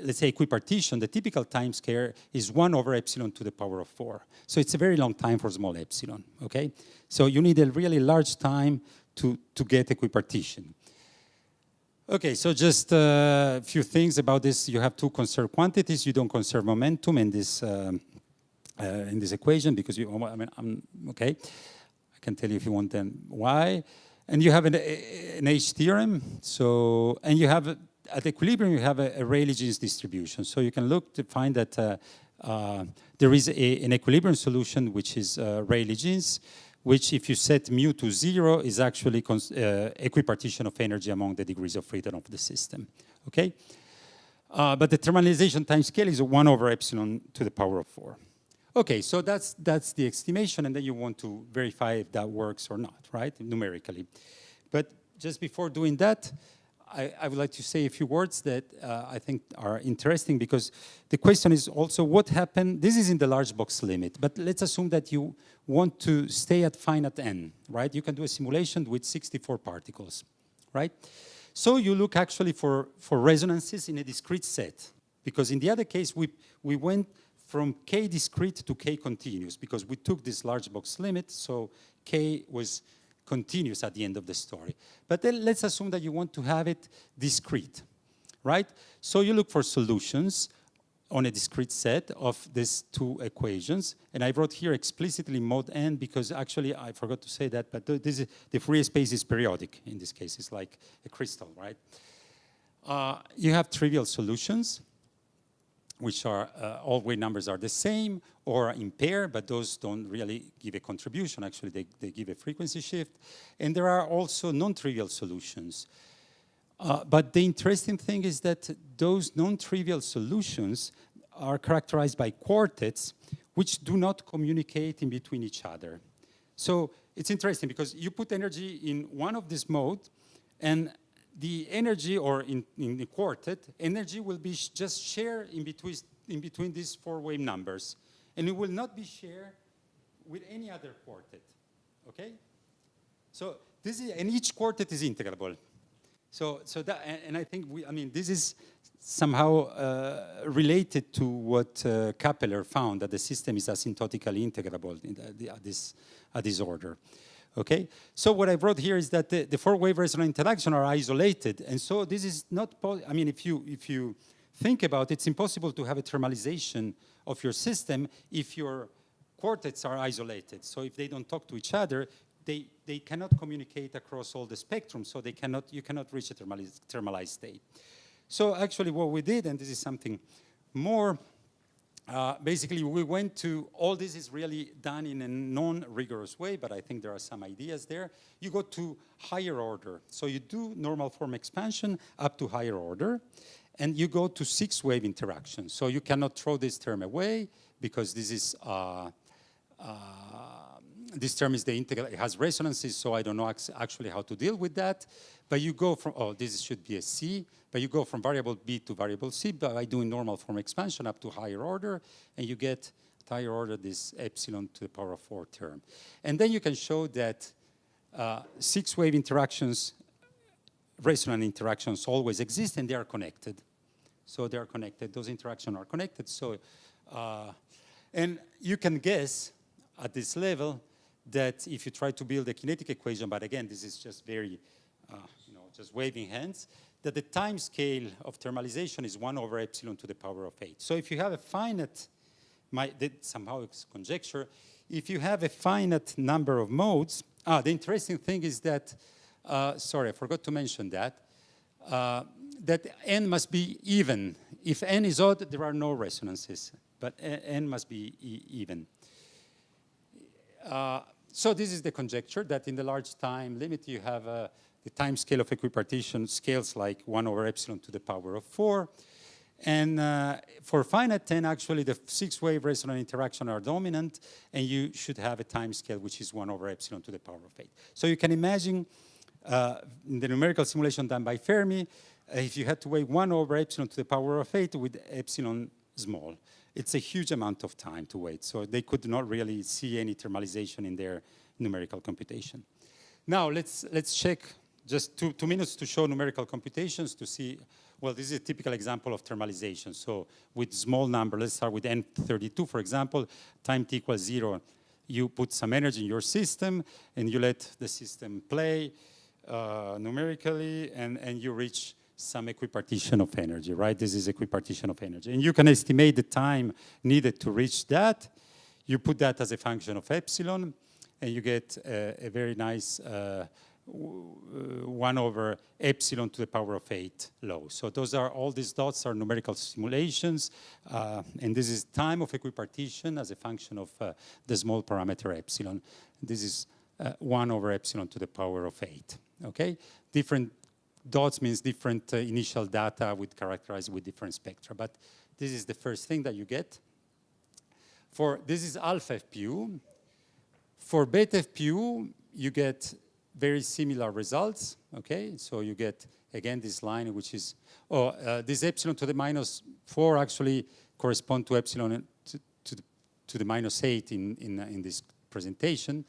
let's say, equipartition, the typical time scale is 1 over epsilon to the power of 4. So it's a very long time for small epsilon, okay? So you need a really large time to get equipartition. Okay, so just a few things about this. You have two conserved quantities. You don't conserve momentum in this equation because okay. I can tell you if you want then why. And you have an H theorem. So, and you have, at equilibrium, you have a Rayleigh-Jeans distribution. So you can look to find that there is an equilibrium solution which is Rayleigh-Jeans, which if you set mu to 0 is actually equipartition of energy among the degrees of freedom of the system, okay? But the thermalization time scale is 1 over epsilon to the power of 4. Okay, so that's the estimation, and then you want to verify if that works or not, right, numerically. But just before doing that, I would like to say a few words that I think are interesting, because the question is also what happened. This is in the large box limit, but let's assume that you want to stay at finite n, right? You can do a simulation with 64 particles, right? So you look actually for resonances in a discrete set, because in the other case, we went from k discrete to k continuous, because we took this large box limit, so k was continuous at the end of the story. But then let's assume that you want to have it discrete, right? So you look for solutions on a discrete set of these two equations. And I wrote here explicitly mod n because actually I forgot to say that, but the Fourier space is periodic in this case. It's like a crystal, right? You have trivial solutions, which are all wave numbers are the same or in pair, but those don't really give a contribution. Actually, they give a frequency shift. And there are also non-trivial solutions. But the interesting thing is that those non-trivial solutions are characterized by quartets which do not communicate in between each other. So it's interesting because you put energy in one of these modes, and the energy, or in the quartet, energy will be just shared in between these four wave numbers. And it will not be shared with any other quartet, okay? So this is, and each quartet is integrable. So that, and I think this is somehow related to what Kappeler found, that the system is asymptotically integrable at this order. Okay, so what I wrote here is that the four wave resonant interaction are isolated, and so this is not. If you think about it, it's impossible to have a thermalization of your system if your quartets are isolated. So if they don't talk to each other, they cannot communicate across all the spectrum. So you cannot reach a thermalized state. So actually, what we did, and this is something more. Basically, we went to, all this is really done in a non-rigorous way, but I think there are some ideas there. You go to higher order. So you do normal form expansion up to higher order, and you go to 6 wave interactions. So you cannot throw this term away, because this is, this term is the integral, it has resonances, so I don't know actually how to deal with that. But you go from, this should be a C, but you go from variable B to variable C by doing normal form expansion up to higher order, and you get higher order, this epsilon to the power of 4 term. And then you can show that 6-wave interactions, resonant interactions always exist, and they are connected. So they are connected. Those interactions are connected. So, and you can guess at this level that if you try to build a kinetic equation, but again, this is just very, just waving hands, that the time scale of thermalization is 1 over epsilon to the power of 8. So if you have a finite, somehow it's conjecture, if you have a finite number of modes, the interesting thing is that, sorry, I forgot to mention that, that n must be even. If n is odd, there are no resonances, but n must be even. So this is the conjecture that in the large time limit you have the time scale of equipartition scales like 1 over epsilon to the power of 4. And for finite n, actually the 6-wave resonant interaction are dominant, and you should have a time scale which is 1 over epsilon to the power of 8. So you can imagine in the numerical simulation done by Fermi, if you had to weigh 1 over epsilon to the power of 8 with epsilon small, it's a huge amount of time to wait. So they could not really see any thermalization in their numerical computation. Now let's check just 2 minutes to show numerical computations to see, well, this is a typical example of thermalization. So with small number, let's start with N32, for example, time t equals 0. You put some energy in your system, and you let the system play numerically, and you reach some equipartition of energy, right? This is equipartition of energy. And you can estimate the time needed to reach that. You put that as a function of epsilon, and you get a very nice 1 over epsilon to the power of 8 low. So those are, all these dots are numerical simulations, and this is time of equipartition as a function of the small parameter epsilon. This is 1 over epsilon to the power of 8, okay? Different dots means different initial data characterized with different spectra, but this is the first thing that you get. This is alpha FPU. For beta FPU, you get very similar results, okay? So you get, again, this line, which is, this epsilon to the minus 4 actually correspond to epsilon to the minus 8 in this presentation.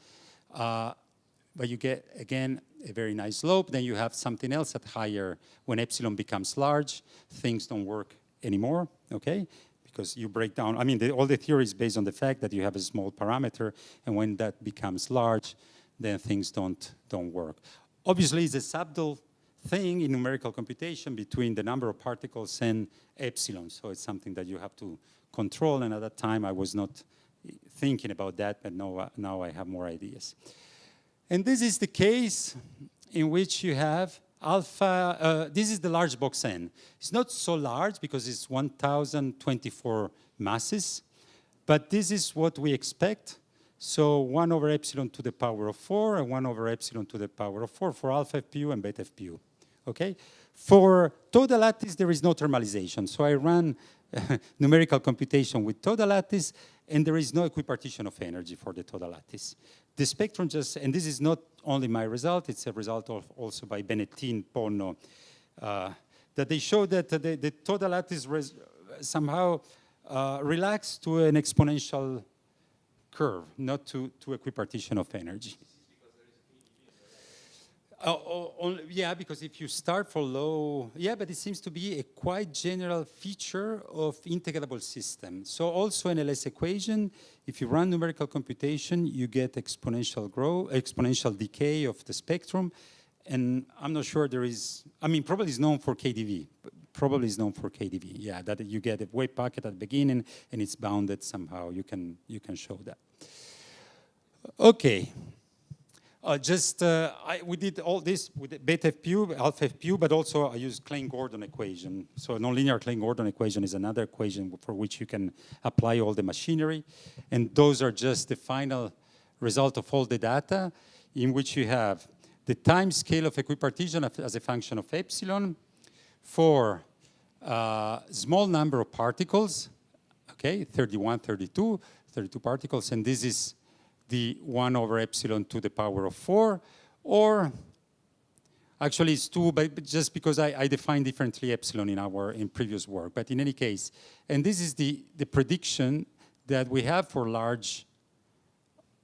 But you get, again, a very nice slope. Then you have something else at higher. When epsilon becomes large, things don't work anymore, okay? Because you break down, I mean, all the theory is based on the fact that you have a small parameter, and when that becomes large, then things don't work. Obviously, it's a subtle thing in numerical computation between the number of particles and epsilon, so it's something that you have to control, and at that time I was not thinking about that, but now I have more ideas. And this is the case in which you have alpha, this is the large box N. It's not so large because it's 1,024 masses, but this is what we expect. So 1 over epsilon to the power of 4 and 1 over epsilon to the power of 4 for alpha FPU and beta FPU, okay? For total lattice, there is no thermalization. So I ran numerical computation with total lattice, and there is no equipartition of energy for the total lattice. The spectrum just, and this is not only my result, it's a result of also by Benettin, Pono, that they show that the total lattice somehow relaxed to an exponential curve, not to equipartition of energy. Yeah, because if you start for low, yeah, but it seems to be a quite general feature of integrable system. So also in LS equation, if you run numerical computation, you get exponential growth, exponential decay of the spectrum. And I'm not sure there is, I mean, probably is known for KdV. Probably is known for KdV, yeah, that you get a wave packet at the beginning and it's bounded somehow. You can show that. Okay. We did all this with beta FPU, alpha FPU, but also I used Klein-Gordon equation. So nonlinear Klein-Gordon equation is another equation for which you can apply all the machinery. And those are just the final result of all the data in which you have the time scale of equipartition as a function of epsilon for small number of particles, okay, 31, 32 particles, and this is the 1 over epsilon to the power of 4, or actually it's 2, but just because I defined differently epsilon in previous work, but in any case, and this is the prediction that we have for large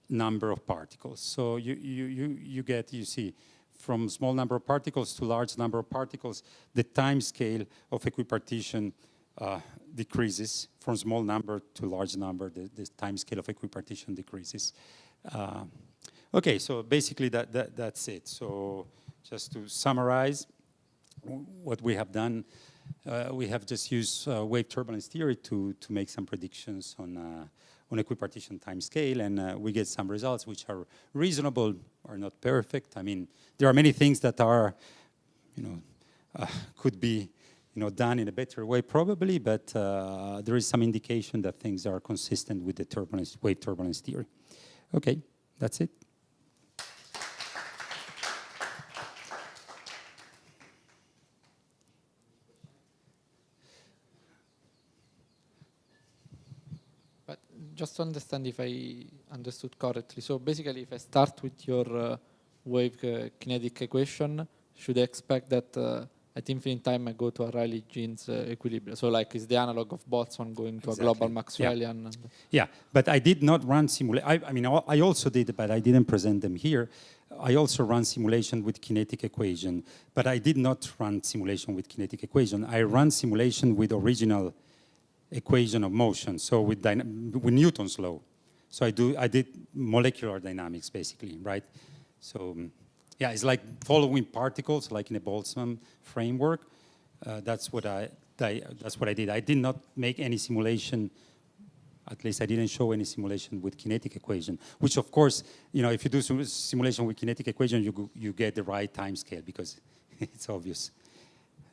number of particles. So you see, from small number of particles to large number of particles, the time scale of equipartition decreases. From small number to large number, the time scale of equipartition decreases. Okay, so basically that's it. So just to summarize what we have done, we have just used wave turbulence theory to make some predictions on equipartition time scale, and we get some results which are reasonable, are not perfect. I mean, there are many things that are, could be, done in a better way probably, but there is some indication that things are consistent with the wave turbulence theory. Okay, that's it. But just to understand if I understood correctly, so basically if I start with your wave kinetic equation, should I expect that at infinite time I go to a Rayleigh-Jeans equilibrium? So like is the analog of Boltzmann going to a global Maxwellian? Yeah, yeah, but I did not run simulation. I mean, I also did, but I didn't present them here. I also run simulation with kinetic equation, but I did not run simulation with kinetic equation. I run simulation with original equation of motion, so with Newton's law. So I did molecular dynamics basically, right? So yeah, it's like following particles, like in a Boltzmann framework. That's what I did. I did not make any simulation. At least I didn't show any simulation with kinetic equation. Which, of course, if you do simulation with kinetic equation, you get the right time scale because it's obvious.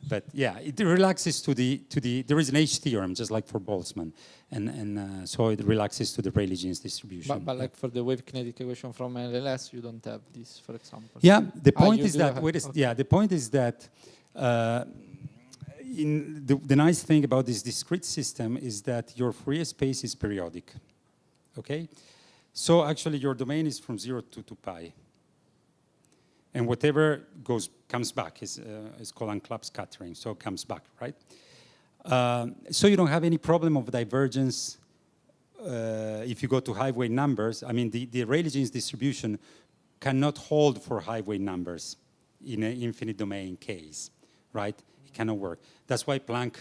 But yeah, it relaxes to the. There is an H theorem, just like for Boltzmann, and so it relaxes to the Rayleigh-Jeans distribution. But like for the wave kinetic equation from LLS, you don't have this, for example. Yeah, the point is that. The point is that. The nice thing about this discrete system is that your Fourier space is periodic. Okay, so actually your domain is from 0 to 2 pi. And whatever comes back is called unclap scattering, so it comes back, right? So you don't have any problem of divergence if you go to high wave numbers. I mean, the Rayleigh-Jeans distribution cannot hold for high wave numbers in an infinite domain case, right? It cannot work. That's why Planck,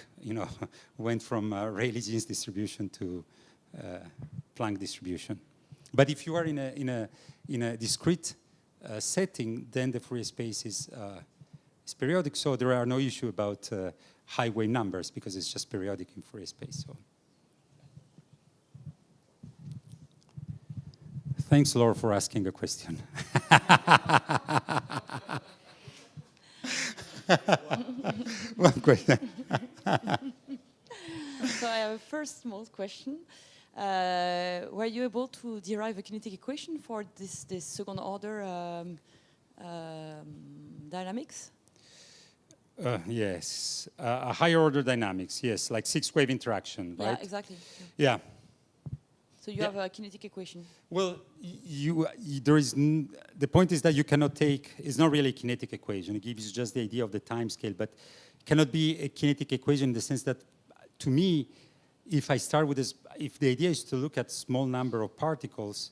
went from Rayleigh-Jeans distribution to Planck distribution. But if you are in a discrete setting, then the Fourier space is periodic, so there are no issue about high wave numbers because it's just periodic in Fourier space. So. Thanks, Laura, for asking a question. One question. So I have a first small question. Were you able to derive a kinetic equation for this second order dynamics? Yes, a higher order dynamics, yes, like 6-wave interaction, right? Yeah, exactly. Yeah. So you have a kinetic equation. Well, the point is that you cannot take, it's not really a kinetic equation, it gives you just the idea of the time scale, but it cannot be a kinetic equation in the sense that, to me, if I start with this, if the idea is to look at small number of particles,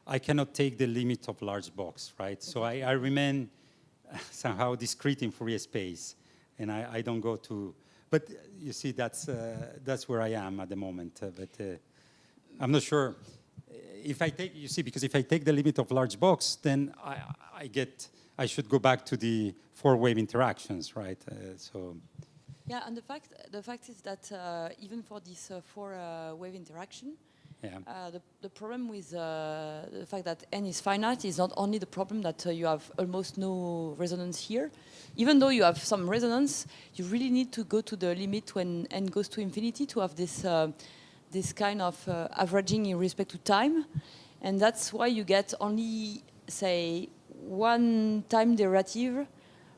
I cannot take the limit of large box, right? Okay. So I remain somehow discrete in Fourier space, and I don't go to, but you see, that's where I am at the moment, but I'm not sure. If I take, you see, because if I take the limit of large box, then I should go back to the 4-wave interactions, right? So. Yeah, and the fact is that even for this 4-wave interaction, the problem with the fact that n is finite is not only the problem that you have almost no resonance here. Even though you have some resonance, you really need to go to the limit when n goes to infinity to have this kind of averaging in respect to time. And that's why you get only, say, one time derivative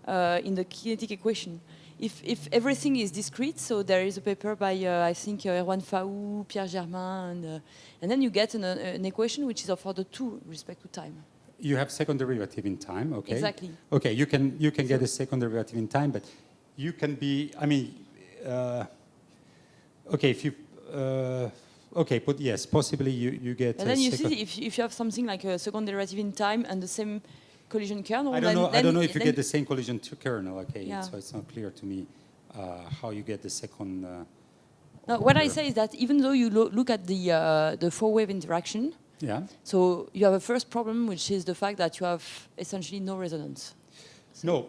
in the kinetic equation. If everything is discrete, so there is a paper by, I think, Erwan Faou, Pierre Germain, and then you get an equation which is for the two respect to time. You have second derivative in time, okay? Exactly. Okay, you can get a second derivative in time, but you can be, I mean, okay, if you, Okay, but yes, possibly you get. And then you see if you have something like a second derivative in time and the same collision kernel. I don't know. I don't know if you then get the same collision kernel. Okay, Yeah. so it's not clear to me how you get the second. No, what I order. say is that even though you look at the four-wave interaction, Yeah. so you have a first problem, which is the fact that you have essentially no resonance. No.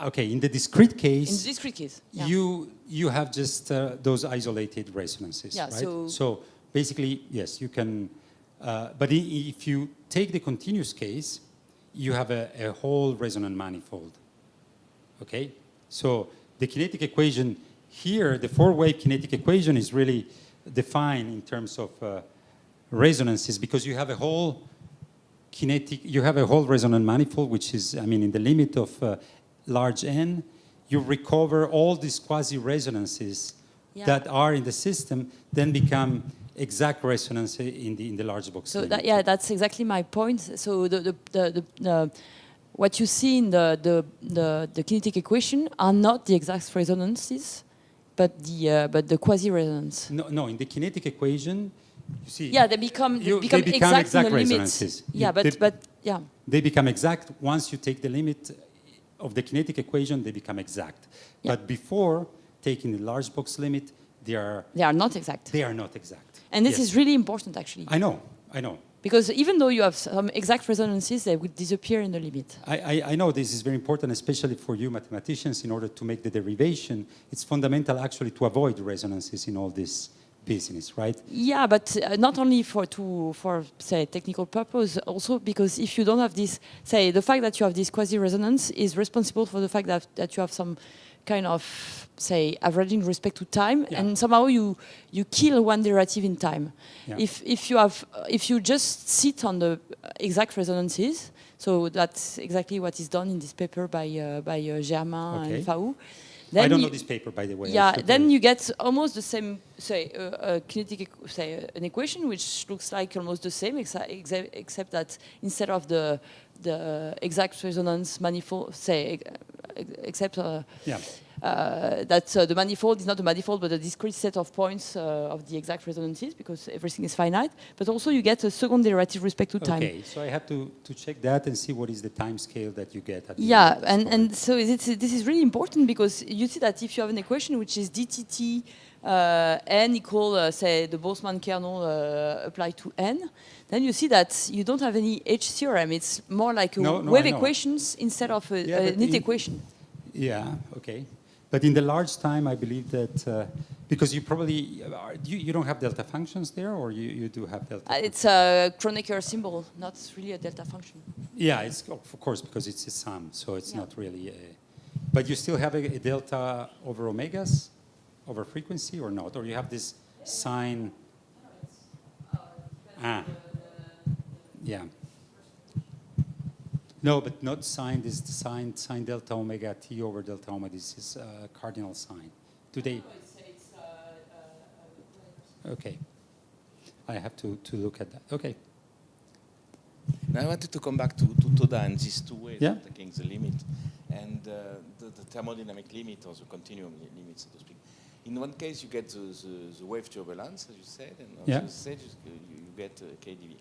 Okay. In the discrete In case. the discrete case, yeah. You have just those isolated resonances, Yeah, right? so- Basically, yes, you can. But if you take the continuous case, you have a whole resonant manifold. Okay, so the kinetic equation here, the four-wave kinetic equation, is really defined in terms of resonances because you have a whole resonant manifold, which is, I mean, in the limit of large n, you recover all these quasi-resonances Yeah. that are in the system, then become exact resonance in the large box. So limit. that's exactly my point. So what you see in the kinetic equation are not the exact resonances, but the quasi-resonance. No, in the kinetic equation, you see. Yeah, they become they exact in exact the limits. resonances. Yeah, They- but yeah. They become exact once you take the limit of the kinetic equation. They become exact. Yeah. But before taking the large box limit, they are not exact. They are not exact. And this Yes. is really important, actually. I know. Because even though you have some exact resonances, they would disappear in the limit. I know this is very important, especially for you mathematicians, in order to make the derivation. It's fundamental, actually, to avoid resonances in all this business, right? Yeah, but not only for say technical purpose, also because if you don't have this, say the fact that you have this quasi-resonance is responsible for the fact that you have some kind of, say, averaging respect to time, Yeah. and somehow you kill one derivative in time. Yeah. If you just sit on the exact resonances, so that's exactly what is done in this paper by Germain Okay. and Faou. I don't know this paper, by the way. I Yeah, should, then you get almost the same, say, kinetic, say, an equation which looks like almost the same, except that instead of the exact resonance manifold, say, except Yeah. that the manifold is not a manifold but a discrete set of points of the exact resonances because everything is finite. But also you get a second derivative respect to time. Okay, so I have to check that and see what is the time scale that you get. At the Yeah, end of the and so this is really important because you see that if you have an equation which is dtt n equal, say, the Boltzmann kernel applied to n, then you see that you don't have any H theorem. It's more like a No, wave I know. equations instead of a knit equation. Yeah, okay. But in the large time, I believe that, because you probably, you don't have delta functions there, or you do have delta functions? It's a Kronecker symbol, not really a delta function. Yeah, it's, of course, because it's a sum, so it's Yeah. not really but you still have a delta over omegas, over frequency, or not? Or you have this sine? Yeah. No, but not sine. This is sine delta omega t over delta omega. This is cardinal sine. Do they? Okay. I have to look at that. Okay. Now I wanted to come back to Toda and these two ways Yeah. of taking the limit and the thermodynamic limit or the continuum limit, so to speak. In one case, you get the wave turbulence, as you said, and on Yeah. the other side, you get KdV.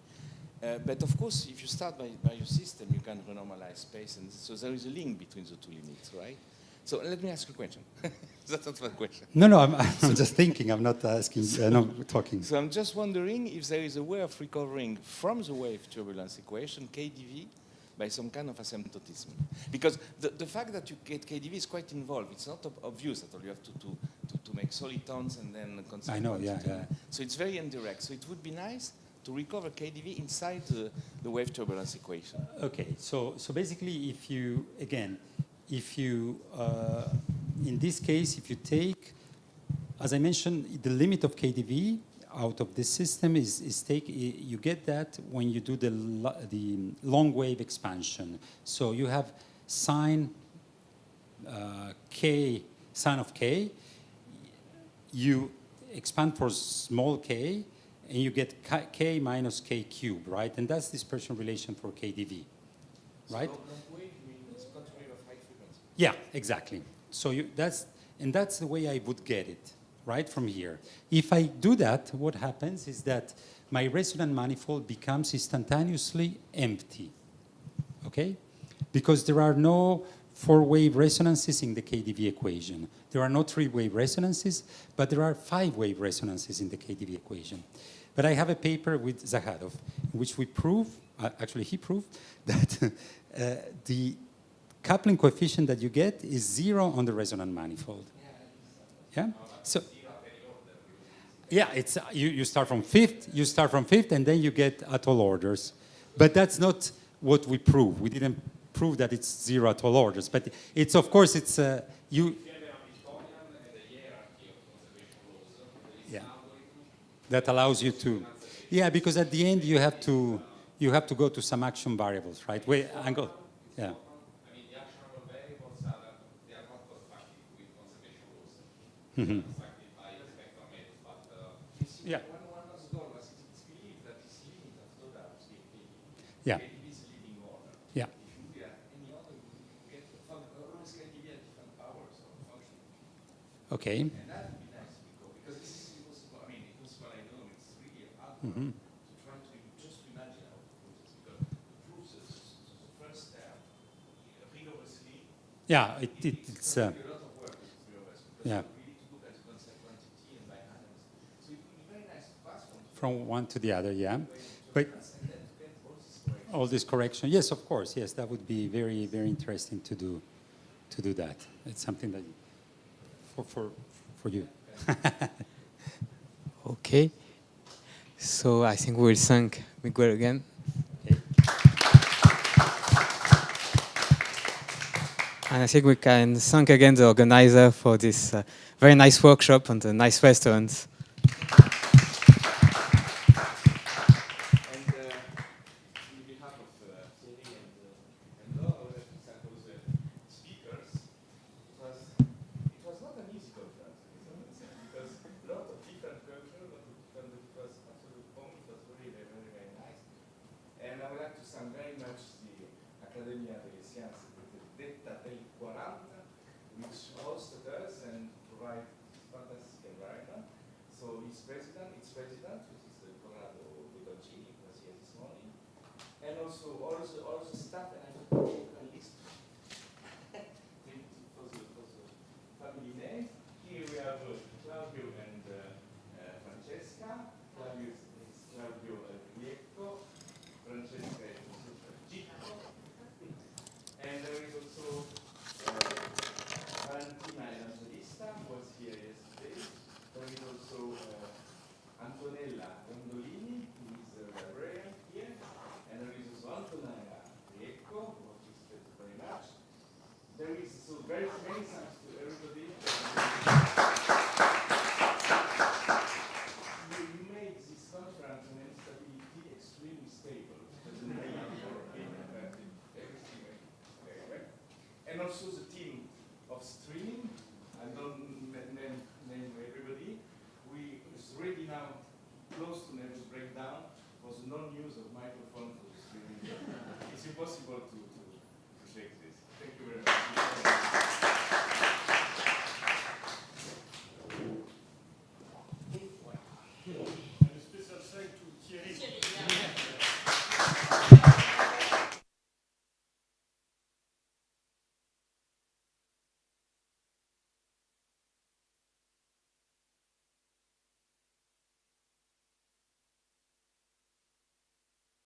But of course, if you start by your system, you can renormalize space, and so there is a link between the two limits, right? So let me ask you a question. That's not my question. No, I'm just thinking. I'm not asking. No, talking. So I'm just wondering if there is a way of recovering from the wave turbulence equation KdV by some kind of asymptotism. Because the fact that you get KdV is quite involved. It's not obvious at all. You have to make solitons and then consider. I know, yeah. So it's very indirect. So it would be nice to recover KdV inside the wave turbulence equation. Okay, so basically, if you in this case, if you take, as I mentioned, the limit of KdV out of this system you get that when you do the long wave expansion. So you have sine of k. You expand for small k, and you get k minus k cubed, right? And that's dispersion relation for KdV, right? So long wave means continuity of high frequency. Yeah, exactly. So that's the way I would get it, right, from here. If I do that, what happens is that my resonant manifold becomes instantaneously empty, okay? Because there are no 4-wave resonances in the KdV equation. There are no 3-wave resonances, but there are 5-wave resonances in the KdV equation. But I have a paper with Zakhadov, in which we prove, actually he proved, that the coupling coefficient that you get is 0 on the resonant manifold. Yeah? So, yeah, it's, you start from fifth, and then you get at all orders. But that's not what we prove. We didn't prove that it's 0 at all orders. But it's, of course, it's, yeah. That allows you to, yeah, because at the end you have to go to some action variables, right? Wait, angle, yeah. I mean, the actionable variables are, they are not constructed with conservation rules. Mm-hmm. Constructed by the spectrum method, but yeah. One was goal was it's believed that this limit of totals yeah. is leading order. Yeah. If you get any other, you get always KdV at different powers of function. Okay. And that would be nice because this is possible. I mean, it was what I know. It's really hard Mm-hmm. to try to just imagine how to do this because the proofs the first step rigorously. Yeah, it's. A lot of work is rigorous because yeah. we need to look at the concept quantity and by analysis. So it would be very nice to pass from one to the other, yeah. But all this correction, yes, of course, yes, that would be very, very interesting to do that. It's something that for you. Okay. So I think we'll thank Miguel again. Okay. And I think we can thank again the organizer for this very nice workshop and the nice restaurants. On behalf of Thierry and Laura, I would like to thank all the speakers. It was not an easy conference, because a lot of different cultures, it was absolutely fun, it was very, very, very, very nice. And I would like to thank very much the Accademia delle Scienze Detta del 40, which hosted us and provided this fantastic environment. So its president, which is Riccardo Montalto Nonlinear, was here this morning. And also all the staff, and I have a list for the family names. Here we have Claudio and Francesca. Claudio is Claudio Viecco. Francesca is Gicco. And there is also Valentina Evangelista, who was here yesterday. There is also Antonella Rondolini, who is a librarian here. And there is also Antonella Viecco, who participated very much. There is so very many thanks to everybody. You made this conference on instability extremely stable. And also the team of streaming. I don't name everybody. We is ready now, close to nervous breakdown, for the non-use of microphone for the streaming. It's impossible to shake this. Thank you very much.